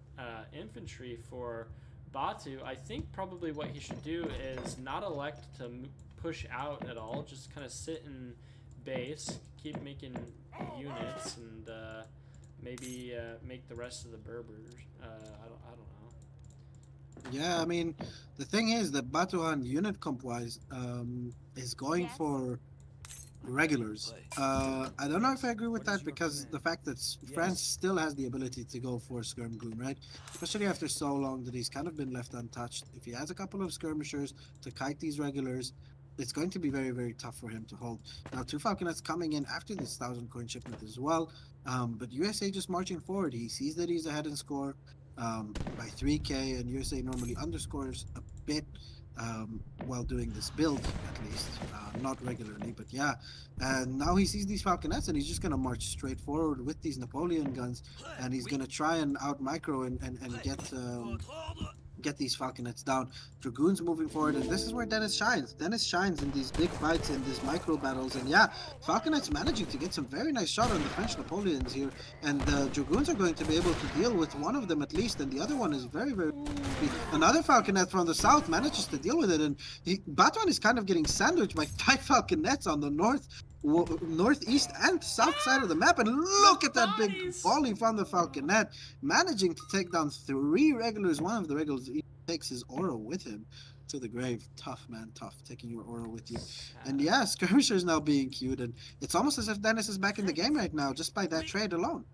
infantry for Batu. I think probably what he should do is not elect to push out at all. Just kind of sit in base, keep making units, and maybe make the rest of the Berbers. I don't know. Yeah, I mean, the thing is that Batuhan unit comp-wise is going for regulars. I don't know if I agree with that, because the fact that France still has the ability to go for Skirm Goon, right? Especially after so long that he's kind of been left untouched. If he has a couple of skirmishers to kite these regulars, it's going to be very, very tough for him to hold. Now, 2 Falconets coming in after this 1,000 coin shipment as well. But USA just marching forward. He sees that he's ahead in score by 3k, and USA normally underscores a bit while doing this build, at least, not regularly, but yeah. And now he sees these Falconets, and he's just gonna march straight forward with these Napoleon guns, and he's gonna try and out micro and get these Falconets down. Dragoons moving forward, and this is where Dennis shines. Dennis shines in these big fights, in these micro battles, and yeah, Falconets managing to get some very nice shot on the French Napoleons here, and the Dragoons are going to be able to deal with one of them at least, and the other one is very, very... Another Falconet from the south manages to deal with it, and Batuan is kind of getting sandwiched by 5 Falconets on the northeast and south side of the map, and look at that big volley from the Falconet, managing to take down 3 regulars. One of the regulars takes his aura with him to the grave. Tough, man, tough, taking your aura with you. And yeah, Skirmisher's now being queued, and it's almost as if Dennis is back in the game right now, just by that trade alone.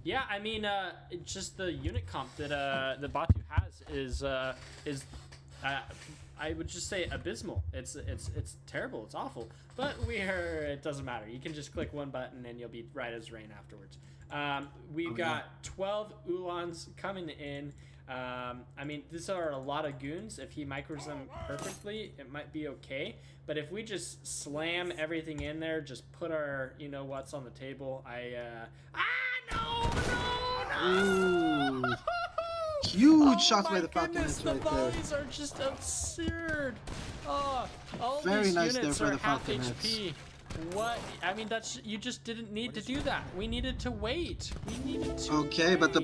Yeah, I mean, it's just the unit comp that the Batu has is I would just say abysmal. It's terrible. It's awful. But it doesn't matter. You can just click one button and you'll be right as rain afterwards. We've got 12 Ulans coming in. I mean, these are a lot of goons. If he micros them perfectly, it might be okay. But if we just slam everything in there, just put our what's on the table. Ooh. Huge shots by the Falcons The right there. volleys are just absurd. Oh, all Very these nice units there for are the half Falconets. HP. What? I mean, you just didn't need to do that. We needed to wait. Okay, but the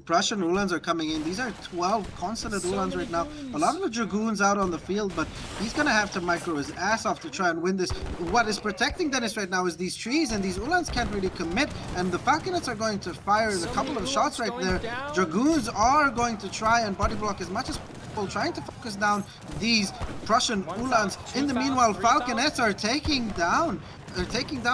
Prussian Ulans are coming in. These are 12 constant Ulans right now. A lot of the Dragoons out on the field, but he's gonna have to micro his ass off to try and win this. What is protecting Dennis right now is these trees, and these Ulans can't really commit, and the Falconets are going to fire a couple of shots right there. Down. Dragoons are going to try and body block as much as possible, trying to focus down these Prussian Ulans. In the meanwhile, Falconets are taking down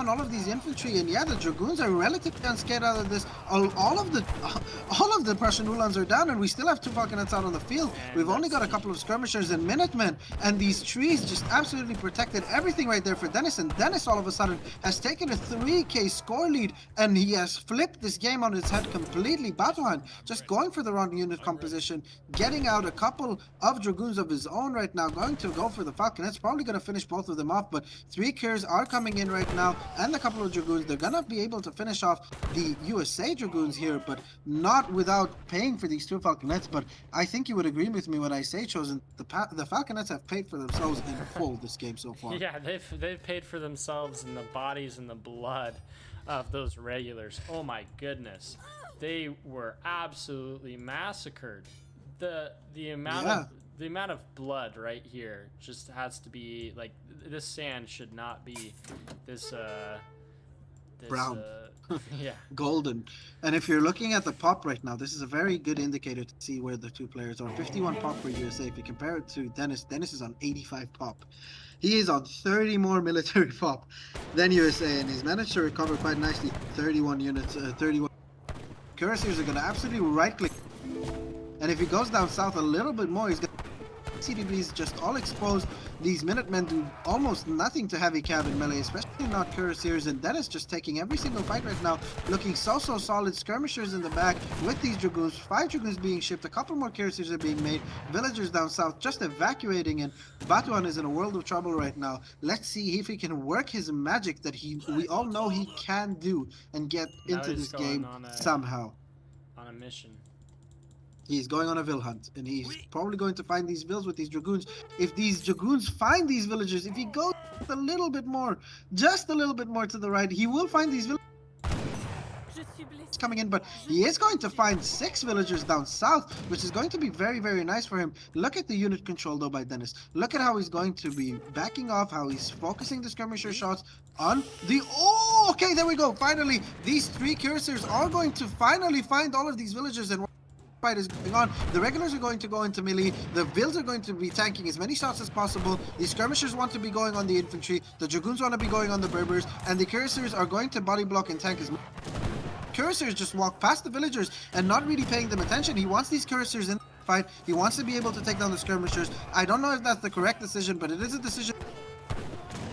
all of these infantry, and yeah, the Dragoons are relatively unscared out of this. All of the Prussian Ulans are down, and we still have 2 Falconets out on the field. We've only got a couple of skirmishers and Minutemen, and these trees just absolutely protected everything right there for Dennis, and Dennis all of a sudden has taken a 3k score lead, and he has flipped this game on its head completely. Batuhan just going for the wrong unit composition, getting out a couple of Dragoons of his own right now, going to go for the Falconets, probably going to finish both of them off, but 3 Kirs are coming in right now, and a couple of Dragoons. They're gonna be able to finish off the USA Dragoons here, but not without paying for these 2 Falconets. But I think you would agree with me when I say, Chosen, the Falconets have paid for themselves in full this game so far. Yeah, they've paid for themselves in the bodies and the blood of those regulars. Oh my goodness, they were absolutely massacred. The amount of blood right here just has to be like, this sand should not be this brown. Yeah. Golden. And if you're looking at the pop right now, this is a very good indicator to see where the 2 players are. 51 pop for USA. If you compare it to Dennis is on 85 pop. He is on 30 more military pop than USA, and he's managed to recover quite nicely. 31 units, 31 cuirassiers are going to absolutely right click, and if he goes down south a little bit more, he's going to CDBs just all exposed. These Minutemen do almost nothing to heavy cav in melee, especially not cuirassiers, and Dennis just taking every single fight right now, looking so solid. Skirmishers in the back with these Dragoons, 5 Dragoons being shipped, a couple more cuirassiers are being made, villagers down south just evacuating, and Batuhan is in a world of trouble right now. Let's see if he can work his magic that we all know he can do and get into this game somehow. On a mission. He's going on a Vil hunt, and he's probably going to find these Vils with these Dragoons. If these Dragoons find these villagers, if he goes a little bit more, just a little bit more to the right, he will find these villagers coming in, but he is going to find 6 villagers down south, which is going to be very, very nice for him. Look at the unit control though by Dennis. Look at how he's going to be backing off, how he's focusing the skirmisher shots on the... Oh, okay, there we go. Finally, these 3 cuirassiers are going to finally find all of these villagers, and fight is going on. The regulars are going to go into melee. The Vils are going to be tanking as many shots as possible. The skirmishers want to be going on the infantry. The Dragoons want to be going on the Berbers, and the cuirassiers are going to body block and tank as much. Cuirassiers just walk past the villagers and not really paying them attention. He wants these cuirassiers in the fight. He wants to be able to take down the skirmishers. I don't know if that's the correct decision, but it is a decision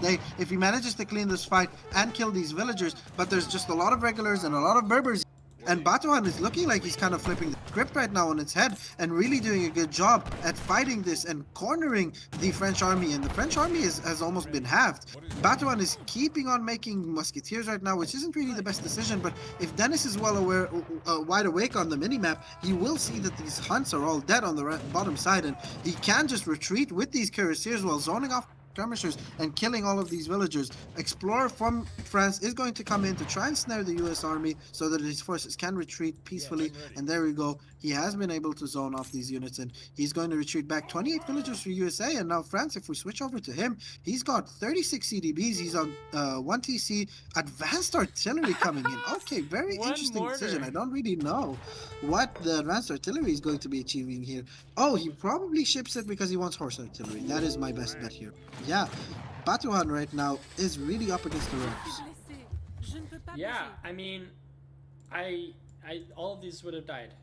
if he manages to clean this fight and kill these villagers. But there's just a lot of regulars and a lot of Berbers, and Batuhan is looking like he's kind of flipping the script right now on its head and really doing a good job at fighting this and cornering the French army, and the French army has almost been halved. Batuhan is keeping on making musketeers right now, which isn't really the best decision, but if Dennis is well aware, wide awake on the minimap, he will see that these hunts are all dead on the bottom side, and he can just retreat with these cuirassiers while zoning off skirmishers and killing all of these villagers. Explorer from France is going to come in to try and snare the US army so that his forces can retreat peacefully. And there we go. He has been able to zone off these units and he's going to retreat back. 28 villagers for USA, and now France, if we switch over to him, he's got 36 CDBs. He's on 1 TC, advanced artillery coming in. Okay, very One interesting mortar. decision. I don't really know what the advanced artillery is going to be achieving here. Oh, he probably ships it because he wants horse artillery. That is my best bet here. Yeah, Batuhan right now is really up against the ropes. Yeah, I mean, I all of these would have died.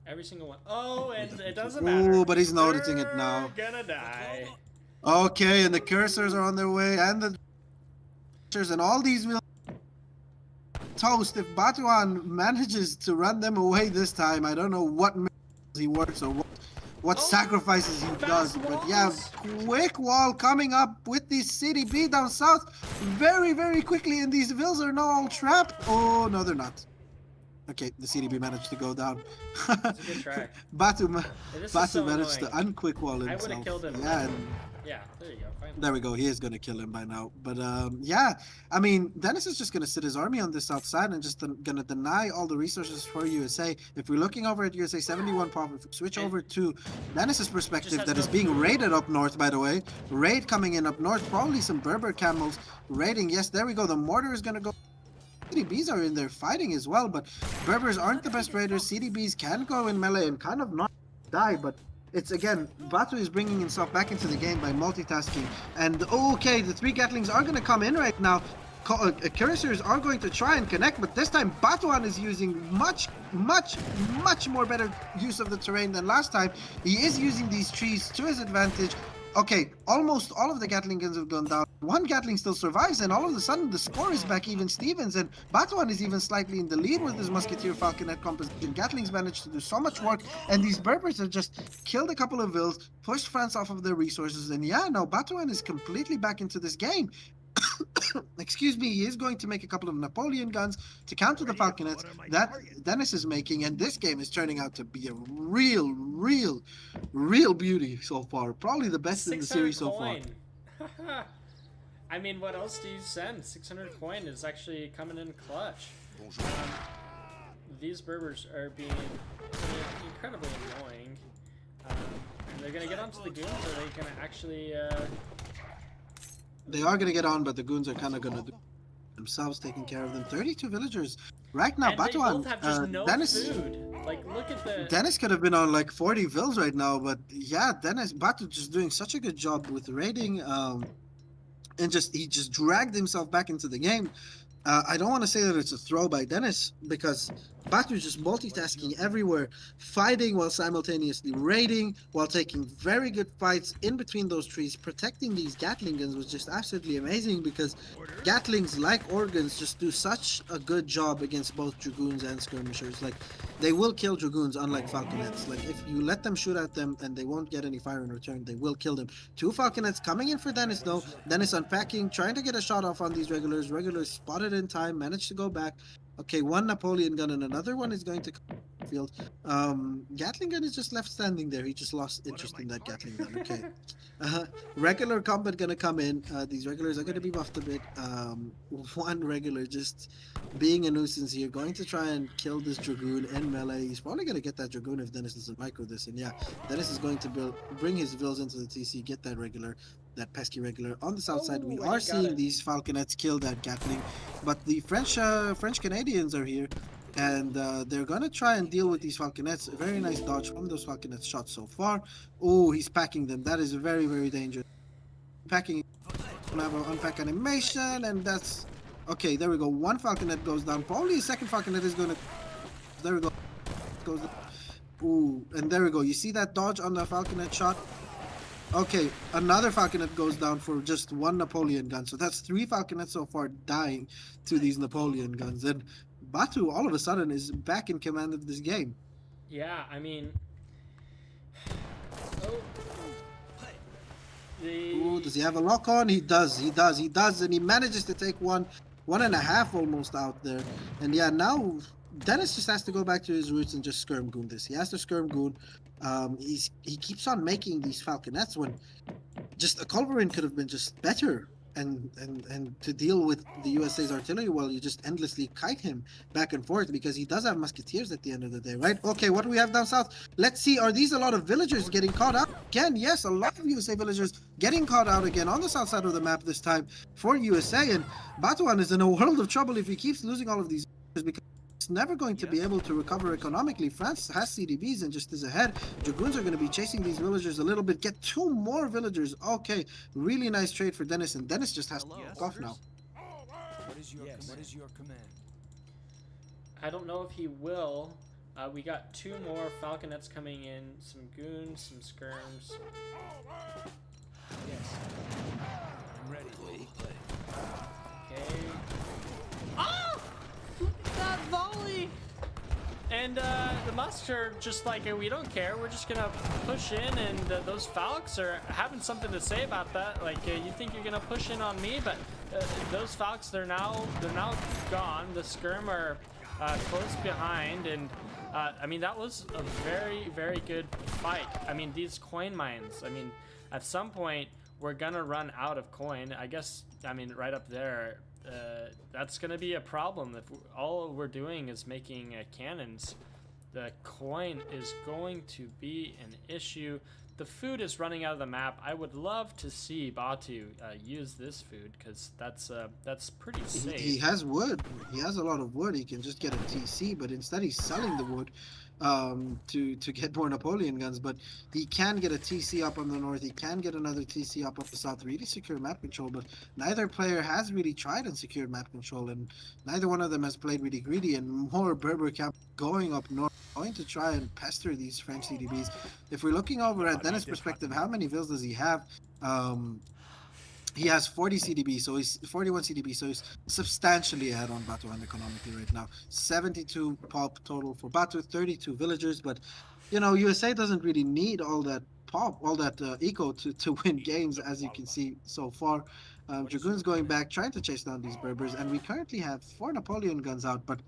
Every single one. Oh, and it doesn't matter. Ooh, but he's noticing it now. They're gonna die. Okay, and the cursors are on their way, and the and all these will toast. If Batuhan manages to run them away this time, I don't know what miracles he works or what sacrifices he does. But yeah, quick wall coming up with the CDB down south very, very quickly, and these vills are now all trapped. Oh, no, they're not. Okay, the CDB managed to go down. It's a good try. Batu so managed to annoying. unquick wall himself. I would have killed him. Yeah, and Yeah, there you go. Finally. there we go. He is going to kill him by now. But yeah, I mean, Dennis is just going to sit his army on the south side and just going to deny all the resources for USA. If we're looking over at USA 71 profit, if we switch over to Dennis's perspective, that is being raided up north, by the way. Raid coming in up north, probably some Berber camels raiding. Yes, there we go. The mortar is going to go. CDBs are in there fighting as well, but Berbers aren't the best raiders. CDBs can go in melee and kind of not die, but it's again, Batu is bringing himself back into the game by multitasking. And okay, the 3 Gatlings are going to come in right now. Cuirassiers are going to try and connect, but this time Batuhan is using much more better use of the terrain than last time. He is using these trees to his advantage. Okay, almost all of the Gatling guns have gone down. 1 Gatling still survives, and all of a sudden the score is back even Stevens, and Batuhan is even slightly in the lead with his Musketeer Falconet composition. Gatlings managed to do so much work, and these Berbers have just killed a couple of vills, pushed France off of their resources, and yeah, now Batuhan is completely back into this game. Excuse me, he is going to make a couple of Napoleon guns to counter the Falconets that Dennis is making, and this game is turning out to be a real beauty so far. Probably the best in the series so far. I mean, what else do you send? 600 coin is actually coming in clutch. These Berbers are being incredibly annoying. And they're going to get onto the goons, or are they going to actually... They are going to get on, but the goons are kind of going to do themselves, taking care of them. 32 villagers. Right now, and they Batuhan, both have just no Dennis... food. Like, look at the... Dennis could have been on like 40 vills right now, but yeah, Batu just doing such a good job with raiding, and he just dragged himself back into the game. I don't want to say that it's a throw by Dennis, because Batu's just multitasking everywhere, fighting while simultaneously raiding, while taking very good fights in between those trees. Protecting these Gatling guns was just absolutely amazing, because Gatlings, like organs, just do such a good job against both Dragoons and Skirmishers. Like, they will kill Dragoons, unlike Falconets. Like, if you let them shoot at them and they won't get any fire in return, they will kill them. 2 Falconets coming in for Dennis, though. Dennis unpacking, trying to get a shot off on these regulars. Regulars spotted in time, managed to go back. Okay, 1 Napoleon gun and another one is going to field. Gatling gun is just left standing there. He just lost interest in that Gatling gun. Okay. Regular combat gonna come in. These regulars are gonna be buffed a bit. 1 regular just being a nuisance here, going to try and kill this Dragoon in melee. He's probably gonna get that Dragoon if Dennis doesn't micro this. And yeah, Dennis is going to bring his vills into the TC, get that regular. That pesky regular on the south side. We are seeing these Falconets kill that Gatling, but the French Canadians are here, and they're gonna try and deal with these Falconets. A very nice dodge from those Falconets shots so far. Oh, he's packing them. That is very dangerous. Packing. Unpack animation, and that's okay. There we go. 1 Falconet goes down. Probably a 2nd Falconet is gonna. There we go. Goes. Ooh, and there we go. You see that dodge on the Falconet shot? Okay, another Falconet goes down for just 1 Napoleon gun. So that's 3 Falconets so far dying to these Napoleon guns. And Batu, all of a sudden, is back in command of this game. Yeah, I mean... Ooh, does he have a lock on? He does, and he manages to take 1.5 almost out there. And yeah, now Dennis just has to go back to his roots and just skirm goon this. He has to skirm goon. He keeps on making these Falconets when just a culverin could have been just better. And to deal with the USA's artillery, well, you just endlessly kite him back and forth because he does have musketeers at the end of the day, right? Okay, what do we have down south? Let's see, are these a lot of villagers getting caught out again? Yes, a lot of USA villagers getting caught out again on the south side of the map this time for USA, and Batuan is in a world of trouble if he keeps losing all of these villagers because it's never going to be able to recover economically. France has CDBs and just is ahead. Dragoons are going to be chasing these villagers a little bit. Get 2 more villagers. Okay, really nice trade for Dennis, and Dennis just has to walk off now. What is your command? I don't know if he will. We got 2 more falconets coming in, some goons, some skirms. Yes. I'm ready. Okay. Oh! Look at that volley! And the Musks are just like, we don't care. We're just gonna push in, and those Falcons are having something to say about that. Like, you think you're gonna push in on me, but those Falcons, they're now gone. The Skirm are close behind, and I mean, that was a very, very good fight. I mean, these coin mines, I mean, at some point, we're gonna run out of coin. I guess, I mean, right up there, that's gonna be a problem. If all we're doing is making cannons, the coin is going to be an issue. The food is running out of the map. I would love to see Batu use this food, because that's pretty safe. He has wood. He has a lot of wood. He can just get a TC, but instead he's selling the wood to get more Napoleon guns. But he can get a TC up on the north. He can get another TC up on the south. Really secure map control, but neither player has really tried and secured map control, and neither one of them has played really greedy. And more Berber camp going up north, going to try and pester these French CDBs. If we're looking over at Dennis' perspective, how many vills does he have? He has 40 CDB, so he's 41 CDB, so he's substantially ahead on Batu and economically right now. 72 pop total for Batu, 32 villagers, but you know, USA doesn't really need all that pop, all that eco to win games, as you can see so far. Dragoons going back, trying to chase down these Berbers, and we currently have 4 Napoleon guns out, but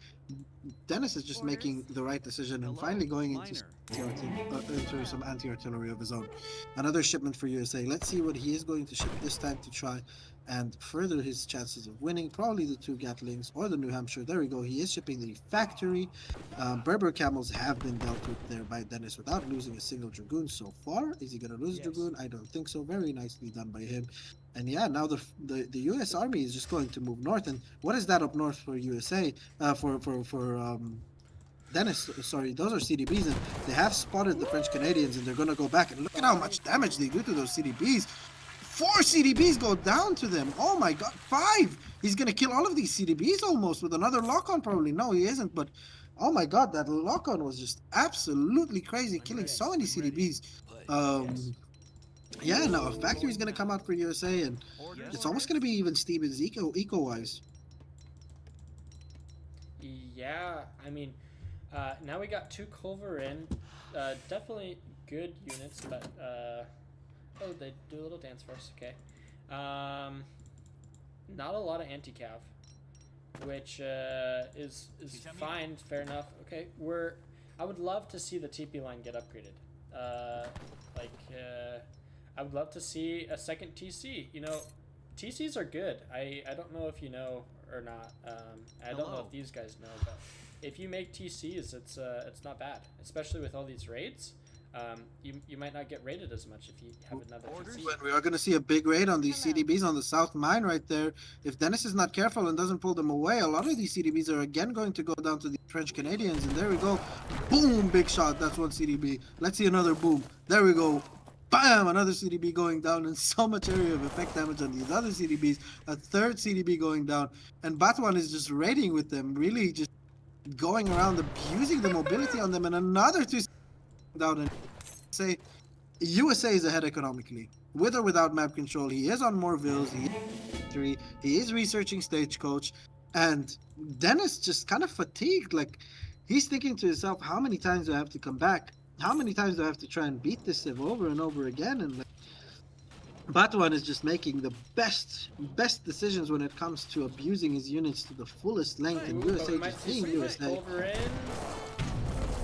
Dennis is just making the right decision and finally going into some anti-artillery of his own. Another shipment for USA. Let's see what he is going to ship this time to try and further his chances of winning. Probably the 2 Gatlings or the New Hampshire. There we go. He is shipping the factory. Berber camels have been dealt with there by Dennis without losing a single Dragoon so far. Is he going to lose a Dragoon? I don't think so. Very nicely done by him. And yeah, now the U.S. Army is just going to move north. And what is that up north for USA? For Dennis, sorry, those are CDBs, and they have spotted the French Canadians, and they're going to go back. And look at how much damage they do to those CDBs. 4 CDBs go down to them. Oh my God, 5! He's going to kill all of these CDBs almost with another lock-on probably. No, he isn't, but oh my God, that lock-on was just absolutely crazy, killing so many CDBs. Yeah, now a factory is going to come out for USA, and it's almost going to be even Stevens eco-wise. Yeah, I mean, now we got 2 Culver in. Definitely good units, but oh, they do a little dance for us. Okay. Not a lot of anti-cav, which is fine, fair enough. Okay, I would love to see the TP line get upgraded. I would love to see a second TC. You know, TCs are good. I don't know if you know or not. I don't know if these guys know, but if you make TCs, it's not bad, especially with all these raids. You might not get raided as much if you have another TC. We are going to see a big raid on these CDBs on the south mine right there. If Dennis is not careful and doesn't pull them away, a lot of these CDBs are again going to go down to the French Canadians. And there we go. Boom, big shot. That's 1 CDB. Let's see another boom. There we go. Bam! Another CDB going down, and so much area of effect damage on these other CDBs. A 3rd CDB going down, and Batuan is just raiding with them, really just going around, abusing the mobility on them, and another 2 down. And say, USA is ahead economically, with or without map control. He is on more vills. He is researching Stagecoach, and Dennis just kind of fatigued. Like, he's thinking to himself, how many times do I have to come back? How many times do I have to try and beat this civ over and over again? And like, Batuan is just making the best decisions when it comes to abusing his units to the fullest length. And USA just being USA.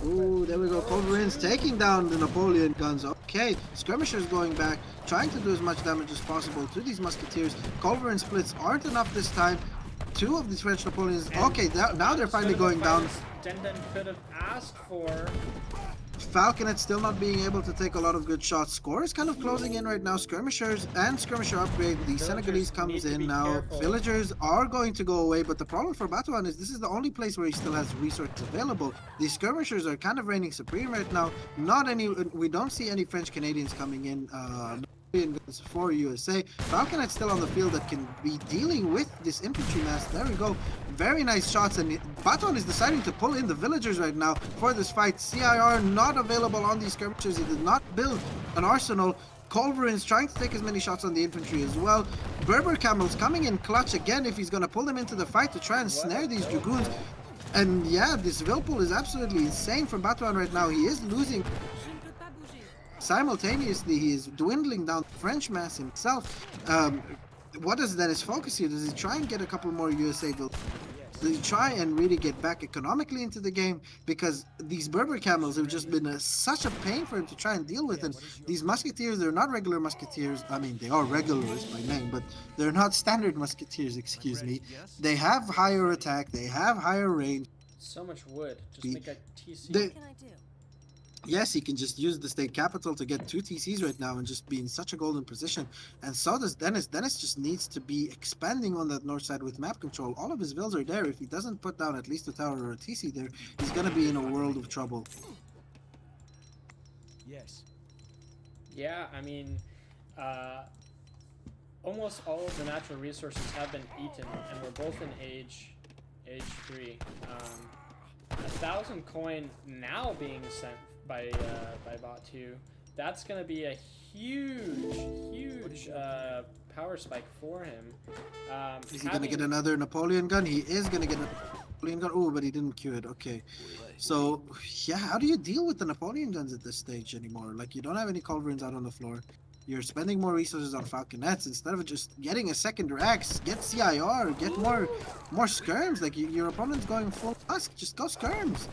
Ooh, there we go. Culverin's taking down the Napoleon guns. Okay, Skirmishers going back, trying to do as much damage as possible to these Musketeers. Culverin splits aren't enough this time. Two of these French Napoleons. Okay, now they're finally going down. Denden could have asked for. Falconet still not being able to take a lot of good shots. Score is kind of closing in right now. Skirmishers and Skirmisher upgrade. The Senegalese comes in now. Careful. Villagers are going to go away, but the problem for Batuan is this is the only place where he still has resources available. The Skirmishers are kind of reigning supreme right now. We don't see any French Canadians coming in. For USA. Falconet still on the field that can be dealing with this infantry mass. There we go. Very nice shots, and Batuan is deciding to pull in the villagers right now for this fight. CIR not available on these skirmishers. He did not build an arsenal. Culverin's trying to take as many shots on the infantry as well. Berber Camels coming in clutch again if he's going to pull them into the fight to try and snare these Dragoons. And yeah, this Vilpool is absolutely insane from Batuan right now. He is losing. Simultaneously, he is dwindling down the French mass himself. What does Dennis focus here? Does he try and get a couple more USA builds? Does he try and really get back economically into the game? Because these Berber Camels have just been such a pain for him to try and deal with. And these Musketeers, they're not regular Musketeers. I mean, they are regulars by name, but they're not standard Musketeers, excuse me. They have higher attack. They have higher range. So much wood. Just make a TC. Yes, he can just use the state capital to get 2 TCs right now and just be in such a golden position. And so does Dennis. Dennis just needs to be expanding on that north side with map control. All of his vills are there. If he doesn't put down at least a tower or a TC there, he's going to be in a world of trouble. Yes. Yeah, I mean, almost all of the natural resources have been eaten, and we're both in age 3. 1,000 coin now being sent by Batu. That's gonna be a huge power spike for him. Is he gonna get another Napoleon gun? He is gonna get a Napoleon gun. Oh, but he didn't cue it. Okay. So yeah, how do you deal with the Napoleon guns at this stage anymore? Like, you don't have any culverins out on the floor. You're spending more resources on falconets instead of just getting a second Rex. Get CIR, get more skirms. Like, your opponent's going full tusk, just go skirms.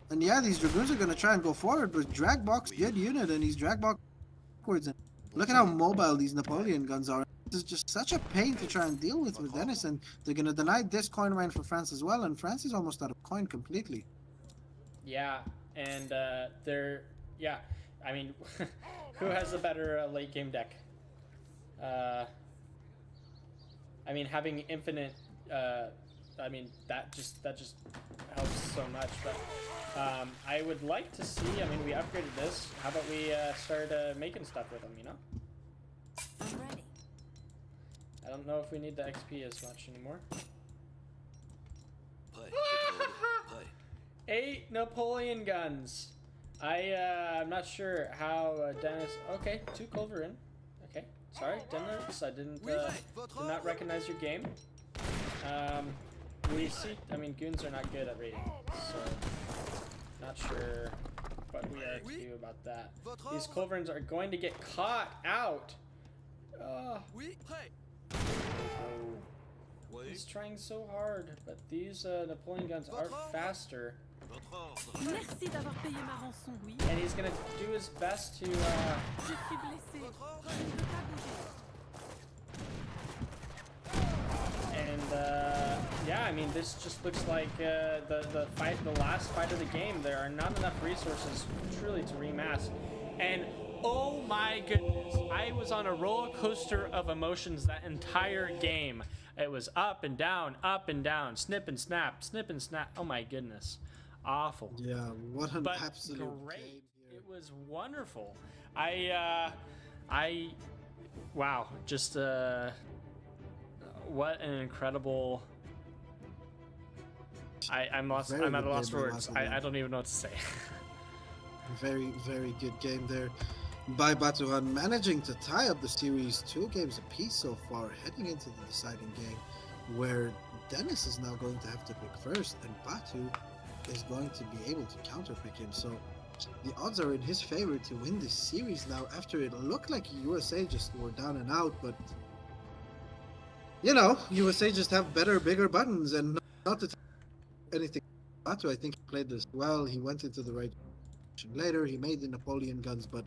And yeah, these Dragoons are gonna try and go forward, but Dragbox, good unit, and he's Dragbox backwards. And look at how mobile these Napoleon guns are. This is just such a pain to try and deal with Dennis, and they're gonna deny this coin mine for France as well, and France is almost out of coin completely. Yeah, and I mean, who has a better late game deck? I mean, having infinite, I mean, that just helps so much. But I would like to see. I mean, we upgraded this. How about we start making stuff with them? You know. I'm ready. I don't know if we need the XP as much anymore. 8 Napoleon guns. I'm not sure how Dennis. Okay, 2 Culverin. Okay, sorry, Dennis. I did not recognize your game. We see. I mean, goons are not good at raiding, so not sure what we are to do about that. These Culverins are going to get caught out. He's trying so hard, but these Napoleon guns are faster. Merci d'avoir payé ma rançon, oui. And he's gonna do his best to. Je suis blessé. Je ne peux pas bouger. And yeah, I mean, this just looks like the last fight of the game. There are not enough resources truly to remass, and oh my goodness, I was on a roller coaster of emotions that entire game. It was up and down, snip and snap, snip and snap. Oh my goodness. Awful. Yeah, what an but absolute great. game here. It was wonderful. Wow, just what an incredible. I'm at a loss for words. I don't even know what to say. Very, very good game there by Batuhan, managing to tie up the series 2 games apiece so far, heading into the deciding game, where Dennis is now going to have to pick first, and Batu is going to be able to counterpick him. So the odds are in his favor to win this series now, after it looked like USA just were down and out, but you know, USA just have better, bigger buttons and not to anything. Batu, I think he played this well. He went into the right direction later. He made the Napoleon guns, but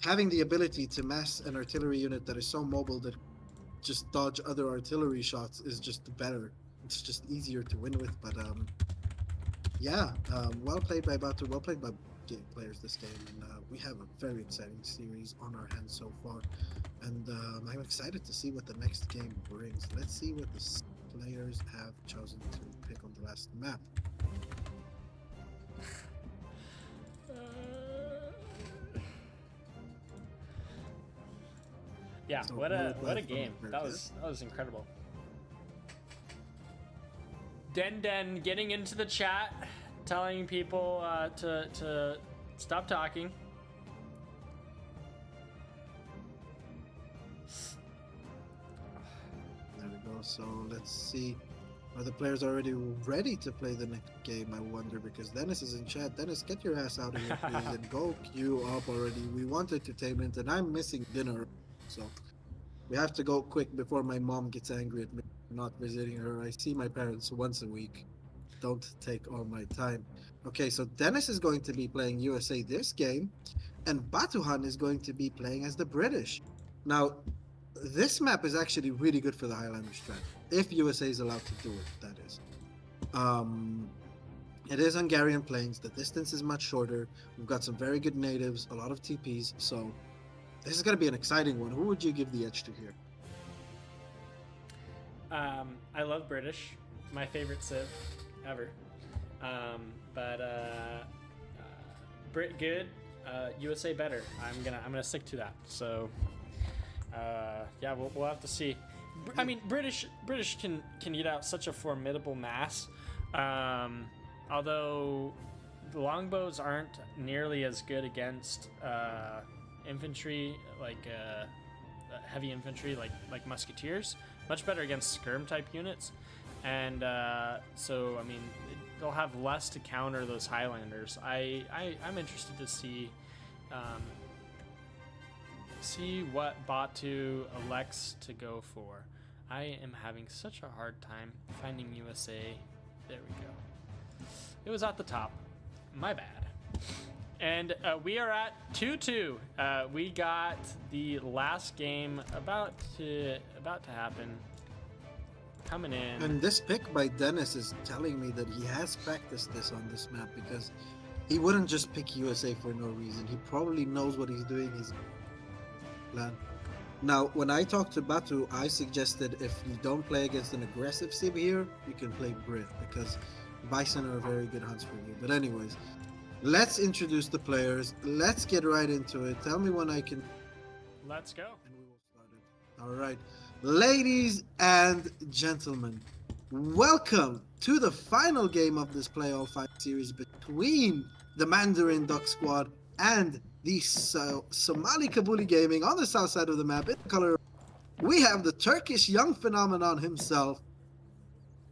having the ability to mass an artillery unit that is so mobile that just dodge other artillery shots is just better. It's just easier to win with. But yeah, well played by Batu. Well played by players this game, and we have a very exciting series on our hands so far. And I'm excited to see what the next game brings. Let's see what the players have chosen to pick on the last map. Yeah, So what a game. from That was incredible. Den getting into the chat, telling people to stop talking. There we go. So let's see. Are the players already ready to play the next game? I wonder, because Dennis is in chat. Dennis, get your ass out of here, please, and go queue up already. We want entertainment, and I'm missing dinner, so we have to go quick before my mom gets angry at me for not visiting her. I see my parents once a week. Don't take all my time. Okay, so Dennis is going to be playing USA this game, and Batuhan is going to be playing as the British. Now, this map is actually really good for the Highlander strat, if USA is allowed to do it, that is. It is Hungarian plains, the distance is much shorter, we've got some very good natives, a lot of TPs, so this is going to be an exciting one. Who would you give the edge to here? I love British, my favorite civ ever. Brit good, USA better. I'm gonna stick to that. So yeah, we'll have to see. I mean, British can get out such a formidable mass. Although the longbows aren't nearly as good against infantry, like heavy infantry, like musketeers. Much better against skirm type units, and so I mean they'll have less to counter those Highlanders. I'm interested to see what Batu elects to go for. I am having such a hard time finding USA. There we go. It was at the top. My bad. And we are at 2-2. We got the last game about to happen. Coming in. And this pick by Dennis is telling me that he has practiced this on this map, because he wouldn't just pick USA for no reason. He probably knows what he's doing. He's plan. Now, when I talked to Batu, I suggested if you don't play against an aggressive civ here, you can play Brit, because Bison are very good hunts for you. But anyways, let's introduce the players. Let's get right into it. Tell me when I can. Let's go. And we will start it. All right. Ladies and gentlemen, welcome to the final game of this playoff fight series between the Mandarin Duck Squad and the Somali Kabuli Gaming on the south side of the map. In color, we have the Turkish young phenomenon himself,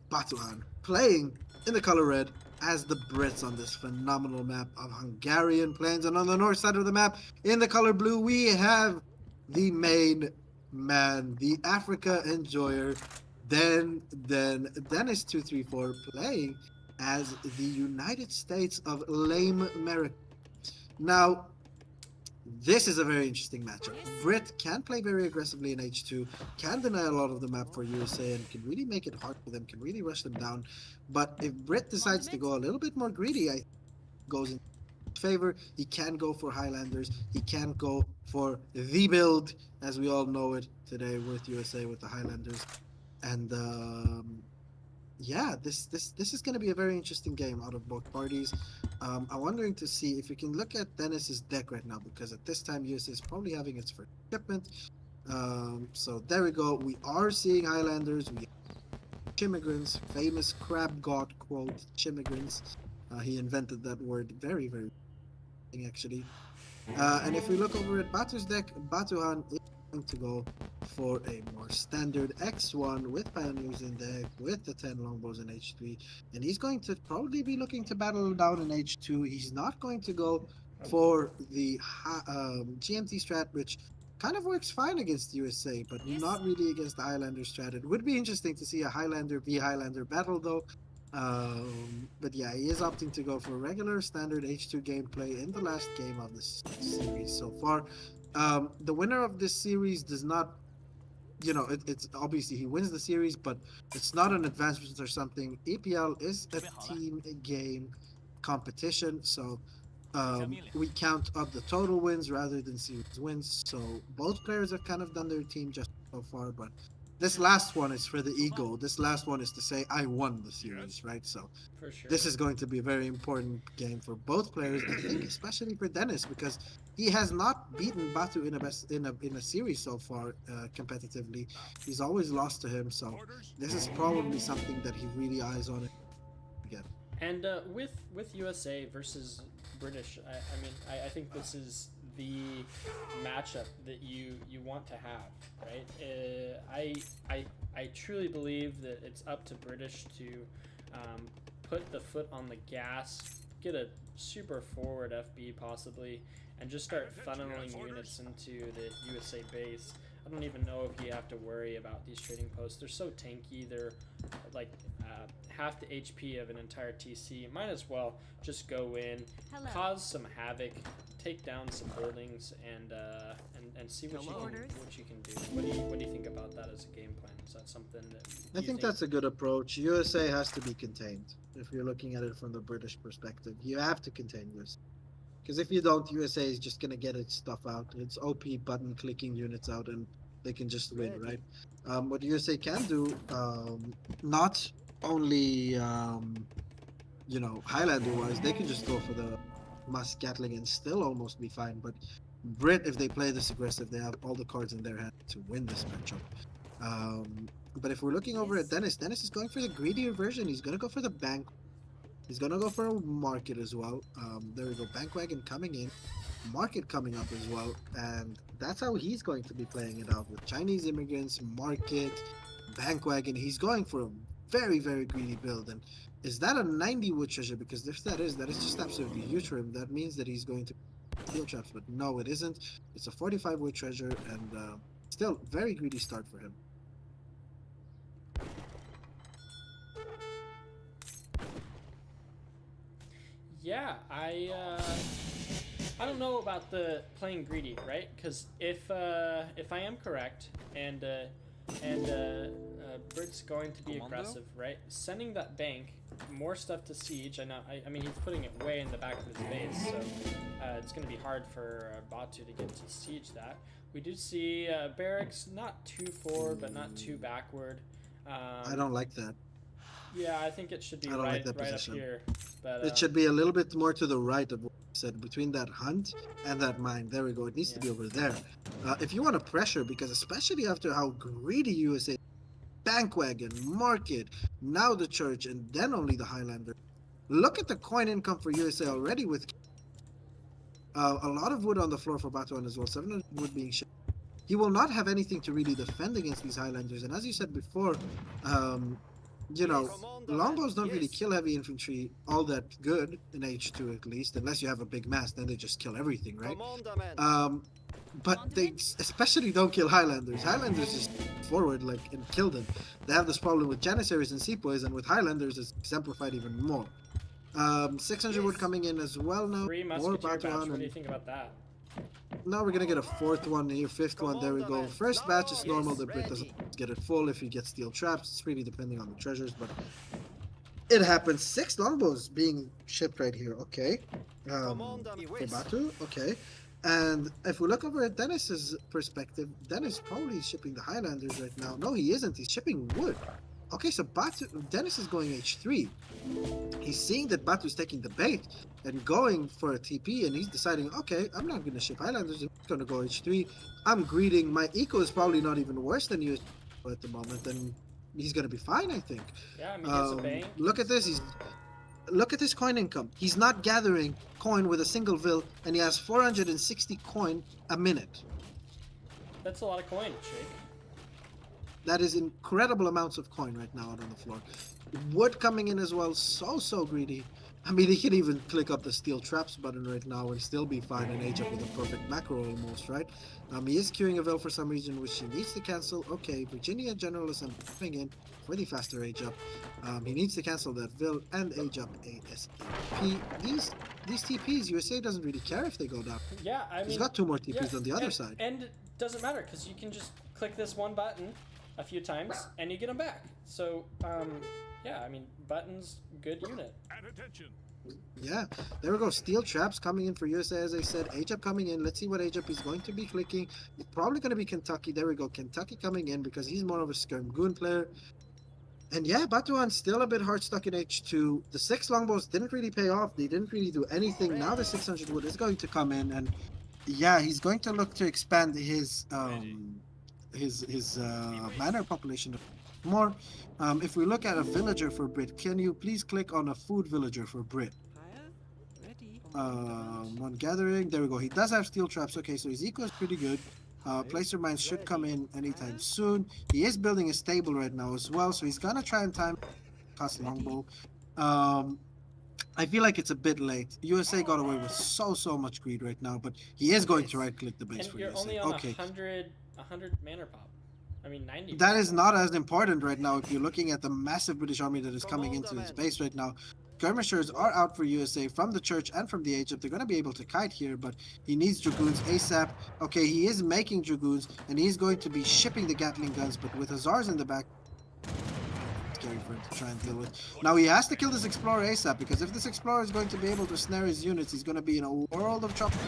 Batuhan, playing in the color red as the Brits on this phenomenal map of Hungarian plains. And on the north side of the map, in the color blue, we have the main man, the Africa enjoyer, then Dennis234, playing as the United States of Lame America. Now, this is a very interesting matchup. Brit can play very aggressively in H2, can deny a lot of the map for USA, and can really make it hard for them, can really rush them down. But if Brit decides to go a little bit more greedy, I goes in favor. He can go for Highlanders. He can go for the build, as we all know it today with USA, with the Highlanders. And yeah, this is going to be a very interesting game out of both parties. I'm wondering to see if we can look at Dennis's deck right now, because at this time USA is probably having its first shipment. So there we go. We are seeing Highlanders. We have Chimmigrants, famous crab god quote, Chimmigrants. He invented that word very, very actually. And if we look over at Batu's deck, Batuhan is going to go for a more standard X1 with Pioneers in deck, with the 10 Longbows in H3, and he's going to probably be looking to battle down in H2. He's not going to go for the GMT strat, which kind of works fine against USA, but not really against the Highlander strat. It would be interesting to see a Highlander v Highlander battle, though. But yeah, he is opting to go for regular standard H2 gameplay in the last game of this series so far. The winner of this series does not, it's obviously he wins the series, but it's not an advancement or something. EPL is a team game competition, so we count up the total wins rather than series wins. So both players have kind of done their team just so far, but this last one is for the ego. This last one is to say I won the series, right? So For sure. this is going to be a very important game for both players. I think, especially for Dennis, because he has not beaten Batu in a series so far competitively. He's always lost to him, so this is probably something that he really eyes on again. And with USA versus British, I think this is the matchup that you want to have, right? I truly believe that it's up to British to put the foot on the gas, get a super forward FB possibly, and just start funneling units into the USA base. I don't even know if you have to worry about these trading posts. They're so tanky. They're like half the HP of an entire TC. Might as well just go in, cause some havoc, take down some buildings, and see what you can do. What do you think about that as a game plan? Is that something that I think that's a good approach. USA has to be contained. If you're looking at it from the British perspective, you have to contain USA. Because if you don't, USA is just gonna get its stuff out. Its OP button clicking units out, and they can just win, right? What USA can do, not only Highlander wise, they can just go for the Musk Gatling and still almost be fine. But Brit, if they play this aggressive, they have all the cards in their hand to win this matchup. But if we're looking over at Dennis is going for the greedier version. He's gonna go for the bank. He's gonna go for a market as well. There we go, Bankwagon coming in, market coming up as well, and that's how he's going to be playing it out with Chinese immigrants, market, Bankwagon. He's going for a very, very greedy build. And is that a 90 wood treasure? Because if that is just absolutely huge for him. That means that he's going to steel traps, but no, it isn't. It's a 45 wood treasure, and still very greedy start for him. Yeah, I don't know about the playing greedy, right? Because if I am correct, and Brit's going to be aggressive, right? Sending that bank, more stuff to siege. I mean, he's putting it way in the back of his base, so it's going to be hard for Batu to get to siege that. We do see barracks not too forward, but not too backward. I don't like that. Yeah, I think it should be like that right up position. here. But It should be a little bit more to the right of what you said, between that hunt and that mine. There we go. It needs to be over there. If you want to pressure, because especially after how greedy USA, Bankwagon, market, now the church, and then only the Highlander. Look at the coin income for USA already with a lot of wood on the floor for Batuan as well. 700 wood being shipped. He will not have anything to really defend against these Highlanders. And as you said before, longbows don't really kill heavy infantry all that good in H2 at least, unless you have a big mass, then they just kill everything, right? But they especially don't kill Highlanders. Highlanders just forward and kill them. They have this problem with Janissaries and Sepoys, and with Highlanders it's exemplified even more. 600 wood coming in as well now. 3 musketeer batch. What do you think about that? Now we're gonna get a 4th one here, 5th one, there we go. First batch is normal, the Brit doesn't get it full if you get steel traps. It's really depending on the treasures, but it happens. 6 longbows being shipped right here, okay. For Batu, okay. And if we look over at Dennis's perspective, Dennis probably is shipping the Highlanders right now. No, he isn't, he's shipping wood. Okay, so Dennis is going H3. He's seeing that Batu's taking the bait and going for a TP, and he's deciding, okay, I'm not going to ship Highlanders, I'm going to go H3. I'm greeting. My eco is probably not even worse than you at the moment, and he's going to be fine, I think. Yeah, I mean, it's a bank. Look at this. Look at his coin income. He's not gathering coin with a single vil, and he has 460 coin a minute. That's a lot of coin, Shake. That is incredible amounts of coin right now out on the floor. Wood coming in as well, so greedy. I mean, he can even click up the steel traps button right now and still be fine and age up with a perfect macro almost, right? He is queuing a Vil for some reason, which he needs to cancel. Okay, Virginia General Assembly coming in for the faster age up. He needs to cancel that Vil and age up ASAP. These TPs, USA doesn't really care if they go down. Yeah, I mean, He's got 2 more TPs on the other side. And it doesn't matter because you can just click this one button a few times and you get them back. So, yeah, I mean, buttons, good unit. At attention. Yeah, there we go. Steel traps coming in for USA, as I said. Age up coming in. Let's see what age up he's going to be clicking. It's probably going to be Kentucky. There we go. Kentucky coming in because he's more of a Skirm Goon player. And yeah, Batuan still a bit hard stuck in H2. The 6 longbows didn't really pay off. They didn't really do anything. Now the 600 wood is going to come in, and yeah, he's going to look to expand his manor population more. If we look at a villager for Brit, can you please click on a food villager for Brit? One gathering. There we go. He does have steel traps. Okay, so his eco is pretty good. Placer mines should come in anytime soon. He is building a stable right now as well, so he's gonna try and time cost longbow. I feel like it's a bit late. USA got away with so much greed right now, but he is going to right click the base And for you're USA. only on Okay. 100 manor pop. I mean, 90. That is not as important right now if you're looking at the massive British army that is coming into his base right now. Skirmishers are out for USA from the church and from the Egypt. They're going to be able to kite here, but he needs Dragoons ASAP. Okay, he is making Dragoons, and he's going to be shipping the Gatling guns, but with Hazars in the back, scary for him to try and deal with. Now he has to kill this Explorer ASAP, because if this Explorer is going to be able to snare his units, he's going to be in a world of trouble.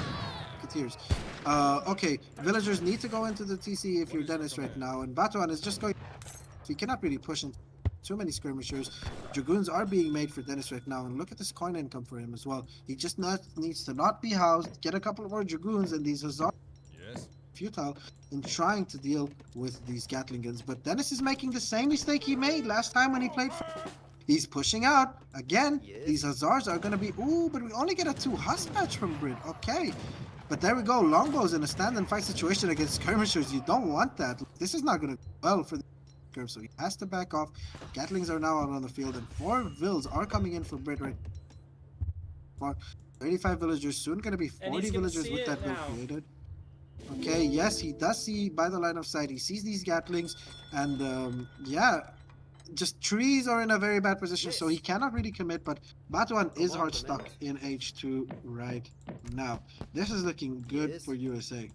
Okay, villagers need to go into the TC if you're Dennis right now, and Batuan is just going. He cannot really push into too many skirmishers. Dragoons are being made for Dennis right now, and look at this coin income for him as well. He just needs to not be housed, get a couple more Dragoons, and these Hazard futile in trying to deal with these Gatling guns. But Dennis is making the same mistake he made last time when he played. He's pushing out again. These Hazards are going to be. Ooh, but we only get a 2 Hus patch from Brit. Okay. But there we go, longbows in a stand and fight situation against skirmishers. You don't want that. This is not going to go well for the skirm, so he has to back off. Gatlings are now out on the field, and 4 Vils are coming in for Brit right now. 35 villagers, soon going to be 40 villagers with that Vil created. Okay, yes, he does see by the line of sight. He sees these Gatlings, and yeah, just trees are in a very bad position, so he cannot really commit, but Batuan is hard stuck in H2 right now. This is looking good for USA.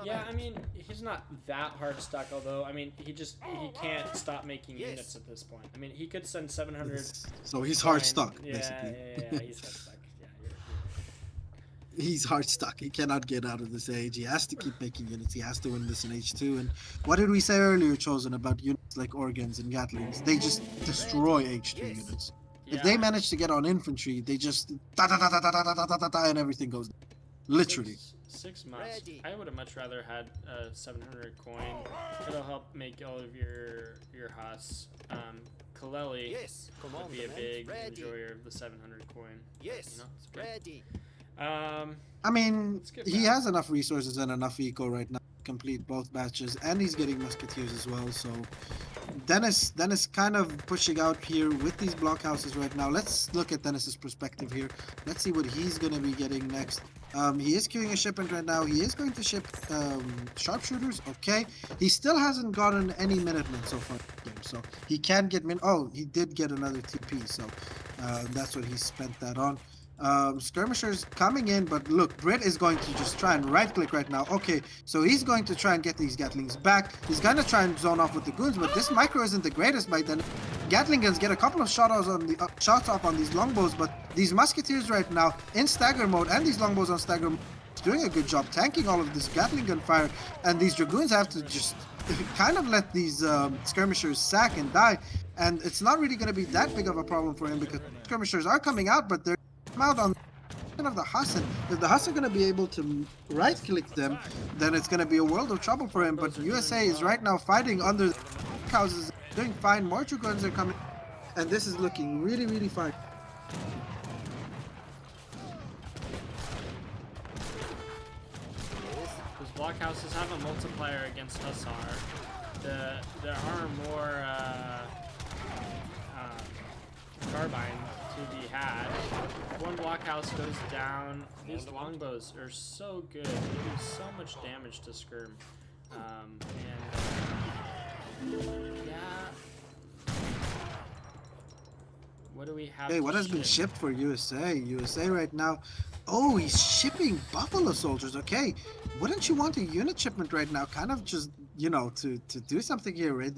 Yeah, I mean, he's not that hard stuck, although, I mean, he can't stop making units at this point. I mean, he could send 700. So he's hard stuck, yeah, basically. Yeah, he's hard stuck. He's hard stuck. He cannot get out of this age. He has to keep making units. He has to win this in H2. And what did we say earlier, Chosen, about units like Organs and Gatlings? They just destroy H2 units. If they manage to get on infantry, they just da-da-da-da-da-da-da-da-da, and everything goes down. Literally. 6 months. I would have much rather had a 700 coin. It'll help make all of your Hus. Kaleli would be a big enjoyer of the 700 coin. Yes. You know, it's great. I mean, he has enough resources and enough eco right now to complete both batches, and he's getting musketeers as well. So Dennis kind of pushing out here with these blockhouses right now. Let's look at Dennis's perspective here. Let's see what he's going to be getting next. He is queuing a shipment right now. He is going to ship sharpshooters. Okay, he still hasn't gotten any Minutemen so far in the game, so he can get oh, he did get another TP, so that's what he spent that on. Skirmishers coming in, but look, Brit is going to just try and right click right now. Okay, so he's going to try and get these Gatlings back. He's gonna try and zone off with the goons, but this micro isn't the greatest by then. Gatling guns get a couple of shots off on these longbows, but these musketeers right now in stagger mode and these longbows on stagger mode doing a good job tanking all of this Gatling gun fire, and these Dragoons have to just kind of let these skirmishers sack and die, and it's not really going to be that big of a problem for him because skirmishers are coming out, but they're out on of the Hus, and if the Hus are going to be able to right click them, then it's going to be a world of trouble for him. But USA is right now fighting under the houses, doing fine. More Dragoons are coming, and this is looking really fine. Those blockhouses have a multiplier against Hussar. There are more carbine to be had. One blockhouse goes down. These longbows are so good. They do so much damage to skirm. Yeah. What do we have? Hey, to what has been ship? shipped for USA? USA right now. Oh, he's shipping Buffalo soldiers. Okay, wouldn't you want a unit shipment right now? Kind of just, you know, to do something here, right?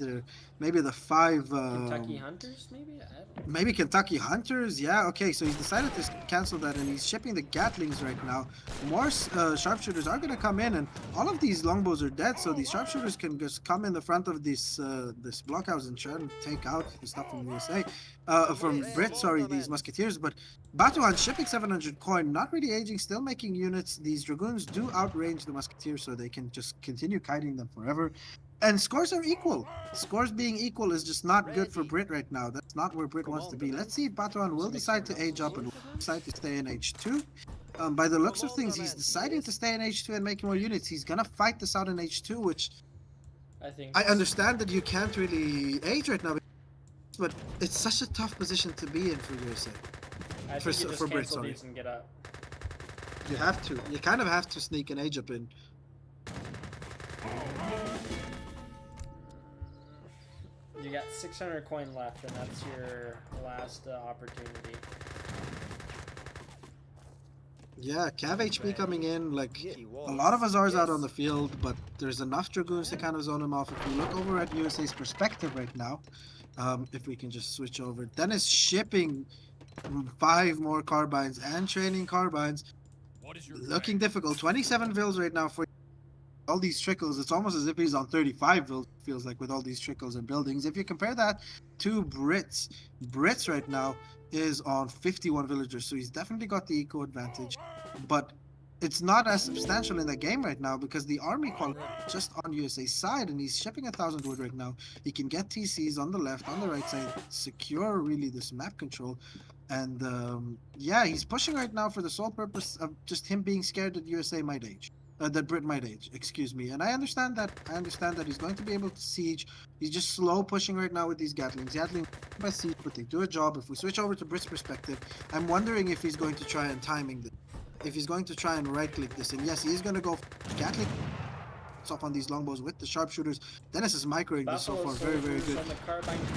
Maybe the 5 Kentucky Hunters, maybe? maybe Kentucky Hunters. Yeah. Okay, so he's decided to cancel that, and he's shipping the Gatlings right now. More sharpshooters are gonna come in, and all of these longbows are dead, so these sharpshooters can just come in the front of this this blockhouse and try and take out the stuff from USA, from Brit. Sorry, these musketeers. But Batu shipping 700 coin, not really aging, still making units. These dragoons do outrange the musketeers, so they can just continue kiting them forever. And scores are equal. Scores being equal is just not good for Brit right now. That's not where Brit wants to be. Let's see if Batuan will decide to age up and will decide to stay in H2. By the looks of things, he's deciding to stay in H2 and make more units. He's gonna fight this out in H2, which I understand that you can't really age right now, but it's such a tough position to be in for USA. I think you just cancel these and get up. You have to. You kind of have to sneak an age up in. You got 600 coin left, and that's your last opportunity. Yeah, Cav HP coming in, like, a lot of Azars out on the field, but there's enough Dragoons to kind of zone him off. If we look over at USA's perspective right now, if we can just switch over, Dennis shipping 5 more carbines and training carbines. Looking difficult. 27 vills right now for all these trickles. It's almost as if he's on 35 vills, feels like, with all these trickles and buildings. If you compare that to Brits right now is on 51 villagers, so he's definitely got the eco advantage, but it's not as substantial in the game right now because the army quality is just on USA's side, and he's shipping 1,000 wood right now. He can get TCs on the left, on the right side, secure really this map control. And yeah, he's pushing right now for the sole purpose of just him being scared that USA might age. That Brit might age, excuse me. And I understand that. He's going to be able to siege. He's just slow pushing right now with these Gatlings. Gatling by siege, but they do a job. If we switch over to Brit's perspective, I'm wondering if he's going to try and timing this. If he's going to try and right-click this. And yes, he is going to go for Gatling up on these longbows with the sharpshooters. Dennis is microing this so far. Very, very good.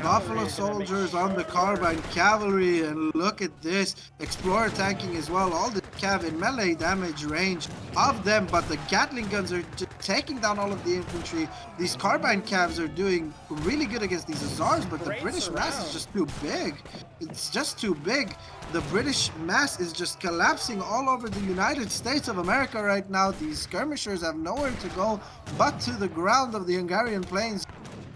Buffalo soldiers on the carbine cavalry, and look at this. Explorer tanking as well. All the cav in melee damage range of them, but the Gatling guns are just taking down all of the infantry. These carbine cavs are doing really good against these Azars, but the British mass is just too big. It's just too big. The British mass is just collapsing all over the United States of America right now. These skirmishers have nowhere to go but to the ground of the Hungarian plains,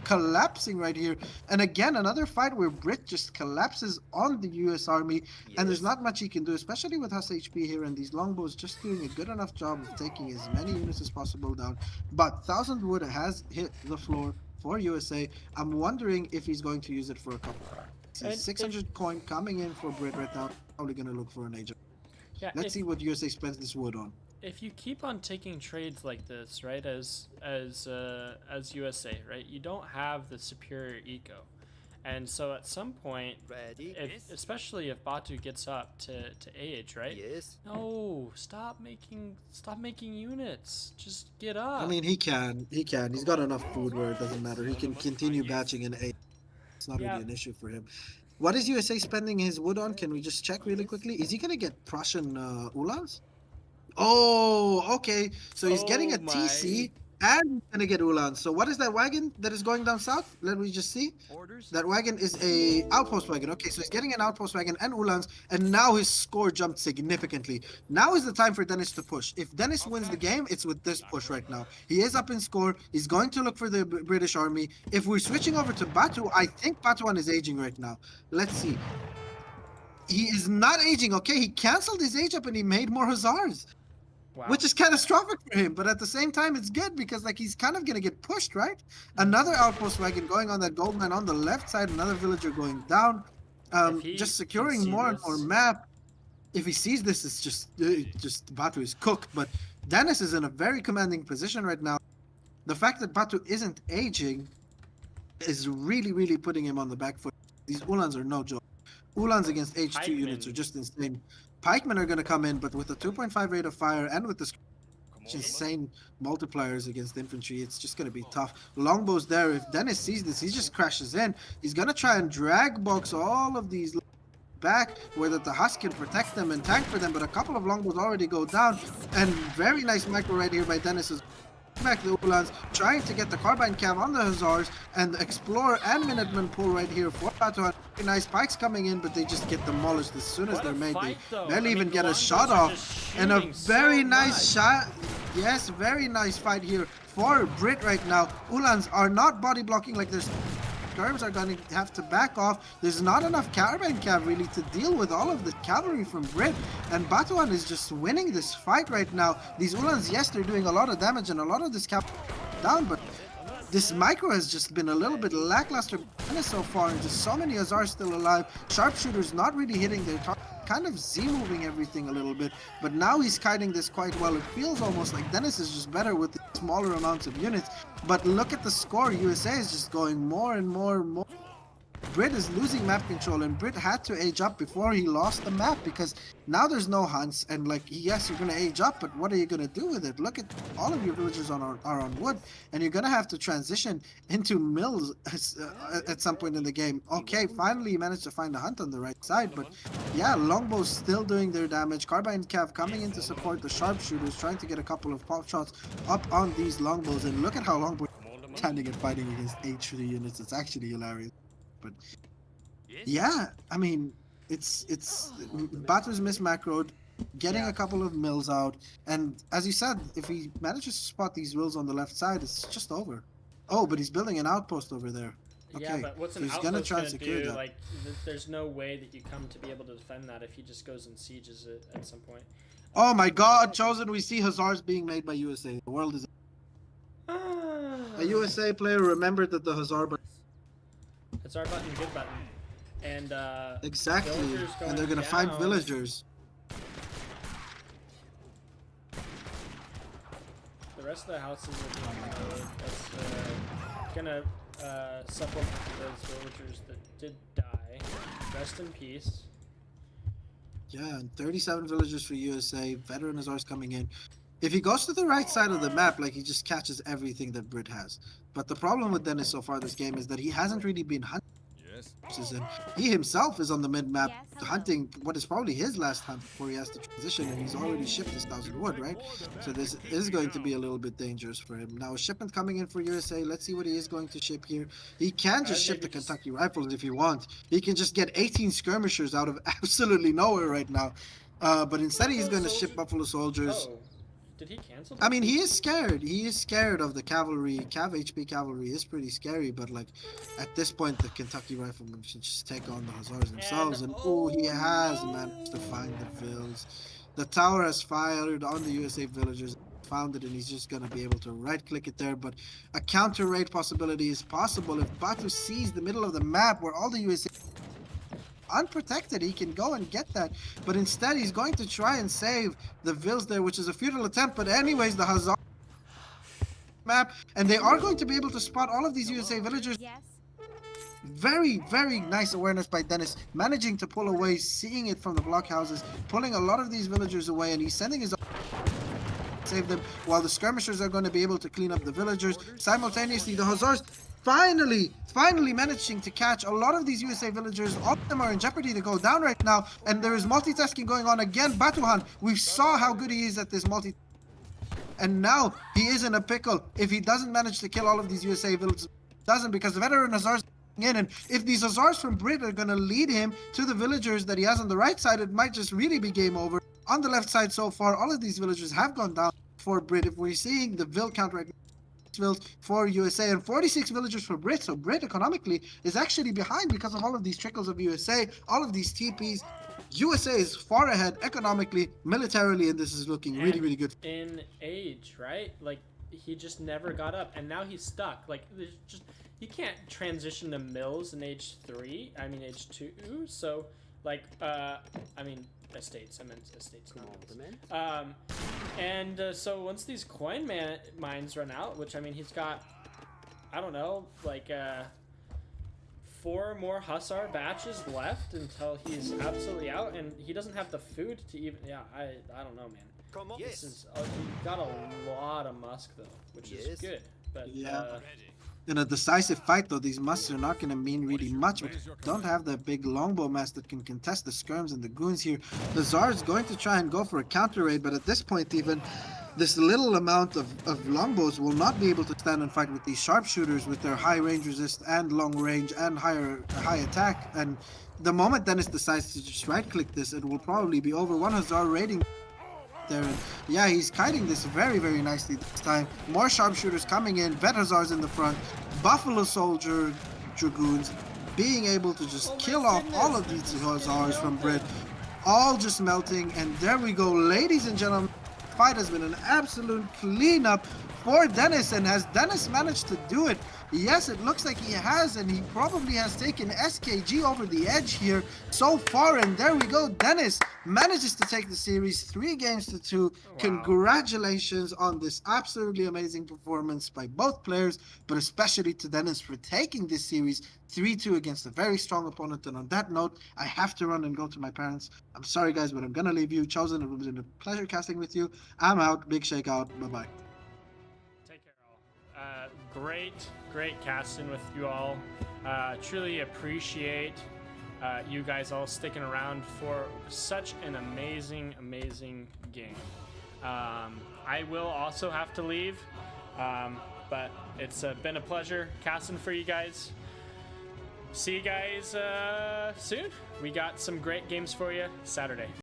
collapsing right here. And again, another fight where Brit just collapses on the US Army, and there's not much he can do, especially with Hus HP here, and these longbows just doing a good enough job of taking as many units as possible down. But 1,000 wood has hit the floor for USA. I'm wondering if he's going to use it for a couple. 600 coin coming in for Brit right now. Probably going to look for an agent. Yeah, let's see what USA spends this wood on. If you keep on taking trades like this, right, as USA, right, you don't have the superior eco, and so at some point, especially if Batu gets up to age, right? Yes. No, stop making units. Just get up. I mean, he can. He's got enough food where it doesn't matter. He can continue batching in 8. It's not really an issue for him. What is USA spending his wood on? Can we just check really quickly? Is he gonna get Prussian Uhlans? Oh, okay. So he's getting a TC and he's gonna get Uhlans. So what is that wagon that is going down south? Let me just see. That wagon is a outpost wagon. Okay, so he's getting an outpost wagon and Uhlans, and now his score jumped significantly. Now is the time for Dennis to push. If Dennis wins the game, it's with this push right now. He is up in score. He's going to look for the British army. If we're switching over to Batu, I think Batuan is aging right now. Let's see. He is not aging. Okay, he canceled his age up and he made more Hussars. Wow. Which is catastrophic for him, but at the same time, it's good because like he's kind of gonna get pushed, right? Another outpost wagon going on that gold mine on the left side, another villager going down, just securing more and more map. If he sees this, it's just Batu is cooked. But Dennis is in a very commanding position right now. The fact that Batu isn't aging is really, really putting him on the back foot. These Uhlans are no joke. Ulans against H2 Pikemen. units are just insane. Pikemen are going to come in, but with a 2.5 rate of fire and with the insane multipliers against infantry, it's just going to be tough. Longbows there. If Dennis sees this, he just crashes in. He's going to try and drag box all of these back where the Husk can protect them and tank for them, but a couple of longbows already go down, and very nice micro right here by Dennis is back the Ulans, trying to get the carbine cam on the Hussars, and the Explorer and Minutemen pull right here for Batu. Very nice pikes coming in, but they just get demolished as soon as they're made. They barely even get a shot off, and a very nice shot. Yes, very nice fight here for Brit right now. Ulans are not body blocking like there's Skirms are going to have to back off. There's not enough carbine cav really to deal with all of the cavalry from Brit, and Batuan is just winning this fight right now. These Ulans, yes, they're doing a lot of damage and a lot of this cap down, but this micro has just been a little bit lackluster so far, and just so many Azars still alive. Sharpshooters not really hitting their target, kind of Z-moving everything a little bit, but now he's kiting this quite well. It feels almost like Dennis is just better with the smaller amounts of units, but look at the score. USA is just going more and more and more. Brit is losing map control, and Brit had to age up before he lost the map, because now there's no hunts, and like, yes, you're gonna age up, but what are you gonna do with it? Look at all of your villagers are on wood, and you're gonna have to transition into mills at some point in the game. Okay, finally you managed to find a hunt on the right side, but yeah, longbows still doing their damage. Carbine cav coming in to support the sharpshooters, trying to get a couple of pop shots up on these longbows, and look at how longbows are standing and fighting against H3 units. It's actually hilarious. But yeah, I mean, it's Batu's mismacroed, getting a couple of mills out, and as you said, if he manages to spot these mills on the left side, it's just over. Oh, but he's building an outpost over there. Okay, yeah, but what's an he's outpost gonna try and gonna secure do? that. Like, there's no way that you come to be able to defend that if he just goes and sieges it at some point. Oh my God, Chosen! We see Hussars being made by USA. The world is a USA player remembered that the Hussar button. It's our button, good button, and Exactly, and they're gonna fight villagers. The rest of the houses are gonna supplement those villagers that did die. Rest in peace. Yeah, and 37 villagers for USA. Veteran Hussars coming in. If he goes to the right side of the map, like, he just catches everything that Brit has. But the problem with Dennis so far this game is that he hasn't really been hunting. And he himself is on the mid-map hunting what is probably his last hunt before he has to transition, and he's already shipped his 1,000 wood, right? So this is going to be a little bit dangerous for him. Now, a shipment coming in for USA. Let's see what he is going to ship here. He can just ship the Kentucky Rifles if he wants. He can just get 18 skirmishers out of absolutely nowhere right now. But instead, he's going to ship Buffalo Soldiers. Oh. Did he cancel? I mean, he is scared. He is scared of the cavalry. Cav HP cavalry is pretty scary, but like, at this point, the Kentucky Riflemen should just take on the Hussars themselves. And oh, he has managed to find the vills. The tower has fired on the USA villagers, found it, and he's just gonna be able to right-click it there. But a counter raid possibility is possible if Batu sees the middle of the map where all the USA unprotected. He can go and get that, but instead he's going to try and save the vills there, which is a futile attempt. But anyways, the Hussar map, and they are going to be able to spot all of these USA villagers. Yes. Very, very nice awareness by Dennis, managing to pull away, seeing it from the blockhouses, pulling a lot of these villagers away, and he's sending his save them, while the skirmishers are going to be able to clean up the villagers. Simultaneously, the Hussars finally managing to catch a lot of these USA villagers. All of them are in jeopardy to go down right now, and there is multitasking going on again. Batuhan, we saw how good he is at this and now he is in a pickle if he doesn't manage to kill all of these USA villagers. Doesn't, because the veteran Hussars in, and if these Hussars from Brit are going to lead him to the villagers that he has on the right side, it might just really be game over. On the left side so far, all of these villagers have gone down for Brit. If we're seeing the vill count right now, vills for USA and 46 villagers for Brit, so Brit economically is actually behind because of all of these trickles of USA, all of these TPs. USA is far ahead economically, militarily, and this is looking really, really good. In age, right? Like, he just never got up, and now he's stuck. Like, there's just, you can't transition to mills in age 3, I mean age 2, so, like, I mean, estates, I meant estates, not mills. So once these coin mines run out, which, I mean, he's got, I don't know, like, 4 more Hussar batches left until he's absolutely out, and he doesn't have the food to even. Yeah, I don't know, man. This is he got a lot of musk though, which is good. But Yeah. In a decisive fight, though, these musks are not going to mean really much. We don't have the big longbow mass that can contest the skirms and the goons here. The Tsar is going to try and go for a counter raid, but at this point, even this little amount of longbows will not be able to stand and fight with these sharpshooters with their high range resist and long range and high attack. And the moment Dennis decides to just right-click this, it will probably be over. One Hussar raiding there, and yeah, he's kiting this very, very nicely this time. More sharpshooters coming in, Vet Hussars in the front, Buffalo Soldier Dragoons being able to just kill off all of these Hussars from Brit, all just melting. And there we go, ladies and gentlemen. Fight has been an absolute cleanup for Dennis, and has Dennis managed to do it? Yes, it looks like he has, and he probably has taken SKG over the edge here so far. And there we go, Dennis manages to take the series 3 games to 2. Congratulations on this absolutely amazing performance by both players, but especially to Dennis for taking this series 3-2 against a very strong opponent. And on that note, I have to run and go to my parents. I'm sorry guys, but I'm gonna leave you. Chosen, it was a pleasure casting with you. I'm out. Big shake out. Bye-bye. Take care, all. Great casting with you all. Truly appreciate you guys all sticking around for such an amazing game. I will also have to leave, but it's been a pleasure casting for you guys. See you guys soon. We got some great games for you Saturday.